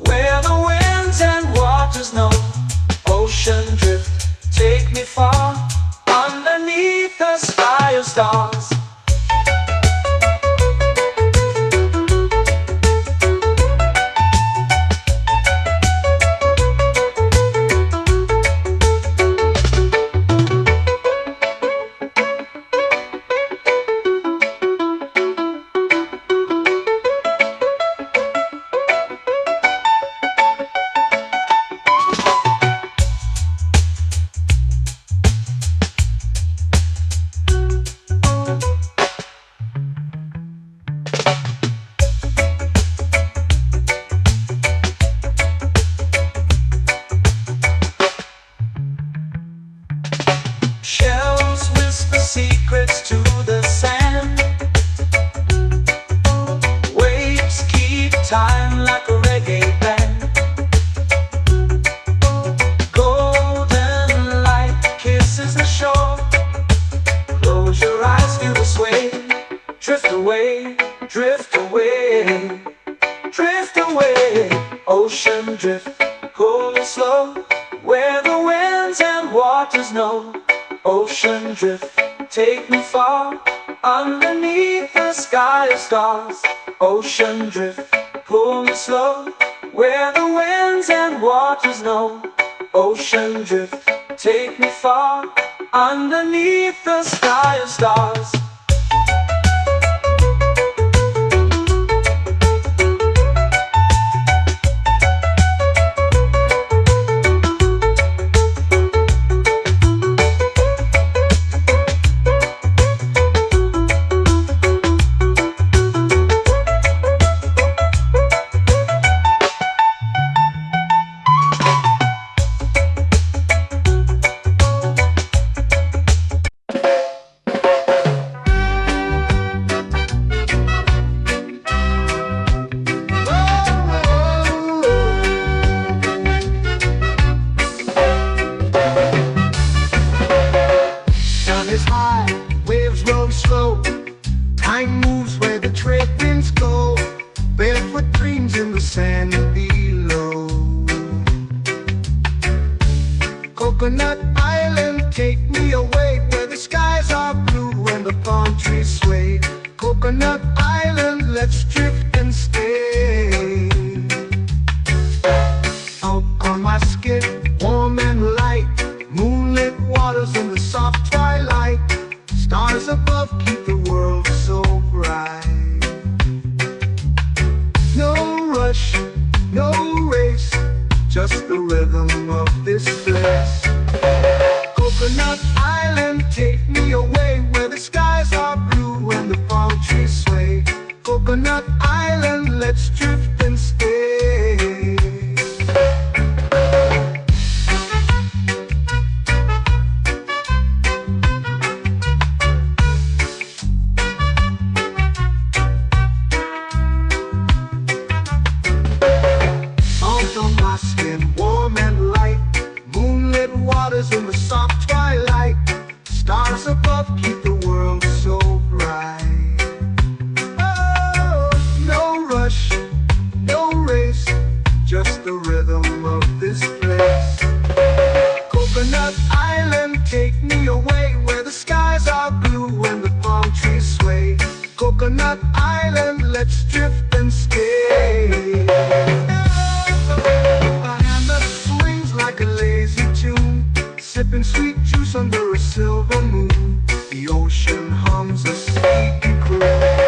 where the winds and waters know. Ocean drift, take me far, underneath the sky of stars. Shells whisper secrets to the sand. Waves keep time like a reggae band. Golden light kisses the shore. Close your eyes, feel the sway. Drift away, drift away, drift away. Ocean drift, pull it slow, where the winds and waters know. Ocean drift, take me far, underneath the sky of stars. Ocean drift, pull me slow, where the winds and waters know. Ocean drift, take me far, underneath the sky of stars. Is high, waves roll slow. Time moves where the trade winds go. Barefoot dreams in the sand below. Coconut Island, take me away, where the skies are blue and the palm trees sway. Coconut Island, let's drift and stay. Out on my skin, warm and light, moonlit waters in the soft twilight. Stars above keep the world so bright. No rush, no race, just the rhythm of this place. Coconut Island, take me away, where the skies are blue and the palm trees sway. Coconut Island, let's drift and stay. In the soft twilight, stars above keep the world so bright. Oh, no rush, no race, just the rhythm of this place. Coconut Island, take me away, where the skies are blue and the palm trees sway. Coconut Island, let's drift and stay. My hand that swings like a lazy tune, sipping sweet juice under a silver moon. The ocean hums a sleepy croon.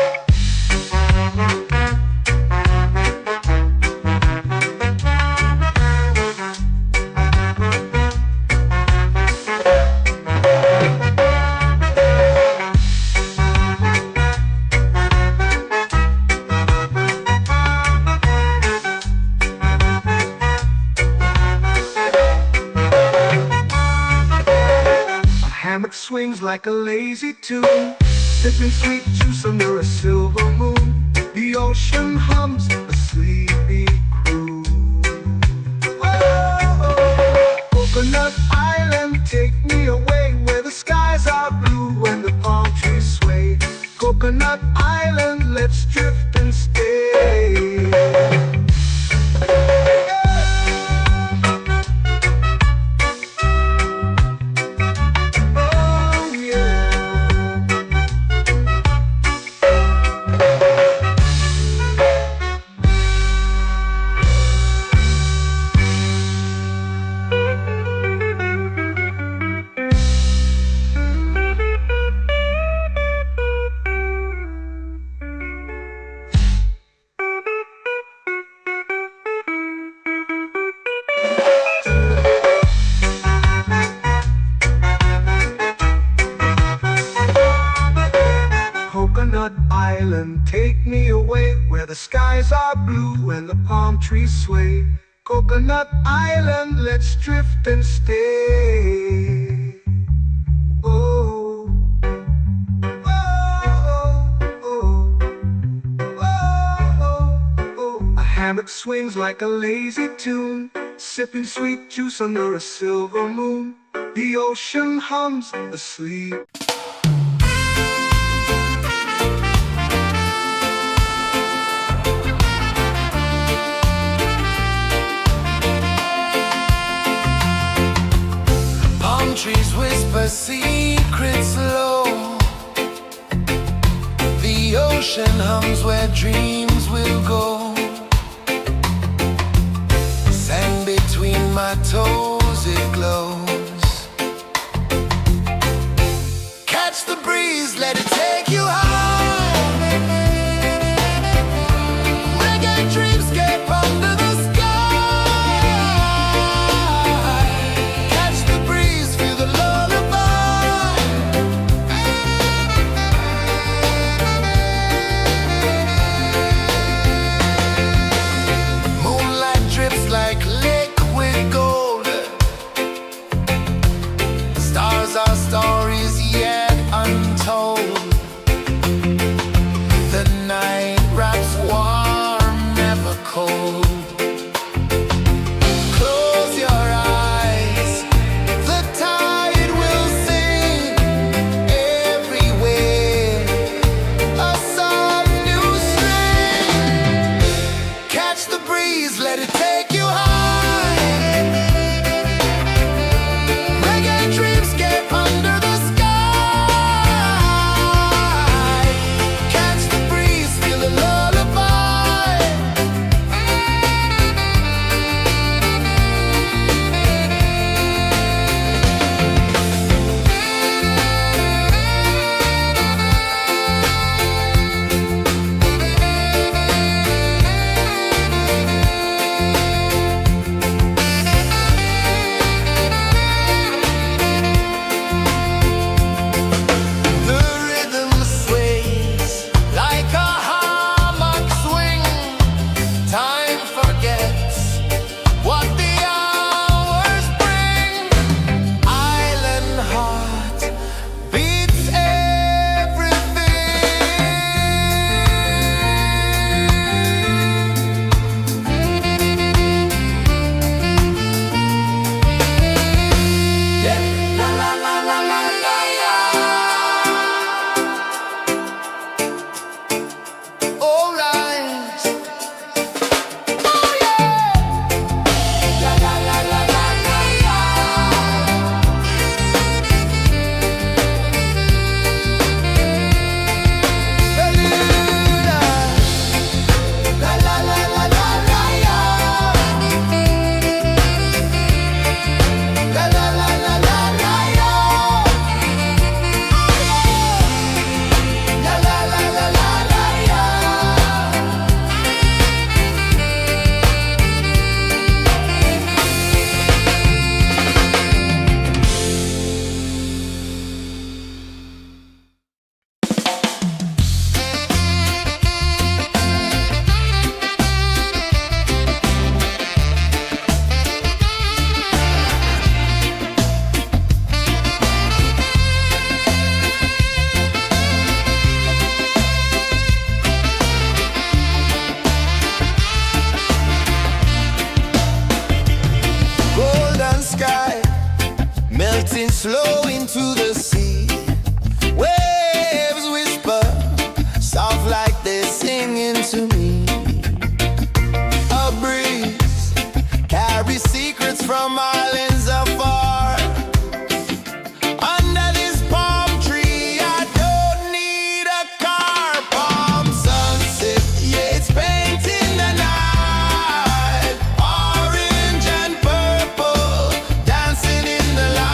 Swings like a lazy tune, sipping sweet juice under a silver moon. The ocean hums a sleepy croon. Oh, Coconut Island, island, take me away where the skies are blue and the palm trees sway. Coconut Island, let's drift and stay. Oh, oh, oh, oh, oh. A hammock swings like a lazy tune, sipping sweet juice under a silver moon. The ocean hums asleep. Trees whisper secrets low. The ocean hums where dreams will go. Sand between my toes, it glows. Catch the breeze, let it take you high. Reggae dreamscape under the sky. Our stories yet untold. The night wraps warm, never cold. Close your eyes, the tide will sing everywhere. A soft new string. Catch the breeze, let it take you high. Slow into the sea. Waves whisper, soft like they're singing to me. A breeze carries secrets from islands afar. Under this palm tree, I don't need a car. Palm sunset, yeah, it's painting the night. Orange and purple, dancing in the light.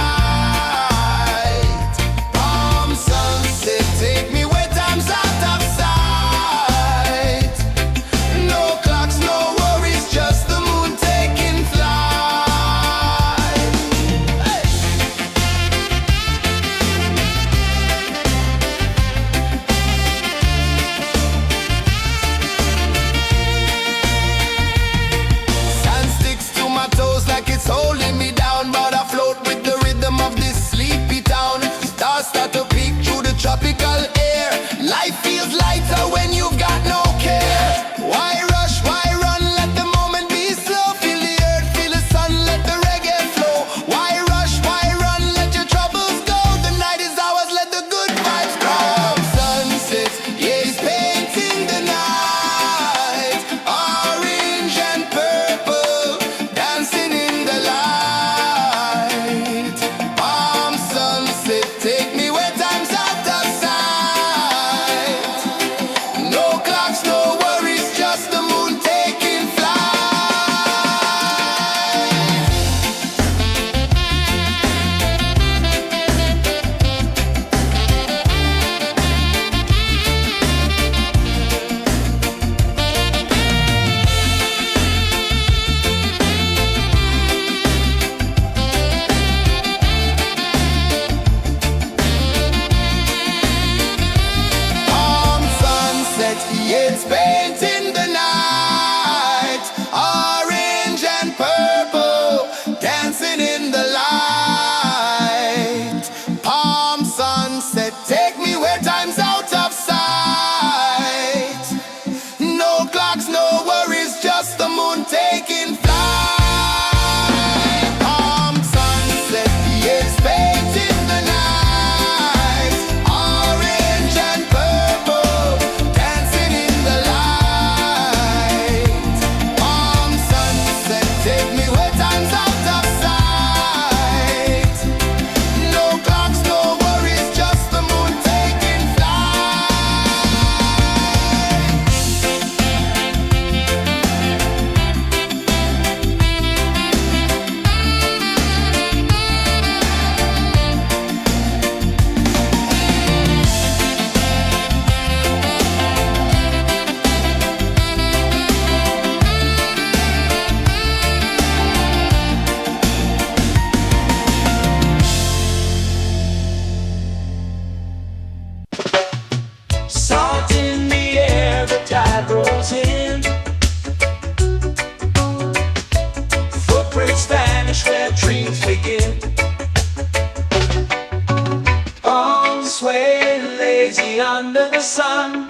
under the sun.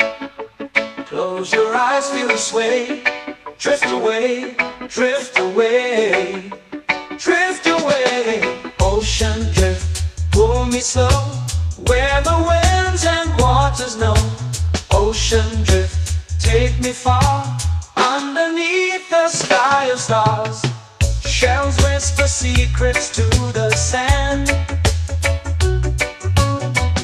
Close your eyes, feel the sway. Drift away, drift away, drift away. Ocean drift, pull me slow, where the winds and waters know. Ocean drift, take me far, underneath the sky of stars. Shells whisper secrets to the sand.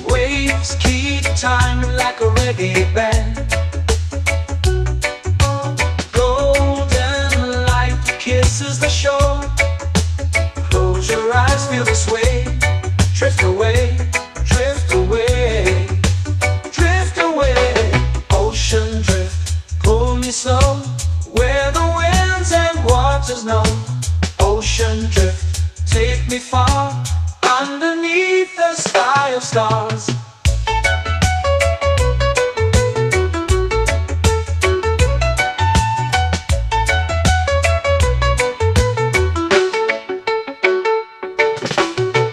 Waves keep time like a reggae band. Golden light kisses the shore. Close your eyes, feel the sway. Drift away, drift away, drift away. Ocean drift, pull me slow, where the winds and waters know. Ocean drift, take me far, underneath the sky of stars.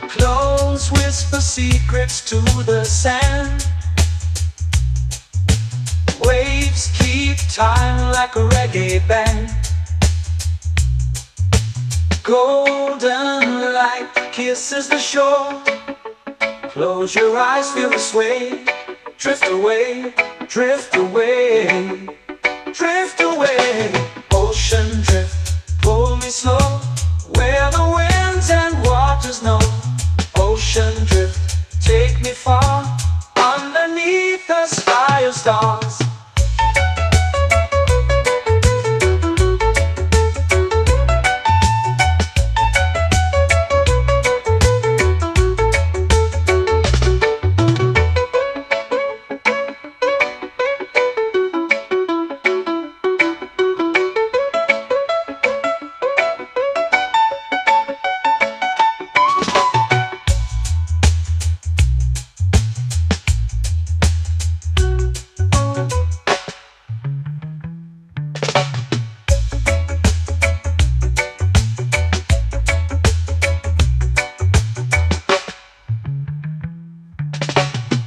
Clones whisper secrets to the sand. Waves keep time like a reggae band. Golden light kisses the shore. Close your eyes, feel the sway. Drift away, drift away, drift away. Ocean drift, pull me slow, where the winds and waters know. Ocean drift, take me far, underneath the sky of stars.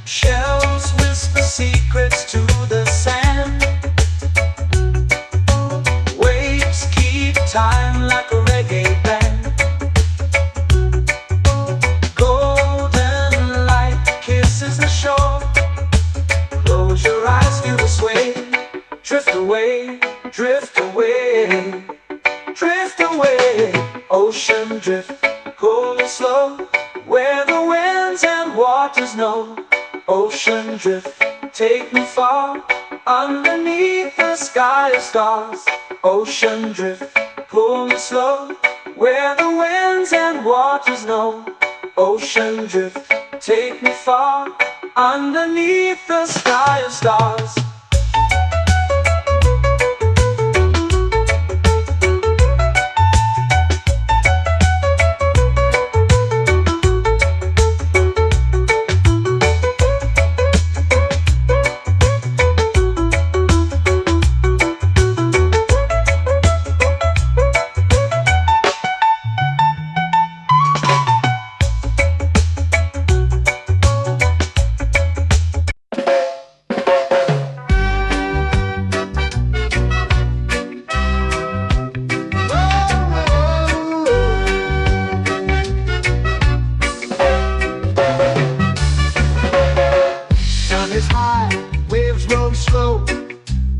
Shells whisper secrets to the sand. Waves keep time like a reggae band. Golden light kisses the shore. Close your eyes, feel the sway. Drift away, drift away, drift away. Ocean drift, pull me slow, where the winds and waters know. Ocean drift, take me far, underneath the sky of stars. Ocean drift, pull me slow, where the winds and waters know. Ocean drift, take me far, underneath the sky of stars.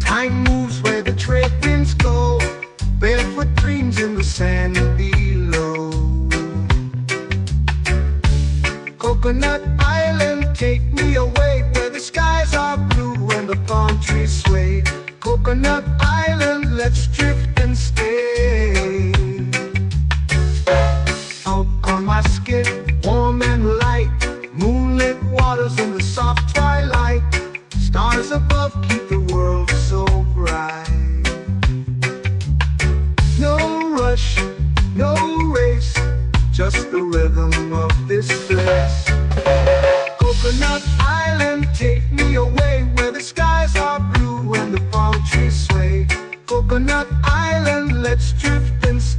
Time moves where the trade winds go. Barefoot dreams in the sand below. Coconut Island, take me away, where the skies are blue and the palm trees sway. Coconut Island, let's drift and stay. Out on my skin, warm and light, moonlit waters in the soft twilight. Stars above keep the world so bright. No rush, no race, just the rhythm of this place. Coconut Island, take me away, where the skies are blue and the palm trees sway. Coconut Island, let's drift and stay.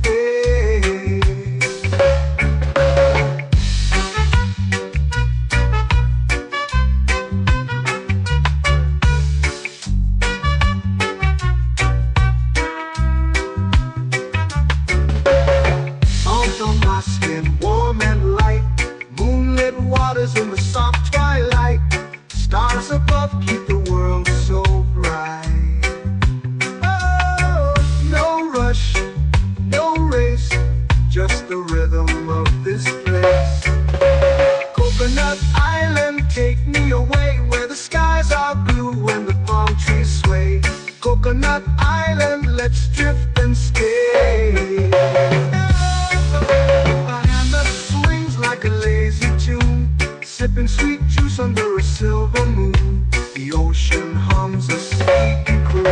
waters in the soft twilight. Stars above keep the world so bright. Oh, no rush, no race, just the rhythm of this place. Coconut Island, take me away where the skies are blue and the palm trees sway. Coconut Island, let's drift and stay. A hand that swings like a lazy tune, sipping sweet juice under a silver moon. The ocean hums a sleepy croon.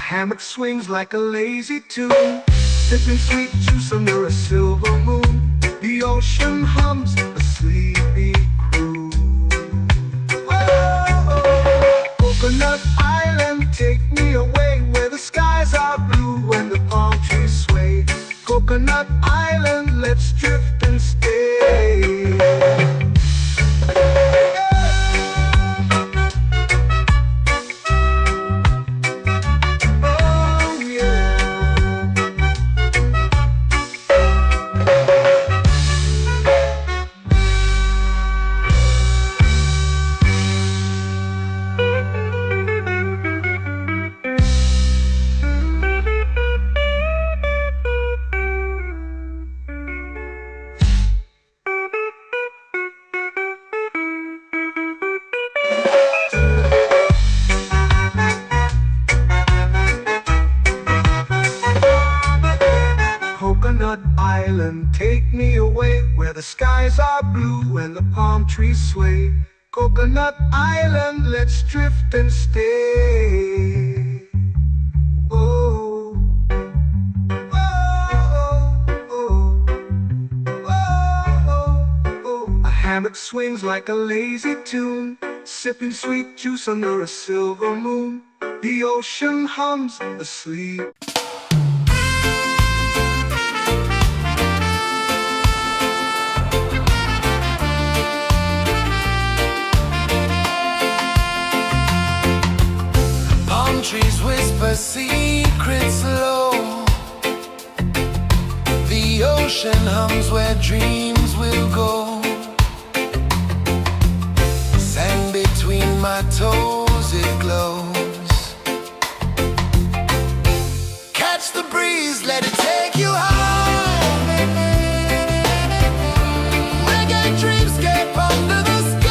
Hammock swings like a lazy tune, sipping sweet juice under a silver moon. The ocean hums a sleepy croon. Oh, Coconut Island, take me away where the skies are blue and the palm trees sway. Coconut Island, let's drift and stay. Coconut Island, take me away where the skies are blue and the palm trees sway. Coconut Island, let's drift and stay. Oh, oh, oh, oh, oh. A hammock swings like a lazy tune, sipping sweet juice under a silver moon. The ocean hums asleep. Trees whisper secrets low. The ocean hums where dreams will go. Sand between my toes, it glows. Catch the breeze, let it take you high. Reggae dreamscape under the sky.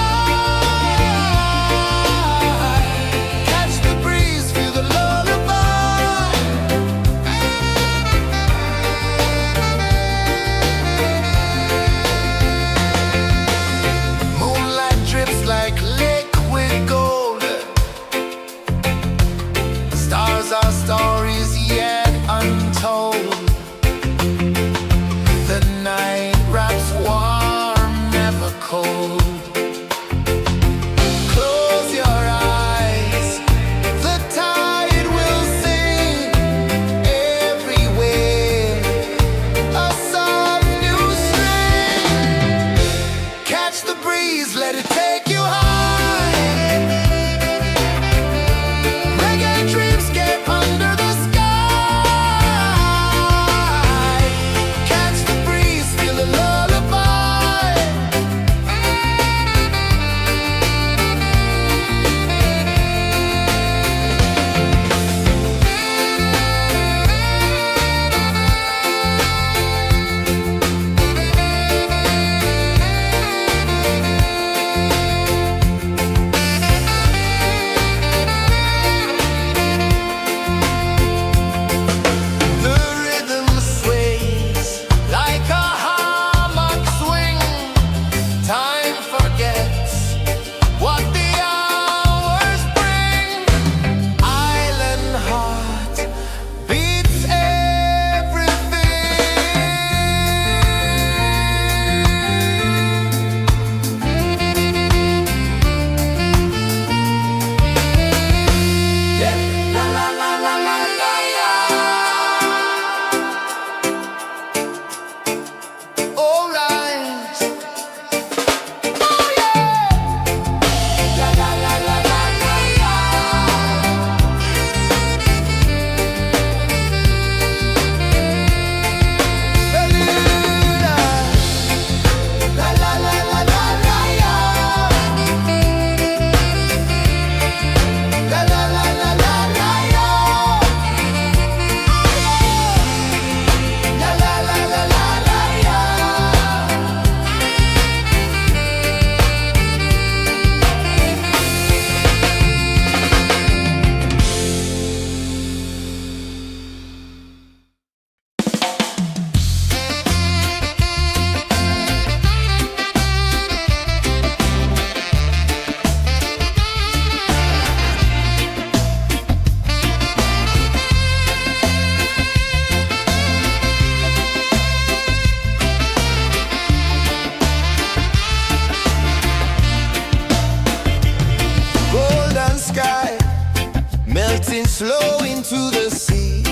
flow into the sea.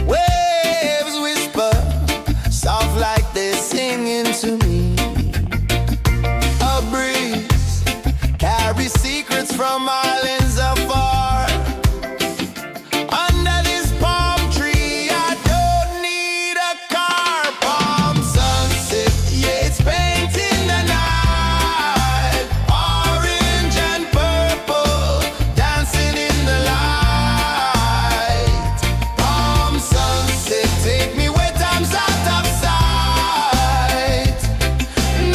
Waves whisper, soft like they're singing to me. A breeze carries secrets from islands afar. Under this palm tree, I don't need a car. Palm sunset, yeah, it's painting the night. Orange and purple, dancing in the light. Palm sunset, take me where time's out of sight.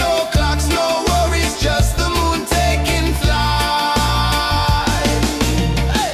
No clocks, no worries, just the moon taking flight. Hey!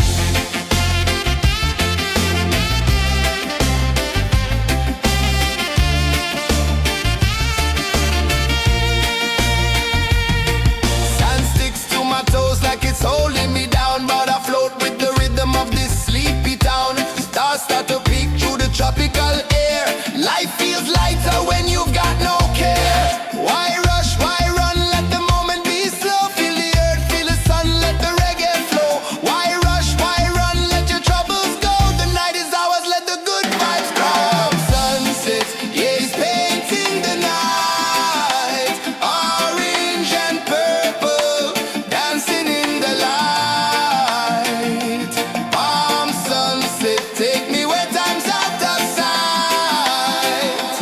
Sand sticks to my toes like it's holding me down, but I float with the rhythm of this sleepy town. Stars start to peek through the tropical air. Life feels lighter when you've got no care. Why rush, why run, let the moment be slow. Feel the earth, feel the sun, let the reggae flow. Why rush, why run, let your troubles go. The night is ours, let the good vibes grow. Sunset, yeah, it's painting the night. Orange and purple, dancing in the light. Palm sunset, take me where time's out of sight.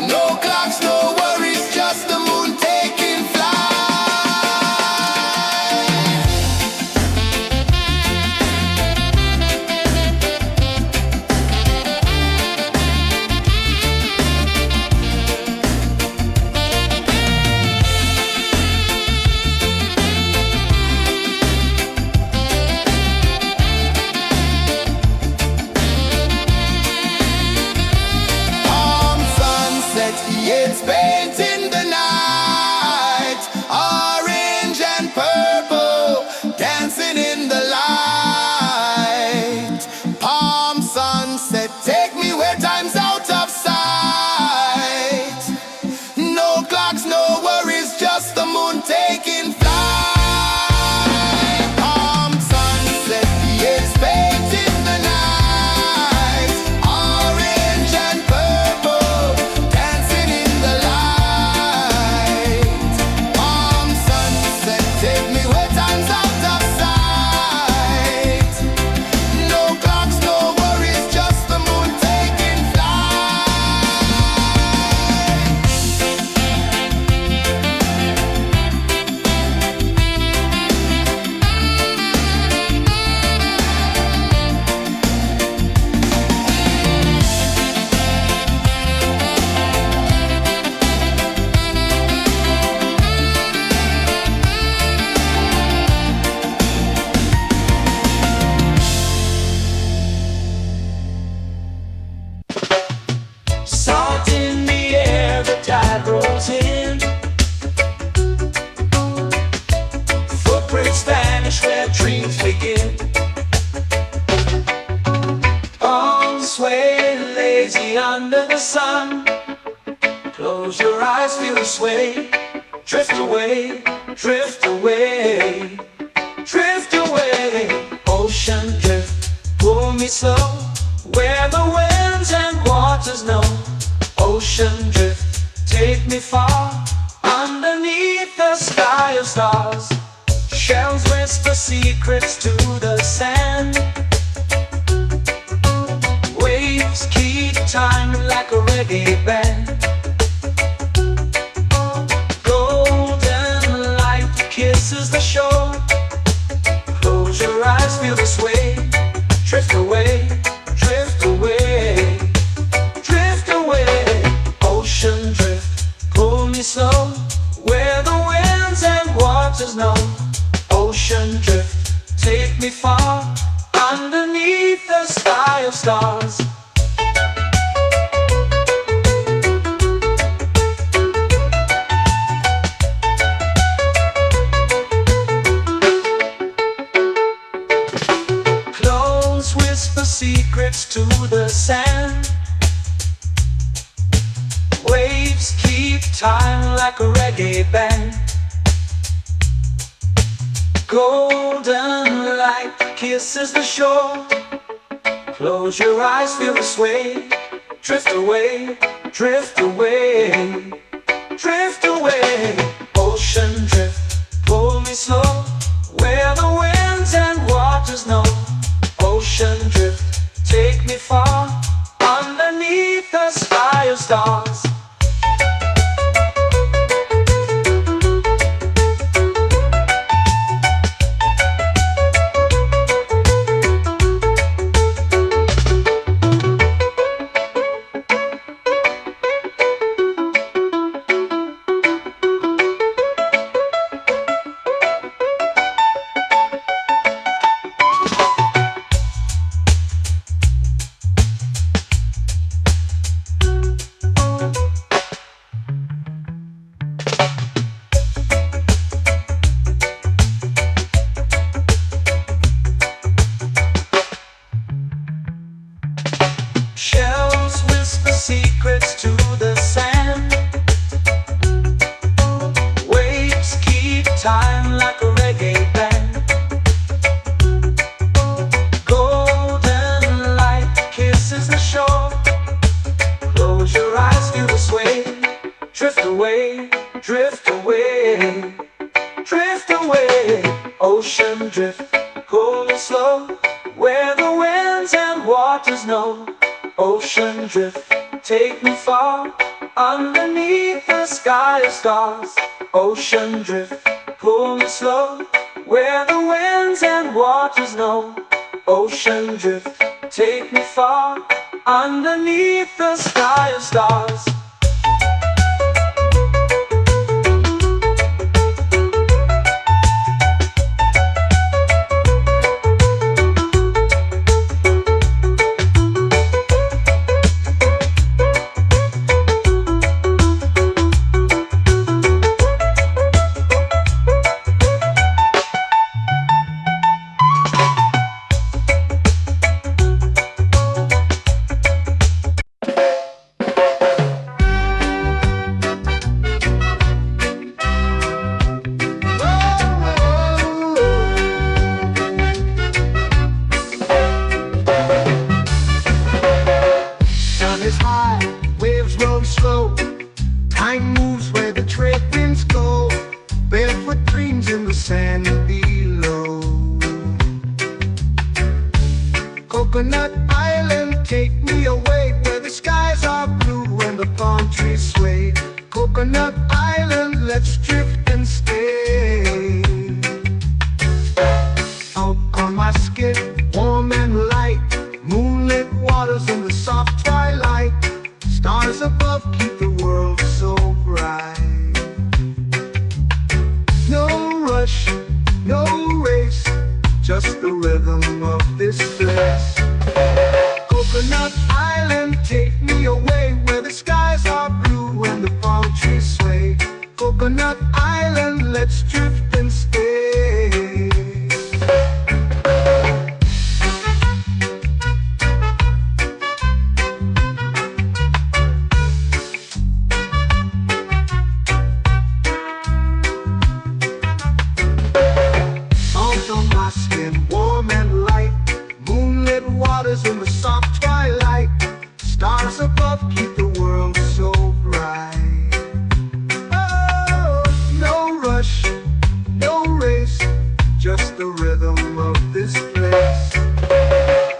No clocks, no worries, just the moon taking flight. Palm sunset, yeah, it's painting the night. Orange and purple, dancing in the light. Palm sunset, take me where time's out of sight. No clocks, no worries, just the moon taking flight. Palm sunset, yeah, it's painting the night. Orange and purple, dancing in the light. Palm sunset, take me where time's out of sight. No clocks, no worries, just the moon taking flight. Salt in the air, the tide rolls in. Footprints vanish where dreams begin. Arms sway lazy under the sun. Close your eyes, feel the sway. Drift away, drift away, drift away. Ocean drift, pull me slow, where the winds and waters know. Ocean drift, take me far, underneath the sky of stars. Shells whisper secrets to the sand. Waves keep time like a reggae band. Golden light kisses the shore. Close your eyes, feel the sway. Drift away, drift away, drift away. Ocean drift, pull me slow, where the winds and waters know. Ocean drift, take me far, underneath the sky of stars. Close whisper secrets to the sand. Waves keep time like a reggae band. Golden light kisses the shore. Close your eyes, feel the sway. Drift away, drift away, drift away. Ocean drift, pull me slow, where the winds and waters know. Ocean drift, take me far, underneath the sky of stars. Shells whisper secrets to the sand. Waves keep time like a reggae band. Golden light kisses the shore. Close your eyes, feel the sway. Drift away, drift away, drift away. Ocean drift, pull me slow, where the winds and waters know. Ocean drift, take me far, underneath the sky of stars. Ocean drift, pull me slow, where the winds and waters know. Ocean drift, take me far, underneath the sky of stars. Time moves where the trade winds go. Barefoot dreams in the sand below. Coconut Island, take me away, where the skies are blue and the palm trees sway. Coconut Island, let's drift and stay. Out on my skin, warm and light, moonlit waters in the soft twilight. Stars above keep the world so bright. No rush, no race, just the rhythm of this place. Coconut Island, take me away, where the skies are blue and the palm trees sway. Coconut Island, let's drift and stay. Warm and light, moonlit waters in the soft twilight. Stars above keep the world so bright. Oh, no rush, no race, just the rhythm of this place.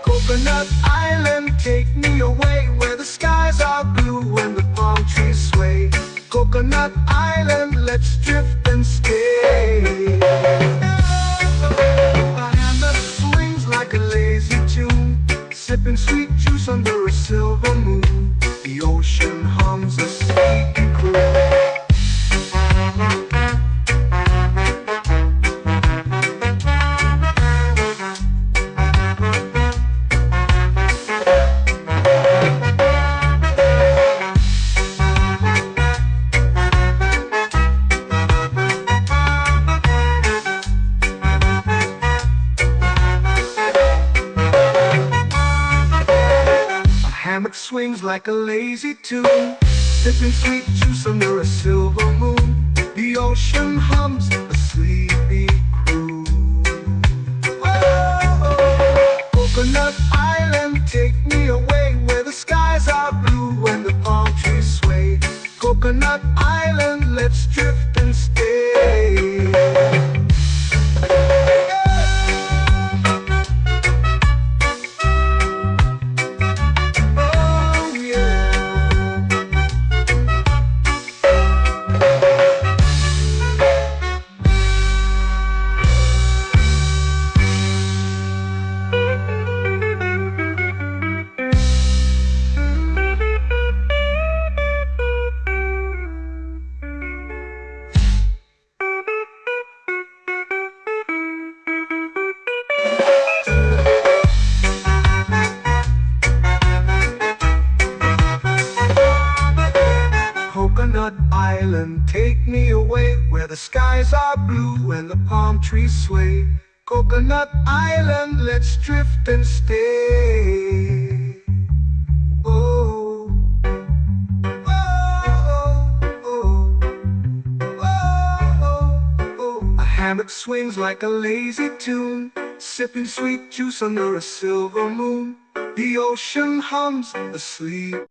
Coconut Island, take me away, where the skies are blue and the palm trees sway. Coconut Island, let's drift and stay. Like a lazy tune, sipping sweet juice under a silver moon. The ocean hums a sleepy croon. Swings like a lazy tune, sipping sweet juice under a silver moon. The ocean hums a sleepy croon. skies are blue and the palm trees sway. Coconut Island, let's drift and stay. Oh, oh, oh, oh, oh. A hammock swings like a lazy tune, sipping sweet juice under a silver moon. The ocean hums asleep.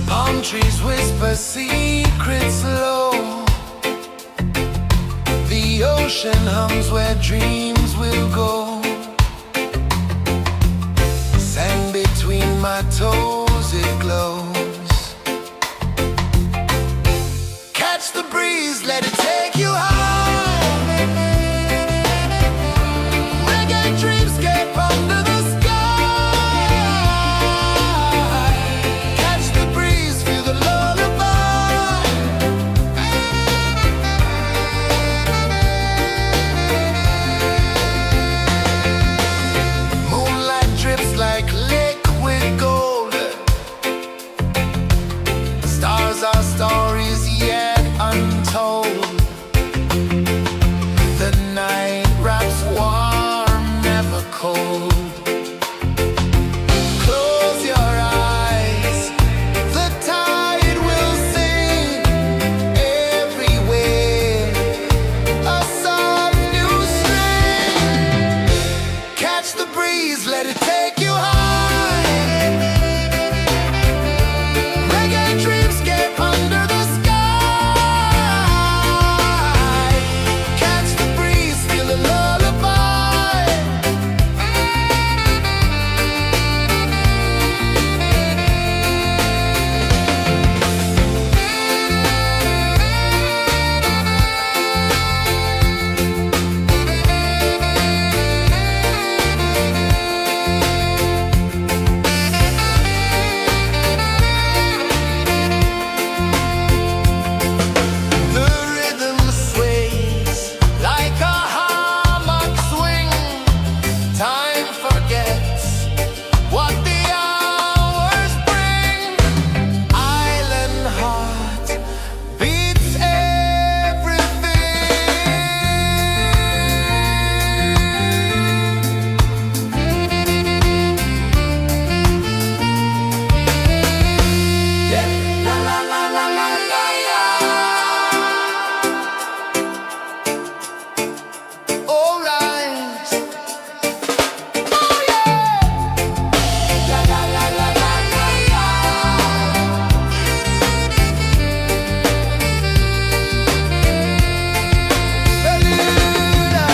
Palm trees whisper secrets low. The ocean hums where dreams will go. Sand between my toes, it glows. Catch the breeze, let it take you high. Reggae dreamscape under the sky. Catch the breeze, feel the lullaby. Moonlight drips like liquid gold. Stars are stories yet untold. The night wraps warm, never cold. Close your eyes, the tide will sing everywhere. A soft new string. Catch the breeze, let it take you high. Reggae dreamscape under the sky. Catch the breeze, feel a lullaby. The rhythm sways like a hammock swing. Time forgets what the hours bring. Island heart beats everything. Yeah. La la la la la la la. All right. Oh yeah. La la la la la la la. Bermuda.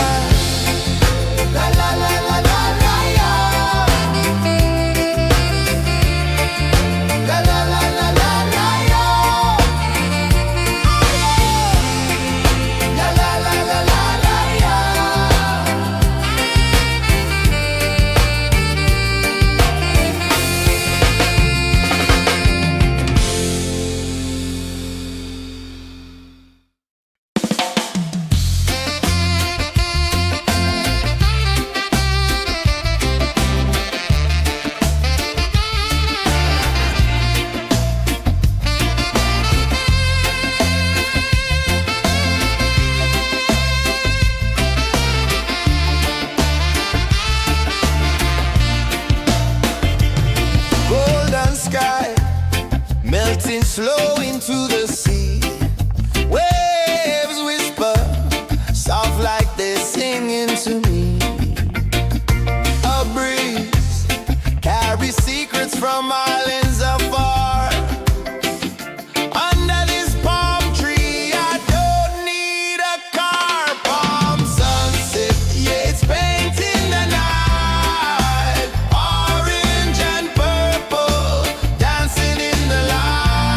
La la la la la la la. La la la la la la la. La la la la la la la. Golden sky melting slow into the sea. Waves whisper soft like they're singing to me. A breeze carries secrets from islands afar. Under this palm tree, I don't need a car. Palm sunset, yeah, it's painting the night. Orange and purple dancing in the light.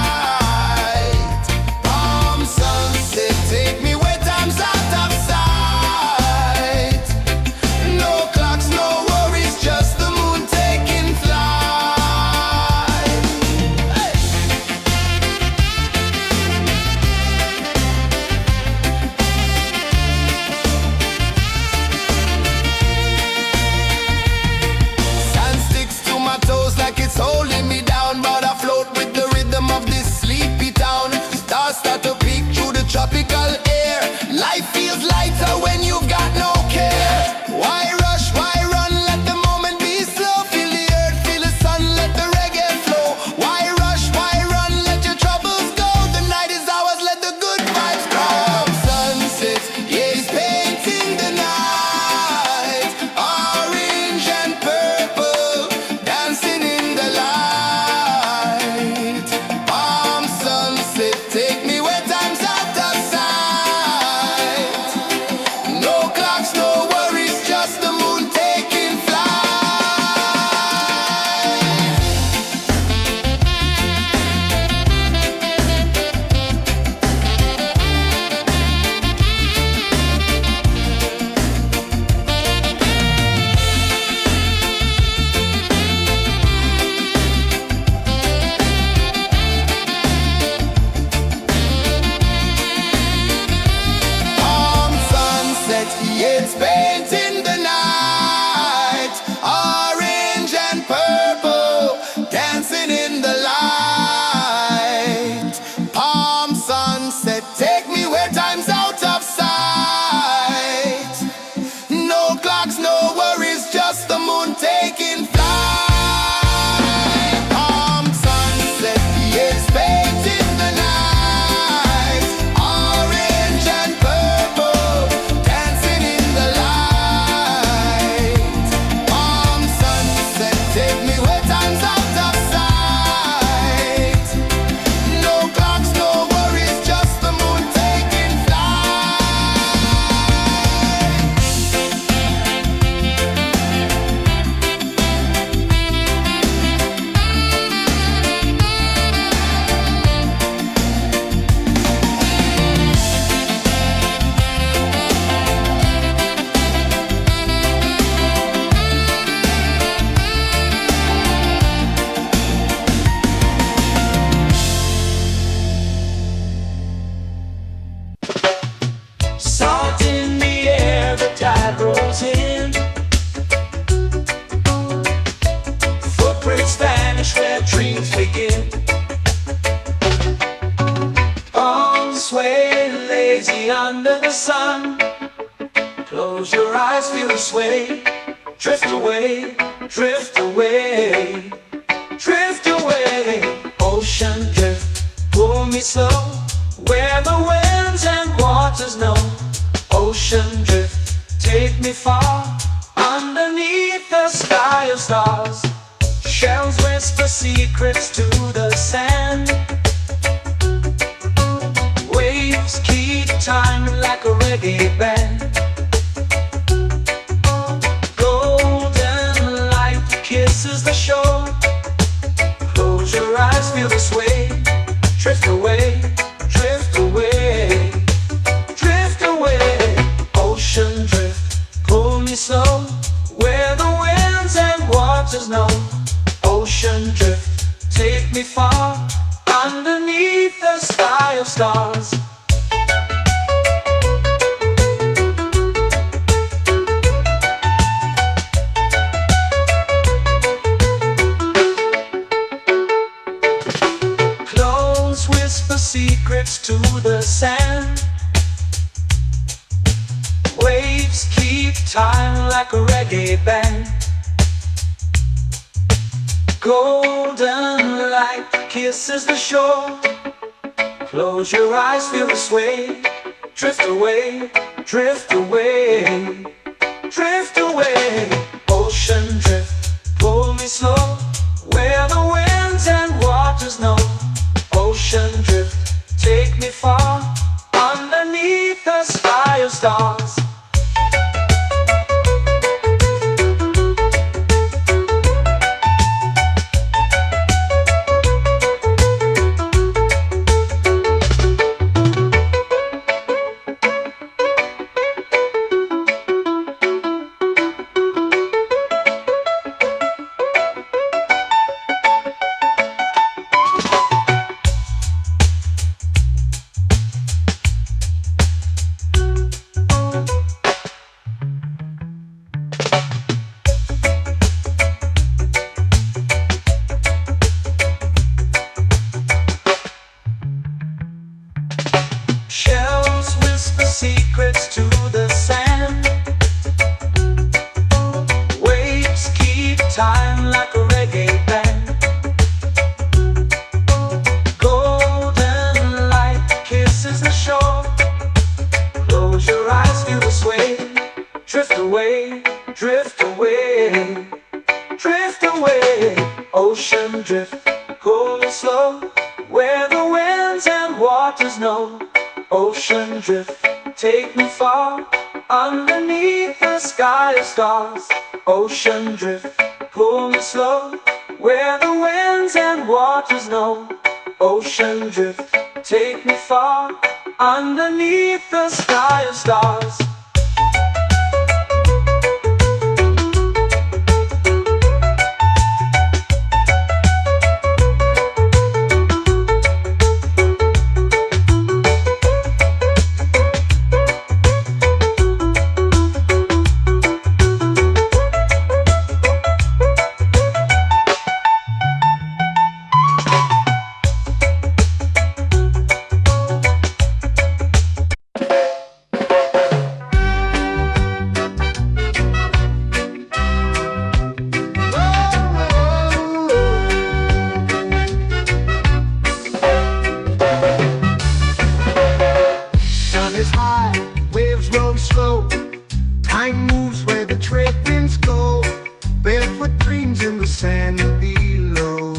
begin. Arms sway lazy under the sun. Close your eyes, feel the sway. Drift away, drift away, drift away. Ocean drift, pull me slow, where the winds and waters know. Ocean drift, take me far, underneath the sky of stars. Shells whisper secrets to the sand. Waves keep time like a reggae band. Golden light kisses the shore. Close your eyes, feel the sway. Drift away, drift away, drift away. Ocean drift, pull me slow, where the winds and waters know. Ocean drift, take me far, underneath the sky of stars. Close whisper secrets to the sand. Waves keep time like a reggae band. Golden light kisses the shore. Close your eyes, feel the sway. Drift away, drift away, drift away. Ocean drift, pull me slow, where the winds and waters know. Ocean drift, take me far, underneath the sky of stars. Shells whisper secrets to the sand. Waves keep time like a reggae band. Golden light kisses the shore. Close your eyes, feel the sway. Drift away, drift away, drift away. Ocean drift, pull me slow, where the winds and waters know. Ocean drift, take me far, underneath the sky of stars. Ocean drift, pull me slow, where the winds and waters know. Ocean drift, take me far, underneath the sky of stars. Time moves where the trade winds go. Barefoot dreams in the sand below.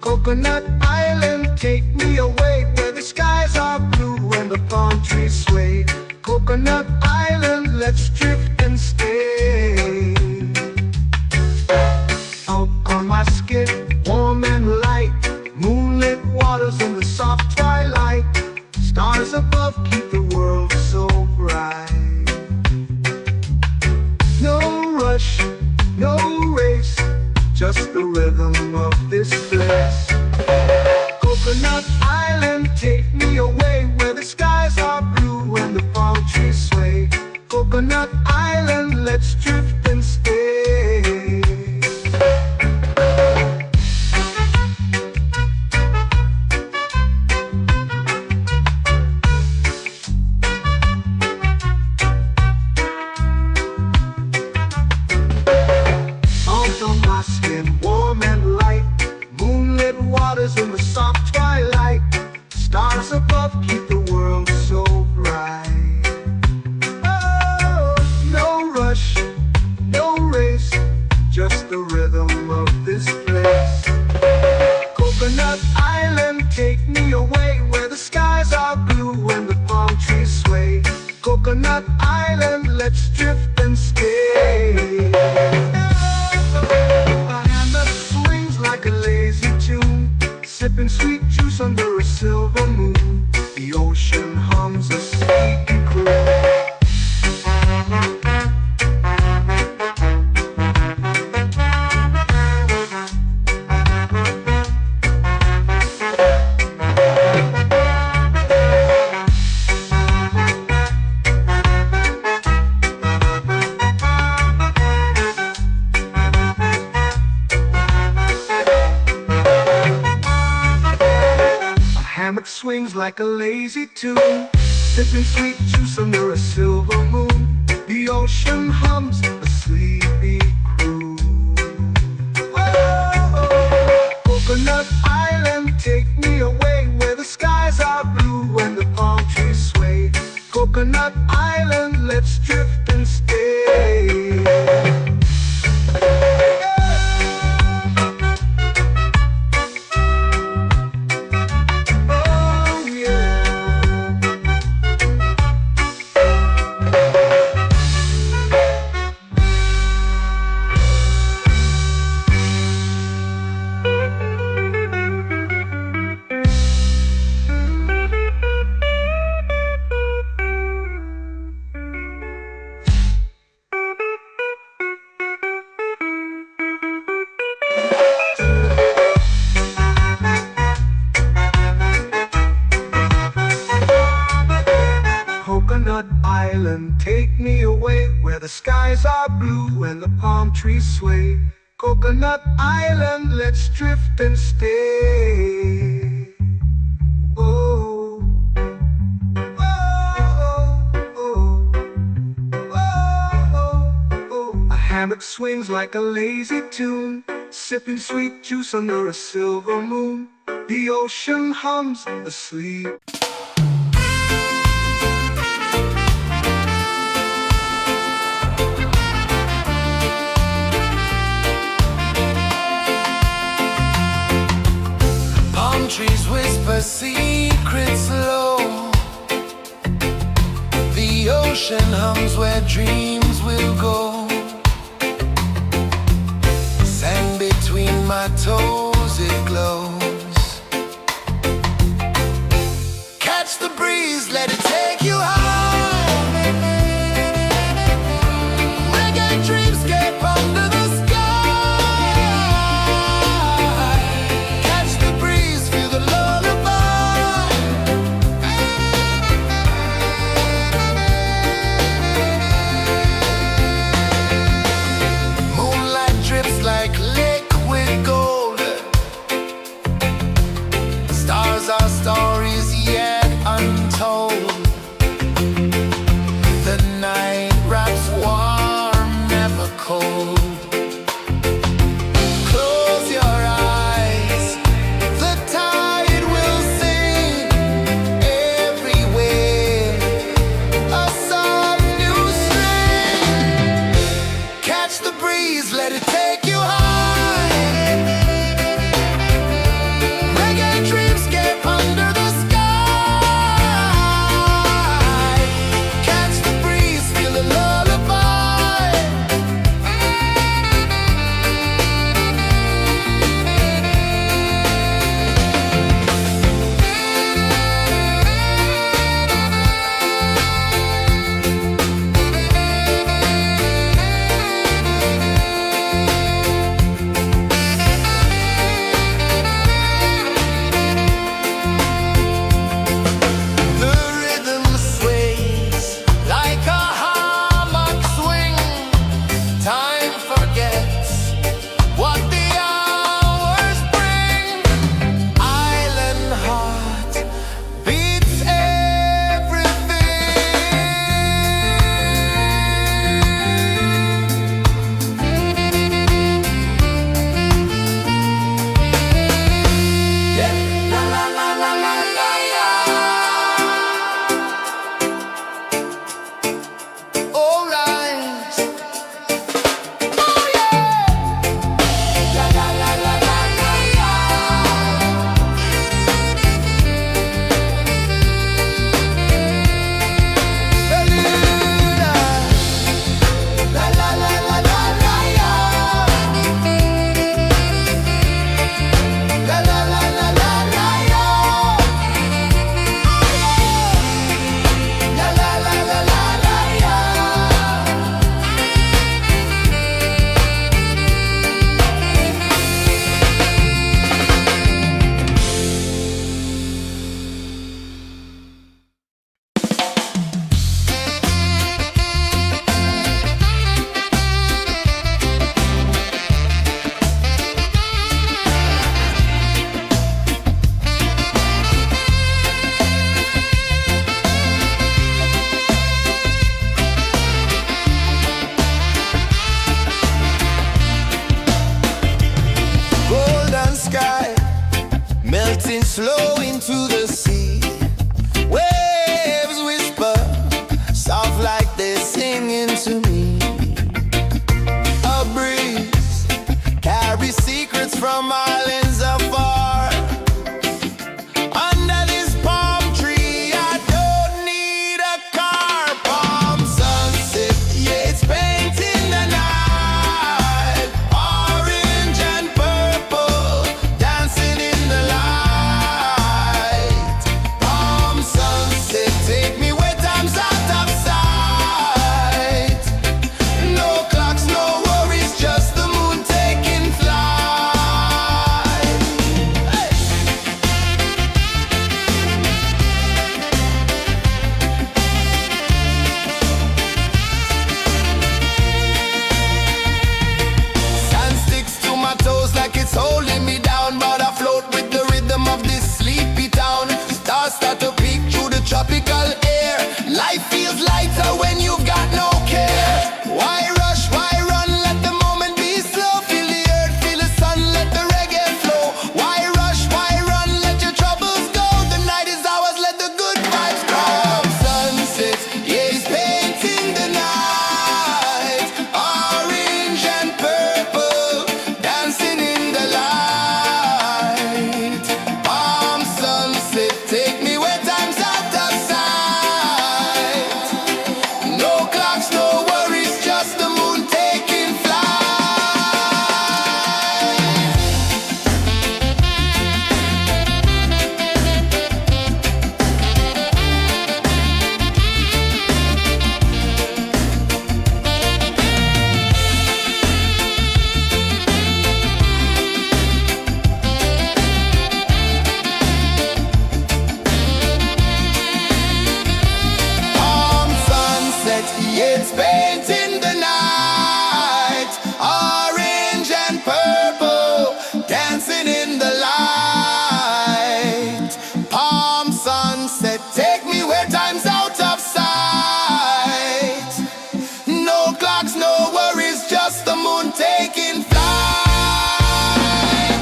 Coconut Island, take me away, where the skies are blue and the palm trees sway. Coconut Island, let's drift and stay. Out on my skin, warm and light, moonlit waters in the soft twilight. Stars above keep the world so bright. No rush, no race, just the rhythm of this place. Coconut Island, take me away, where the skies are blue and the palm trees sway. Coconut Island, let's drift and stay. colors in the soft twilight. Stars above keep the world so bright. Oh, no rush, no race, just the rhythm of this place. Coconut Island, take me away where the skies are blue and the palm trees sway. Coconut Island, let's drift and stay. A hand that swings like a lazy tune, sipping sweet juice under a silver moon. The ocean hums a sleepy croon. Hammock swings like a lazy tune, sipping sweet juice under a silver moon. The ocean hums a sleepy croon. Whoa, Coconut Island, take me away where the skies are blue and the palm trees sway. Coconut Island, let's drift and stay. Coconut Island, take me away where the skies are blue and the palm trees sway. Coconut Island, let's drift and stay. Oh, oh, oh, oh, oh. A hammock swings like a lazy tune, sipping sweet juice under a silver moon. The ocean hums asleep. Trees whisper secrets low. The ocean hums where dreams will go. Sand between my toes, it glows. Catch the breeze, let it take you high. Reggae dreamscape under the sky. Our stories yet untold. melting slow into the sea. Waves whisper, soft like they're singing to me. A breeze carries secrets from islands afar. Under this palm tree, I don't need a car. Palm sunset, yeah, it's painting the night. Orange and purple, dancing in the light. Palm sunset, take me where time's out of sight. No clocks, no worries, just the moon taking flight. Hey! Sand sticks to my toes like it's holding me down, but I float with the rhythm of this sleepy town. Stars start to peek through the tropical air. Life feels lighter when you've got no care. Why rush, why run, let the moment be slow. Feel the earth, feel the sun, let the reggae flow. Why rush, why run, let your troubles go. The night is ours, let the good vibes come. Sunset, yeah, it's painting the night. Orange and purple, dancing in the light. Palm sunset, take me where time's out of sight. No clocks, no worries, just the moon taking flight. Palm sunset, yeah, it's painting the night. Orange and purple, dancing in the light. Palm sunset, take me where time's out of sight. No clocks, no worries, just the moon taking flight.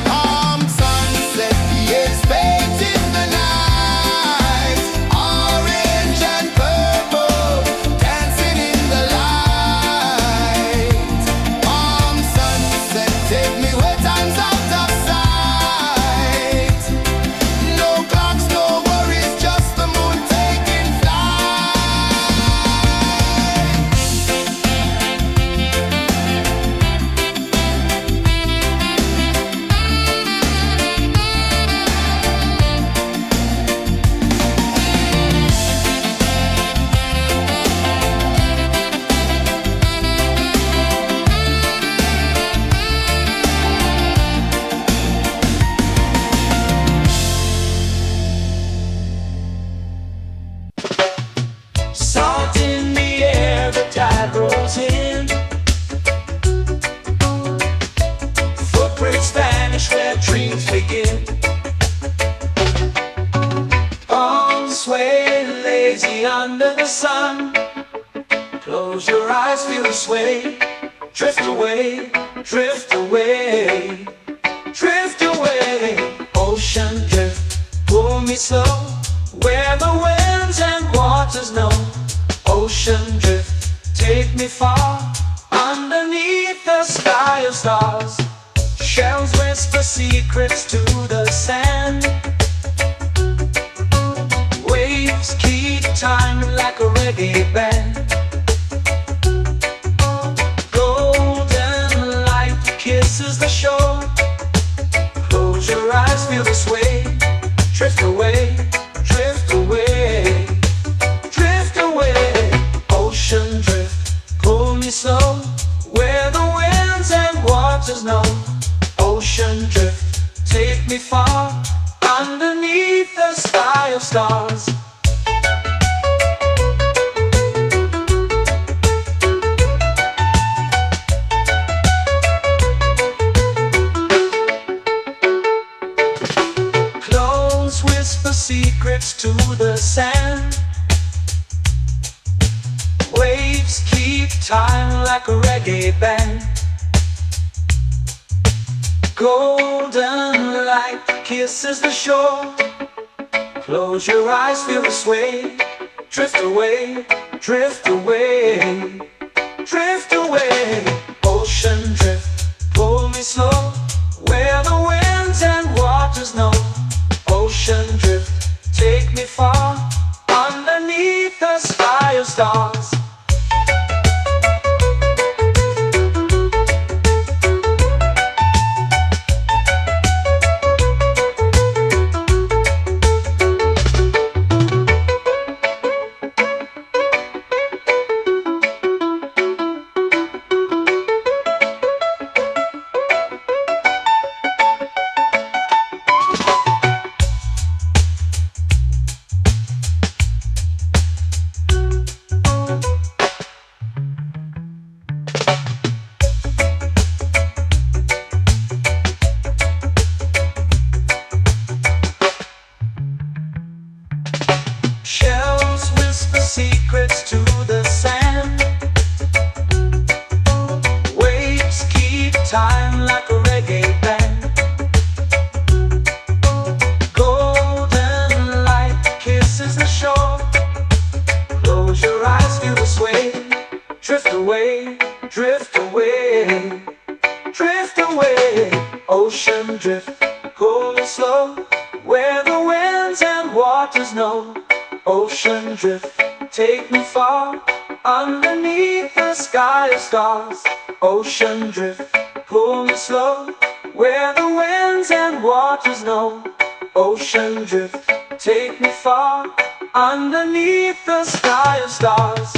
Palm sunset, yeah, it's painting the night. Orange and purple, dancing in the light. Palm sunset, take me where time's out of sight. No clocks, no worries, just the moon taking flight. Salt in the air, the tide rolls in. Footprints vanish where dreams begin. Arms sway lazy under the sun. Close your eyes, feel the sway. Drift away, drift away, drift away. Ocean drift, pull me slow, where the winds and waters know. Ocean drift, take me far, underneath the sky of stars. Shells whisper secrets to the sand. Waves keep time like a reggae band. Golden light kisses the shore. Close your eyes, feel the sway. Drift away, drift away, drift away. Ocean drift, pull me slow, where the winds and waters know. Ocean drift, take me far, underneath the sky of stars. Close whisper secrets to the sand. Waves keep time like a reggae band. Golden light kisses the shore. Close your eyes, feel the sway. Drift away, drift away, drift away. Ocean drift, pull me slow, where the winds and waters know. Ocean drift, take me far, underneath the sky of stars. Shells whisper secrets to the sand. Waves keep time like a reggae band. Golden light kisses the shore. Close your eyes, feel the sway. Drift away, drift away, drift away. Ocean drift, cool and slow, where the winds and waters know. Ocean drift, take me far, underneath the sky of stars. Ocean drift, pull me slow, where the winds and waters know. Ocean drift, take me far, underneath the sky of stars.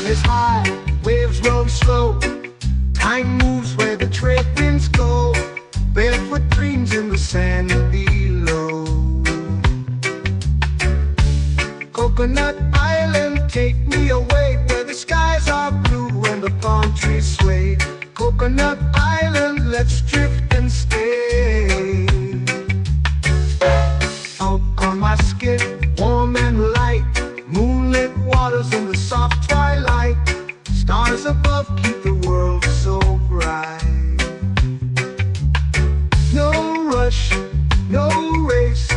Is high, waves roll slow. Time moves where the trade winds go. Barefoot dreams in the sand below. Coconut Island, take me away, where the skies are blue and the palm trees sway. Coconut Island, let's drift and stay. Out on my skin, warm and light, moonlit waters in the soft twilight. Stars above keep the world so bright. No rush, no race,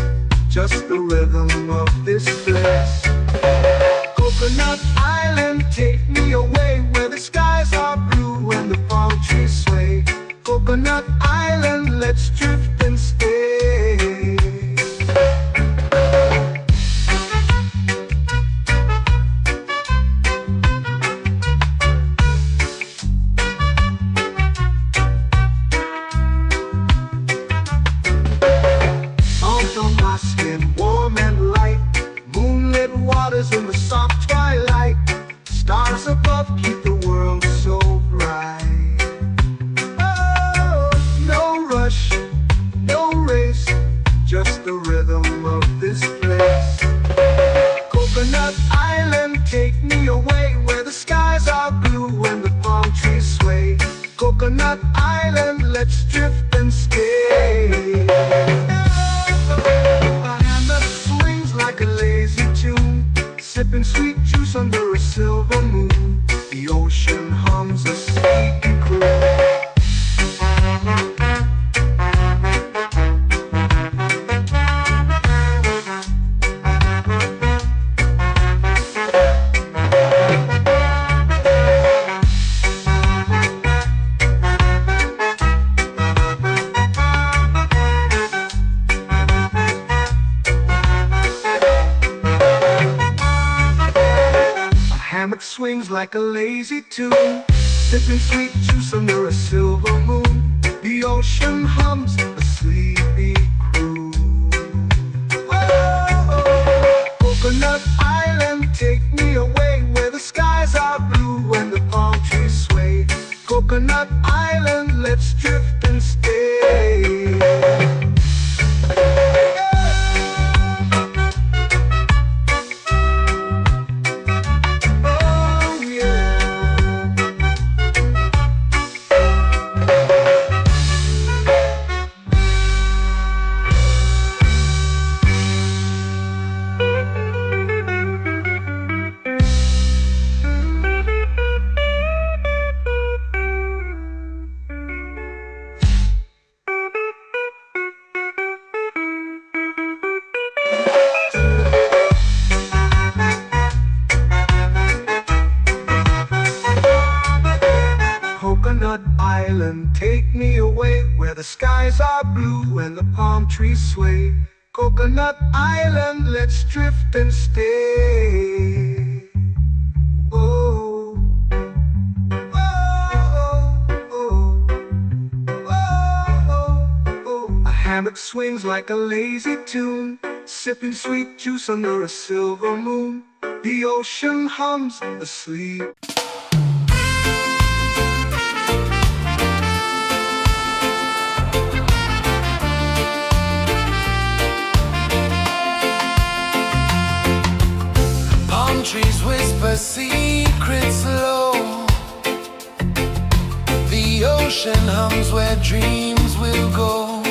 just the rhythm of this place. Coconut Island, take me away, where the skies are blue and the palm trees sway. Coconut Island, let's drift and stay. In the soft twilight, stars above keep the world so bright. Oh, no rush, no race, just the rhythm of this place. Coconut Island, take me away, where the skies are blue and the palm trees sway. Coconut Island, let's drift and stay. My hand that swings like a lazy tune, sipping sweet juice under a silver moon. The ocean hums a sleepy croon. Swings like a lazy tune, sipping sweet juice under a silver moon. The ocean hums a sleepy croon. Whoa. skies are blue and the palm trees sway. Coconut Island, let's drift and stay. Oh, oh, oh, oh, oh. A hammock swings like a lazy tune, sipping sweet juice under a silver moon. The ocean hums asleep. Palm trees whisper secrets low. The ocean hums where dreams will go.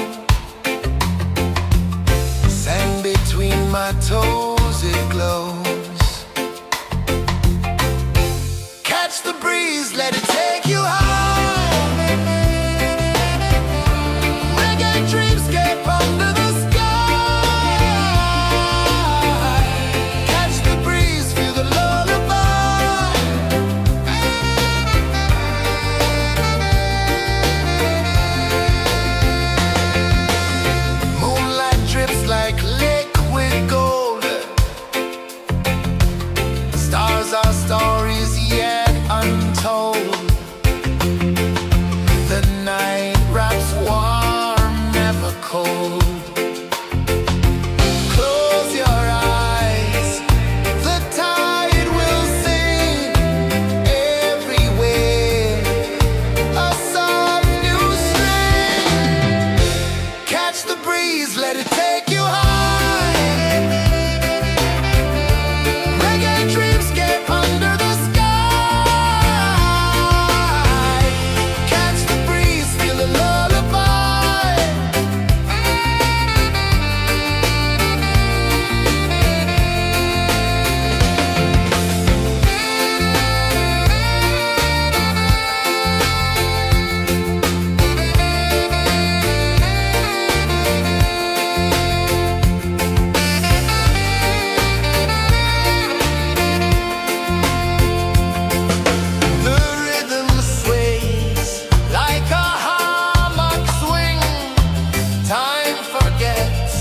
Sand between my toes, it glows. Catch the breeze, let it take you high. Reggae dreamscape under the sky. Catch the breeze, feel the lullaby. Moonlight drips like liquid gold. Stars are stories yet untold. The night wraps warm, never cold. Close your eyes, the tide will sing everywhere. A soft new string. Catch the breeze, let it take you high. Reggae dreamscape under the sky. Catch the breeze, feel the lullaby. The rhythm sways like a hammock swing. Time forgets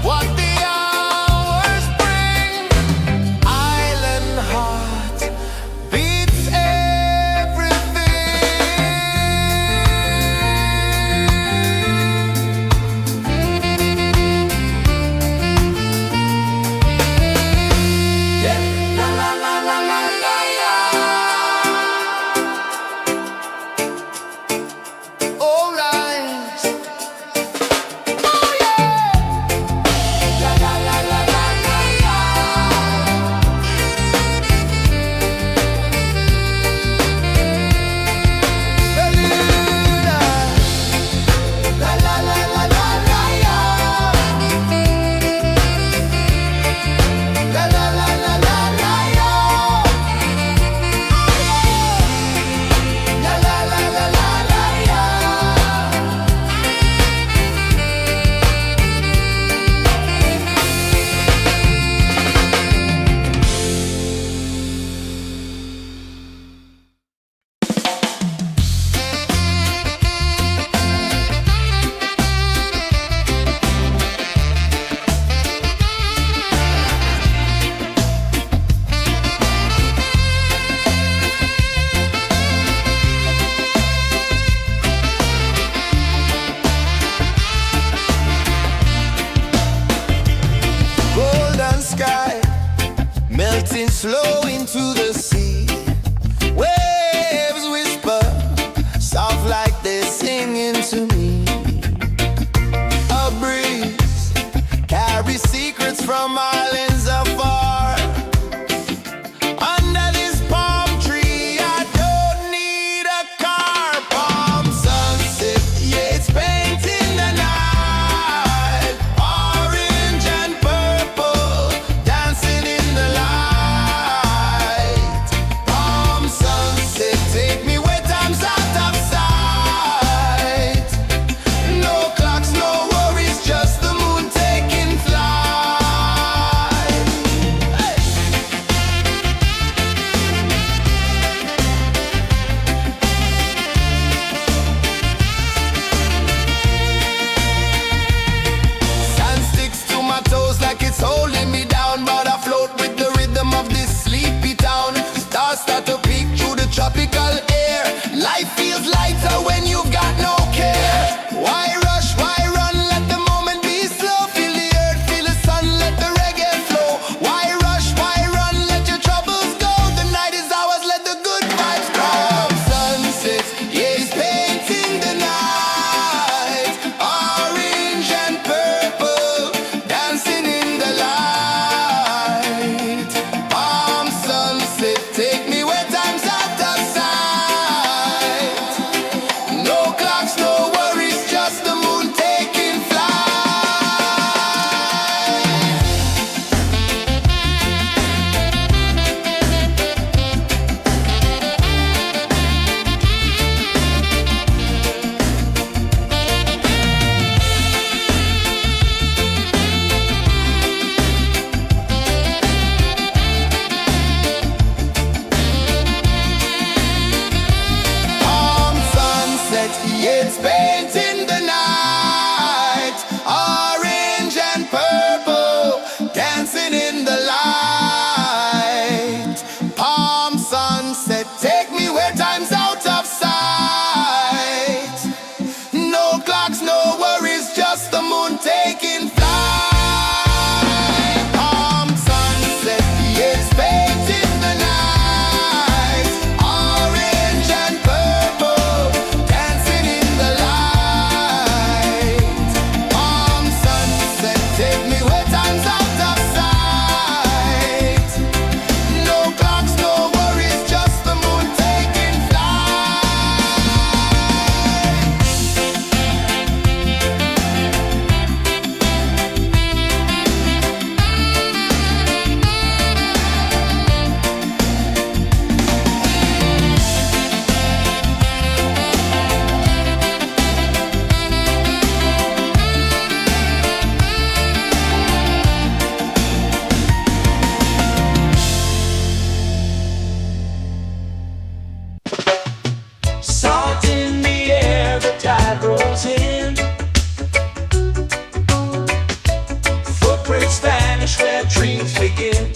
what the hours bring. Island heart beats everything. Yeah. La la la la la la la. All rise. Oh yeah. La la la la la la la. Beluga. La la la la la la la. La la la la la la la. La la la la la la la. Golden sky melting slow into the sea. Waves whisper soft like they're singing to me. A breeze carries secrets from islands afar. Under this palm tree, I don't need a car. Palm sunset, yeah, it's painting the night. Orange and purple, dancing in the light. Palm sunset, take me where time's out of sight. No clocks, no worries, just the moon taking flight. vanish where dreams begin.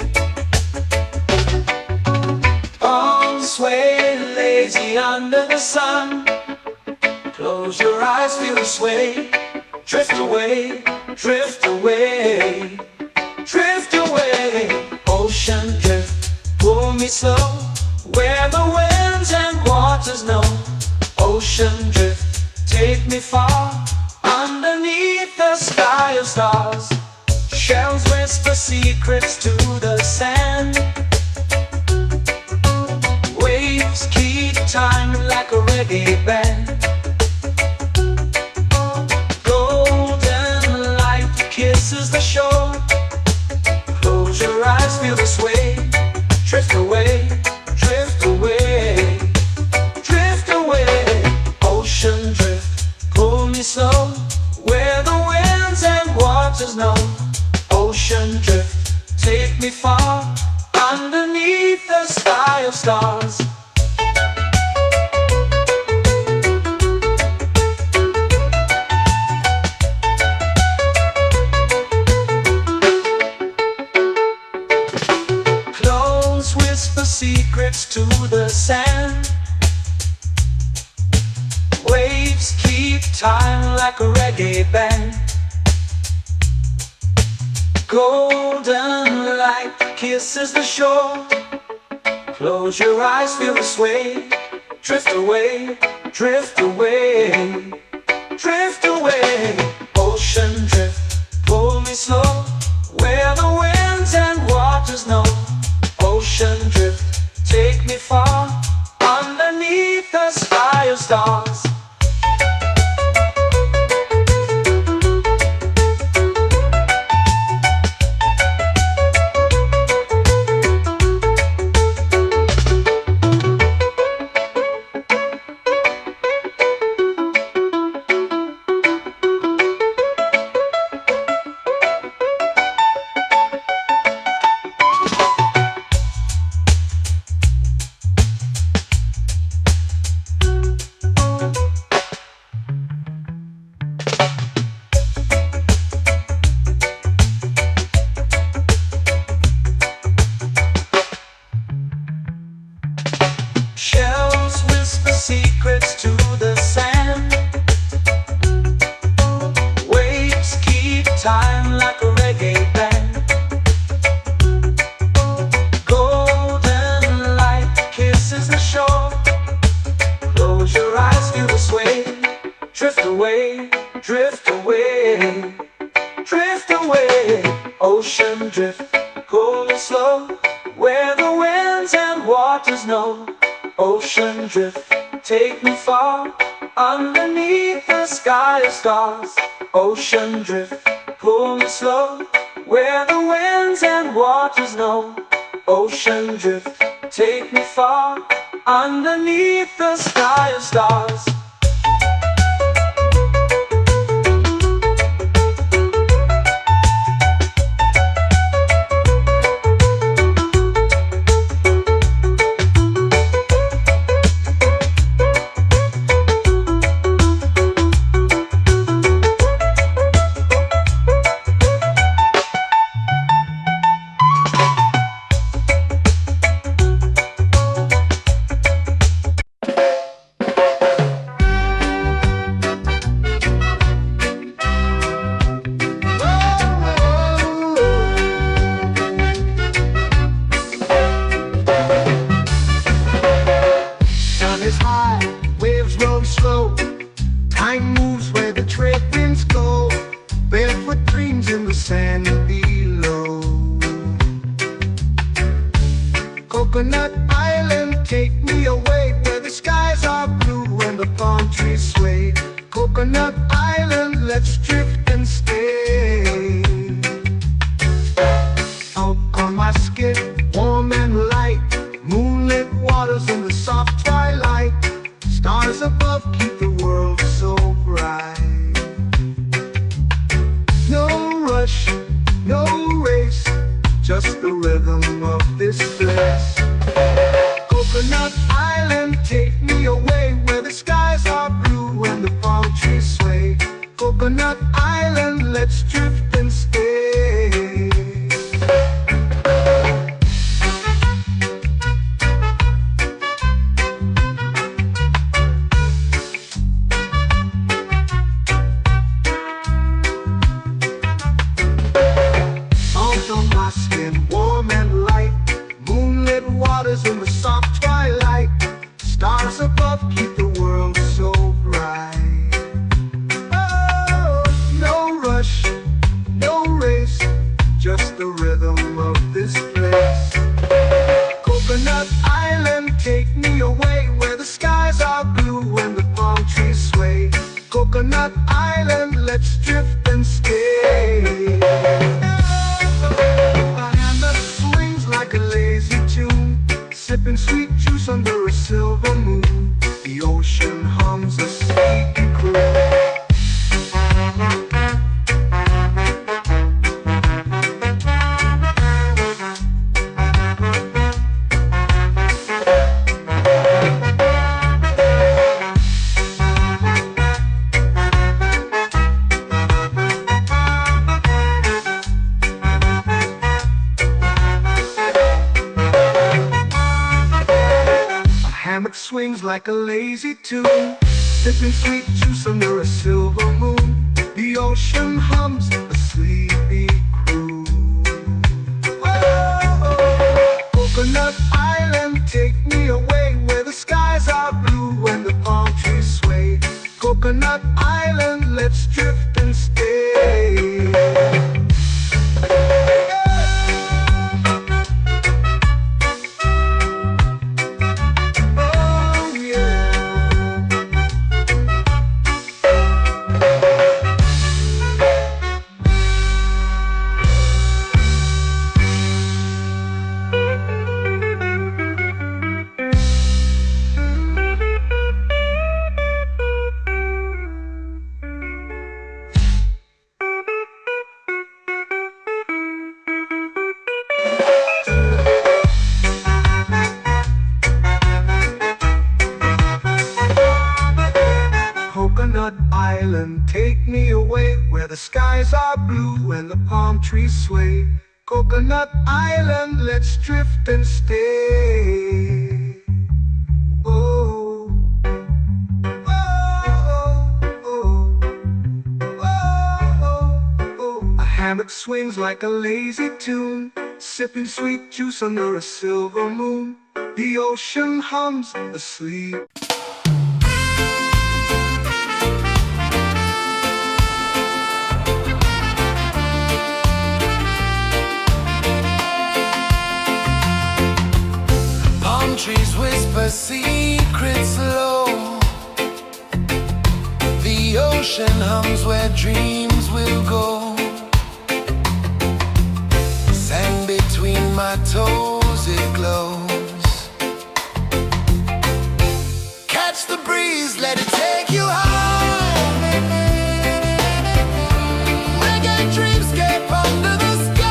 Arms sway lazy under the sun. Close your eyes, feel the sway. Drift away, drift away, drift away. Ocean drift, pull me slow, where the winds and waters know. Ocean drift, take me far, underneath the sky of stars. Shells whisper secrets to the sand. Waves keep time like a reggae band. Golden light kisses the shore. Close your eyes, feel the sway. Drift away, drift away, drift away. Ocean drift, pull me slow, where the winds and waters know. Ocean drift, take me far, underneath the sky of stars. Clones whisper secrets to the sand. Waves keep time like a reggae band. Golden light kisses the shore. Close your eyes, feel the sway. Drift away, drift away, drift away. Ocean drift, pull me slow, where the winds and waters know. Ocean drift, take me far, underneath the sky of stars. Shells whisper secrets to the sand. Waves keep time like a reggae band. Golden light kisses the shore. Close your eyes, feel the sway. Drift away, drift away, drift away. Ocean drift, pull me slow, where the winds and waters know. Ocean drift, take me far, underneath the sky of stars. Ocean drift, pull me slow, where the winds and waters know. Ocean drift, take me far, underneath the sky of stars. Is high, waves roll slow. Time moves where the trade winds go. Barefoot dreams in the sand below. Coconut Island, take me away, where the skies are blue and the palm trees sway. Coconut Island, let's drift and stay. Out on my skin, warm and light, moonlit waters in the soft twilight. Stars above keep the world so bright. No rush, no race, just the rhythm of this place. Coconut Island, take me away, where the skies are blue and the palm trees sway. Coconut Island, let's drift and stay. the rhythm of this place. Coconut Island, take me away where the skies are blue and the palm trees sway. Coconut Island, let's drift and stay. A hand that swings like a lazy tune, sipping sweet juice under a silver moon. The ocean hums a sleepy croon. Hammock swings like a lazy tune, sipping sweet juice under a silver moon. The ocean hums a sleepy croon. Whoa. Coconut Island, take me away where the skies are blue and the palm trees sway. Coconut Island, let's drift and stay. Coconut Island, take me away where the skies are blue and the palm trees sway. Coconut Island, let's drift and stay. Oh, oh, oh, oh, oh. A hammock swings like a lazy tune, sipping sweet juice under a silver moon. The ocean hums asleep. Trees whisper secrets low. The ocean hums where dreams will go. Sand between my toes, it glows. Catch the breeze, let it take you high. Reggae dreamscape under the sky.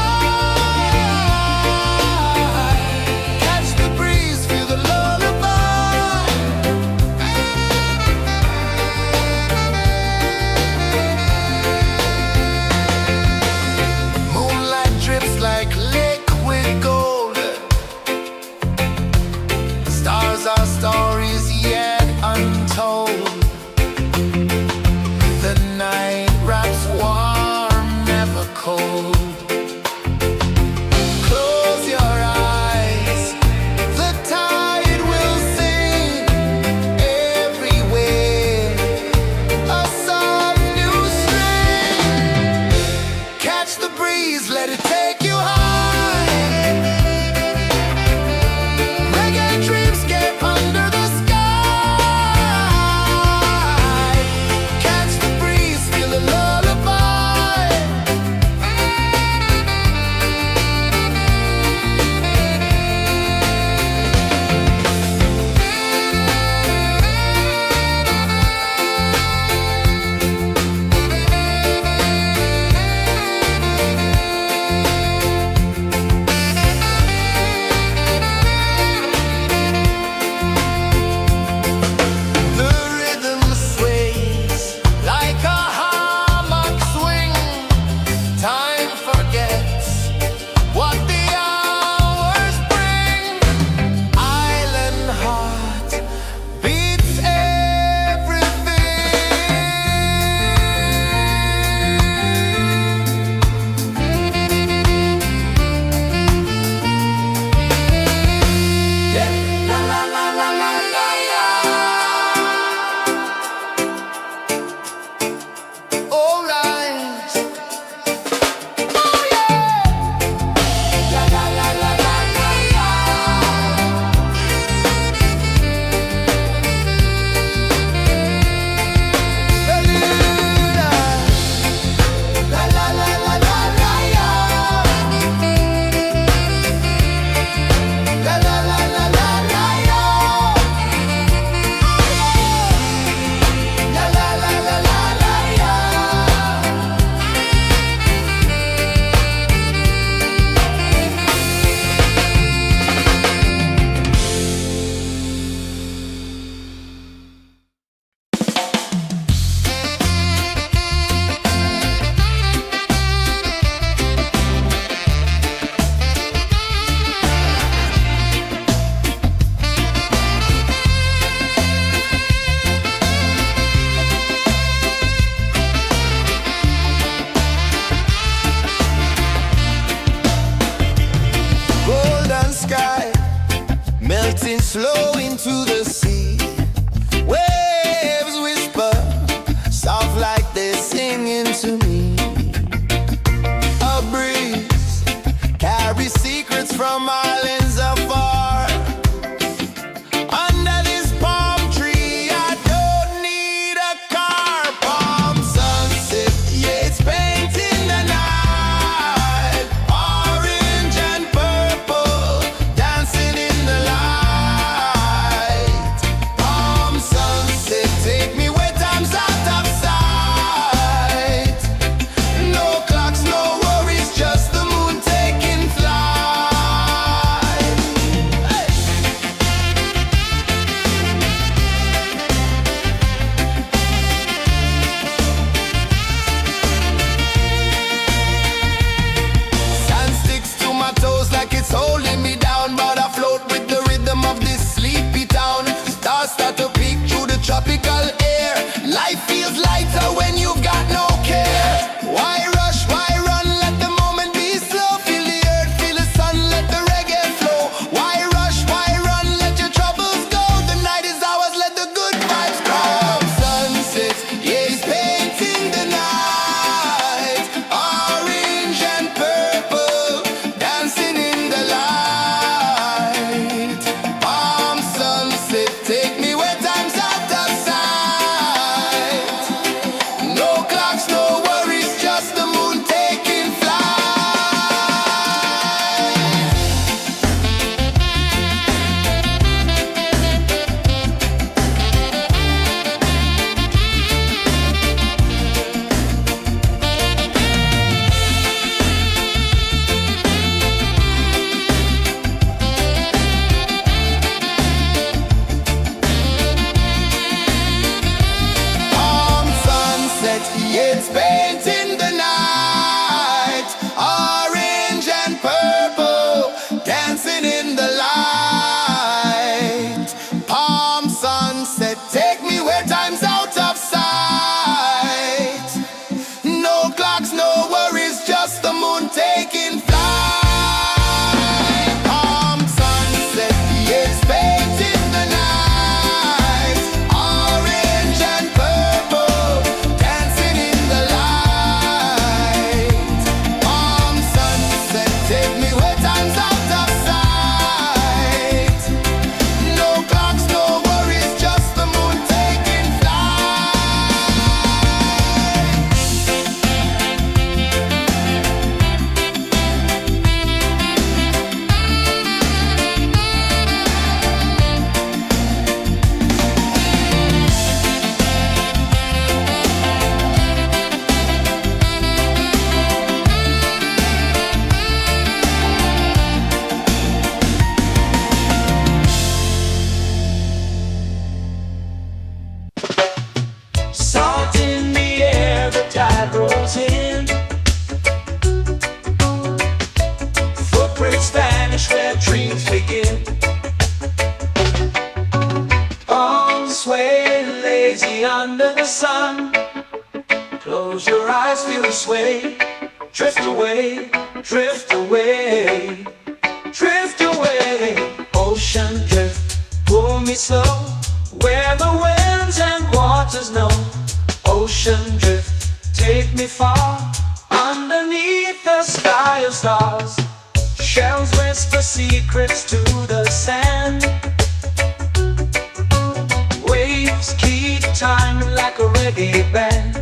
sky, melting slow into the sea. Waves whisper, soft like they're singing to me. A breeze carries secrets from islands afar. Under this palm tree, I don't need a car. Palm sunset, yeah, it's painting the night. Orange and purple, dancing in the light. Palm sunset, take me where time's out of sight. No clocks, no worries, just the moon taking flight. Hey! Sand sticks to my toes like it's holding me down, but I float with the rhythm of this sleepy town. Stars start to peek through the tropical air. Life feels lighter when you've got no care. Why rush, why run, let the moment be slow. Feel the earth, feel the sun, let the reggae flow. Why rush, why run, let your troubles go. The night is ours, let the good vibes come. Sunset, yeah, it's painting the night. Orange and purple, dancing in the light. Palm sunset, take me where time's out of sight. No clocks, no worries, just the moon taking flight. Palm sunset, yeah, it's painting the night. Orange and purple, dancing in the light. Palm sunset, take me where time's out of sight. No clocks, no worries, just the moon taking flight. Palm sunset, yeah, it's painting the night. Orange and purple, dancing in the light. Palm sunset, take me where time's out of sight. No clocks, no worries, just the moon taking flight. Salt in the air, the tide rolls in. Footprints vanish where dreams begin. Arms sway lazy under the sun. Close your eyes, feel the sway. Drift away, drift away, drift away. Ocean drift, pull me slow, where the winds and waters know. Ocean drift, take me far, underneath the sky of stars. Shells whisper secrets to the sand. Waves keep time like a reggae band.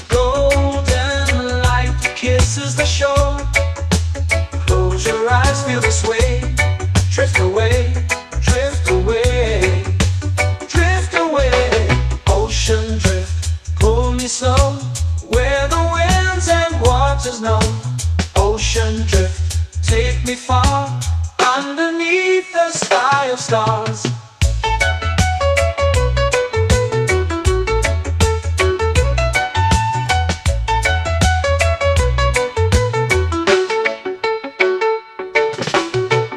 Golden light kisses the shore. Close your eyes, feel the sway. Drift away, drift away, drift away. Ocean drift, pull me slow, where the winds and waters know. Ocean drift, take me far, underneath the sky of stars.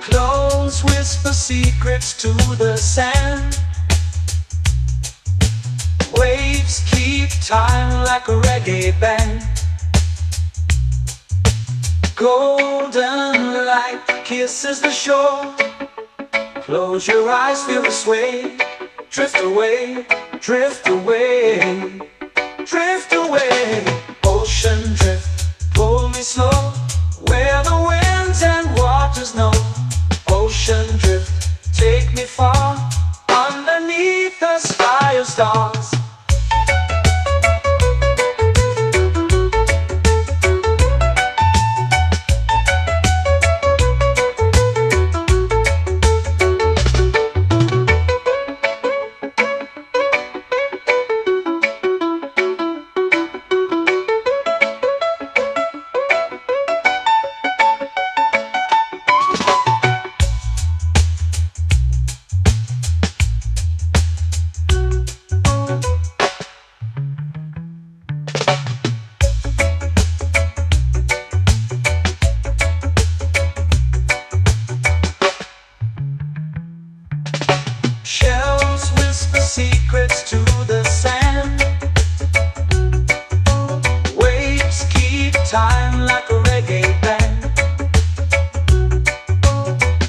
Clones whisper secrets to the sand. Waves keep time like a reggae band. Golden light kisses the shore. Close your eyes, feel the sway. Drift away, drift away, drift away. Ocean drift, pull me slow, where the winds and waters know. Ocean drift, take me far, underneath the sky of stars. Shells whisper secrets to the sand. Waves keep time like a reggae band.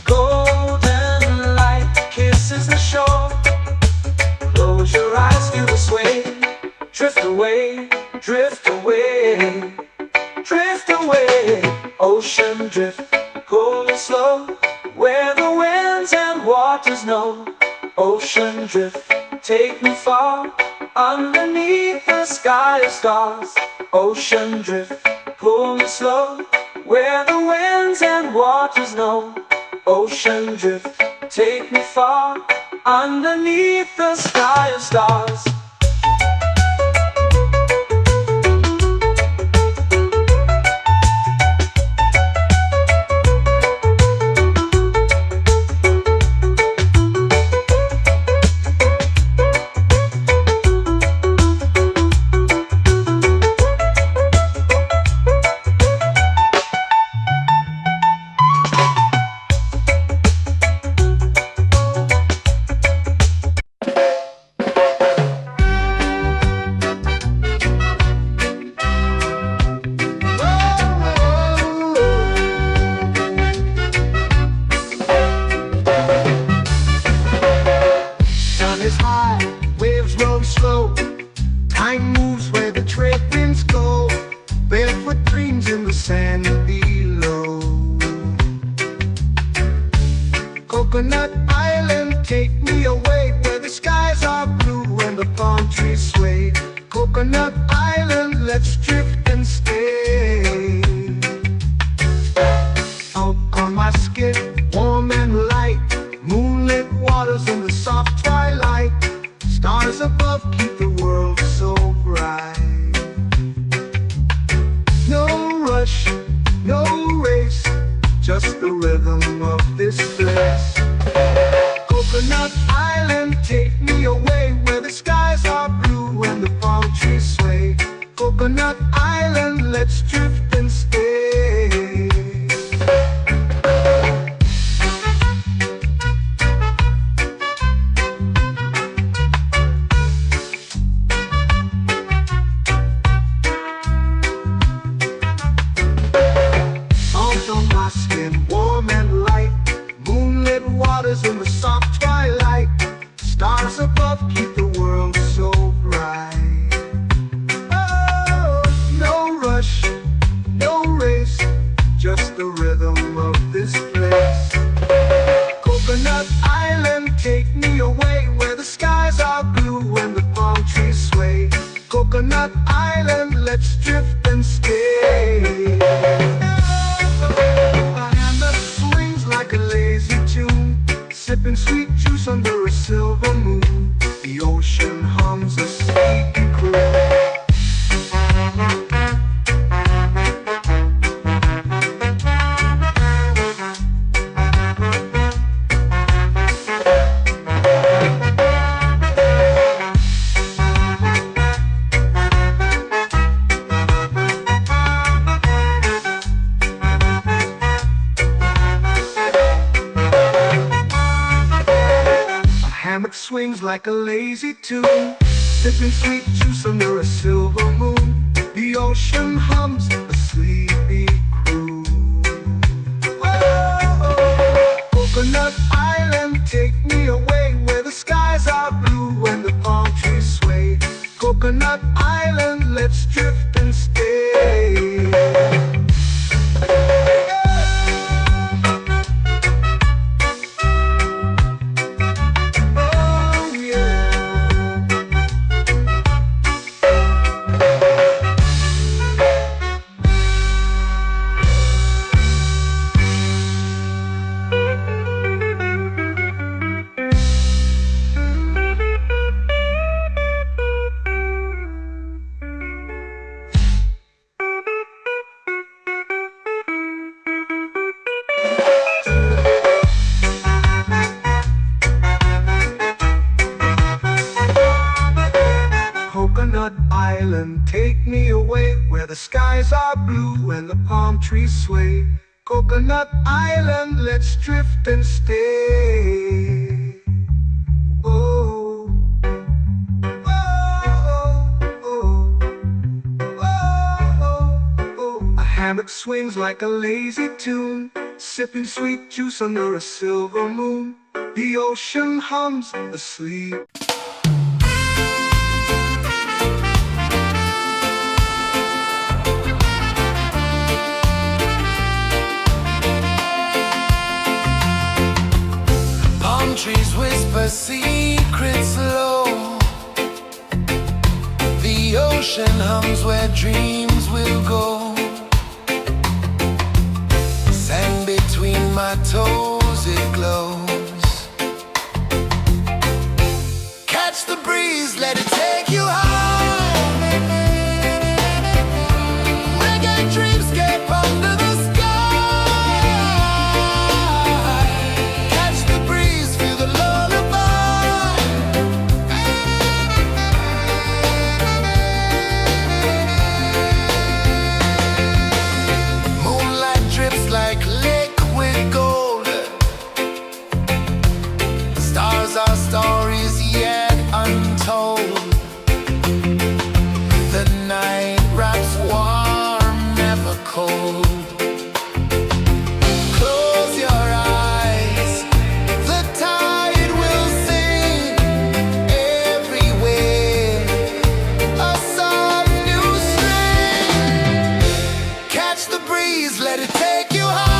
Golden light kisses the shore. Close your eyes, feel the sway. Drift away, drift away, drift away. Ocean drift, cool and slow, where the winds and waters know. Ocean drift, take me far, underneath the sky of stars. Ocean drift, pull me slow, where the winds and waters know. Ocean drift, take me far, underneath the sky of stars. Time moves where the trade winds go. Barefoot dreams in the sand below. Coconut Island, take me away, where the skies are blue and the palm trees sway. Coconut Island, let's drift and stay. Out on my skin, warm and light, moonlit waters in the soft twilight. Stars above keep the world so bright. No rush, no race, just the rhythm of this place. Coconut Island, take me away, where the skies are blue and the palm trees sway. Coconut Island, let's drift and stay. Warm and light, moonlit waters in the soft twilight. Stars above keep the world so bright. Oh, no rush, no race, just the rhythm of this place. Coconut Island, take me away, where the skies are blue and the palm trees sway. Coconut Island, let's drift and stay. Like a lazy tune, sipping sweet juice under a silver moon. The ocean hums a sleepy croon. Swings like a lazy tune, sipping sweet juice under a silver moon. The ocean hums a sleepy croon. Whoa! skies are blue and the palm trees sway. Coconut Island, let's drift and stay. Oh, oh, oh, oh, oh. A hammock swings like a lazy tune, sipping sweet juice under a silver moon. The ocean hums asleep. Trees whisper secrets low. The ocean hums where dreams will go. Sand between my toes, it glows. Catch the breeze, let it take you high. Reggae dreamscape under the our stories yet untold. The night wraps warm, never cold. Close your eyes, the tide will sing everywhere. A soft new string. Catch the breeze, let it take you high.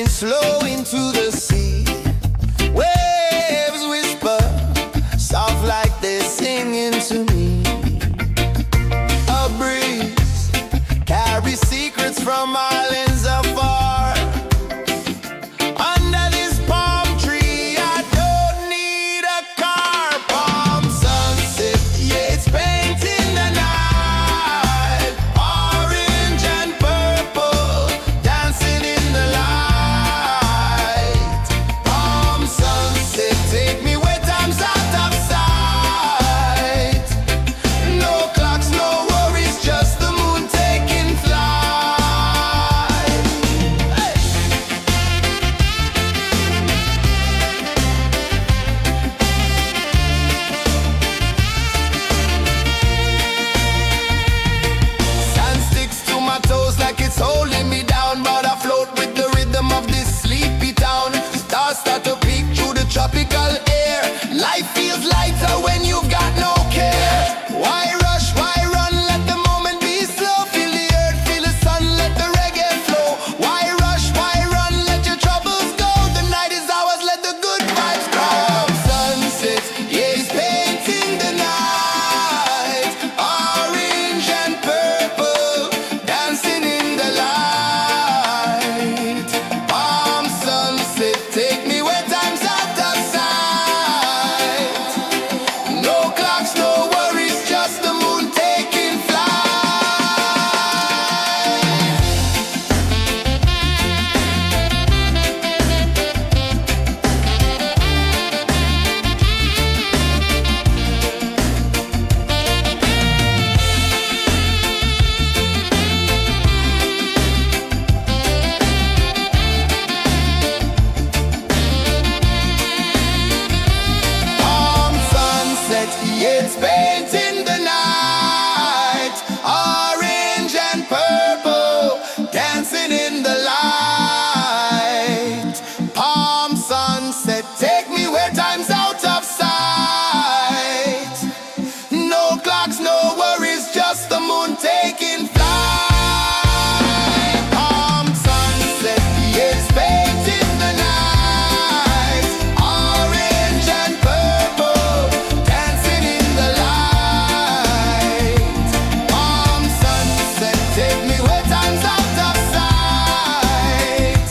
Slow into the sea. Waves whisper, soft like they're singing to me. A breeze carries secrets from islands afar. Under this palm tree, I don't need a car. Palm sunset, yeah, it's painting the night. Orange and purple, dancing in the light. Fly. moon taking flight. Palm sunset, yes, baked in the night. Orange and purple, dancing in the light. Palm sunset, take me where time's out of sight.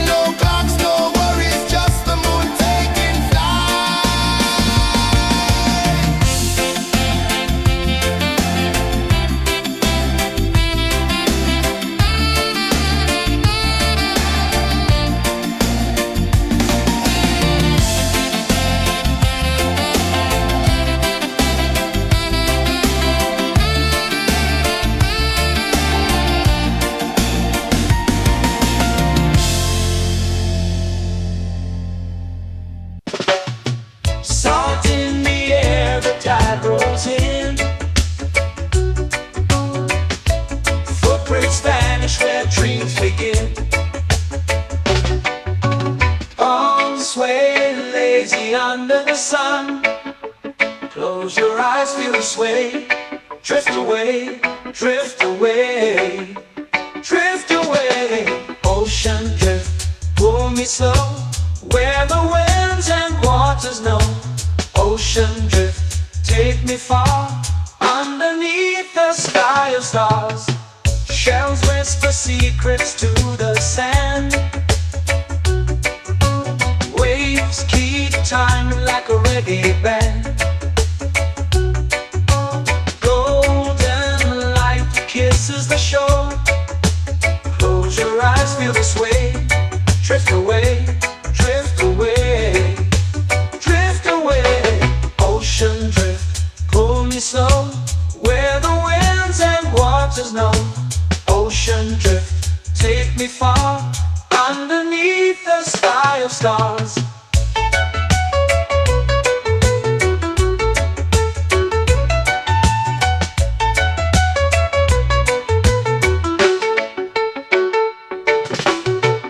No clocks, no worries, just the moon taking flight. Salt in the air, the tide rolls in. Footprints vanish where dreams begin. Arms sway lazy under the sun. Close your eyes, feel the sway. Drift away, drift away, drift away. Ocean drift, pull me slow, where the winds and waters know. Ocean drift, take me far, underneath the sky of stars. Shells whisper secrets to the sand. Waves keep time like a reggae band. Golden light kisses the shore. Close your eyes, feel the sway. Drift away, drift away, drift away. Ocean drift, pull me slow, where the winds and waters know. Ocean drift, take me far, underneath the sky of stars.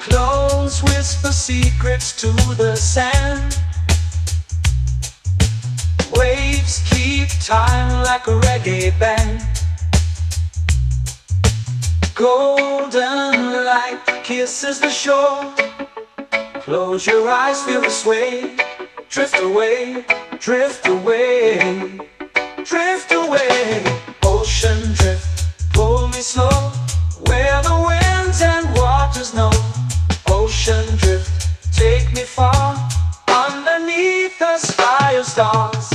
Close whisper secrets to the sand. Waves keep time like a reggae band. Golden light kisses the shore. Close your eyes, feel the sway. Drift away, drift away, drift away. Ocean drift, pull me slow, where the winds and waters know. Ocean drift, take me far, underneath the sky of stars.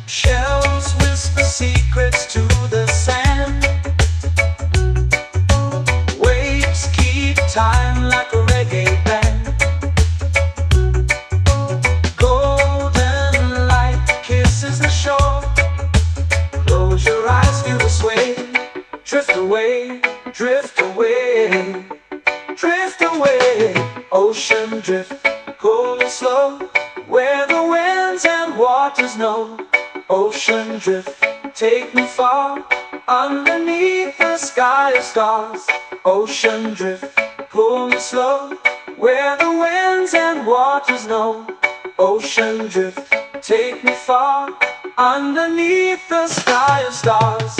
Shells whisper secrets to the sand. Waves keep time like a reggae band. Golden light kisses the shore. Close your eyes, feel the sway. Drift away, drift away, drift away. Ocean drift, pull me slow, where the winds and waters know. Ocean drift, take me far, underneath the sky of stars. Ocean drift, pull me slow, where the winds and waters know. Ocean drift, take me far, underneath the sky of stars.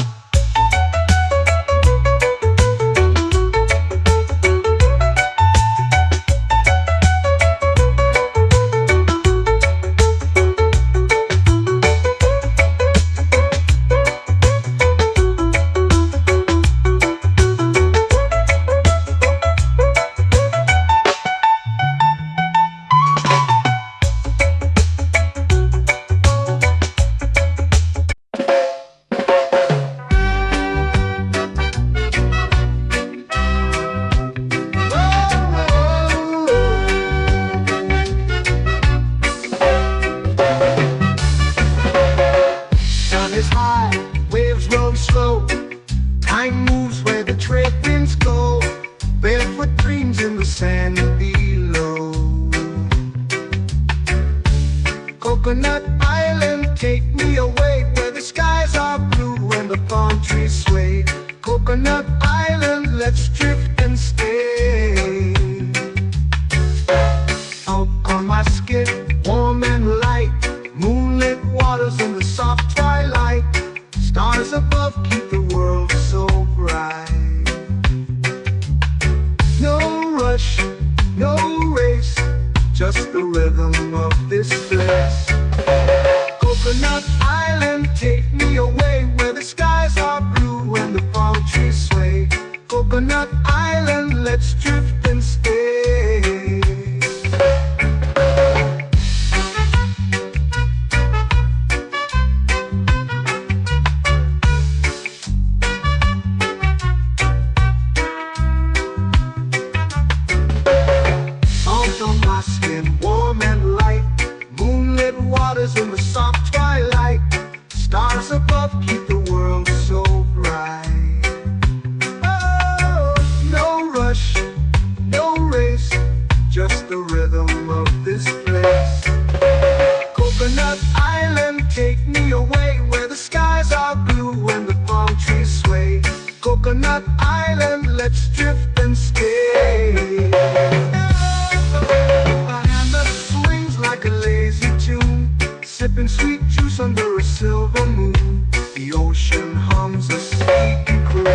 barefoot dreams in the sand below. Coconut Island, take me away where the skies are blue and the palm trees sway. Coconut Island, let's drift and stay. Out on my skin, warm and light, moonlit waters in the soft twilight. Stars above keep the world so bright. No rush, no race, just the rhythm of this place. Coconut Island, take me away where the skies are blue and the palm trees sway. Coconut Island, let's drift and stay. Out on my skin, warm and light, moonlit waters in the soft twilight. Stars above keep the world so bright. Oh, no rush, no race, just the rhythm of this place. Coconut Island, take me away where the skies are blue and the palm trees sway. Coconut Island, let's drift and stay. A hand that swings like a lazy tune, sipping sweet juice under a silver moon. The ocean hums a sleepy croon.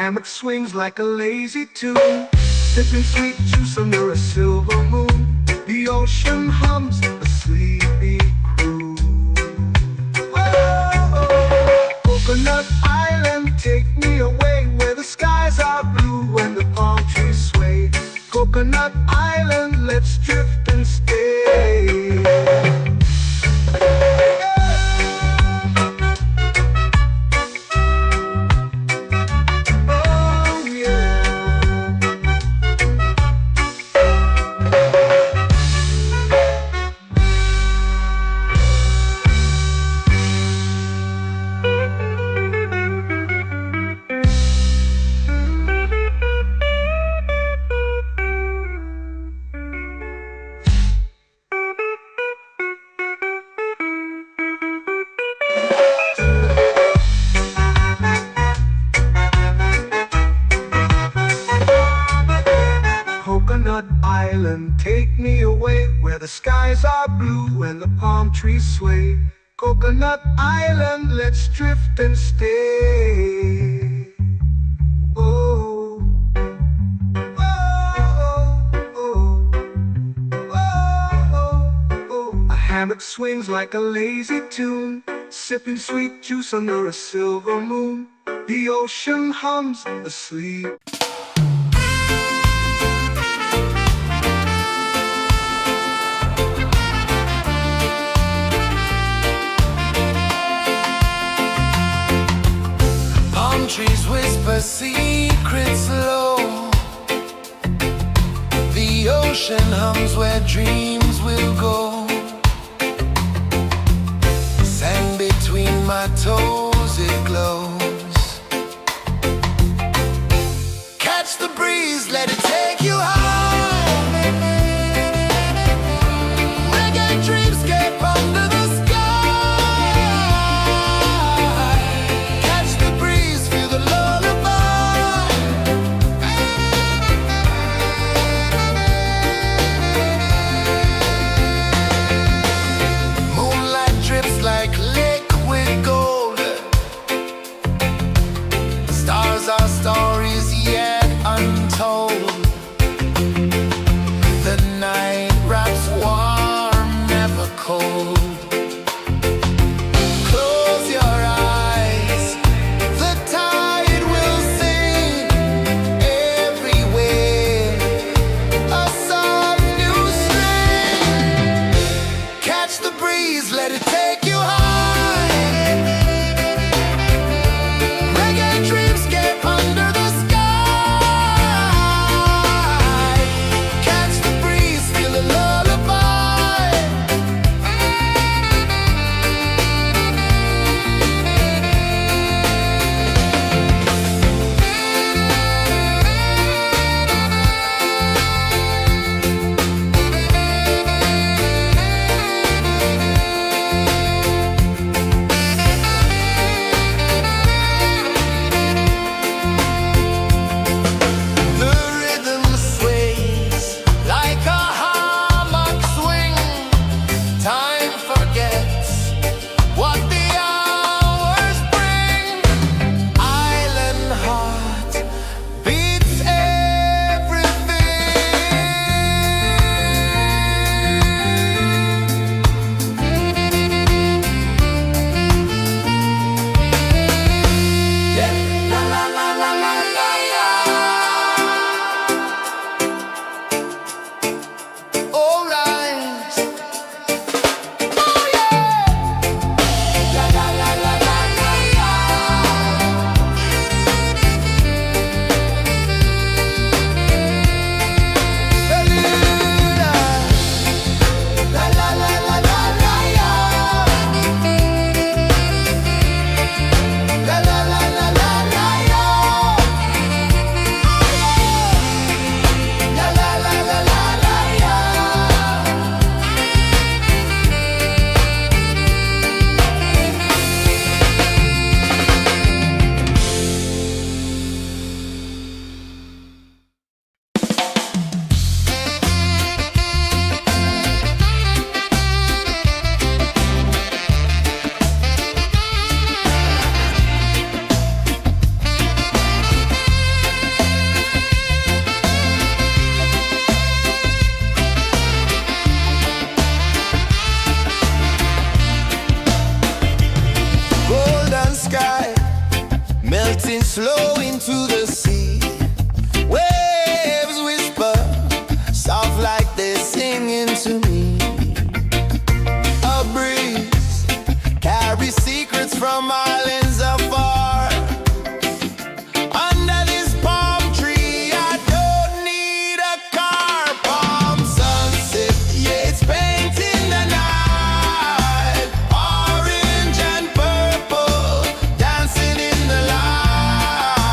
Hammock swings like a lazy tune, sipping sweet juice under a silver moon. The ocean hums a sleepy croon. Oh, Coconut Island, take me away where the skies are blue and the palm trees sway. Coconut Island, let's drift and stay. Coconut Island, take me away where the skies are blue and the palm trees sway. Coconut Island, let's drift and stay. Oh, oh, oh, oh, oh. A hammock swings like a lazy tune, sipping sweet juice under a silver moon. The ocean hums asleep. Trees whisper secrets low. The ocean hums where dreams will go. Sand between my toes, it glows. Catch the breeze, let it take you high. Reggae dreamscape under the sky. breeze, let it take you high. Reggae dreams get under the sky. Catch the breeze, feel the lullaby. The rhythm sways like a hammock swing. Time forgets what the hours bring. Island heart beats everything. Yeah. La la la la la la la. All right. Oh yeah. La la la la la la la. Bermuda. La la la la la la la. La la la la la la la. La la la la la la la. Golden sky melting slow into the sea. Waves whisper soft like they're singing to me. A breeze carries secrets from islands afar. Under this palm tree, I don't need a car. Palm sunset, yeah, it's painting the night. Orange and purple dancing in the light.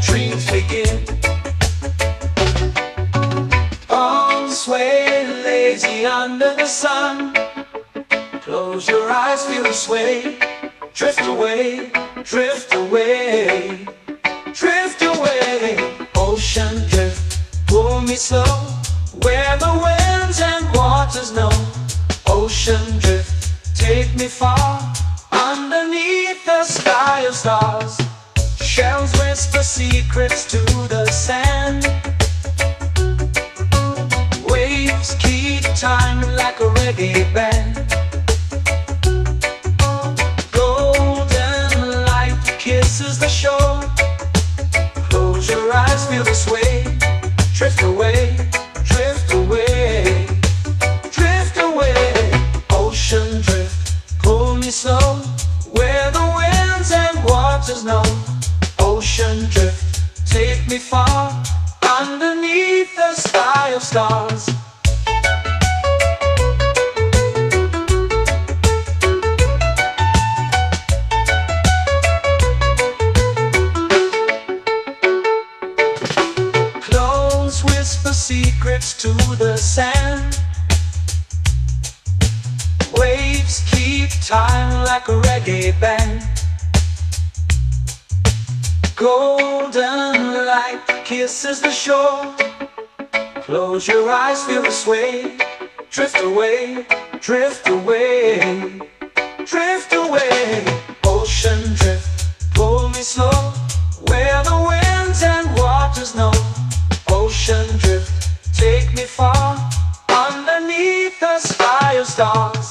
dreams begin. Arms sway lazy under the sun. Close your eyes, feel the sway. Drift away, drift away, drift away. Ocean drift, pull me slow, where the winds and waters know. Ocean drift, take me far, underneath the sky of stars. Shells whisper secrets to the sand. Waves keep time like a reggae band. Golden light kisses the shore. Close your eyes, feel the sway. Drift away, drift away, drift away. Ocean drift, pull me slow, where the winds and waters know. Ocean drift, take me far, underneath the sky of stars. Close whisper secrets to the sand. Waves keep time like a reggae band. Golden light kisses the shore. Close your eyes, feel the sway. Drift away, drift away, drift away. Ocean drift, pull me slow, where the winds and waters know. Ocean drift, take me far, underneath the sky of stars.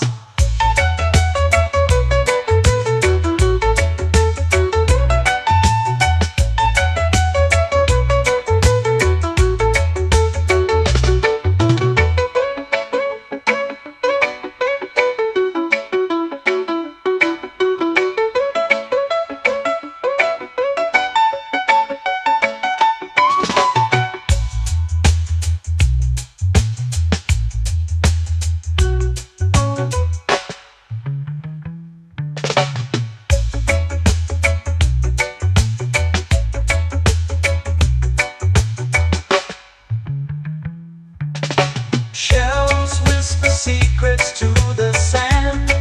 Shells whisper secrets to the sand.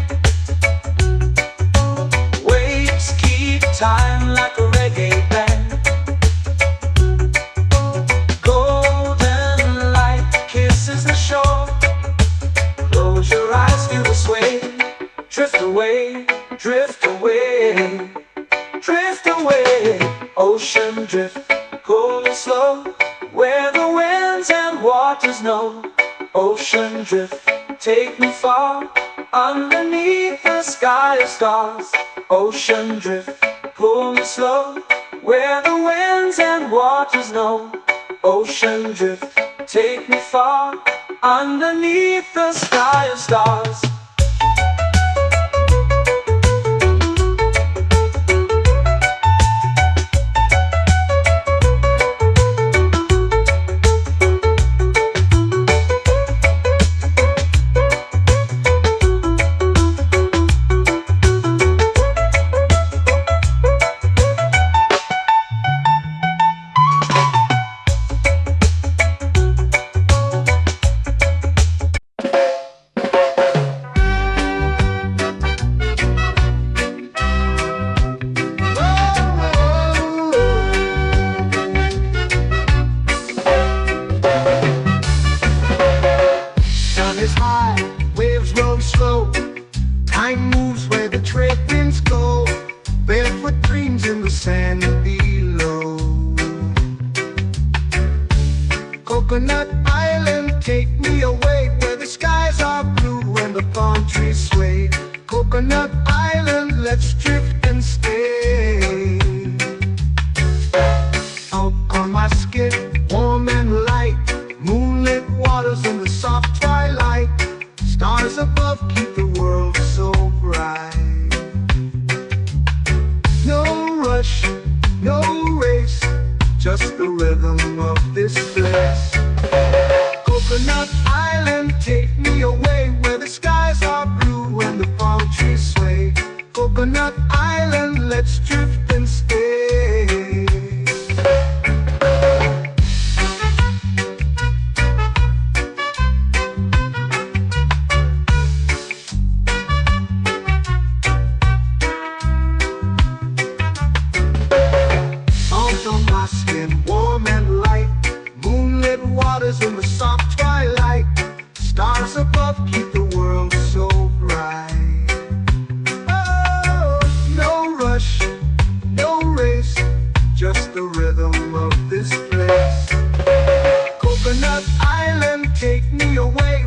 Waves keep time like a reggae band. Golden light kisses the shore. Close your eyes, feel the sway. Drift away, drift away, drift away. Ocean drift, pull me slow, where the winds and waters know. Ocean drift, take me far, underneath the sky of stars. Ocean drift, pull me slow, where the winds and waters know. Ocean drift, take me far, underneath the sky of stars. Time moves where the trade winds go. Barefoot dreams in the sand below. Coconut Island, take me away, where the skies are blue and the palm trees sway. Coconut Island, let's drift and stay. Out on my skin, warm and light, moonlit waters in the soft twilight. Stars above keep the world so bright. No rush, no race, just the rhythm of this place. Coconut Island, take me away, where the skies are blue and the palm trees sway. Coconut Island, let's drift and stay. rhythm of this place. Coconut Island, take me away